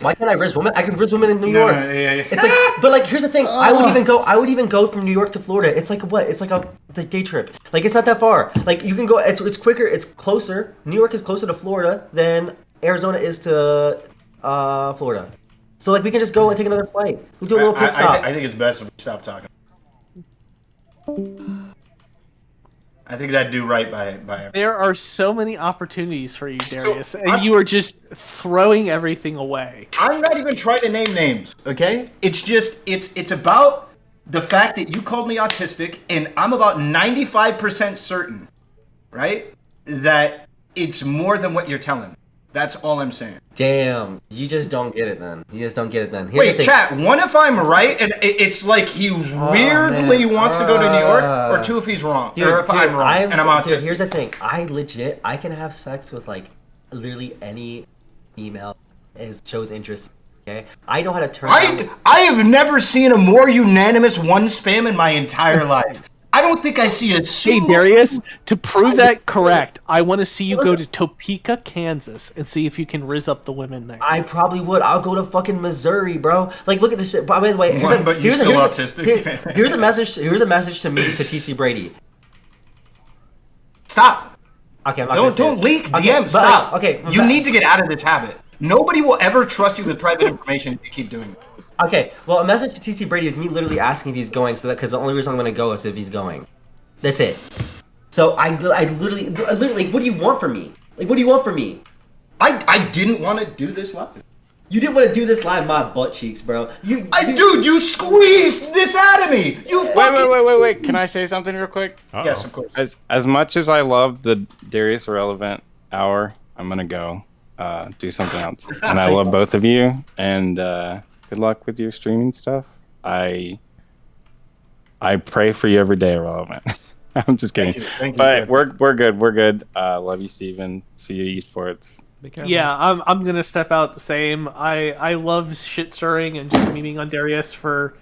Why can't I riz women? I can riz women in New York. Yeah. It's like, but like, here's the thing. I would even go from New York to Florida. It's like what? It's like the day trip. Like, it's not that far. Like, you can go. It's quicker. It's closer. New York is closer to Florida than Arizona is to Florida. So like, we can just go and take another flight. We'll do a little pit stop. I think it's best if we stop talking. I think that'd do right by. There are so many opportunities for you, Darius, and you are just throwing everything away. I'm not even trying to name names, okay? It's just it's about the fact that you called me autistic, and I'm about 95% certain, right, that it's more than what you're telling me. That's all I'm saying. Damn, you just don't get it then. Here's Wait, chat, one, if I'm right, and it's like he weirdly wants to go to New York, or two, if he's wrong, or if I'm wrong, and I'm autistic. Dude, here's the thing. I can have sex with, like, literally any female shows interest, okay? I know how to turn I have never seen a more unanimous one spam in my entire life. I don't think I see a single... Hey, Darius, to prove that correct, I want to see you go to Topeka, Kansas, and see if you can rizz up the women there. I probably would. I'll go to fucking Missouri, bro. Like, look at this shit. By the way, here's a message. Here's a message to me, to TC Brady. Stop. Okay, I'm not don't leak DMs. Stop. You need to get out of this habit. Nobody will ever trust you with private information if you keep doing that. Okay, well, a message to TC Brady is me literally asking if he's going, because the only reason I'm going to go is if he's going. That's it. So I literally, what do you want from me? Like, what do you want from me? I didn't want to do this live. You didn't want to do this live, my butt cheeks, bro. Dude, you squeezed this out of me. Wait. Can I say something real quick? Yes, of course. As much as I love the Darius Irrelevant hour, I'm gonna go do something else. And I love both of you, and good luck with your streaming stuff. I pray for you every day, Irrelevant. I'm just kidding. Thank you, but we're good. Love you, Steven. See you, esports. Be careful. Yeah, I'm gonna step out the same. I love shit stirring and just memeing on Darius for,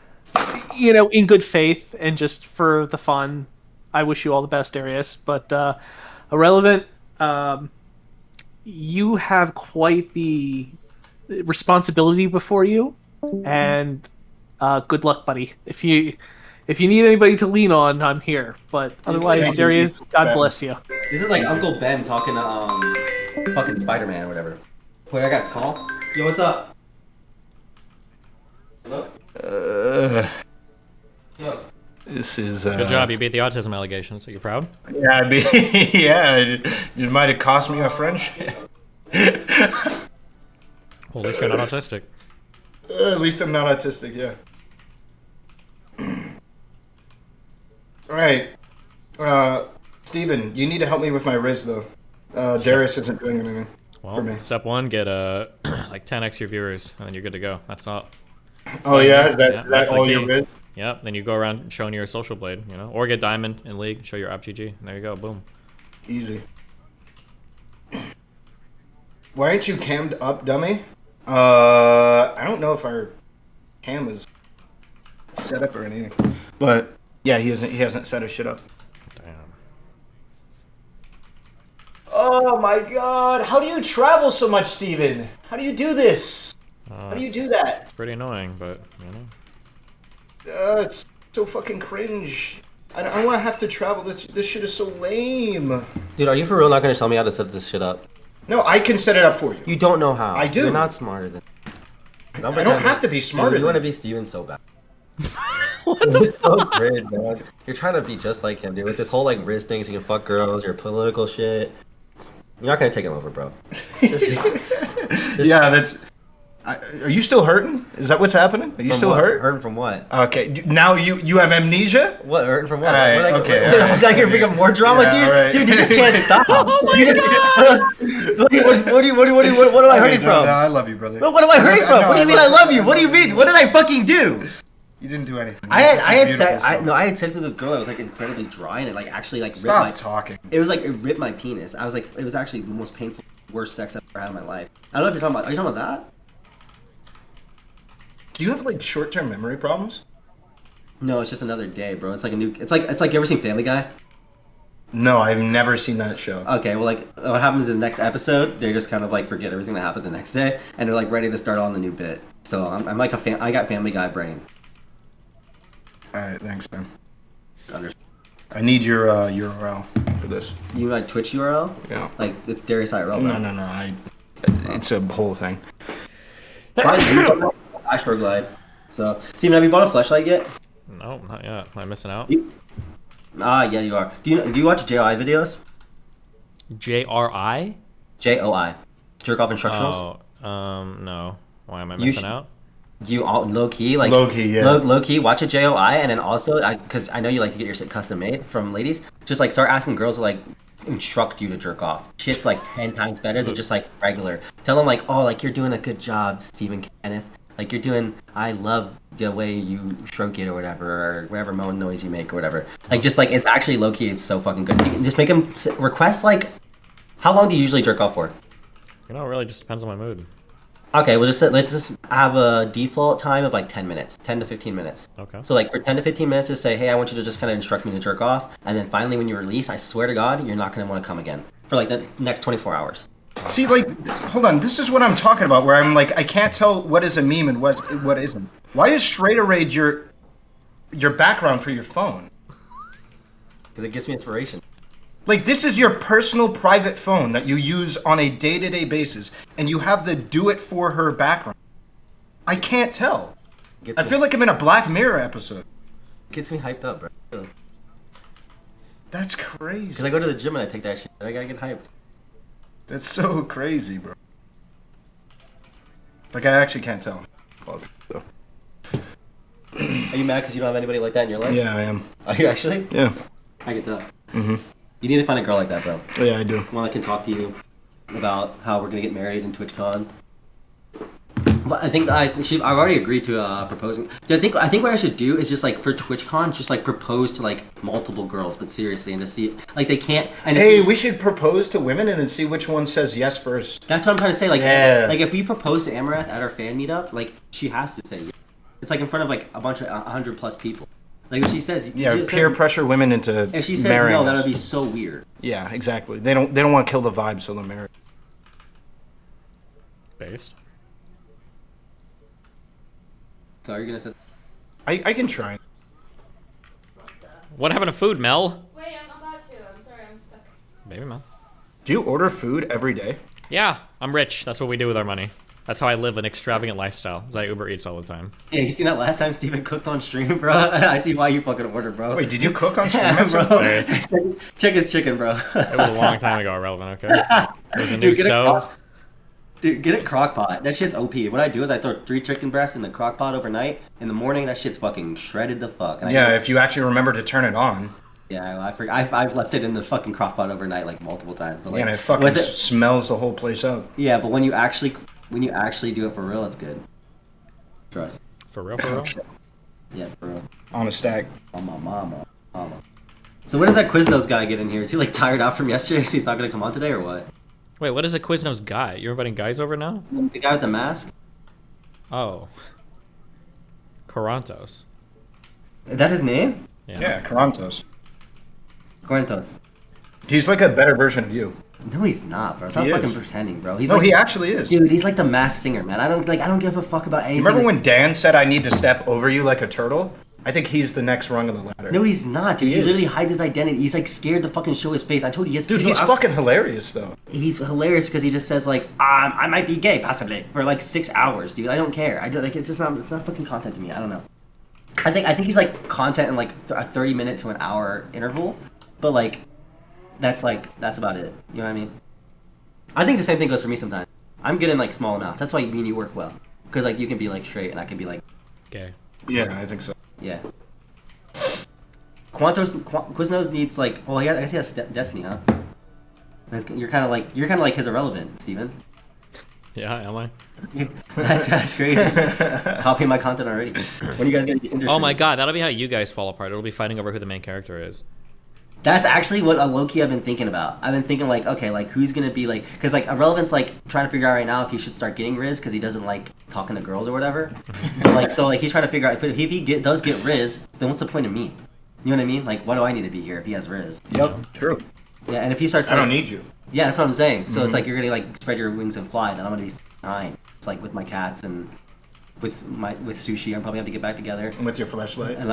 in good faith and just for the fun. I wish you all the best, Darius. But irrelevant. You have quite the responsibility before you, and good luck, buddy. If you need anybody to lean on, I'm here. But otherwise, Darius, God bless you. This is like Uncle Ben talking to fucking Spider-Man or whatever. Wait, I got a call. Yo, what's up? Hello? Yo. This is Good job. You beat the autism allegations. Are you proud? Yeah, yeah. You might have cost me a friendship. Well, at least you're not autistic. At least I'm not autistic. Yeah. All right, Steven, you need to help me with my Riz though. Darius isn't doing anything for me. Step one, get like 10x your viewers, and then you're good to go. That's all. Oh yeah, is that that's the all key. your Riz? Yep. Then you go around showing your social blade, or get diamond in league, show your OpGG, and there you go. Boom. Easy. Why aren't you cammed up, dummy? I don't know if our cam is set up or anything, but yeah, he hasn't set his shit up. Damn. Oh my god, how do you travel so much, Steven? How do you do this? How do you do that? It's pretty annoying, but It's so fucking cringe. I don't want to have to travel. This shit is so lame. Dude, are you for real not gonna tell me how to set this shit up? No, I can set it up for you. You don't know how. I do. You're not smarter than. I don't have to be smarter. Dude, you want to than be Steven so bad. What the fuck? So cringe, man. You're trying to be just like him, dude. With this whole like wrist thing, so you can fuck girls, your political shit. You're not gonna take him over, bro. Yeah, that's. Are you still hurting? Is that what's happening? Are you still hurt? Hurting from what? Okay, now you have amnesia? What, hurting from what? All right, okay. all right. Is that gonna bring up more drama, Yeah, dude? all right. Dude, you just can't stop. Oh my What am I hurting from? No, I love you, brother. What am I hurting from? What do you mean I love you? What do you mean? What did I fucking do? You didn't do anything. I had sex with this girl that was like incredibly dry, and it like actually like ripped my talking. It was like it ripped my penis. I was like, it was actually the most painful, worst sex I've ever had in my life. I don't know if you're talking about. Are you talking about that? Do you have like short-term memory problems? No, it's just another day, bro. It's like a new. It's like you ever seen Family Guy? No, I've never seen that show. Okay, well, like what happens is next episode, they just kind of like forget everything that happened the next day, and they're like ready to start on a new bit. So I'm like I got Family Guy brain. All right, thanks, man. I need your URL for this. You mean like Twitch URL? Yeah. Like it's Darius IRL. No. It's a whole thing. Ashford Glide. So, Steven, have you bought a fleshlight yet? No, not yet. Am I missing out? Yeah, you are. Do you watch JOI videos? JRI? JOI. Jerk off instructionals? Oh, no. Why am I missing out? You all low key, like low key, yeah. Low key, watch a JOI, and then also, because I know you like to get your shit custom made from ladies. Just like start asking girls to like instruct you to jerk off. Shit's like 10 times better than just like regular. Tell them like, oh, like you're doing a good job, Stephen Kenneth. Like you're doing, I love the way you stroke it or whatever, or whatever moan noise you make or whatever. Like just like it's actually low key. It's so fucking good. You can just make them request like, how long do you usually jerk off for? It really just depends on my mood. Okay, let's just have a default time of like 10 minutes, 10 to 15 minutes. Okay. So like for 10 to 15 minutes, just say, hey, I want you to just kind of instruct me to jerk off, and then finally when you release, I swear to God, you're not gonna want to come again for like the next 24 hours. See, like, hold on, this is what I'm talking about, where I'm like, I can't tell what is a meme and what isn't. Why is Straighter Raid your background for your phone? Because it gives me inspiration. Like, this is your personal private phone that you use on a day-to-day basis, and you have the do-it-for-her background. I can't tell. I feel like I'm in a Black Mirror episode. Gets me hyped up, bro. That's crazy. Because I go to the gym and I take that shit, I gotta get hyped. That's so crazy, bro. Like, I actually can't tell. Are you mad because you don't have anybody like that in your life? Yeah, I am. Are you actually? Yeah. I can tell. Mm-hmm. You need to find a girl like that, bro. Yeah, I do. One that can talk to you about how we're gonna get married in TwitchCon. I think I've already agreed to proposing. I think what I should do is just like for TwitchCon, just like propose to like multiple girls, but seriously, and to see like they can't. And hey, we should propose to women and then see which one says yes first. That's what I'm trying to say. Like, yeah. Like if we propose to Amaranth at our fan meetup, like she has to say yes. It's like in front of like a bunch of 100+ people. Like if she says peer pressure women into if she says marrying no, that us. would be so weird. Yeah, exactly. They don't want to kill the vibe, so they'll marry. Based. So are you gonna say? I can try. What happened to food, Mel? Wait, I'm about to. I'm sorry, I'm stuck. Baby Mel. Do you order food every day? Yeah, I'm rich. That's what we do with our money. That's how I live an extravagant lifestyle. I Uber Eats all the time. Yeah, you seen that last time Steven cooked on stream, bro? I see why you fucking ordered, bro. Wait, did you cook on stream? Yeah, bro. Chicken's chicken, bro. It was a long time ago, Irrelevant, okay? There's a new stove. Dude, get a crock pot. That shit's OP. What I do is I throw 3 chicken breasts in the crock pot overnight. In the morning, that shit's fucking shredded the fuck. Yeah, if you actually remember to turn it on. Yeah, I forgot. I've left it in the fucking crock pot overnight like multiple times. But, like, yeah, and it fucking smells the whole place up. Yeah, but when you actually do it for real, it's good. Trust. For real, for real? Yeah, for real. On a stack. On my mama. So when does that Quiznos guy get in here? Is he like tired out from yesterday, so he's not gonna come on today, or what? Wait, what is a Quiznos guy? You're inviting guys over now? The guy with the mask? Oh. Corantos. Is that his name? Yeah, Corantos. Corantos. He's like a better version of you. No, he's not, bro. Stop fucking pretending, bro. He's no, like, he actually is. Dude, he's like the masked singer, man. I don't give a fuck about anything. You remember when Dan said I need to step over you like a turtle? I think he's the next rung of the ladder. No, he's not, dude. He is. literally hides his identity. He's like scared to fucking show his face. I told you, dude, he's fucking hilarious though. He's hilarious because he just says like, I might be gay, possibly, for like 6 hours, dude. I don't care. It's not fucking content to me. I don't know. I think he's like content in like a 30-minute to an hour interval, but like, that's about it. You know what I mean? I think the same thing goes for me sometimes. I'm good in like small amounts. That's why me and you work well, because like you can be like straight and I can be like gay. Yeah, I think so. Yeah. Quiznos needs like, well, I guess he has Destiny, huh? You're kind of like his Irrelevant, Steven. Yeah, am I? that's crazy. Copying my content already. When are you guys gonna be interested? Oh my god, that'll be how you guys fall apart. It'll be fighting over who the main character is. That's actually what low-key I've been thinking about. I've been thinking like, okay, like who's gonna be like, because like Irrelevant's like trying to figure out right now if he should start getting Riz because he doesn't like talking to girls or whatever. But, like so like he's trying to figure out if he does get Riz, then what's the point of me? You know what I mean? Like why do I need to be here if he has Riz? Yep, true. Yeah, and if he starts, I don't need you. Yeah, that's what I'm saying. So it's like you're gonna like spread your wings and fly, and I'm gonna be behind. It's like with my cats and with sushi. I'm probably have to get back together. And with your fleshlight. And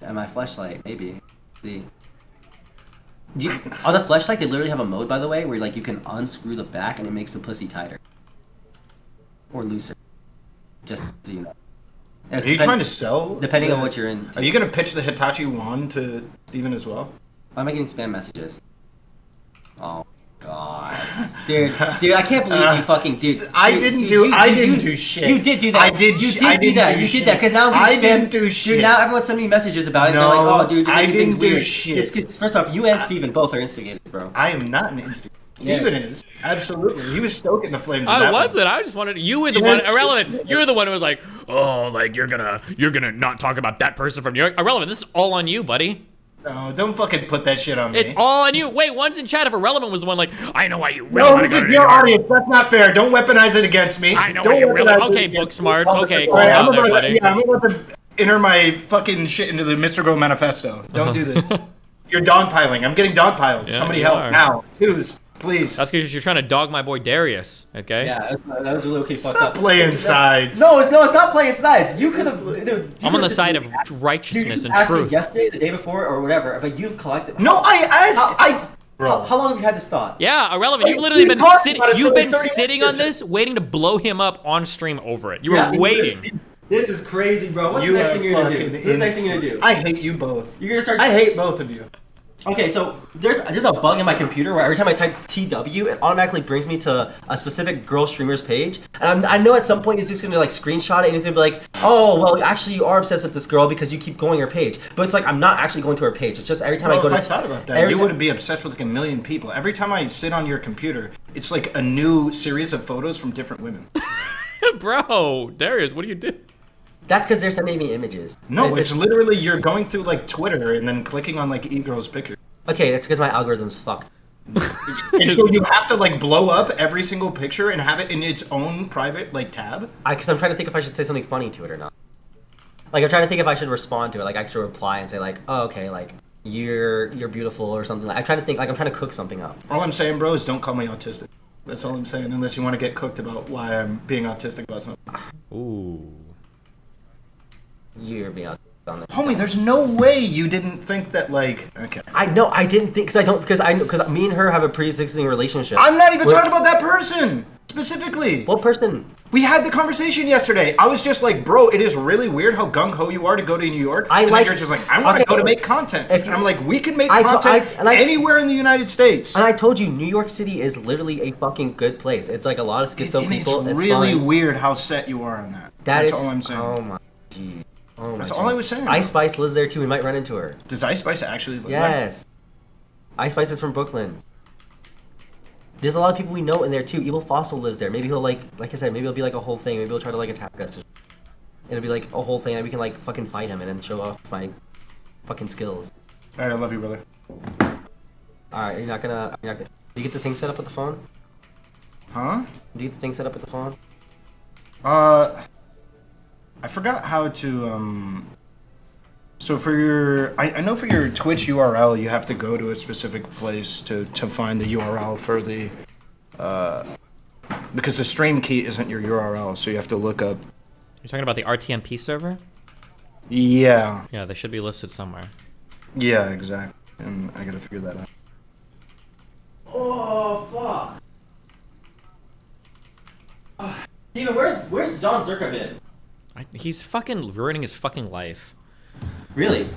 and my fleshlight maybe. See. On the fleshlight, they literally have a mode, by the way, where like you can unscrew the back and it makes the pussy tighter or looser. Just so you know. Are you trying to sell? Depending on what you're in. Are you gonna pitch the Hitachi wand to Steven as well? Why am I getting spam messages? Oh god, dude, I can't believe you fucking did. I didn't do shit. You did do that. You did do that because now I'm getting spam. Do shit. Dude, now everyone's sending me messages about it. No, they're like, oh, dude, I didn't do weird. shit. It's first off, you and Steven both are instigators, bro. I am not an instigator. Steven is. Absolutely. He was stoking the flames. I wasn't. I just wanted you were the one Irrelevant. You're the one who was like, oh, like you're gonna not talk about that person from New York. Irrelevant. This is all on you, buddy. No, don't fucking put that shit on me. It's all on you. Wait, one's in chat if Irrelevant was the one like, I know why you really no, want to go to New your York. audience. That's not fair. Don't weaponize it against me. I know why you really. Okay, book smarts. Okay, calm down there, buddy. Yeah, I'm about to enter my fucking shit into the Mr. Girl manifesto. Don't do this. You're dogpiling. I'm getting dogpiled. Yeah, Somebody help now. Twos. Please. That's because you're trying to dog my boy Darius, okay? Yeah, that was really okay. Fucked Stop up. playing sides. No, it's not playing sides. You could have. Dude, I'm on the side of righteousness and truth. Yesterday, the day before, or whatever. But you've collected. No, I asked. How long have you had this thought? Yeah, Irrelevant. You've literally been sitting. You've been sitting on this, waiting to blow him up on stream over it. You were waiting. This is crazy, bro. What's the next thing you're gonna do? What's the next thing you're gonna do? I hate you both. You're gonna start. I hate both of you. Okay, so there's a bug in my computer where every time I type TW, it automatically brings me to a specific girl streamer's page. And I know at some point he's just gonna like screenshot it and he's gonna be like, oh, well, actually you are obsessed with this girl because you keep going her page. But it's like I'm not actually going to her page. It's just every time I go to. If I thought about that, you would be obsessed with like a million people. Every time I sit on your computer, it's like a new series of photos from different women. Bro, Darius, what do you do? That's because they're sending me images. No, it's literally you're going through like Twitter and then clicking on like e-girls picture. Okay, that's because my algorithm's fucked. And so you have to like blow up every single picture and have it in its own private like tab? Because I'm trying to think if I should say something funny to it or not. Like I'm trying to think if I should respond to it. Like I should reply and say like, oh, okay, like you're beautiful or something. Like I'm trying to think. Like I'm trying to cook something up. All I'm saying, bro, is don't call me autistic. That's all I'm saying. Unless you want to get cooked about why I'm being autistic about something. Ooh. You're being autistic on this. Homie, there's no way you didn't think that like. Okay. I know I didn't think because me and her have a pre-existing relationship. I'm not even talking about that person specifically. What person? We had the conversation yesterday. I was just like, bro, it is really weird how gung-ho you are to go to New York. And then you're just like, I want to go to make content. And I'm like, we can make content anywhere in the United States. And I told you, New York City is literally a fucking good place. It's like a lot of schizo people. It's really weird how set you are on that. That's all I'm saying. Oh my god. Oh my That's all I was saying. Ice Spice lives there too. We might run into her. Does Ice Spice actually live there? Yes. Ice Spice is from Brooklyn. There's a lot of people we know in there too. Evil Fossil lives there. Maybe he'll like I said, maybe it'll be like a whole thing. Maybe he'll try to like attack us. It'll be like a whole thing and we can like fucking fight him and then show off my fucking skills. Alright, I love you, brother. Alright, you're not gonna do you get the thing set up with the phone? Huh? Do you get the thing set up with the phone? I forgot how to so for your I know for your Twitch URL you have to go to a specific place to find the URL for the because the stream key isn't your URL, so you have to look up. You're talking about the RTMP server? Yeah. Yeah, they should be listed somewhere. Yeah, exactly. And I gotta figure that out. Oh fuck. Steven, where's John Zerka been? He's fucking ruining his fucking life. Really?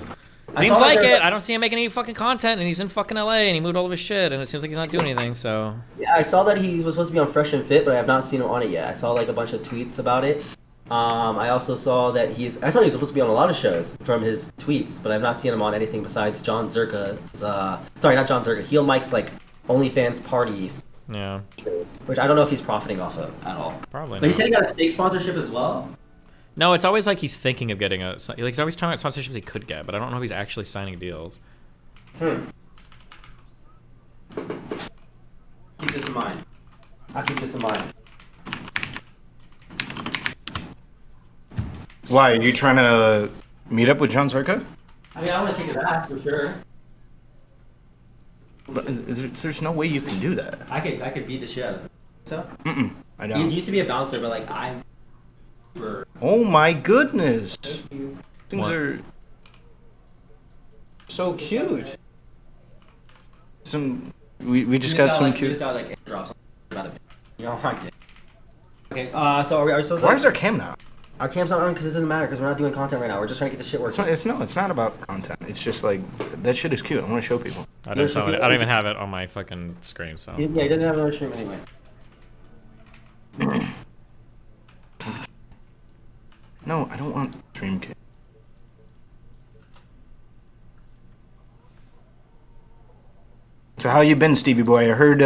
Seems like it. I don't see him making any fucking content, and he's in fucking LA, and he moved all of his shit, and it seems like he's not doing anything, so... Yeah, I saw that he was supposed to be on Fresh and Fit, but I have not seen him on it yet. I saw like a bunch of tweets about it. I also saw that I saw he was supposed to be on a lot of shows from his tweets, but I've not seen him on anything besides John Zerka's, sorry, not John Zerka, Heel Mike's like OnlyFans parties. Yeah. Which I don't know if he's profiting off of at all. Probably But he not. said he got a steak sponsorship as well? No, it's always like he's thinking of getting like he's always talking about sponsorships he could get, but I don't know if he's actually signing deals. Keep this in mind. I'll keep this in mind. Why, are you trying to meet up with John Zerka? I mean, I want to kick his ass for sure. But there's no way you can do that. I could beat the shit out of him. So? I don't. He used to be a bouncer, but like I'm. Oh my goodness. Things What? are so cute. We just got some We cute. just got like airdrops about a bit. You know, I get it. Okay, so are we supposed to? Why is our cam not? Our cam's not on because it doesn't matter because we're not doing content right now. We're just trying to get the shit working. It's not about content. It's just like that shit is cute. I want to show people. I don't even have it on my fucking screen, so... Yeah, he doesn't have another stream anyway. No, I don't want stream kit. So how you been, Stevie boy? I heard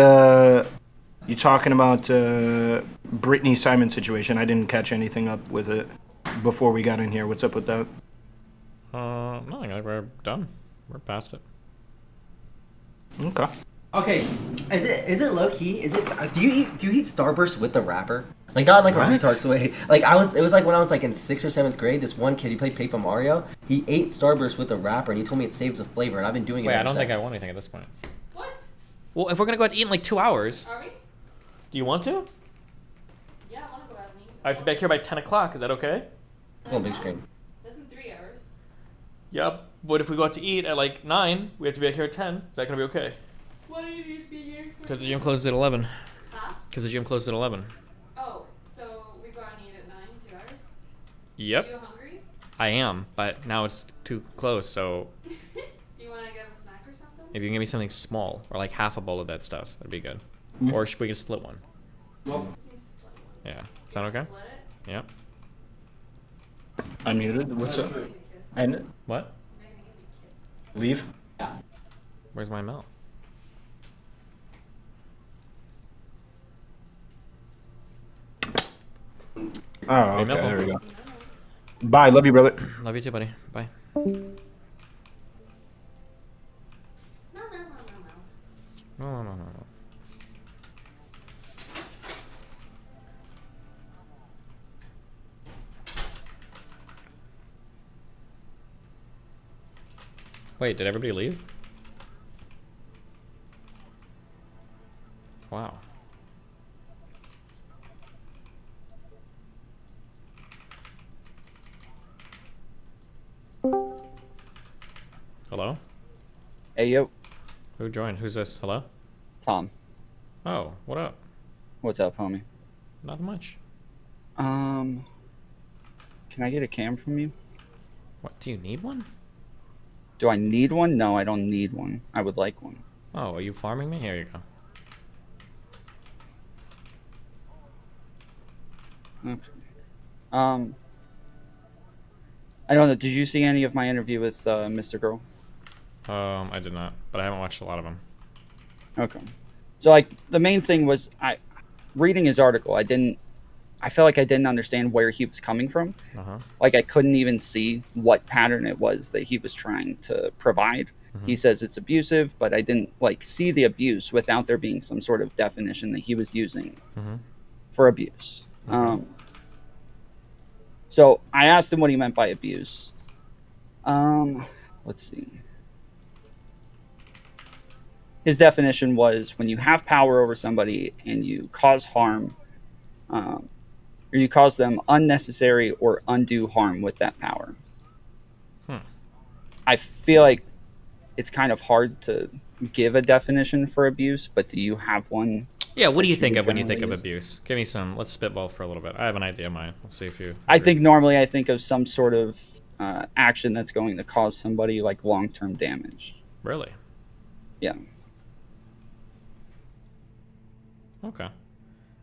you talking about Brittany Simon situation. I didn't catch anything up with it before we got in here. What's up with that? Nothing. We're done. We're past it. Okay. Okay, is it low key? Is it? Do you eat Starburst with the wrapper? Like not like a retard's way. Like it was like when I was like in 6th or 7th grade. This one kid, he played Paper Mario. He ate Starburst with the wrapper, and he told me it saves the flavor. And I've been doing it. Wait, I ever don't think since. I want anything at this point. What? Well, if we're gonna go out to eat in like 2 hours... Are we? Do you want to? Yeah, I want to go out and eat. I have to be back here by 10 o'clock. Is that okay? Oh, big screen. That's in 3 hours. Yep. But if we go out to eat at like 9, we have to be back here at 10. Is that gonna be okay? Why do you need to be here? Because the gym closes at 11. Huh? Because the gym closes at 11. Oh, so we go out and eat at 9, 2 hours? Yep. Are you hungry? I am, but now it's too close, so... Do you want to get a snack or something? If you can give me something small, or like half a bowl of that stuff, that'd be good. Or we can split one. Well, Yeah. Sound okay? Split it? Yep. I'm muted. What's up? And What? leave. Where's my mouth? Oh, Be okay. mellow. There we go. Bye. Love you, brother. Love you too, buddy. Bye. No. Wait, did everybody leave? Wow. Hello? Hey, yo. Who joined? Who's this? Hello? Tom. Oh, what up? What's up, homie? Not much. Can I get a cam from you? What, do you need one? Do I need one? No, I don't need one. I would like one. Oh, are you farming me? Here you go. Okay. I don't know. Did you see any of my interview with Mr. Girl? I did not, but I haven't watched a lot of them. Okay. So, like, the main thing was reading his article, I felt like I didn't understand where he was coming from. Uh-huh. Like, I couldn't even see what pattern it was that he was trying to provide. He says it's abusive, but I didn't, like, see the abuse without there being some sort of definition that he was using for abuse. So I asked him what he meant by abuse. Let's see. His definition was when you have power over somebody and you cause harm, or you cause them unnecessary or undue harm with that power. I feel like it's kind of hard to give a definition for abuse, but do you have one? Yeah, what do you think would of when you think generally of abuse? Give me some, let's spitball for a little bit. I have an idea of mine. Let's see if you... I think normally I think of some sort of action that's going to cause somebody like long-term damage. Really? Yeah. Okay.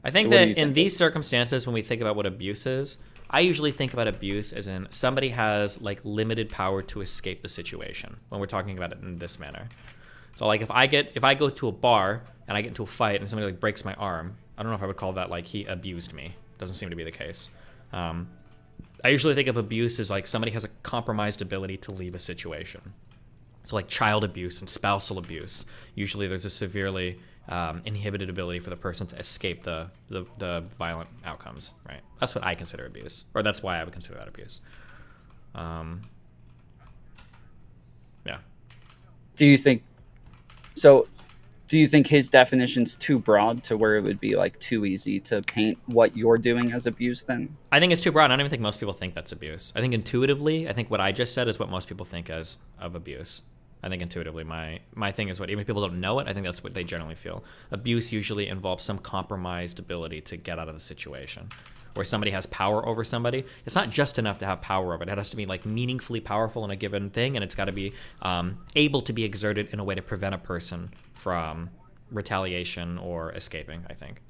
I think So what do that you in think? these circumstances, when we think about what abuse is, I usually think about abuse as in somebody has like limited power to escape the situation when we're talking about it in this manner. So like if I go to a bar and I get into a fight and somebody like breaks my arm, I don't know if I would call that like he abused me. Doesn't seem to be the case. I usually think of abuse as like somebody has a compromised ability to leave a situation. So like child abuse and spousal abuse, usually there's a severely inhibited ability for the person to escape the violent outcomes, right? That's what I consider abuse, or that's why I would consider that abuse. Yeah. Do you think his definition's too broad to where it would be like too easy to paint what you're doing as abuse then? I think it's too broad. I don't even think most people think that's abuse. I think intuitively, I think what I just said is what most people think as of abuse. I think intuitively, my thing is what even if people don't know it, I think that's what they generally feel. Abuse usually involves some compromised ability to get out of the situation. Where somebody has power over somebody, it's not just enough to have power over it. It has to be like meaningfully powerful in a given thing, and it's got to be able to be exerted in a way to prevent a person from retaliation or escaping, I think.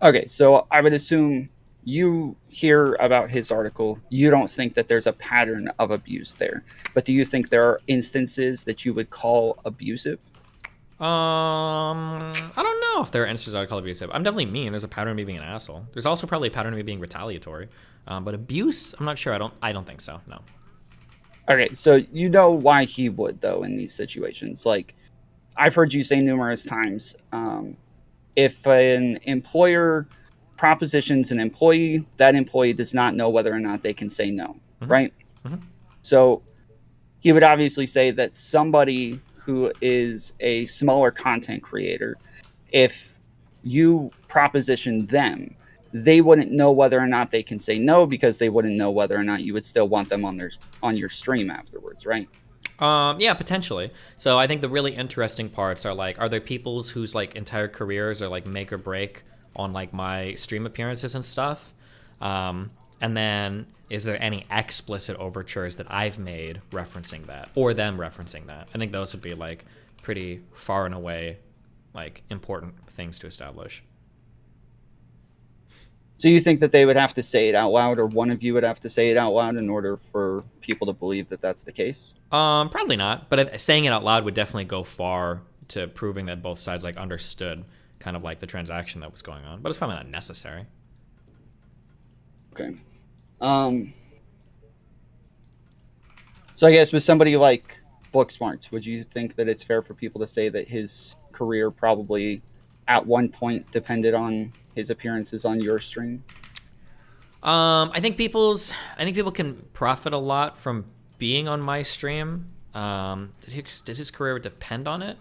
Okay, so I would assume you hear about his article, you don't think that there's a pattern of abuse there, but do you think there are instances that you would call abusive? I don't know if there are instances I would call abusive. I'm definitely mean. There's a pattern of me being an asshole. There's also probably a pattern of me being retaliatory. But abuse, I'm not sure. I don't think so. No. Okay, so you know why he would though in these situations. Like I've heard you say numerous times, if an employer propositions an employee, that employee does not know whether or not they can say no, right? So he would obviously say that somebody who is a smaller content creator, if you proposition them, they wouldn't know whether or not they can say no because they wouldn't know whether or not you would still want them on your stream afterwards, right? Yeah, potentially. So I think the really interesting parts are like, are there people whose like entire careers are like make or break on like my stream appearances and stuff? And then is there any explicit overtures that I've made referencing that or them referencing that? I think those would be like pretty far and away like important things to establish. So you think that they would have to say it out loud, or one of you would have to say it out loud in order for people to believe that that's the case? Probably not, but saying it out loud would definitely go far to proving that both sides like understood kind of like the transaction that was going on, but it's probably not necessary. Okay. So I guess with somebody like Booksmarts, would you think that it's fair for people to say that his career probably at one point depended on his appearances on your stream? I think people can profit a lot from being on my stream. Did his career depend on it?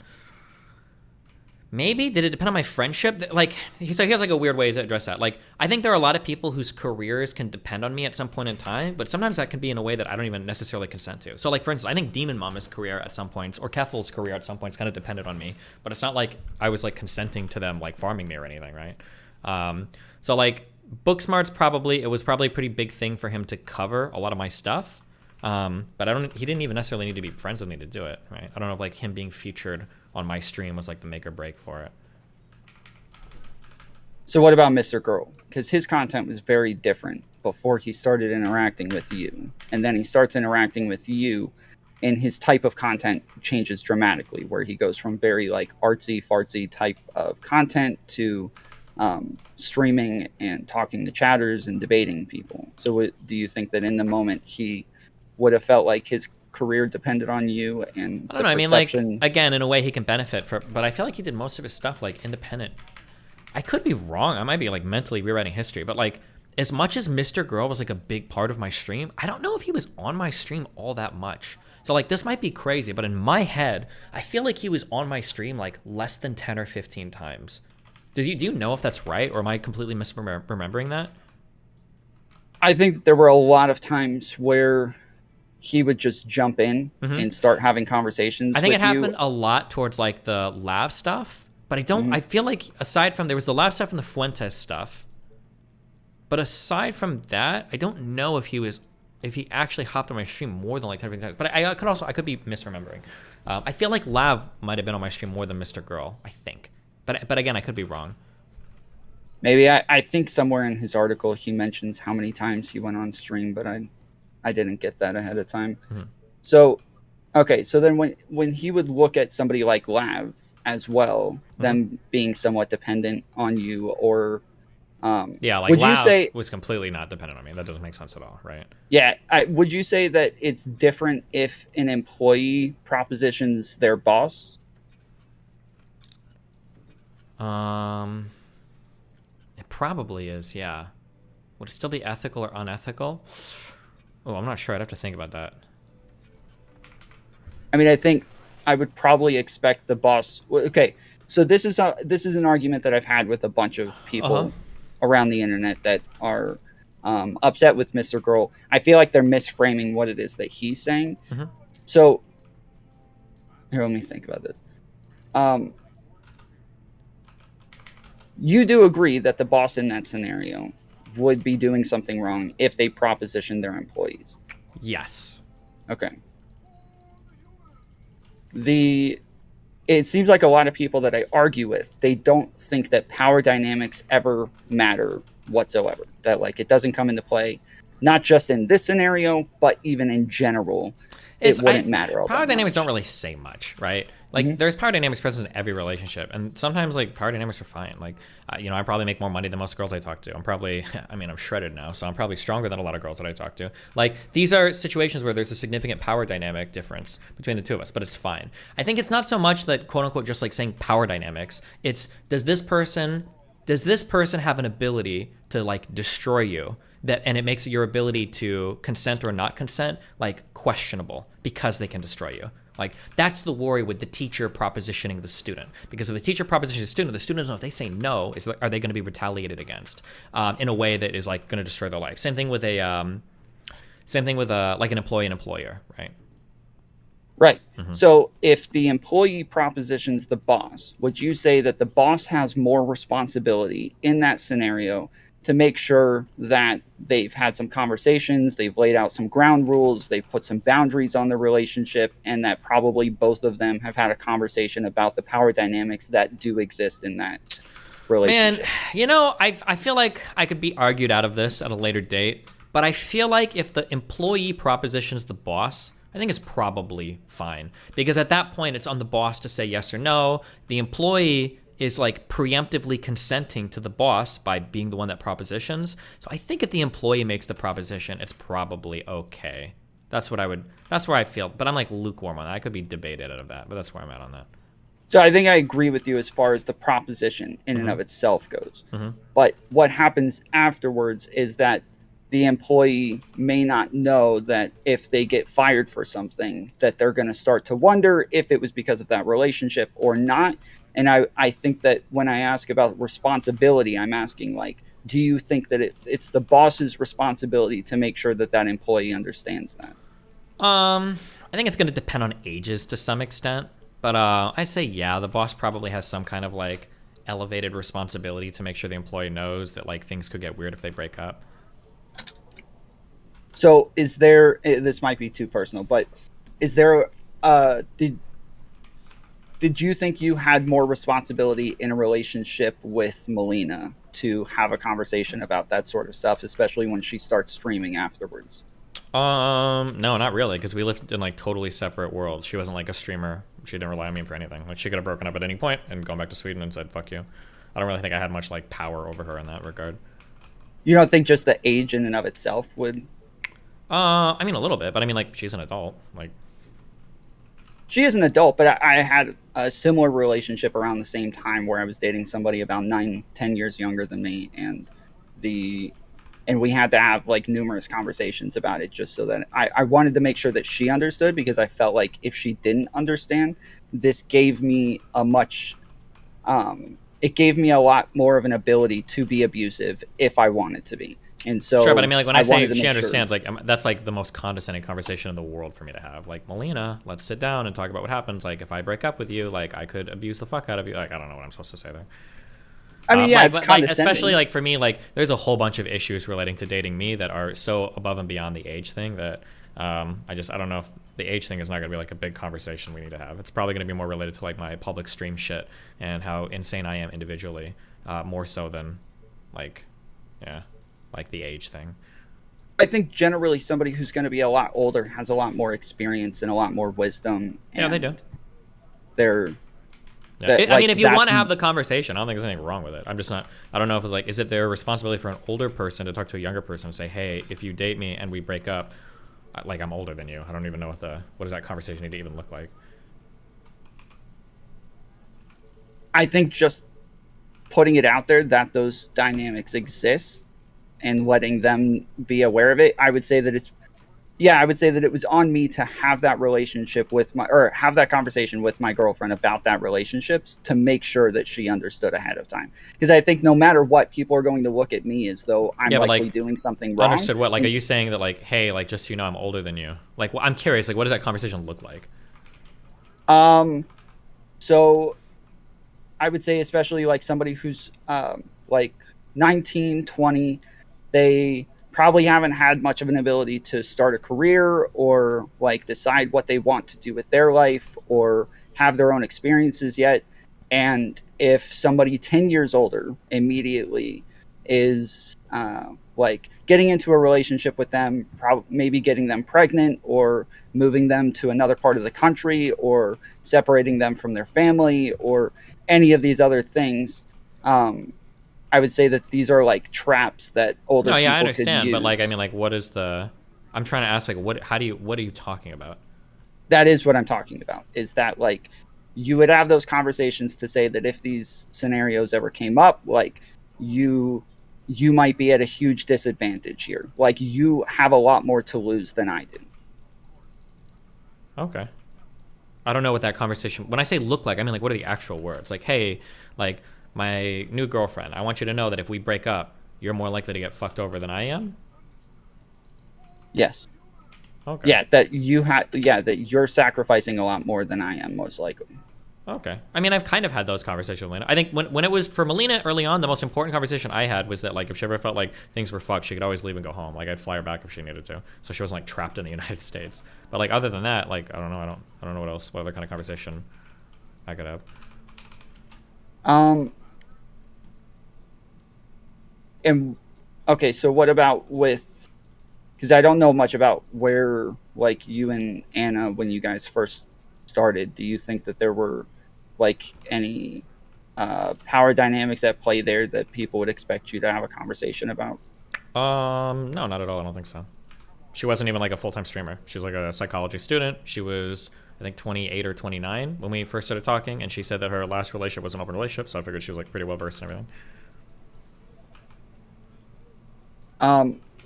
Maybe. Did it depend on my friendship? Like, he has like a weird way to address that. Like, I think there are a lot of people whose careers can depend on me at some point in time, but sometimes that can be in a way that I don't even necessarily consent to. So, like, for instance, I think Demon Mama's career at some points, or Keffel's career at some points, kind of depended on me, but it's not like I was like consenting to them like farming me or anything, right? So like Booksmart's it was probably a pretty big thing for him to cover a lot of my stuff. But he didn't even necessarily need to be friends with me to do it, right? I don't know if like him being featured on my stream was like the make or break for it. So what about Mr. Girl? Because his content was very different before he started interacting with you. And then he starts interacting with you, and his type of content changes dramatically, where he goes from very like artsy fartsy type of content to streaming and talking to chatters and debating people. So do you think that in the moment he would have felt like his career depended on you? And I don't know. I mean, like, again, in a way he can benefit but I feel like he did most of his stuff like independent. I could be wrong. I might be like mentally rewriting history, but like as much as Mr. Girl was like a big part of my stream, I don't know if he was on my stream all that much. So like this might be crazy, but in my head, I feel like he was on my stream like less than 10 or 15 times. Do you know if that's right, or am I completely misremembering that? I think that there were a lot of times where he would just jump in and start having conversations. I think it happened a lot towards like the Lav stuff, but I don't. I feel like aside from there was the Lav stuff and the Fuentes stuff, but aside from that, I don't know if he actually hopped on my stream more than like 10 times. But I could be misremembering. I feel like Lav might have been on my stream more than Mr. Girl. I think, but again, I could be wrong. Maybe I think somewhere in his article he mentions how many times he went on stream, but I didn't get that ahead of time. So, okay, so then when he would look at somebody like Lav as well, them being somewhat dependent on you, or yeah, like would Lav you say was completely not dependent on me? That doesn't make sense at all, right? Yeah, would you say that it's different if an employee propositions their boss? It probably is, yeah. Would it still be ethical or unethical? Oh, I'm not sure. I'd have to think about that. I mean, I think I would probably expect the boss. Okay, so this is an argument that I've had with a bunch of people around the internet that are upset with Mr. Girl. I feel like they're misframing what it is that he's saying. So here, let me think about this. You do agree that the boss in that scenario would be doing something wrong if they proposition their employees? Yes. Okay. It seems like a lot of people that I argue with, they don't think that power dynamics ever matter whatsoever. That like it doesn't come into play, not just in this scenario, but even in general. It wouldn't matter. Power dynamics don't really say much, right? Like there's power dynamics present in every relationship, and sometimes like power dynamics are fine. Like I probably make more money than most girls I talk to. I'm shredded now, so I'm probably stronger than a lot of girls that I talk to. Like these are situations where there's a significant power dynamic difference between the two of us, but it's fine. I think it's not so much that quote unquote just like saying power dynamics. It's does this person have an ability to like destroy you? And it makes your ability to consent or not consent like questionable because they can destroy you. Like that's the worry with the teacher propositioning the student, because if the teacher propositions the student doesn't know if they say no, are they going to be retaliated against in a way that is like going to destroy their life. Same thing with like an employee and employer, right? Right. So if the employee propositions the boss, would you say that the boss has more responsibility in that scenario to make sure that they've had some conversations, they've laid out some ground rules, they've put some boundaries on the relationship, and that probably both of them have had a conversation about the power dynamics that do exist in that relationship? Man, I feel like I could be argued out of this at a later date, but I feel like if the employee propositions the boss, I think it's probably fine, because at that point it's on the boss to say yes or no. The employee is like preemptively consenting to the boss by being the one that propositions. So I think if the employee makes the proposition, it's probably okay. That's where I feel. But I'm like lukewarm on that. I could be debated out of that, but that's where I'm at on that. So I think I agree with you as far as the proposition in and of itself goes. But what happens afterwards is that the employee may not know that if they get fired for something, that they're going to start to wonder if it was because of that relationship or not. And I think that when I ask about responsibility, I'm asking, like, do you think that it's the boss's responsibility to make sure that that employee understands that? I think it's going to depend on ages to some extent. But I'd say, yeah, the boss probably has some kind of like elevated responsibility to make sure the employee knows that like things could get weird if they break up. So is there, this might be too personal, but is there, did you think you had more responsibility in a relationship with Melina to have a conversation about that sort of stuff, especially when she starts streaming afterwards? No, not really, because we lived in like totally separate worlds. She wasn't like a streamer. She didn't rely on me for anything. Like she could have broken up at any point and gone back to Sweden and said, fuck you. I don't really think I had much like power over her in that regard. You don't think just the age in and of itself would? I mean, a little bit, but I mean, like, she's an adult. Like, she is an adult, but I had a similar relationship around the same time where I was dating somebody about 9-10 years younger than me, and we had to have like numerous conversations about it just so that I wanted to make sure that she understood, because I felt like if she didn't understand, this gave me a much it gave me a lot more of an ability to be abusive if I wanted to be. And so sure, but I mean, like when I say she understands, like that's like the most condescending conversation in the world for me to have. Like, Melina, let's sit down and talk about what happens. Like, if I break up with you, like I could abuse the fuck out of you. Like, I don't know what I'm supposed to say there. I mean, yeah, like, it's but, condescending. like, especially like for me, like there's a whole bunch of issues relating to dating me that are so above and beyond the age thing that I don't know if the age thing is not going to be like a big conversation we need to have. It's probably going to be more related to like my public stream shit and how insane I am individually, more so than like, yeah, like the age thing. I think generally somebody who's going to be a lot older has a lot more experience and a lot more wisdom. Yeah, they do. They're I mean, if you want to have the conversation, I don't think there's anything wrong with it. I'm just not, I don't know if it's like, is it their responsibility for an older person to talk to a younger person and say, hey, if you date me and we break up, like I'm older than you. I don't even know what does that conversation need to even look like? I think just putting it out there that those dynamics exist and letting them be aware of it. I would say that it was on me to have that relationship have that conversation with my girlfriend about that relationships to make sure that she understood ahead of time. Because I think no matter what, people are going to look at me as though I'm likely doing something wrong. Understood what? Like, are you saying that like, hey, like just so you know, I'm older than you? Like, well, I'm curious. Like, what does that conversation look like? So I would say especially like somebody who's like 19, 20, they probably haven't had much of an ability to start a career or like decide what they want to do with their life or have their own experiences yet. And if somebody 10 years older immediately is like getting into a relationship with them, maybe getting them pregnant or moving them to another part of the country or separating them from their family or any of these other things, I would say that these are like traps that older people I understand, could use. But like, I mean, like, what is the? I'm trying to ask, like, what are you talking about? That is what I'm talking about. Is that like you would have those conversations to say that if these scenarios ever came up, like you might be at a huge disadvantage here. Like you have a lot more to lose than I do. Okay. I don't know what that conversation. When I say look like, I mean like, what are the actual words? Like, hey, like. My new girlfriend, I want you to know that if we break up, you're more likely to get fucked over than I am? Yes. Okay. Yeah, that you're sacrificing a lot more than I am, most likely. Okay. I mean, I've kind of had those conversations with Melina. I think when it was for Melina early on, the most important conversation I had was that like if she ever felt like things were fucked, she could always leave and go home. Like I'd fly her back if she needed to. So she wasn't like trapped in the United States. But like other than that, like I don't know what other kind of conversation I could have. And okay, so what about because I don't know much about where like you and Anna when you guys first started. Do you think that there were like any power dynamics at play there that people would expect you to have a conversation about? No, not at all. I don't think so. She wasn't even like a full-time streamer. She was like a psychology student. She was, I think, 28 or 29 when we first started talking, and she said that her last relationship was an open relationship, so I figured she was like pretty well versed in everything.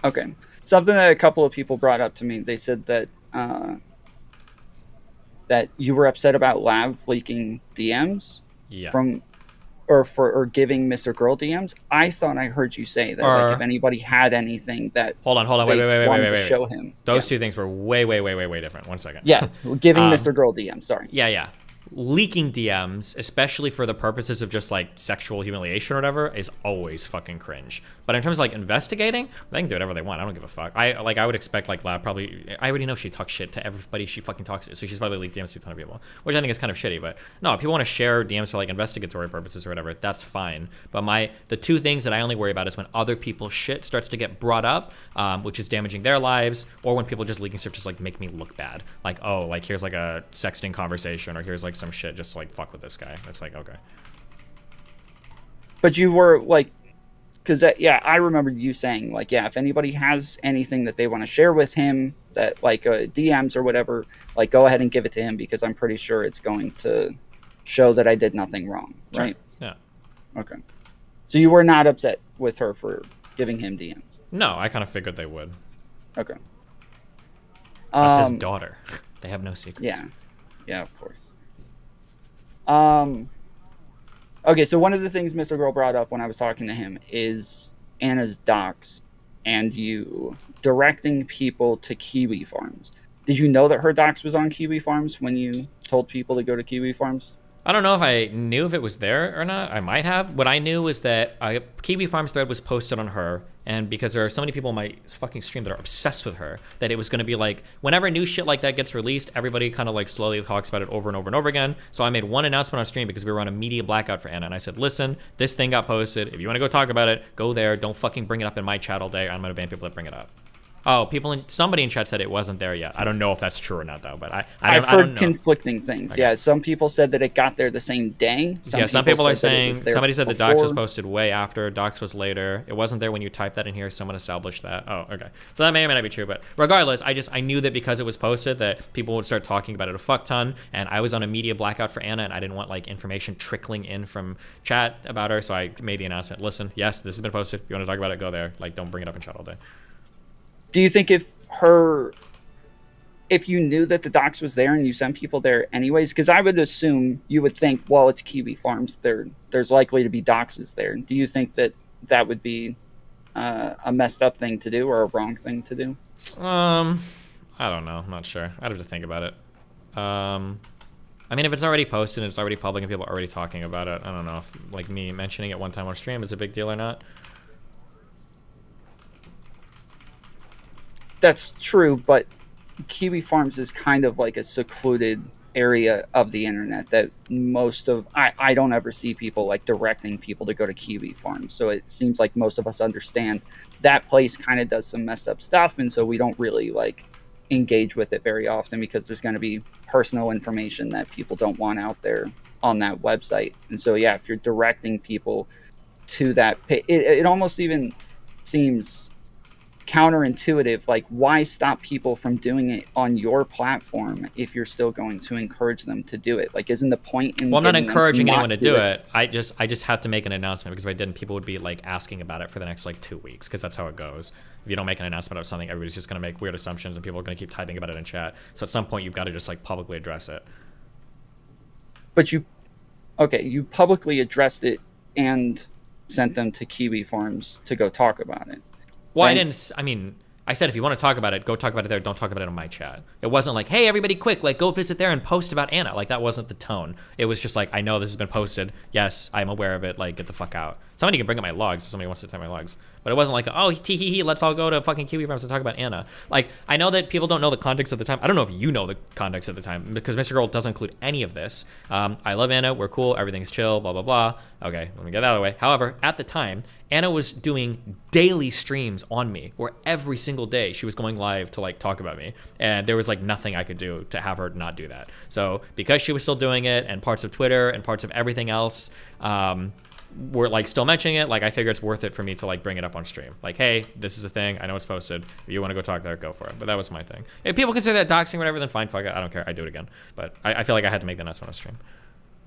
Okay. Something that a couple of people brought up to me, they said that that you were upset about Lav leaking DMs from or giving Mr. Girl DMs. I thought I heard you say that like if anybody had anything that hold on, wait, show him. Those two things were way different. 1 second. Yeah, giving Mr. Girl DMs. Sorry. Yeah. Leaking DMs, especially for the purposes of just like sexual humiliation or whatever, is always fucking cringe. But in terms of like investigating, they can do whatever they want. I don't give a fuck. I would expect like Lab probably. I already know she talks shit to everybody she fucking talks to, so she's probably leaked DMs to a ton of people, which I think is kind of shitty. But no, if people want to share DMs for like investigatory purposes or whatever, that's fine. But the two things that I only worry about is when other people's shit starts to get brought up, which is damaging their lives, or when people just leaking stuff just like make me look bad. Like, oh, like here's like a sexting conversation, or here's like some shit just to like fuck with this guy. It's like, okay. But you were like, because I remember you saying like, yeah, if anybody has anything that they want to share with him, that like DMs or whatever, like go ahead and give it to him because I'm pretty sure it's going to show that I did nothing wrong, right? Yeah. Okay. So you were not upset with her for giving him DMs? No, I kind of figured they would. Okay. That's his daughter. They have no secrets. Yeah, of course. Okay, so one of the things Mr. Girl brought up when I was talking to him is Anna's docs and you directing people to Kiwi Farms. Did you know that her docs was on Kiwi Farms when you told people to go to Kiwi Farms? I don't know if I knew if it was there or not. I might have. What I knew was that Kiwi Farms thread was posted on her, and because there are so many people in my fucking stream that are obsessed with her, that it was going to be like, whenever new shit like that gets released, everybody kind of like slowly talks about it over and over and over again. So I made one announcement on stream because we were on a media blackout for Anna, and I said, listen, this thing got posted. If you want to go talk about it, go there. Don't fucking bring it up in my chat all day. I'm going to ban people that bring it up. Oh, somebody in chat said it wasn't there yet. I don't know if that's true or not, though. But I've heard conflicting things. Okay. Yeah, some people said that it got there the same day. Some people are saying somebody said the docs was posted way after. Docs was later. It wasn't there when you typed that in here. Someone established that. Oh, okay. So that may or may not be true. But regardless, I knew that because it was posted that people would start talking about it a fuck ton. And I was on a media blackout for Anna, and I didn't want like information trickling in from chat about her. So I made the announcement. Listen, yes, this has been posted. If you want to talk about it, go there. Like, don't bring it up in chat all day. Do you think if you knew that the docs was there and you sent people there anyways, because I would assume you would think, well, it's Kiwi Farms, there's likely to be doxes there. Do you think that would be a messed up thing to do or a wrong thing to do? I don't know. I'm not sure. I'd have to think about it. I mean, if it's already posted and it's already public and people are already talking about it, I don't know if like me mentioning it one time on stream is a big deal or not. That's true, but Kiwi Farms is kind of like a secluded area of the internet that I don't ever see people like directing people to go to Kiwi Farms. So it seems like most of us understand that place kind of does some messed up stuff, and so we don't really like engage with it very often because there's going to be personal information that people don't want out there on that website. And so yeah, if you're directing people to that, it almost even seems counterintuitive. Like, why stop people from doing it on your platform if you're still going to encourage them to do it? Like, isn't the point in... Well, I'm not encouraging anyone to do it. I just had to make an announcement, because if I didn't, people would be like asking about it for the next like 2 weeks, because that's how it goes. If you don't make an announcement about something, everybody's just going to make weird assumptions and people are going to keep typing about it in chat. So at some point you've got to just like publicly address it. But you publicly addressed it and sent them to Kiwi Farms to go talk about it. Well, I said if you want to talk about it, go talk about it there. Don't talk about it in my chat. It wasn't like, hey, everybody quick, like go visit there and post about Anna. Like, that wasn't the tone. It was just like, I know this has been posted. Yes, I'm aware of it. Like, get the fuck out. Somebody can bring up my logs if somebody wants to type my logs. But it wasn't like, oh, tee-hee-hee, let's all go to fucking Kiwi Farms to talk about Anna. Like, I know that people don't know the context of the time. I don't know if you know the context of the time, because Mr. Girl doesn't include any of this. I love Anna, we're cool, everything's chill, blah, blah, blah. Okay, let me get that out of the way. However, at the time, Anna was doing daily streams on me, where every single day she was going live to like talk about me. And there was like nothing I could do to have her not do that. So because she was still doing it, and parts of Twitter and parts of everything else, were like still mentioning it, like I figure it's worth it for me to like bring it up on stream. Like, hey, this is a thing. I know it's posted. If you want to go talk there, go for it. But that was my thing. If people consider that doxing or whatever, then fine, fuck it. I don't care. I do it again. But I feel like I had to make the announcement on stream.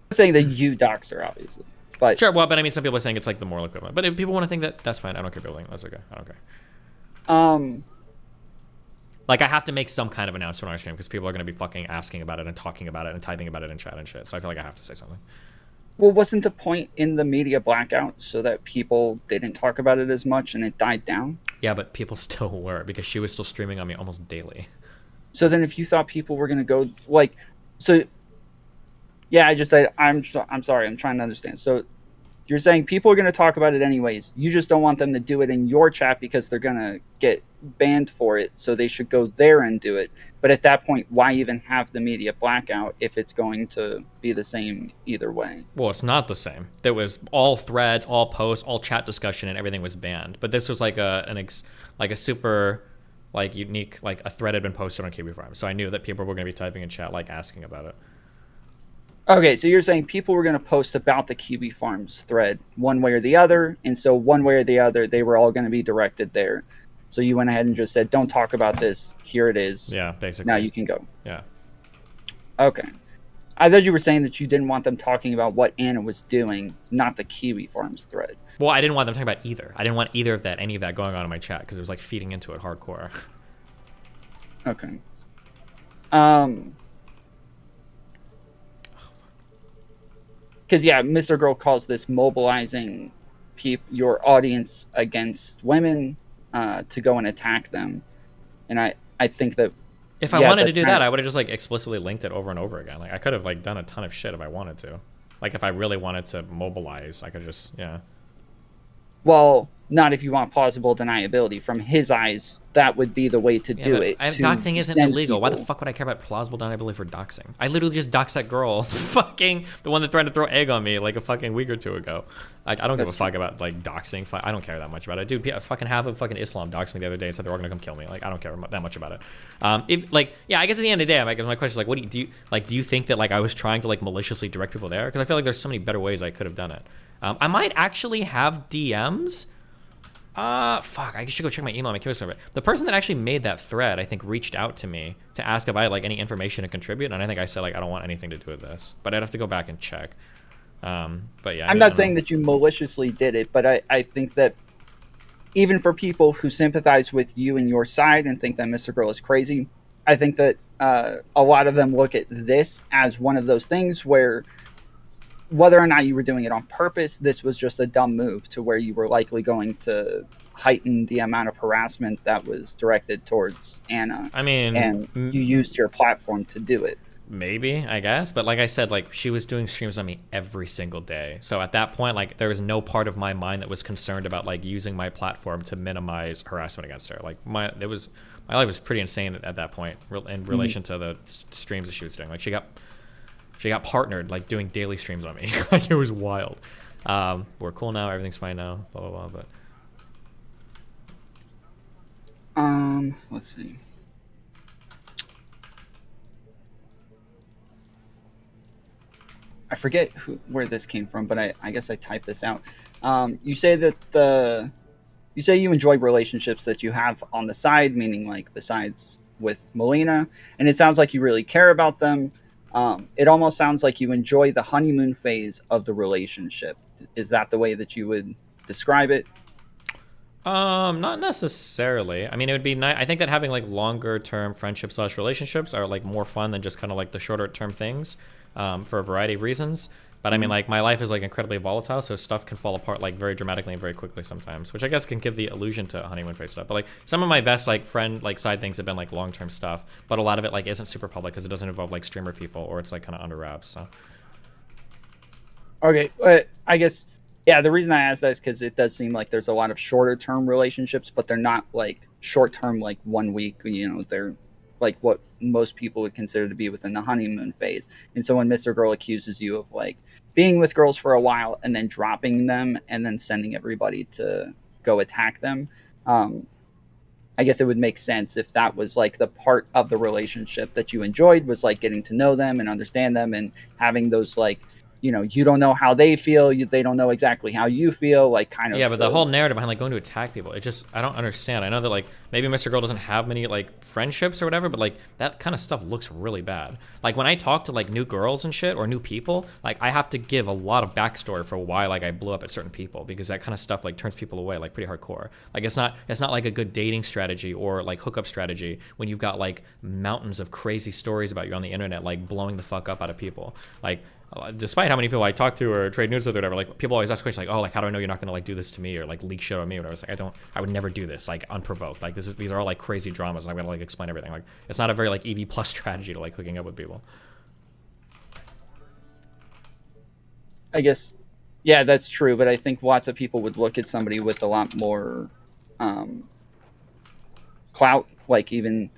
I'm saying that you dox her, obviously. But sure, well, but I mean, some people are saying it's like the moral equivalent. But if people want to think that, that's fine. I don't care. People think that's okay. I don't care. Like I have to make some kind of announcement on stream because people are going to be fucking asking about it and talking about it and typing about it in chat and shit. So I feel like I have to say something. Well, wasn't the point in the media blackout so that people didn't talk about it as much and it died down? Yeah, but people still were because she was still streaming on me almost daily. So then if you thought people were going to go like, so yeah, I'm sorry, I'm trying to understand. So you're saying people are going to talk about it anyways. You just don't want them to do it in your chat because they're going to get banned for it. So they should go there and do it. But at that point, why even have the media blackout if it's going to be the same either way? Well, it's not the same. There was all threads, all posts, all chat discussion, and everything was banned. But this was like a super like unique, like a thread had been posted on Kiwi Farm. So I knew that people were going to be typing in chat, like asking about it. Okay, so you're saying people were going to post about the Kiwi Farms thread one way or the other, and so one way or the other, they were all going to be directed there. So you went ahead and just said, don't talk about this. Here it is. Yeah, basically. Now you can go. Yeah. Okay. I thought you were saying that you didn't want them talking about what Anna was doing, not the Kiwi Farms thread. Well, I didn't want them talking about either. I didn't want either of that, any of that going on in my chat because it was like feeding into it hardcore. Okay. Because yeah, Mr. Girl calls this mobilizing your audience against women to go and attack them, and I think that if I wanted to do that, I would have just like explicitly linked it over and over again. Like I could have like done a ton of shit if I wanted to. Like if I really wanted to mobilize, I could just Well, not if you want plausible deniability. From his eyes, that would be the way to do it. Doxing isn't illegal. Why the fuck would I care about plausible deniability for doxing? I literally just doxed that girl, fucking the one that threatened to throw egg on me like a fucking week or two ago. Like I don't give a fuck about like doxing. I don't care that much about it, dude. Fucking half of fucking Islam doxed me the other day and said they were gonna come kill me. Like I don't care that much about it. I guess at the end of the day, my question is like, what do you think that like I was trying to like maliciously direct people there? Because I feel like there's so many better ways I could have done it. I might actually have DMs. Fuck, I should go check my email on my computer server. The person that actually made that thread, I think, reached out to me to ask if I had like any information to contribute, and I think I said like I don't want anything to do with this, but I'd have to go back and check. But yeah, I'm not saying that you maliciously did it, but I think that even for people who sympathize with you and your side and think that Mr. Girl is crazy, I think that a lot of them look at this as one of those things where whether or not you were doing it on purpose, this was just a dumb move to where you were likely going to heighten the amount of harassment that was directed towards Anna. I mean, and you used your platform to do it. Maybe, I guess. But like I said, like she was doing streams on me every single day. So at that point, like there was no part of my mind that was concerned about like using my platform to minimize harassment against her. Like my life was pretty insane at that point in relation to the streams that she was doing. Like she got partnered, like doing daily streams on me. Like it was wild. We're cool now. Everything's fine now. Blah blah blah. But let's see. I forget where this came from, but I guess I typed this out. You say that you say you enjoy relationships that you have on the side, meaning like besides with Melina, and it sounds like you really care about them. It almost sounds like you enjoy the honeymoon phase of the relationship. Is that the way that you would describe it? Not necessarily. I mean, it would be nice. I think that having like longer term friendships / relationships are like more fun than just kind of like the shorter term things, for a variety of reasons. But I mean, like my life is like incredibly volatile, so stuff can fall apart like very dramatically and very quickly sometimes, which I guess can give the illusion to honeymoon phase stuff. But like some of my best like friend like side things have been like long term stuff, but a lot of it like isn't super public because it doesn't involve like streamer people or it's like kind of under wraps. So okay, I guess Yeah, the reason I asked that is because it does seem like there's a lot of shorter term relationships, but they're not like short term, like 1 week. They're like what most people would consider to be within the honeymoon phase. And so when Mr. Girl accuses you of like being with girls for a while and then dropping them and then sending everybody to go attack them, I guess it would make sense if that was like the part of the relationship that you enjoyed, was like getting to know them and understand them and having those like, you don't know how they feel, they don't know exactly how you feel, like kind of. Yeah, but the whole narrative behind like going to attack people, I don't understand. I know that like maybe Mr. Girl doesn't have many like friendships or whatever, but like that kind of stuff looks really bad. Like when I talk to like new girls and shit or new people, like I have to give a lot of backstory for why like I blew up at certain people, because that kind of stuff like turns people away like pretty hardcore. Like it's not like a good dating strategy or like hookup strategy when you've got like mountains of crazy stories about you on the internet like blowing the fuck up out of people. Like despite how many people I talk to or trade news with or whatever, like people always ask questions like, oh, like how do I know you're not gonna like do this to me or like leak shit on me or whatever. It's like I would never do this like unprovoked. Like these are all like crazy dramas and I'm gonna like explain everything. Like it's not a very like EV plus strategy to like hooking up with people. I guess, yeah, that's true. But I think lots of people would look at somebody with a lot more clout. Like even,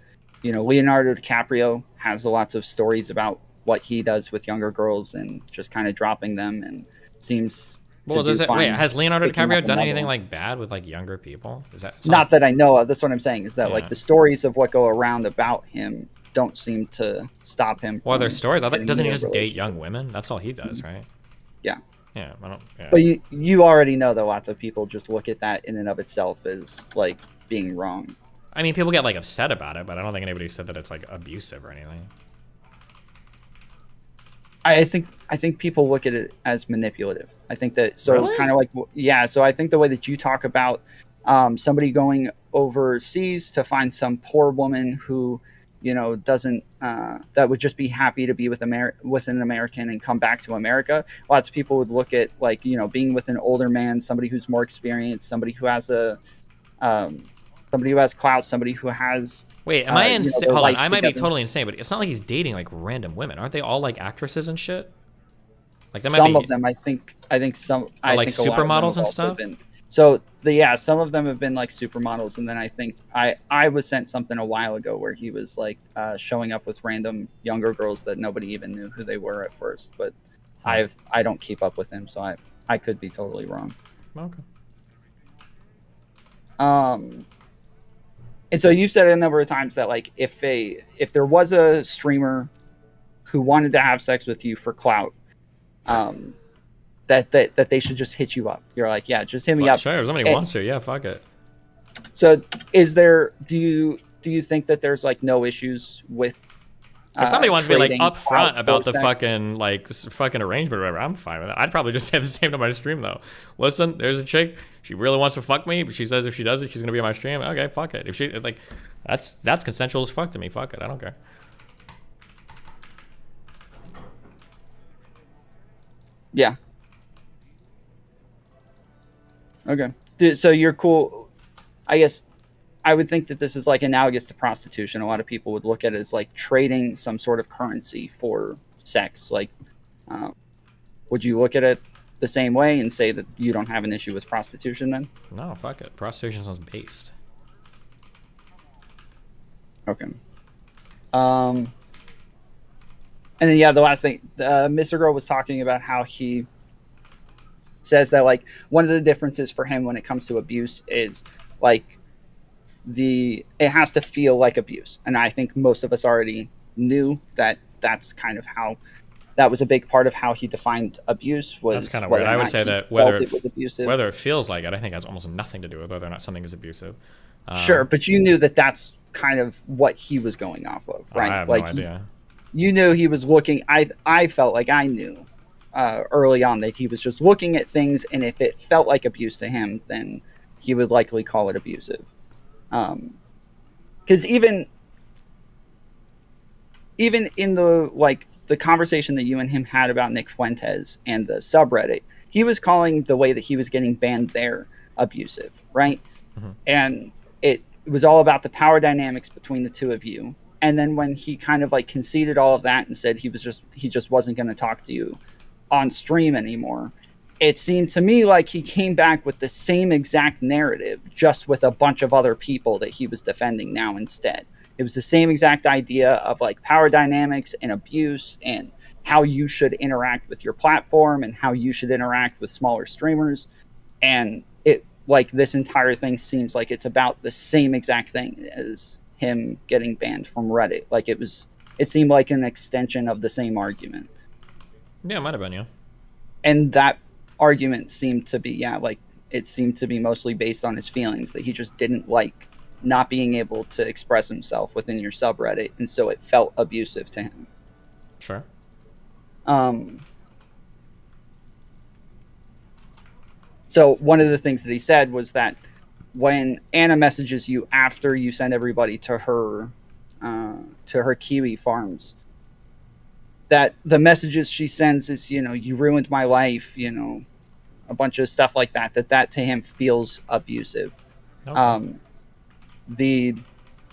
Leonardo DiCaprio has lots of stories about what he does with younger girls and just kind of dropping them, and seems has Leonardo DiCaprio done anything like bad with like younger people? Is that not that I know of? That's what I'm saying, is that like the stories of what go around about him don't seem to stop him from there's stories. Doesn't he just date relationships. young women? That's all he does, right? Yeah. Yeah, I don't. Yeah. But you already know that lots of people just look at that in and of itself as like being wrong. I mean, people get like upset about it, but I don't think anybody said that it's like abusive or anything. I think people look at it as manipulative. I think that Really? kind of like, yeah. So I think the way that you talk about somebody going overseas to find some poor woman who, doesn't that would just be happy to be with an American and come back to America. Lots of people would look at like, being with an older man, somebody who's more experienced, somebody who has somebody who has clout, somebody who has. Wait, am I insane? Hold on, I might be together. totally insane, but it's not like he's dating like random women. Aren't they all like actresses and shit? Like that might Some be of them, I think some. Or, like, think a lot of them supermodels have and also stuff? been- some of them have been like supermodels, and then I think I was sent something a while ago where he was like showing up with random younger girls that nobody even knew who they were at first. But I don't keep up with him, so I could be totally wrong. Okay. And so you've said a number of times that like if there was a streamer who wanted to have sex with you for clout, that they should just hit you up. You're like, yeah, just hit me up. Sure, if somebody wants to, yeah, fuck it. So do you think that there's like no issues with If somebody wants to be like trading upfront clout about for the sex? fucking arrangement or whatever, I'm fine with it. I'd probably just say the same to my stream though. Listen, there's a chick. She really wants to fuck me, but she says if she does it, she's gonna be on my stream. Okay, fuck it. If she like, that's consensual as fuck to me. Fuck it, I don't care. Yeah. Okay. So you're cool. I guess I would think that this is like analogous to prostitution. A lot of people would look at it as like trading some sort of currency for sex. Like, would you look at it the same way and say that you don't have an issue with prostitution then? No, fuck it. Prostitution sounds based. Okay. And then yeah, the last thing, Mr. Girl was talking about how he says that like one of the differences for him when it comes to abuse is like it has to feel like abuse, and I think most of us already knew that that's kind of how that was a big part of how he defined abuse. Was That's kind of whether weird. or I would not say he that felt it was abusive. whether it feels like it, I think has almost nothing to do with whether or not something is abusive. Sure, but you knew that that's kind of what he was going off of, right? I have like no idea. You knew he was looking. I felt like I knew early on that he was just looking at things, and if it felt like abuse to him, then he would likely call it abusive. Because even in the conversation that you and him had about Nick Fuentes and the subreddit, he was calling the way that he was getting banned there abusive, right? Mm-hmm. And it was all about the power dynamics between the two of you. And then when he kind of like conceded all of that and said he just wasn't going to talk to you on stream anymore, it seemed to me like he came back with the same exact narrative, just with a bunch of other people that he was defending now instead. It was the same exact idea of like power dynamics and abuse and how you should interact with your platform and how you should interact with smaller streamers. And it, like, this entire thing seems like it's about the same exact thing as him getting banned from Reddit. Like, it seemed like an extension of the same argument. Yeah, it might have been, yeah. And that argument seemed to be, it seemed to be mostly based on his feelings, that he just didn't like not being able to express himself within your subreddit, and so it felt abusive to him. Sure. So one of the things that he said was that when Anna messages you after you send everybody to her kiwi farms, that the messages she sends is, you ruined my life, a bunch of stuff like that, that to him feels abusive. Okay.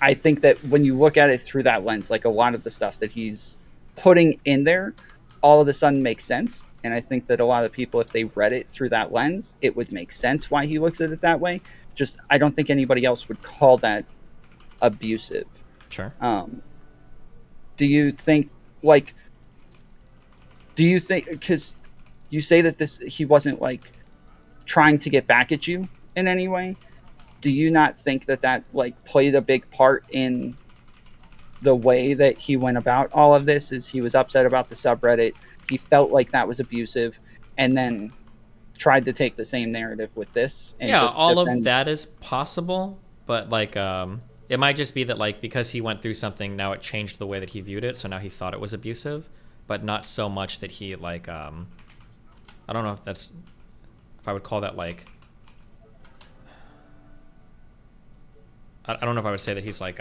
I think that when you look at it through that lens, like a lot of the stuff that he's putting in there, all of a sudden makes sense. And I think that a lot of people, if they read it through that lens, it would make sense why he looks at it that way. Just, I don't think anybody else would call that abusive. Sure. Do you think, because you say that he wasn't like trying to get back at you in any way, do you not think that like played a big part in the way that he went about all of this? Is he was upset about the subreddit, he felt like that was abusive, and then tried to take the same narrative with this? And yeah, all of that is possible, but like it might just be that like because he went through something, now it changed the way that he viewed it, so now he thought it was abusive, but not so much that he like I don't know if I would call that like, I don't know if I would say that he's like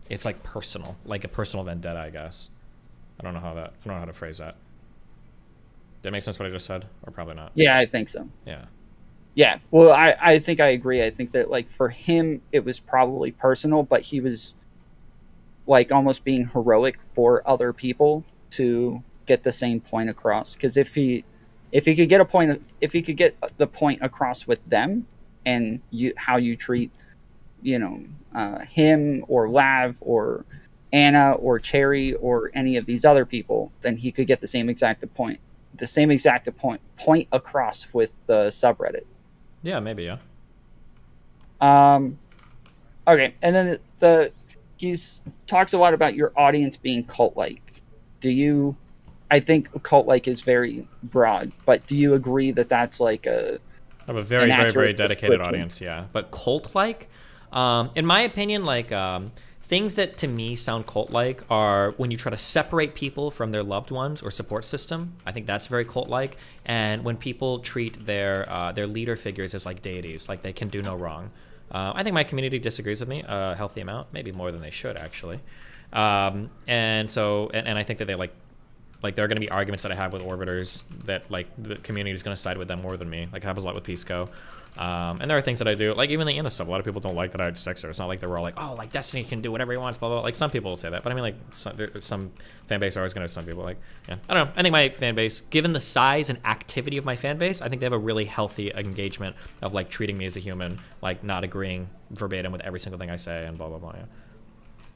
it's like personal, like a personal vendetta, I guess. I don't know how to phrase that. Did it make sense what I just said, or probably not? Yeah, I think so. Yeah. Yeah, well, I think I agree. I think that like for him it was probably personal, but he was like almost being heroic for other people to get the same point across. Because if he could get the point across with them, and how you treat him or Lav or Anna or Cherry or any of these other people, then he could get the same exact point across with the subreddit. Yeah, maybe, yeah. Okay, and then he's talks a lot about your audience being cult-like. I think cult-like is very broad, but do you agree that that's like I have a very, very, very dedicated audience, yeah. But cult-like, in my opinion, like things that to me sound cult-like are when you try to separate people from their loved ones or support system. I think that's very cult-like. And when people treat their leader figures as like deities, like they can do no wrong. I think my community disagrees with me a healthy amount, maybe more than they should actually. And I think that they like there are going to be arguments that I have with orbiters that like the community is going to side with them more than me. Like it happens a lot with Pisco. And there are things that I do, like even the Anna stuff. A lot of people don't like that I sex her. It's not like they're all like, oh, like Destiny can do whatever he wants, blah, blah, blah. Like some people will say that, but I mean, like some fan base are always going to have some people like, yeah, I don't know. I think my fan base, given the size and activity of my fan base, I think they have a really healthy engagement of like treating me as a human, like not agreeing verbatim with every single thing I say and blah, blah, blah. Yeah.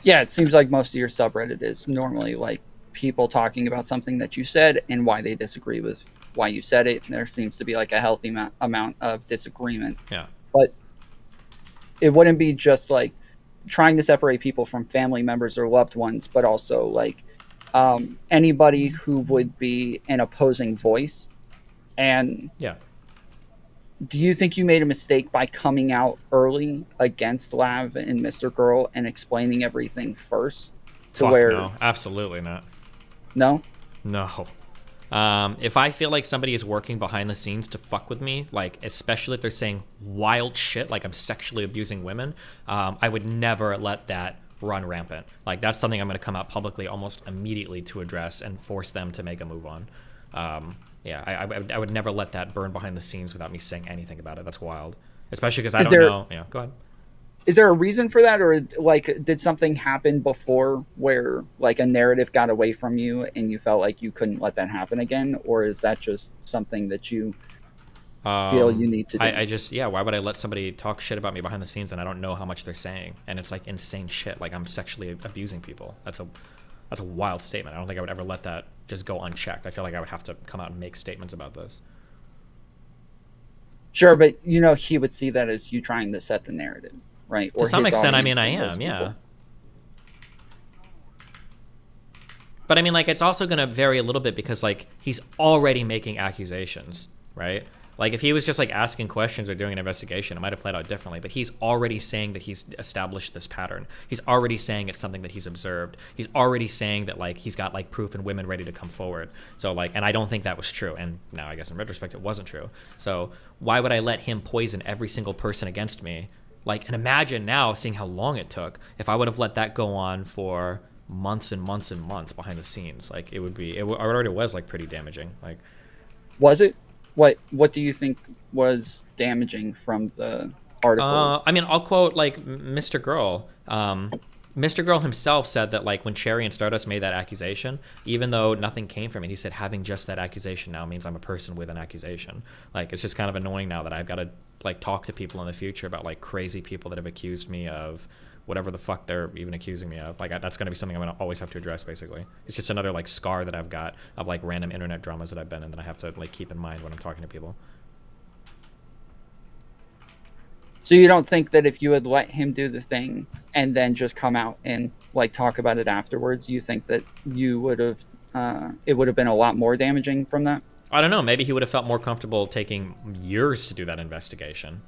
Yeah, it seems like most of your subreddit is normally like people talking about something that you said and why they disagree with why you said it. And there seems to be like a healthy amount of disagreement. Yeah. But it wouldn't be just like trying to separate people from family members or loved ones, but also like anybody who would be an opposing voice. And yeah, do you think you made a mistake by coming out early against Lav and Mr. Girl and explaining everything first? No, absolutely not. No? No. If I feel like somebody is working behind the scenes to fuck with me, like especially if they're saying wild shit, like I'm sexually abusing women, I would never let that run rampant. Like that's something I'm going to come out publicly almost immediately to address and force them to make a move on. Yeah, I would never let that burn behind the scenes without me saying anything about it. That's wild. Especially because I don't know. Yeah, go ahead. Is there a reason for that, or like did something happen before where like a narrative got away from you and you felt like you couldn't let that happen again, or is that just something that you feel you need to do? I just, yeah, why would I let somebody talk shit about me behind the scenes and I don't know how much they're saying? And it's like insane shit. Like I'm sexually abusing people. That's a wild statement. I don't think I would ever let that just go unchecked. I feel like I would have to come out and make statements about this. Sure, but you know, he would see that as you trying to set the narrative, right? To some extent, I mean, I am, yeah. But I mean, like, it's also going to vary a little bit because, like, he's already making accusations, right? Like, if he was just, like, asking questions or doing an investigation, it might have played out differently. But he's already saying that he's established this pattern. He's already saying it's something that he's observed. He's already saying that, like, he's got, like, proof and women ready to come forward. So, like, and I don't think that was true. And now, I guess, in retrospect, it wasn't true. So why would I let him poison every single person against me? Like, and imagine now, seeing how long it took, if I would have let that go on for months and months and months behind the scenes. Like, it already was, like, pretty damaging. Like, was it? What do you think was damaging from the article? I mean, I'll quote, like, Mr. Girl. Mr. Girl himself said that, like, when Cherry and Stardust made that accusation, even though nothing came from it, he said having just that accusation now means I'm a person with an accusation. Like, it's just kind of annoying now that I've got to, like, talk to people in the future about, like, crazy people that have accused me of whatever the fuck they're even accusing me of. Like, that's going to be something I'm going to always have to address, basically. It's just another, like, scar that I've got of, like, random internet dramas that I've been in that I have to, like, keep in mind when I'm talking to people. So you don't think that if you had let him do the thing and then just come out and, like, talk about it afterwards, you think that you would have, it would have been a lot more damaging from that? I don't know. Maybe he would have felt more comfortable taking years to do that investigation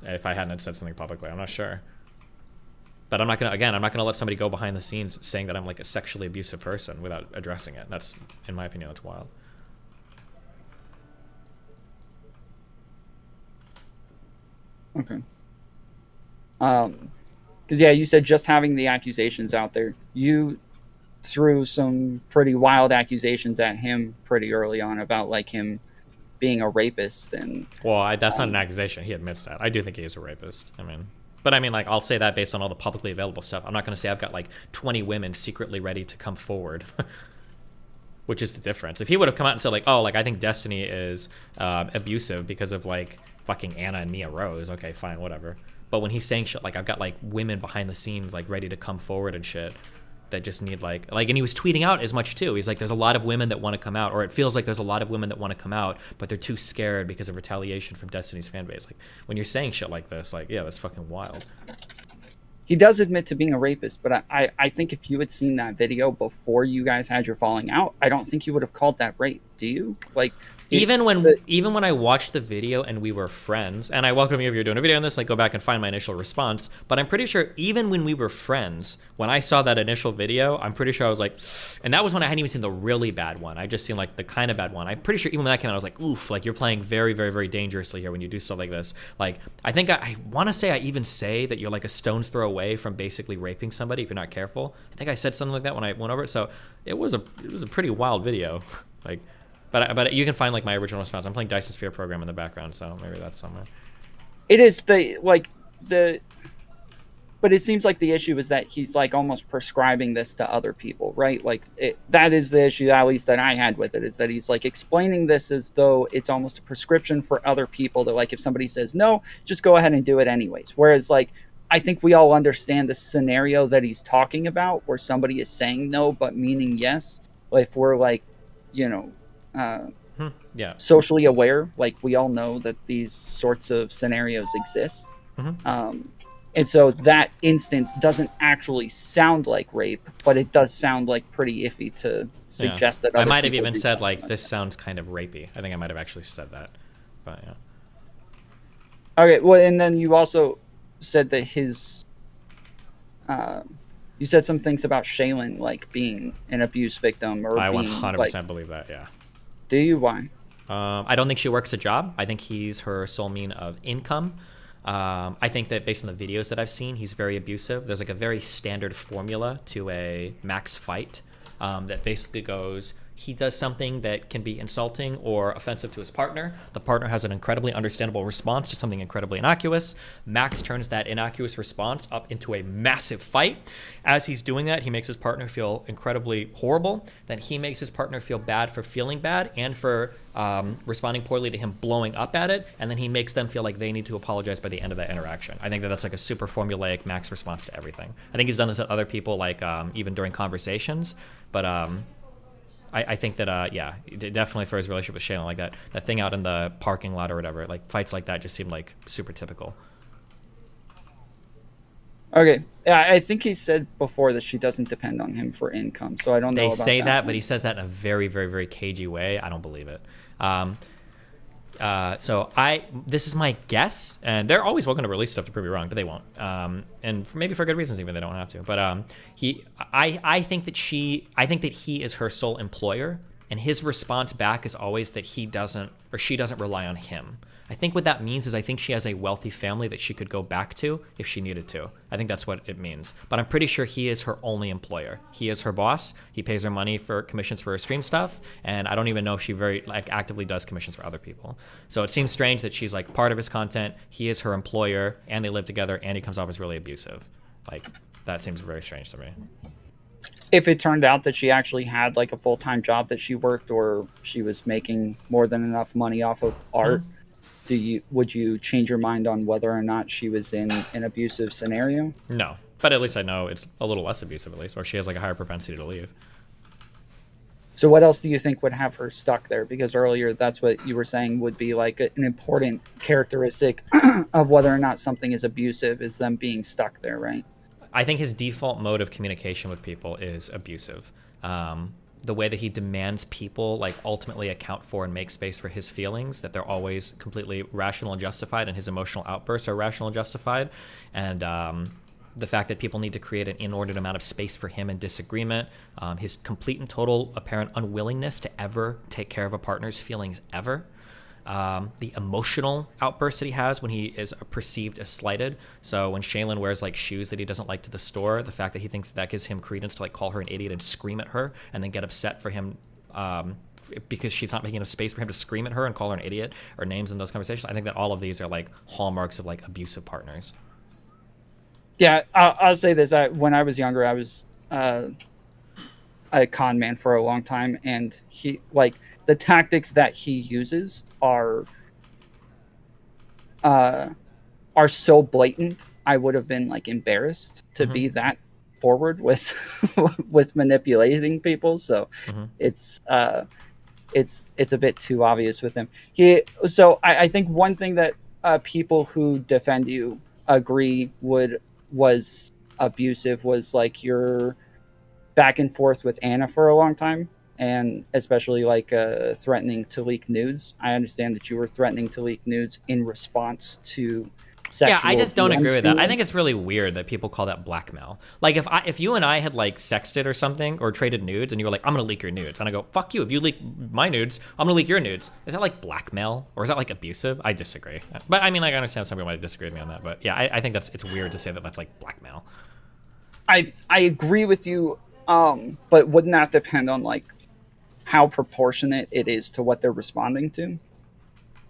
if I hadn't said something publicly. I'm not sure. But I'm not gonna let somebody go behind the scenes saying that I'm, like, a sexually abusive person without addressing it. That's, in my opinion, that's wild. Okay. Because yeah, you said just having the accusations out there, you threw some pretty wild accusations at him pretty early on about, like, him being a rapist. And well, that's not an accusation. He admits that. I do think he is a rapist. I mean. But I mean, like, I'll say that based on all the publicly available stuff. I'm not going to say I've got, like, 20 women secretly ready to come forward, which is the difference. If he would have come out and said, like, oh, like, I think Destiny is abusive because of, like, fucking Anna and Mia Rose, okay, fine, whatever. But when he's saying shit like, I've got, like, women behind the scenes, like, ready to come forward and shit that just need, like, and he was tweeting out as much too. He's like, there's a lot of women that want to come out, or it feels like there's a lot of women that want to come out, but they're too scared because of retaliation from Destiny's fan base. Like, when you're saying shit like this, like, yeah, that's fucking wild. he does admit to being a rapist, but I think if you had seen that video before you guys had your falling out, I don't think you would have called that rape. Do you? Like, even when I watched the video and we were friends, and I welcome you if you're doing a video on this, like, go back and find my initial response, but I'm pretty sure even when we were friends, when I saw that initial video, I'm pretty sure I was like, and that was when I hadn't even seen the really bad one. I just seen, like, the kind of bad one. I'm pretty sure even when that came out, I was like, oof, like, you're playing very, very, very dangerously here when you do stuff like this. Like, I think I want to say I even say that you're, like, a stone's throw away from basically raping somebody if you're not careful. I think I said something like that when I went over it. So it was a pretty wild video. Like, but you can find, like, my original response. I'm playing Dyson Sphere program in the background, so maybe that's somewhere. It is but it seems like the issue is that he's, like, almost prescribing this to other people, right? Like, that is the issue, at least that I had with it, is that he's, like, explaining this as though it's almost a prescription for other people that, like, if somebody says no, just go ahead and do it anyways. Whereas, like, I think we all understand the scenario that he's talking about where somebody is saying no but meaning yes. Like, if we're, like, you know, yeah, socially aware, like, we all know that these sorts of scenarios exist. And so that instance doesn't actually sound like rape, but it does sound like pretty iffy to suggest that I other might have people even do said, something like, this sounds kind of rapey. I think I might have actually said that, but yeah. Okay, well, and then you also said that his you said some things about Chillin, like, being an abuse victim, or I being, 100% like, believe that. Yeah. Do you? Why? I don't think she works a job. I think he's her sole mean of income. I think that based on the videos that I've seen, he's very abusive. There's, like, a very standard formula to a max fight that basically goes, he does something that can be insulting or offensive to his partner. The partner has an incredibly understandable response to something incredibly innocuous. Max turns that innocuous response up into a massive fight. As he's doing that, he makes his partner feel incredibly horrible. Then he makes his partner feel bad for feeling bad and for responding poorly to him blowing up at it. And then he makes them feel like they need to apologize by the end of that interaction. I think that that's like a super formulaic Max response to everything. I think he's done this with other people, like even during conversations. But I think that, yeah, it definitely for his relationship with Shaylin, like that thing out in the parking lot or whatever, like fights like that just seemed like super typical. Okay. Yeah, I think he said before that she doesn't depend on him for income, so I don't know They about say that, one. but he says that in a very, very, very cagey way. I don't believe it. So this is my guess, and they're always welcome to release stuff to prove me wrong, but they won't. And maybe for good reasons, even they don't have to. But I think that he is her sole employer, and his response back is always that she doesn't rely on him. I think what that means is I think she has a wealthy family that she could go back to if she needed to. I think that's what it means. But I'm pretty sure he is her only employer. He is her boss. He pays her money for commissions for her stream stuff, and I don't even know if she very actively does commissions for other people. So it seems strange that she's like part of his content. He is her employer, and they live together, and he comes off as really abusive. Like that seems very strange to me. If it turned out that she actually had like a full-time job that she worked, or she was making more than enough money off of art, would you change your mind on whether or not she was in an abusive scenario? No, but at least I know it's a little less abusive, at least, or she has like a higher propensity to leave. So what else do you think would have her stuck there? Because earlier that's what you were saying would be like an important characteristic of whether or not something is abusive is them being stuck there, right? I think his default mode of communication with people is abusive. The way that he demands people like ultimately account for and make space for his feelings, that they're always completely rational and justified, and his emotional outbursts are rational and justified. And the fact that people need to create an inordinate amount of space for him in disagreement, his complete and total apparent unwillingness to ever take care of a partner's feelings ever. The emotional outburst that he has when he is perceived as slighted. So when Shaylin wears like shoes that he doesn't like to the store, the fact that he thinks that gives him credence to like call her an idiot and scream at her, and then get upset for him because she's not making enough space for him to scream at her and call her an idiot or names in those conversations. I think that all of these are like hallmarks of like abusive partners. Yeah, I'll say this. When I was younger, I was a con man for a long time, and he like the tactics that he uses are so blatant. I would have been like embarrassed to be that forward with with manipulating people. So it's a bit too obvious with him. I think one thing that people who defend you agree was abusive was like your back and forth with Anna for a long time, and especially like threatening to leak nudes. I understand that you were threatening to leak nudes in response to sexual. Yeah, I just don't agree with that. I DMs. think it's really weird that people call that blackmail. Like if you and I had like sexted or something or traded nudes, and you were like, I'm gonna leak your nudes, and I go, fuck you, if you leak my nudes, I'm gonna leak your nudes. Is that like blackmail, or is that like abusive? I disagree. But I mean, like, I understand some people might disagree with me on that, but yeah, I think it's weird to say that that's like blackmail. I agree with you, but wouldn't that depend on like how proportionate it is to what they're responding to?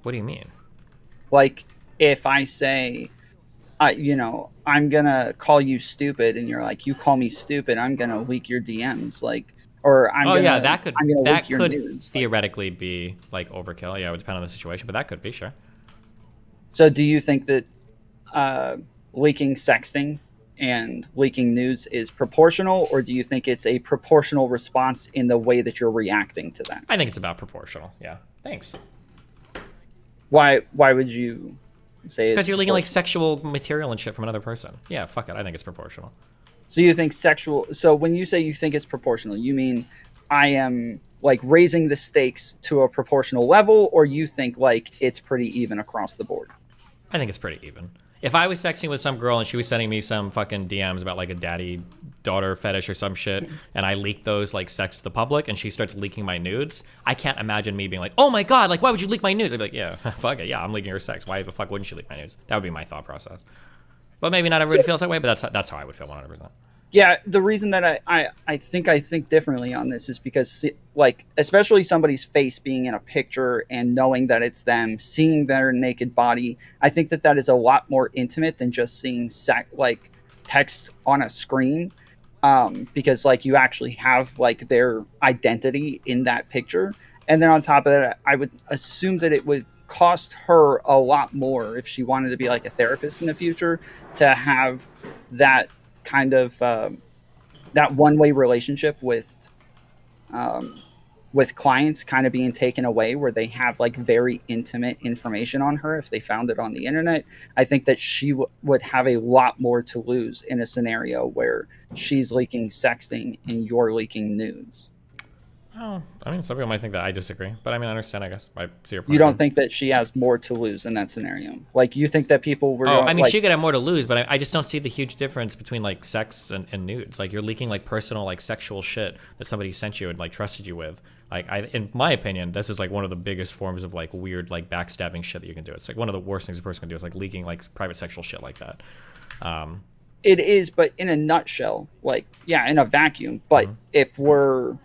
What do you mean? Like, if I say, I'm gonna call you stupid, and you're like, you call me stupid, I'm gonna leak your DMs, like, or I'm gonna, that could leak your nudes. Theoretically be like overkill. Yeah, it would depend on the situation, but that could be, sure. So, do you think that leaking sexting and leaking nudes is proportional, or do you think it's a proportional response in the way that you're reacting to that? I think it's about proportional. Yeah. Thanks. Why would you say? Because you're leaking like sexual material and shit from another person. Yeah, fuck it. I think it's proportional. So you think so when you say you think it's proportional, you mean I am like raising the stakes to a proportional level, or you think like it's pretty even across the board? I think it's pretty even. If I was sexting with some girl and she was sending me some fucking DMs about like a daddy-daughter fetish or some shit, and I leak those like sex to the public, and she starts leaking my nudes, I can't imagine me being like, oh my god, like why would you leak my nudes? I'd be like, yeah, fuck it, yeah, I'm leaking her sex. Why the fuck wouldn't she leak my nudes? That would be my thought process. But maybe not everybody feels that way, but that's how I would feel 100%. Yeah, the reason that I think differently on this is because like, especially somebody's face being in a picture and knowing that it's them, seeing their naked body. I think that is a lot more intimate than just seeing like text on a screen, because like you actually have like their identity in that picture. And then on top of that, I would assume that it would cost her a lot more if she wanted to be like a therapist in the future to have that kind of that one-way relationship with clients kind of being taken away, where they have like very intimate information on her if they found it on the internet. I think that she would have a lot more to lose in a scenario where she's leaking sexting and you're leaking nudes. Oh, I mean, some people might think that. I disagree, but I mean, I understand. I guess I see your point. You don't think that she has more to lose in that scenario? Like, you think that people were? Oh, I mean, like, she could have more to lose, but I just don't see the huge difference between like sex and nudes. Like, you're leaking like personal, like sexual shit that somebody sent you and like trusted you with. Like, in my opinion, this is like one of the biggest forms of like weird, like backstabbing shit that you can do. It's like one of the worst things a person can do is like leaking like private sexual shit like that. It is, but in a nutshell, like, yeah, in a vacuum. But if we're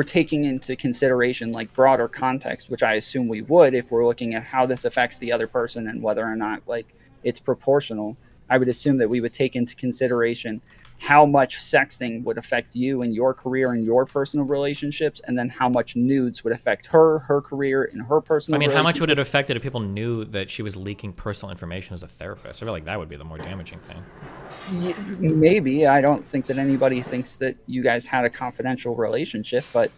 taking into consideration like broader context, which I assume we would, if we're looking at how this affects the other person and whether or not like it's proportional, I would assume that we would take into consideration how much sexting would affect you and your career and your personal relationships, and then how much nudes would affect her career and her personal. I mean, how much would it affect it if people knew that she was leaking personal information as a therapist? I feel like that would be the more damaging thing. Maybe. I don't think that anybody thinks that you guys had a confidential relationship, but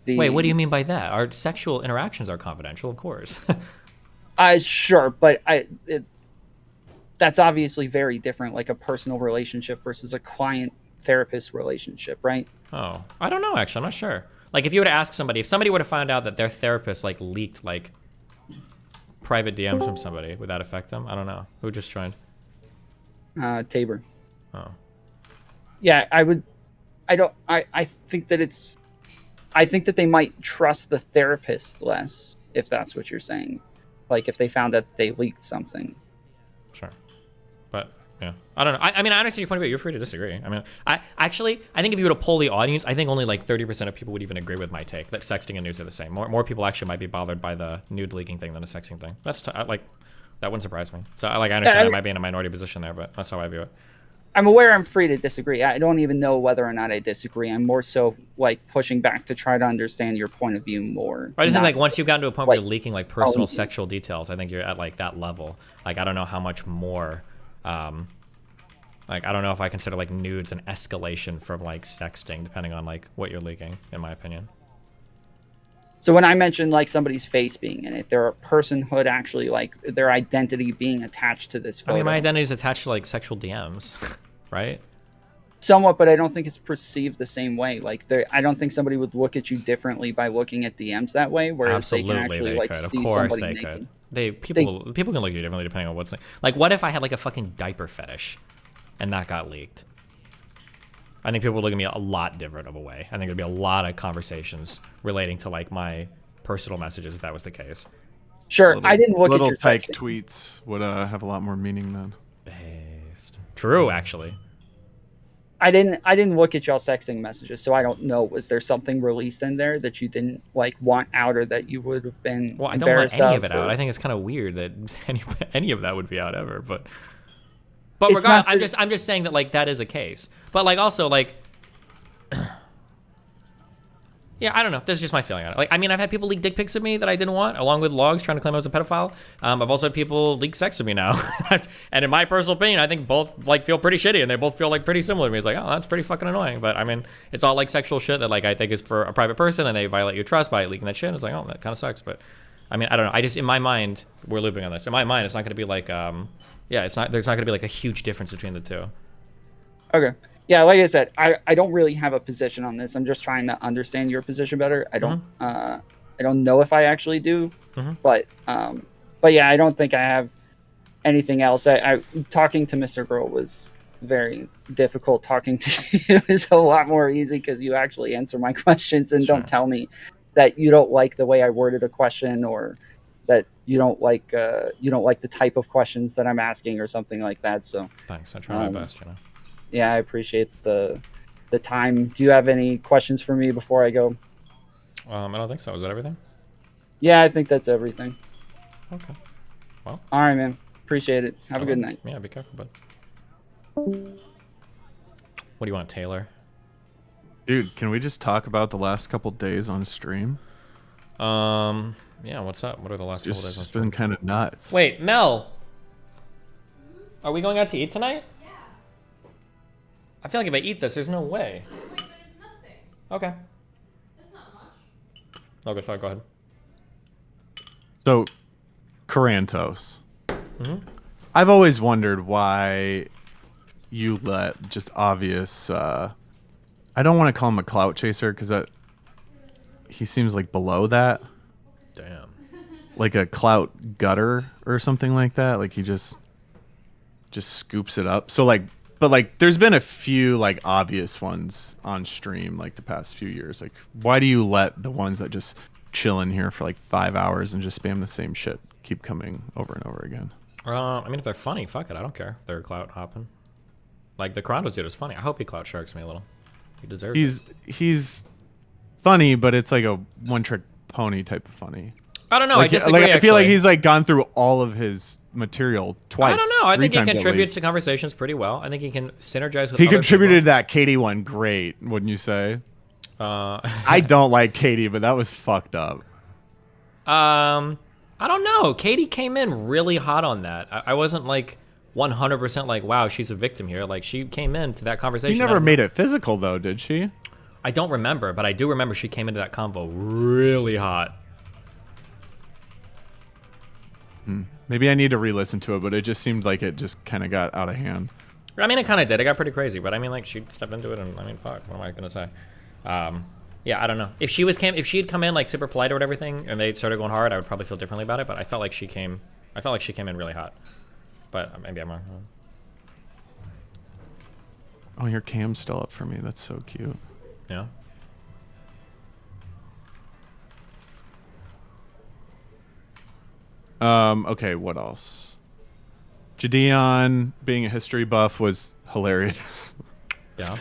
Wait, what do you mean by that? Our sexual interactions are confidential, of course. Sure, but that's obviously very different, like a personal relationship versus a client-therapist relationship, right? Oh, I don't know, actually. I'm not sure. Like, if you were to ask somebody, if somebody were to find out that their therapist, like, leaked, like, private DMs from somebody, would that affect them? I don't know. Who just joined? Tabor. Oh. Yeah, I think that they might trust the therapist less, if that's what you're saying. Like, if they found out that they leaked something. Sure. But yeah, I don't know. I mean, I understand your point of view. You're free to disagree. I mean, I think if you were to poll the audience, I think only like 30% of people would even agree with my take that sexting and nudes are the same. More people actually might be bothered by the nude leaking thing than the sexting thing. That's like, that wouldn't surprise me. So I understand I might be in a minority position there, but that's how I view it. I'm aware I'm free to disagree. I don't even know whether or not I disagree. I'm more so like pushing back to try to understand your point of view more. I just think like once you've gotten to a point where you're leaking like personal sexual details, I think you're at like that level. Like, I don't know how much more, like, I don't know if I consider like nudes an escalation from like sexting, depending on like what you're leaking, in my opinion. So when I mentioned like somebody's face being in it, their personhood actually, like their identity being attached to this photo. I mean, my identity is attached to like sexual DMs, right? Somewhat, but I don't think it's perceived the same way. Like, I don't think somebody would look at you differently by looking at DMs that way, whereas Absolutely, they can actually like could. see of course somebody they naked. Could. People can look at you differently depending on what's like. What if I had like a fucking diaper fetish, and that got leaked? I think people would look at me a lot different of a way. I think there'd be a lot of conversations relating to like my personal messages if that was the case. Sure, I didn't look at your type texting. tweets would have a lot more meaning then. Based. True, actually. I didn't look at y'all sexting messages, so I don't know. Was there something released in there that you didn't like want out, or that you would have been Well, I don't want embarrassed any of it or... out. I think it's kind of weird that any of that would be out ever, but It's regardless, not I'm just saying that like that is a case. But like also like yeah, I don't know. That's just my feeling on it. Like, I mean, I've had people leak dick pics of me that I didn't want, along with logs trying to claim I was a pedophile. I've also had people leak sex of me now. And in my personal opinion, I think both like feel pretty shitty, and they both feel like pretty similar to me. It's like, oh, that's pretty fucking annoying. But I mean, it's all like sexual shit that like I think is for a private person, and they violate your trust by leaking that shit. And it's like, oh, that kind of sucks. But I mean, I don't know. I just, in my mind, we're looping on this. In my mind, it's not going to be like, yeah, it's not. There's not going to be like a huge difference between the two. Okay. Yeah, like I said, I don't really have a position on this. I'm just trying to understand your position better. I don't know if I actually do, but yeah, I don't think I have anything else. I talking to Mr. Girl was very difficult. Talking to you is a lot more easy because you actually answer my questions and don't tell me that you don't like the way I worded a question, or that you don't like the type of questions that I'm asking or something like that. So thanks. I try my best, you know. Yeah, I appreciate the time. Do you have any questions for me before I go? I don't think so. Is that everything? Yeah, I think that's everything. Okay. Well. All right, man. Appreciate it. Have a good night. Yeah, be careful, bud. What do you want, Taylor? Dude, can we just talk about the last couple days on stream? Yeah, what's up? What are the last couple days on It's stream? been kind of nuts. Wait, Mel. Are we going out to eat tonight? Yeah. I feel like if I eat this, there's no way. Wait, but it's nothing. Okay. That's not much. Okay, fine, go ahead. So, Corantos. I've always wondered why you let just obvious. I don't want to call him a clout chaser because he seems like below that. Damn. Like a clout gutter or something like that. Like he just scoops it up. So like, but like, there's been a few like obvious ones on stream like the past few years. Like, why do you let the ones that just chill in here for like 5 hours and just spam the same shit keep coming over and over again? I mean, if they're funny, fuck it. I don't care if they're clout hopping. Like the Corantos dude is funny. I hope he clout sharks me a little. He deserves it. He's funny, but it's like a one-trick pony type of funny. I don't know. Like, I disagree. I feel like he's like gone through all of his material twice. I don't know. I think he 3 times at contributes least. to conversations pretty well. I think he can synergize with. He other contributed to that Katie one great, wouldn't you say? I don't like Katie, but that was fucked up. I don't know. Katie came in really hot on that. I wasn't like 100% like, wow, she's a victim here. Like she came into that conversation. She never made it physical though, did she? I don't remember, but I do remember she came into that convo really hot. Maybe I need to re-listen to it, but it just seemed like it just kind of got out of hand. I mean, it kind of did. It got pretty crazy, but I mean, like she stepped into it, and I mean, fuck. What am I gonna say? Yeah, I don't know. If she had come in like super polite or everything, and they started going hard, I would probably feel differently about it. But I felt like she came in really hot. But maybe I'm wrong. Oh, your cam's still up for me. That's so cute. Yeah. Okay, what else? Jadeon being a history buff was hilarious. Yeah.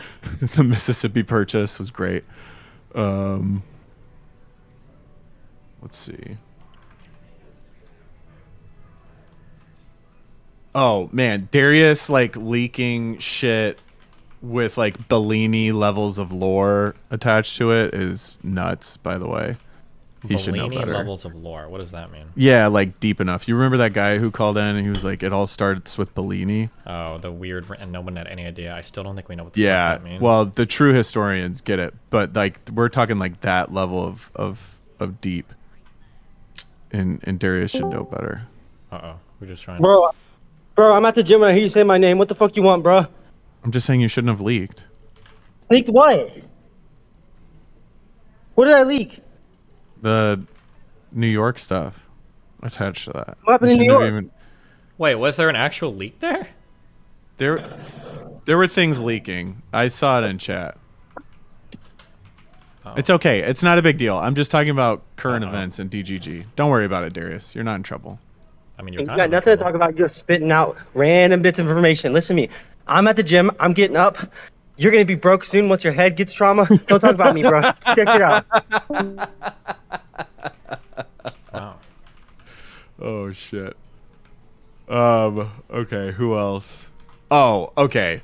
The Mississippi Purchase was great. Let's see. Oh man, Darius like leaking shit with like Bellini levels of lore attached to it is nuts, by the way. He should know Bellini better. levels of lore. What does that mean? Yeah, like deep enough. You remember that guy who called in and he was like, it all starts with Bellini? Oh, the weird, and no one had any idea. I still don't think we know what the Yeah, fuck that means. well, the true historians get it, but like we're talking like that level of deep. And Darius should know better. Uh-oh. We're just trying Bro, I'm at the gym and I hear you say my name. What the fuck you want, bro? I'm just saying you shouldn't have leaked. Leaked what? What did I leak? The New York stuff attached to that. What happened You in New shouldn't have York? Wait, was there an actual leak there? There were things leaking. I saw it in chat. It's okay. It's not a big deal. I'm just talking about current events and DGG. Don't worry about it, Darius. You're not in trouble. I mean, You got nothing to talk about. You're spitting out random bits of information. Listen to me. I'm at the gym. I'm getting up. You're gonna be broke soon once your head gets trauma. Don't talk about me, bro. Check it out. Wow. Oh shit. Okay, who else? Oh, okay.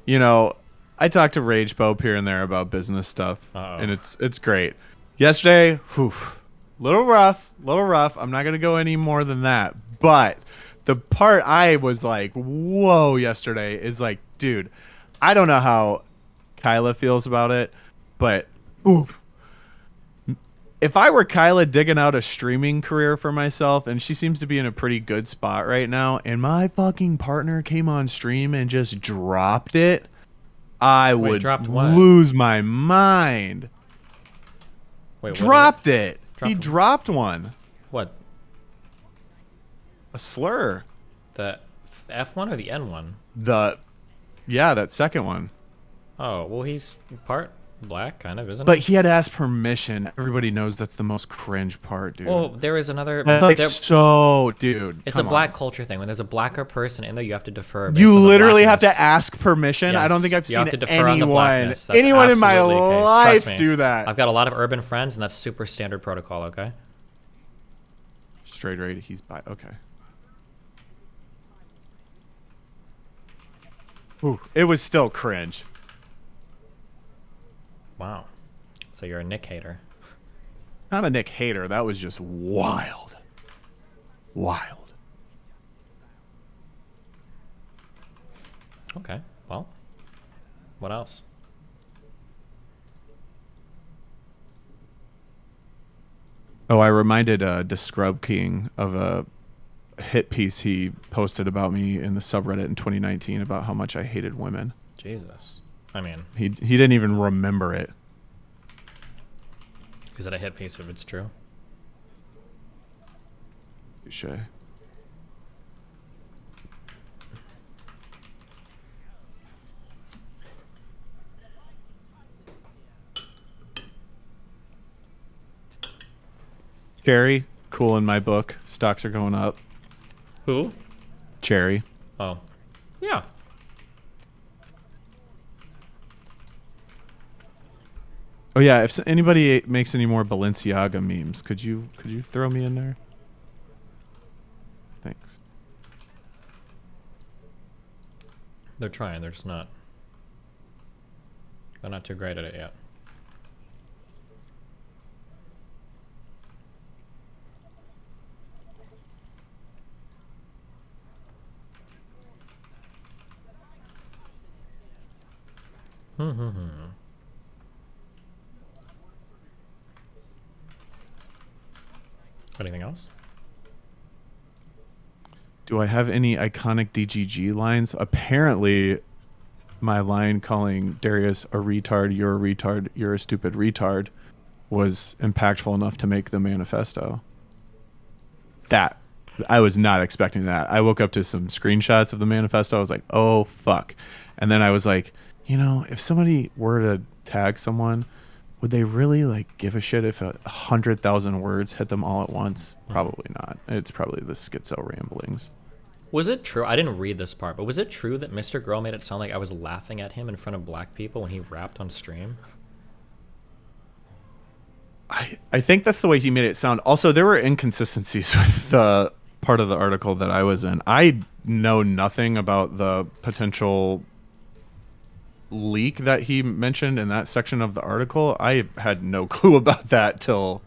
You know, I talk to Rage Pope here and there about business stuff, and it's great. Yesterday, little rough. I'm not gonna go any more than that. But the part I was like, whoa, yesterday is like, dude, I don't know how Kyla feels about it, but if I were Kyla digging out a streaming career for myself, and she seems to be in a pretty good spot right now, and my fucking partner came on stream and just dropped it, I would lose my mind. Wait, dropped it. He dropped one. What? A slur. The F1 or the N1? Yeah, that second one. Oh, well, he's part Black, kind of, isn't But it? he had asked permission. Everybody knows that's the most cringe part, dude. Well, there is another. That's like, there- so, dude. It's a come black on. culture thing. When there's a blacker person in there, you have to defer. based You on the literally have blackness. to ask permission. I don't Yes, think I've you seen have to defer on the anyone, blackness. That's anyone in my absolutely the case. life Trust me. do that. I've got a lot of urban friends, and that's super standard protocol. Okay. Straight rate. He's by. Okay. Ooh, it was still cringe. Wow. So you're a Nick hater. Not a Nick hater. That was just wild. Wild. Okay. Well. What else? Oh, I reminded Descrub King of a hit piece he posted about me in the subreddit in 2019 about how much I hated women. Jesus. I mean, He didn't even remember it. is it a hit piece if it's true? Touche. Cherry, cool in my book. Stocks are going up. Who? Cherry. Oh. Yeah. Oh yeah, if anybody makes any more Balenciaga memes, could you throw me in there? Thanks. They're trying. They're just not. They're not too great at it yet. Anything else? Do I have any iconic DGG lines? Apparently, my line calling Darius a retard, you're a stupid retard, was impactful enough to make the manifesto. That, I was not expecting that. I woke up to some screenshots of the manifesto. I was like, oh, fuck. And then I was like, you know, if somebody were to tag someone, would they really like give a shit if 100,000 words hit them all at once? Probably not. It's probably the schizo ramblings. Was it true? I didn't read this part, but was it true that Mr. Girl made it sound like I was laughing at him in front of black people when he rapped on stream? I think that's the way he made it sound. Also, there were inconsistencies with the part of the article that I was in. I know nothing about the potential leak that he mentioned in that section of the article. I had no clue about that till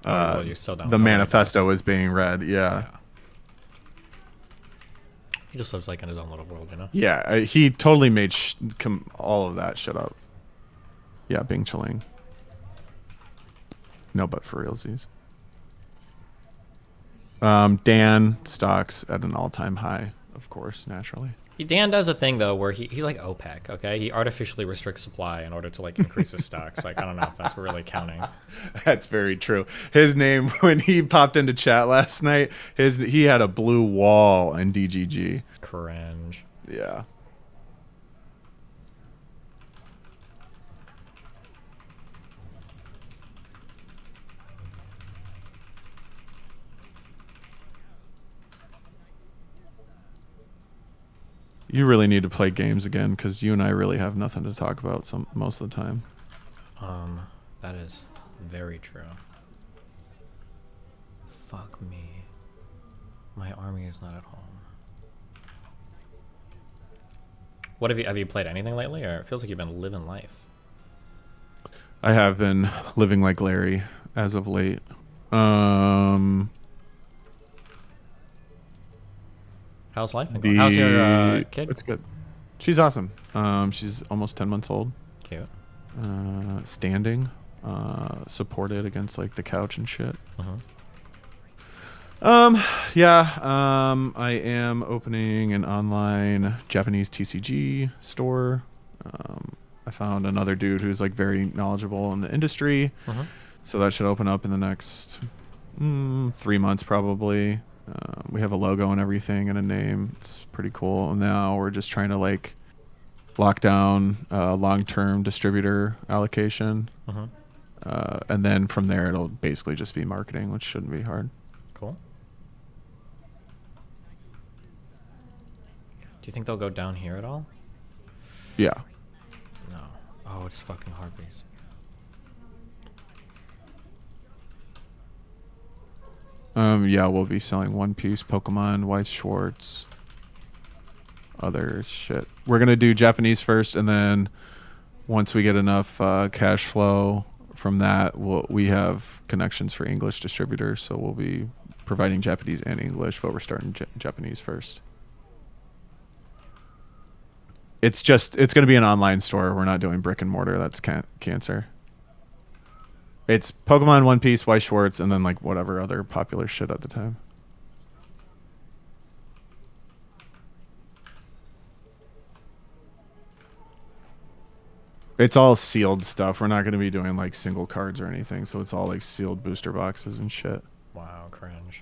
Well, you still don't the know, I manifesto guess. was being read. Yeah. He just lives like in his own little world, you know? Yeah, he totally made all of that shit up. Yeah, Bing Chilling. No, but for realsies. Dan stocks at an all-time high, of course, naturally. Dan does a thing though where he's like OPEC, okay? He artificially restricts supply in order to like increase his stocks. Like I don't know if that's really counting. That's very true. His name when he popped into chat last night, he had a blue wall in DGG. Cringe. Yeah. You really need to play games again because you and I really have nothing to talk about most of the time. That is very true. Fuck me. My army is not at home. What have you played anything lately, or it feels like you've been living life? I have been living like Larry as of late. How's life been going? How's your kid? It's good. She's awesome. She's almost 10 months old. Cute. Standing, supported against like the couch and shit. I am opening an online Japanese TCG store. I found another dude who's like very knowledgeable in the industry. So that should open up in the next 3 months probably. We have a logo and everything and a name. It's pretty cool. And now we're just trying to like lockdown, long-term distributor allocation. And then from there, it'll basically just be marketing, which shouldn't be hard. Cool. Do you think they'll go down here at all? Yeah. No. Oh, it's fucking Harpies. Yeah, we'll be selling One Piece, Pokemon, Weiss Schwartz, other shit. We're gonna do Japanese first, and then once we get enough cash flow from that, we have connections for English distributors, so we'll be providing Japanese and English, but we're starting Japanese first. It's gonna be an online store. We're not doing brick and mortar. That's cancer. It's Pokemon, One Piece, Weiss Schwartz, and then like whatever other popular shit at the time. It's all sealed stuff. We're not going to be doing like single cards or anything, so it's all like sealed booster boxes and shit. Wow, cringe.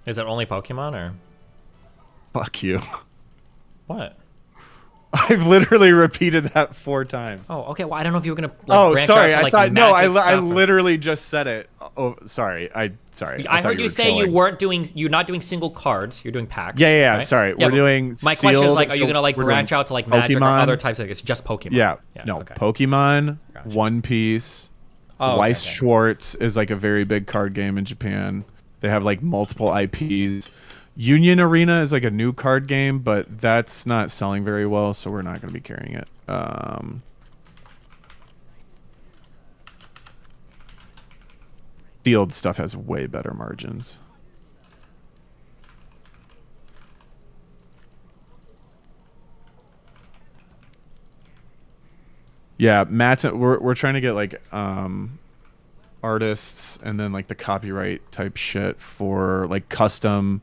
Is it only Pokemon or? Fuck you. What? I've literally repeated that 4 times. Oh, okay. Well, I don't know if you were gonna. Like, branch sorry. out to, like, I thought no. I or... literally just said it. Oh, sorry. Sorry. I heard you say you're not doing single cards. You're doing packs. Yeah. Right? Sorry. Yeah, we're doing. My question is like, are you gonna like branch out to like Magic or other types of? It's just Pokemon. Yeah. No. Okay. Pokemon, gotcha. One Piece, Weiss Schwartz is like a very big card game in Japan. They have like multiple IPs. Union Arena is like a new card game, but that's not selling very well, so we're not going to be carrying it. Field stuff has way better margins. Yeah, Matt's. We're trying to get like artists and then like the copyright type shit for like custom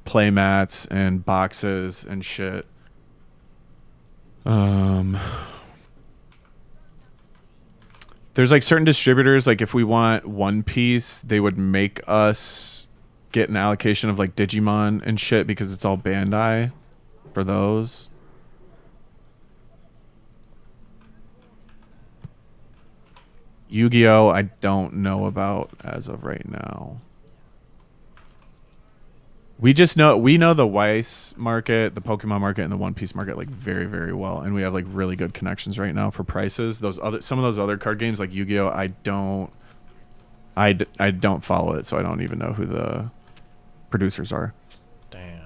play mats and boxes and shit. There's like certain distributors, like if we want One Piece, they would make us get an allocation of like Digimon and shit because it's all Bandai for those. Yu-Gi-Oh! I don't know about as of right now. We know the Weiss market, the Pokemon market, and the One Piece market like very, very well, and we have like really good connections right now for prices. Some of those other card games like Yu-Gi-Oh! I don't follow it, so I don't even know who the producers are. Damn.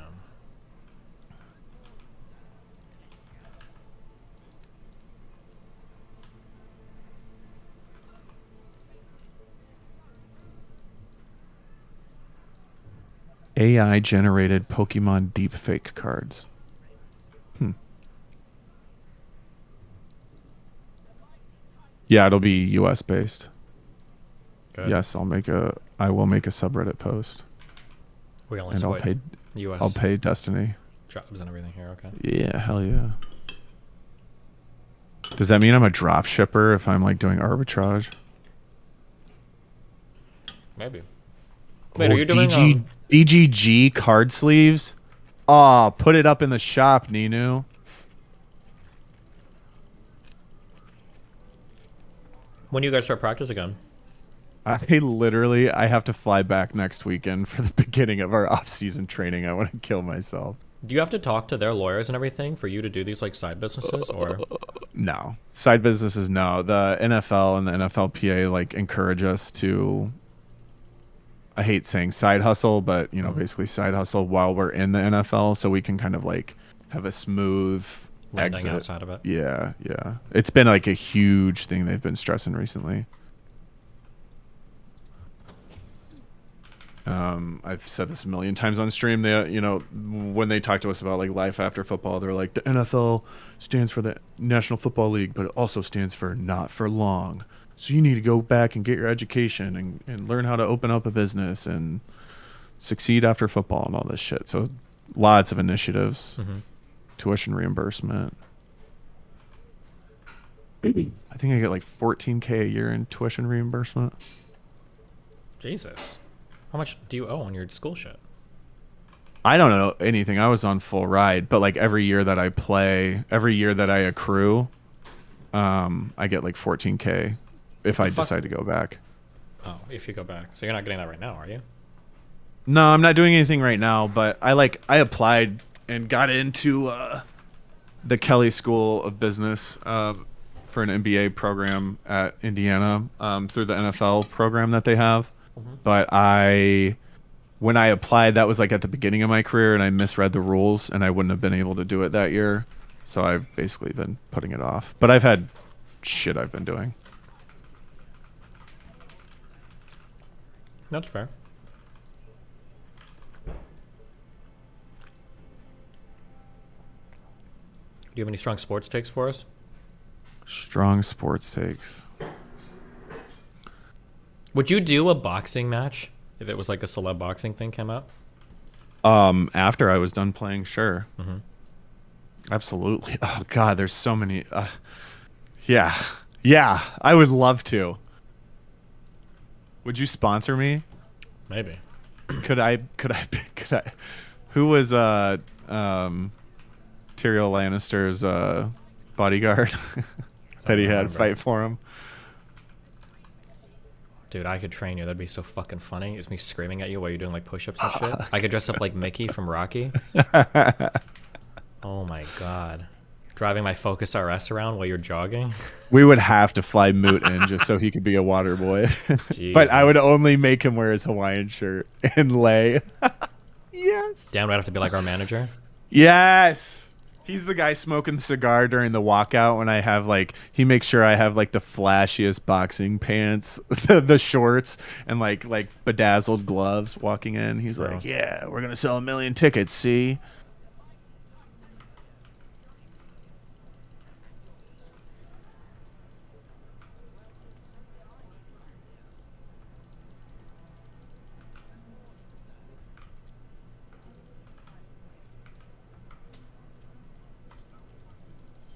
AI generated Pokemon deepfake cards. Yeah, it'll be US based. Good. Yes, I will make a subreddit post. We only and support I'll pay US. I'll pay Destiny. Jobs and everything here, okay. Yeah, hell yeah. Does that mean I'm a drop shipper if I'm like doing arbitrage? Maybe. Wait, are you doing DGG card sleeves? Aw, put it up in the shop, Ninu. When do you guys start practice again? I have to fly back next weekend for the beginning of our off-season training. I want to kill myself. Do you have to talk to their lawyers and everything for you to do these like side businesses or? No. Side businesses, no. The NFL and the NFLPA like encourage us to, I hate saying side hustle, but you know, basically side hustle while we're in the NFL so we can kind of like have a smooth landing exit outside of it. Yeah. It's been like a huge thing they've been stressing recently. I've said this a million times on stream. They, you know, when they talk to us about like life after football, they're like, the NFL stands for the National Football League, but it also stands for not for long. So you need to go back and get your education and learn how to open up a business and succeed after football and all this shit. So lots of initiatives, tuition reimbursement. I think I get like $14K a year in tuition reimbursement. Jesus. How much do you owe on your school shit? I don't know anything. I was on full ride, but like every year that I play, every year that I accrue, I get like 14K if I decide to go back. Oh, if you go back. So you're not getting that right now, are you? No, I'm not doing anything right now, but I applied and got into the Kelly School of Business for an MBA program at Indiana through the NFL program that they have. But when I applied, that was like at the beginning of my career, and I misread the rules, and I wouldn't have been able to do it that year. So I've basically been putting it off. But I've had shit I've been doing. That's fair. Do you have any strong sports takes for us? Strong sports takes. Would you do a boxing match if it was like a celeb boxing thing came out? After I was done playing, sure. Mm-hmm. Absolutely. Oh God, there's so many. Yeah, I would love to. Would you sponsor me? Maybe. Could I? Who was Tyrion Lannister's bodyguard that he had fight for him? Dude, I could train you. That'd be so fucking funny. It's me screaming at you while you're doing like push-ups and shit. I could dress up like Mickey from Rocky. Oh my God. Driving my Focus RS around while you're jogging. We would have to fly Moot in just so he could be a water boy. But I would only make him wear his Hawaiian shirt and lay. Yes. Dan would have to be like our manager. Yes. He's the guy smoking the cigar during the walkout when I have like, he makes sure I have like the flashiest boxing pants, the shorts, and like bedazzled gloves walking in. He's like, yeah, we're going to sell 1 million tickets, see?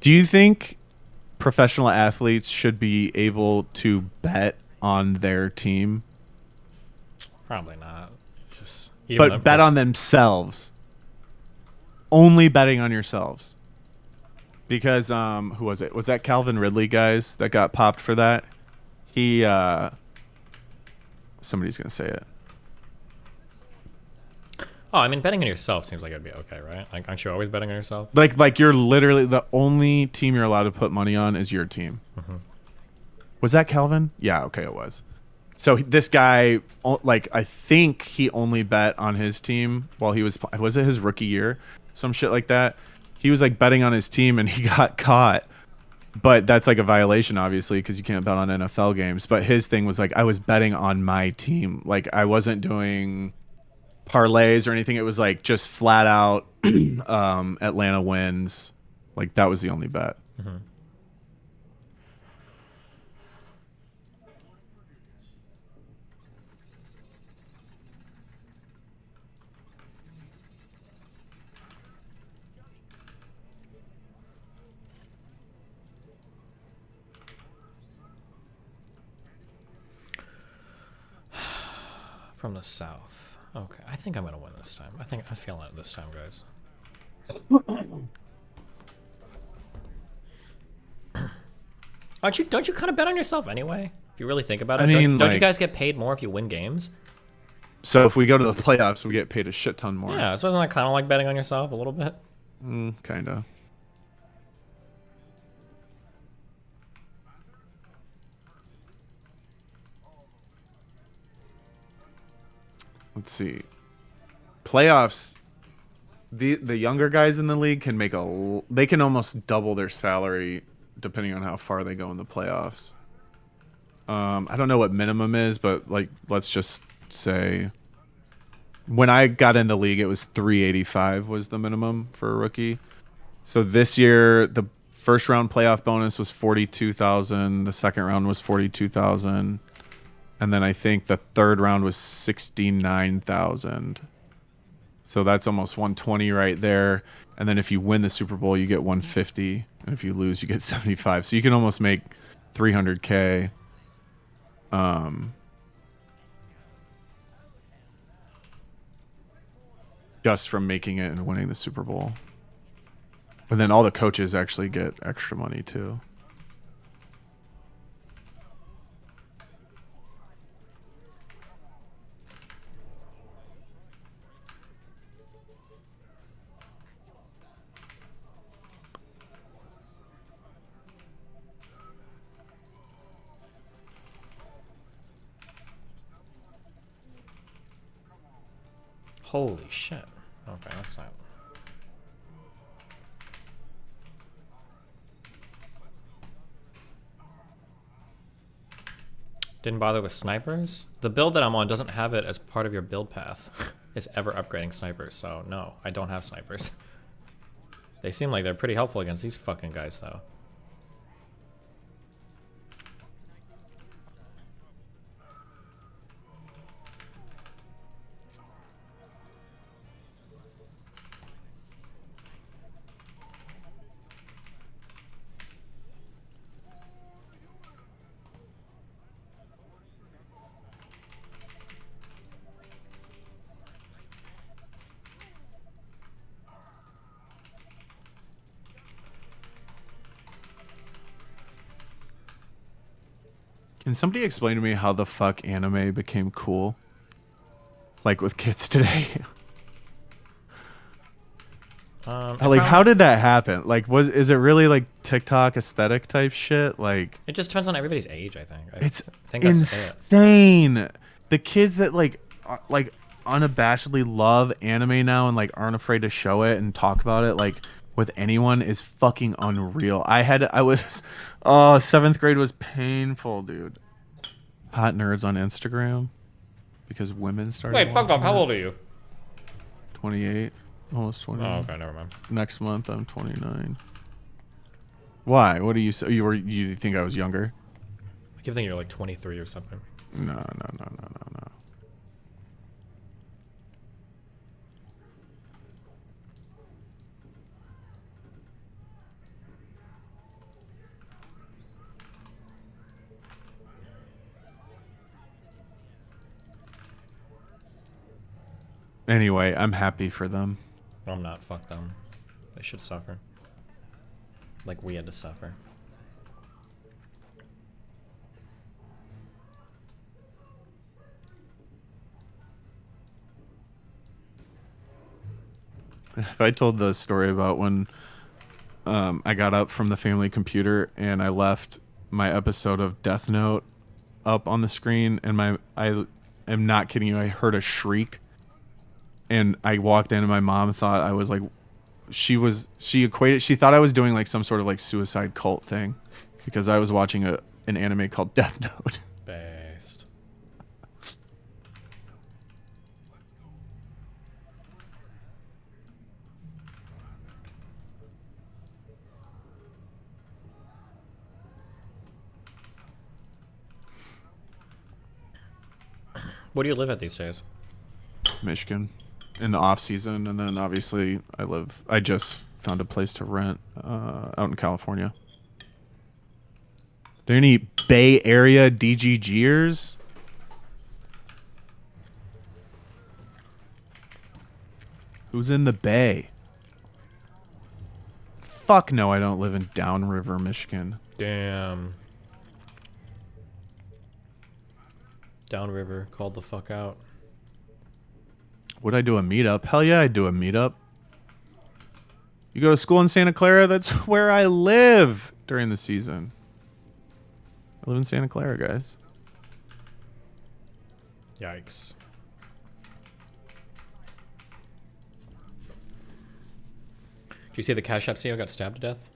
Do you think professional athletes should be able to bet on their team? Probably not. But bet on themselves. Only betting on yourselves. Because who was it? Was that Calvin Ridley, guys, that got popped for that? He somebody's gonna say it. Oh, I mean, betting on yourself seems like it'd be okay, right? Like, aren't you always betting on yourself? Like you're literally the only team you're allowed to put money on is your team. Mm-hmm. Was that Calvin? Yeah, okay, it was. So this guy, like, I think he only bet on his team while he was it his rookie year? Some shit like that. He was like betting on his team and he got caught. But that's like a violation, obviously, because you can't bet on NFL games. But his thing was like, I was betting on my team. Like, I wasn't doing parlays or anything. It was like just flat out Atlanta wins. Like, that was the only bet. Mm-hmm. From the south. Okay, I think I'm gonna win this time. I'm feeling it this time, guys. Don't you kind of bet on yourself anyway? If you really think about it, I mean, don't you guys get paid more if you win games? So if we go to the playoffs, we get paid a shit ton more. Yeah, so isn't that kind of like betting on yourself a little bit? Kind of. Let's see. Playoffs. The younger guys in the league can they can almost double their salary depending on how far they go in the playoffs. I don't know what minimum is, but like, let's just say when I got in the league, it was 385 was the minimum for a rookie. So this year, the first round playoff bonus was 42,000. The second round was 42,000. And then I think the third round was 69,000. So that's almost 120 right there. And then if you win the Super Bowl, you get 150. And if you lose, you get 75. So you can almost make 300K. just from making it and winning the Super Bowl. And then all the coaches actually get extra money too. Holy shit. Okay, that's not... Didn't bother with snipers? The build that I'm on doesn't have it as part of your build path. It's ever upgrading snipers, so no, I don't have snipers. They seem like they're pretty helpful against these fucking guys, though. Can somebody explain to me how the fuck anime became cool? Like with kids today. Like, how did that happen? Like, is it really like TikTok aesthetic type shit? Like, it just depends on everybody's age, I think. It's I think that's it. insane. The kids that like unabashedly love anime now and like aren't afraid to show it and talk about it like with anyone is fucking unreal. Oh, 7th grade was painful, dude. Hot nerds on Instagram because women started. Wait, fuck off. How old are you? 28, almost 20. Oh, okay, never mind. Next month I'm 29. Why? What do you say? You think I was younger? I keep thinking you're like 23 or something. No. Anyway, I'm happy for them. I'm not. Fuck them. They should suffer. Like we had to suffer. If I told the story about when I got up from the family computer and I left my episode of Death Note up on the screen, and I am not kidding you, I heard a shriek. And I walked in and my mom thought I was like, she thought I was doing like some sort of like suicide cult thing because I was watching an anime called Death Note. Based. Where do you live at these days? Michigan. In the off season, and then obviously I just found a place to rent out in California. There any Bay Area DGGers? Who's in the Bay? Fuck no, I don't live in Downriver, Michigan. Damn. Downriver called the fuck out. Would I do a meetup? Hell yeah, I'd do a meetup. You go to school in Santa Clara? That's where I live during the season. I live in Santa Clara, guys. Yikes. Do you see the Cash App CEO got stabbed to death?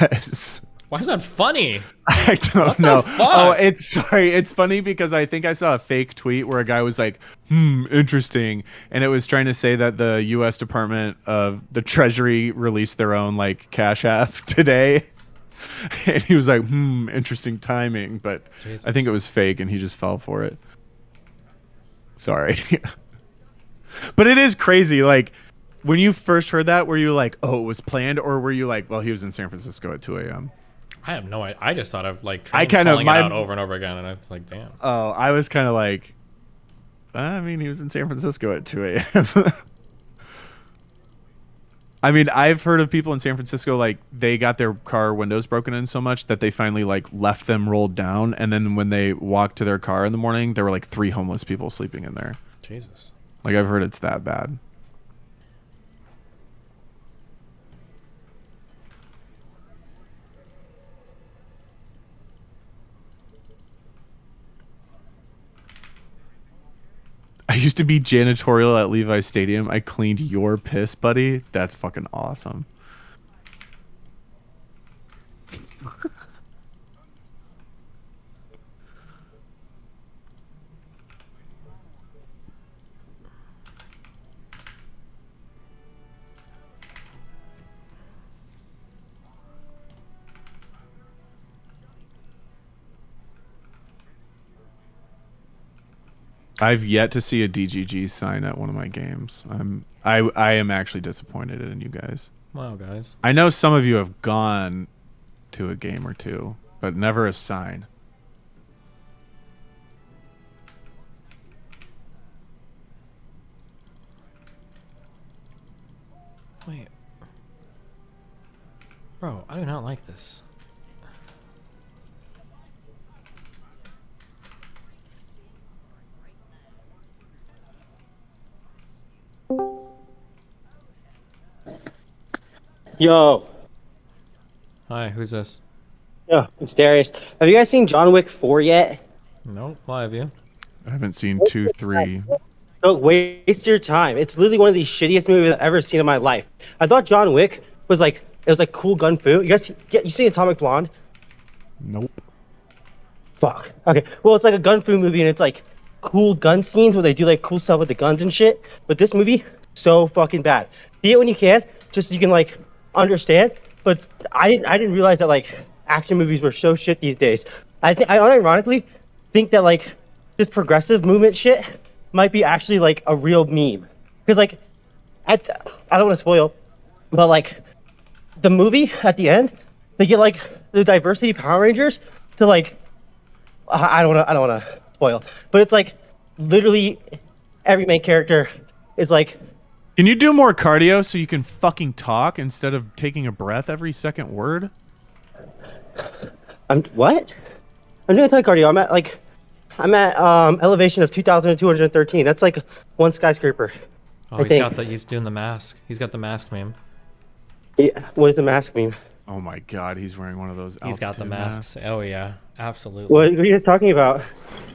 Yes. Why is that funny? I don't know. Oh, it's funny because I think I saw a fake tweet where a guy was like, interesting. And it was trying to say that the U.S. Department of the Treasury released their own like Cash App today. And he was like, interesting timing. But Jesus. I think it was fake and he just fell for it. Sorry. But it is crazy. Like, when you first heard that, were you like, oh, it was planned? Or were you like, well, he was in San Francisco at 2 a.m.? I have no idea. I just thought of like calling it out over and over again, and I was like, damn. Oh, I was kind of like, I mean, he was in San Francisco at 2 a.m. I mean, I've heard of people in San Francisco, like, they got their car windows broken in so much that they finally, like, left them rolled down. And then when they walked to their car in the morning, there were, like, 3 homeless people sleeping in there. Jesus. Like, I've heard it's that bad. I used to be janitorial at Levi's Stadium. I cleaned your piss, buddy. That's fucking awesome. I've yet to see a DGG sign at one of my games. I am actually disappointed in you guys. Wow, guys. I know some of you have gone to a game or two, but never a sign. Wait. Bro, I do not like this. Yo. Hi, who's this? Yo, it's Darius. Have you guys seen John Wick 4 yet? Nope. Why have you? I haven't seen 2, 3. Don't waste your time. It's literally one of the shittiest movies I've ever seen in my life. I thought John Wick was like, it was like cool gun fu. You guys, you seen Atomic Blonde? Nope. Fuck. Okay. Well, it's like a gun fu movie, and it's like cool gun scenes where they do like cool stuff with the guns and shit. But this movie, so fucking bad. See it when you can, just so you can like understand. But I didn't realize that like action movies were so shit these days. I unironically think that like this progressive movement shit might be actually like a real meme. Because like I don't want to spoil, but like the movie at the end, they get like the diversity Power Rangers to like I don't want to spoil, but it's like literally every main character is like. Can you do more cardio so you can fucking talk instead of taking a breath every second word? What? I'm doing a ton of cardio. I'm at elevation of 2,213. That's like one skyscraper. Oh, he's doing the mask. He's got the mask meme. Yeah, what does the mask mean? Oh my god, he's wearing one of those. He's got the masks. Oh yeah, absolutely. What are you talking about?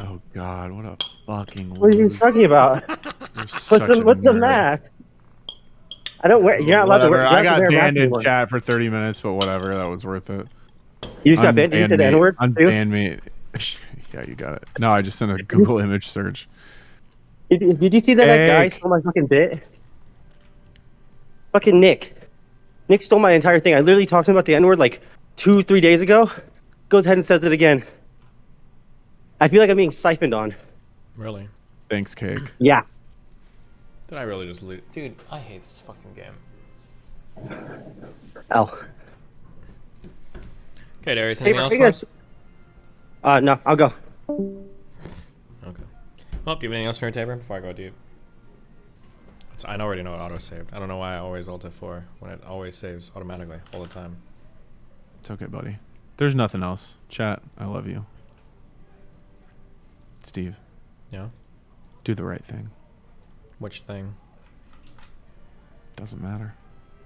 Oh god, what a fucking. What are you talking about? What's the mask? I don't wear. You're not allowed to wear. I got banned in chat for 30 minutes, but whatever, that was worth it. You just got banned. You said the N-word. Unban me. Yeah, you got it. No, I just sent a Google image search. Did you see that guy stole my fucking bit? Fucking Nick. Nick stole my entire thing. I literally talked to him about the N-word like 2-3 days ago. Goes ahead and says it again. I feel like I'm being siphoned on. Really? Thanks, Cake. Yeah. Did I really just lose? Dude, I hate this fucking game. L. Okay, Darius, anything else for us? No, I'll go. Okay. Well, do you have anything else for your table before I go deep? I already know it auto-saved. I don't know why I always alt F4 when it always saves automatically all the time. It's okay, buddy. There's nothing else. Chat, I love you. Steve. Yeah? Do the right thing. Which thing? Doesn't matter.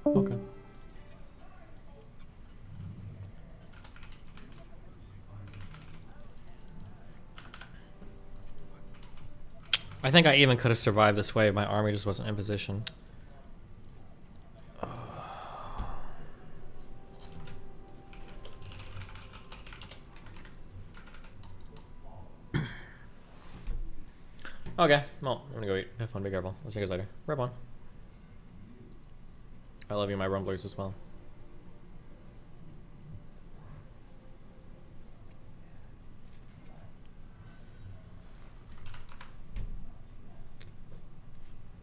Okay. I think I even could have survived this way if my army just wasn't in position. Okay, well, I'm gonna go eat. Have fun, be careful. I'll see you guys later. Rip on. I love you, my rumblers, as well.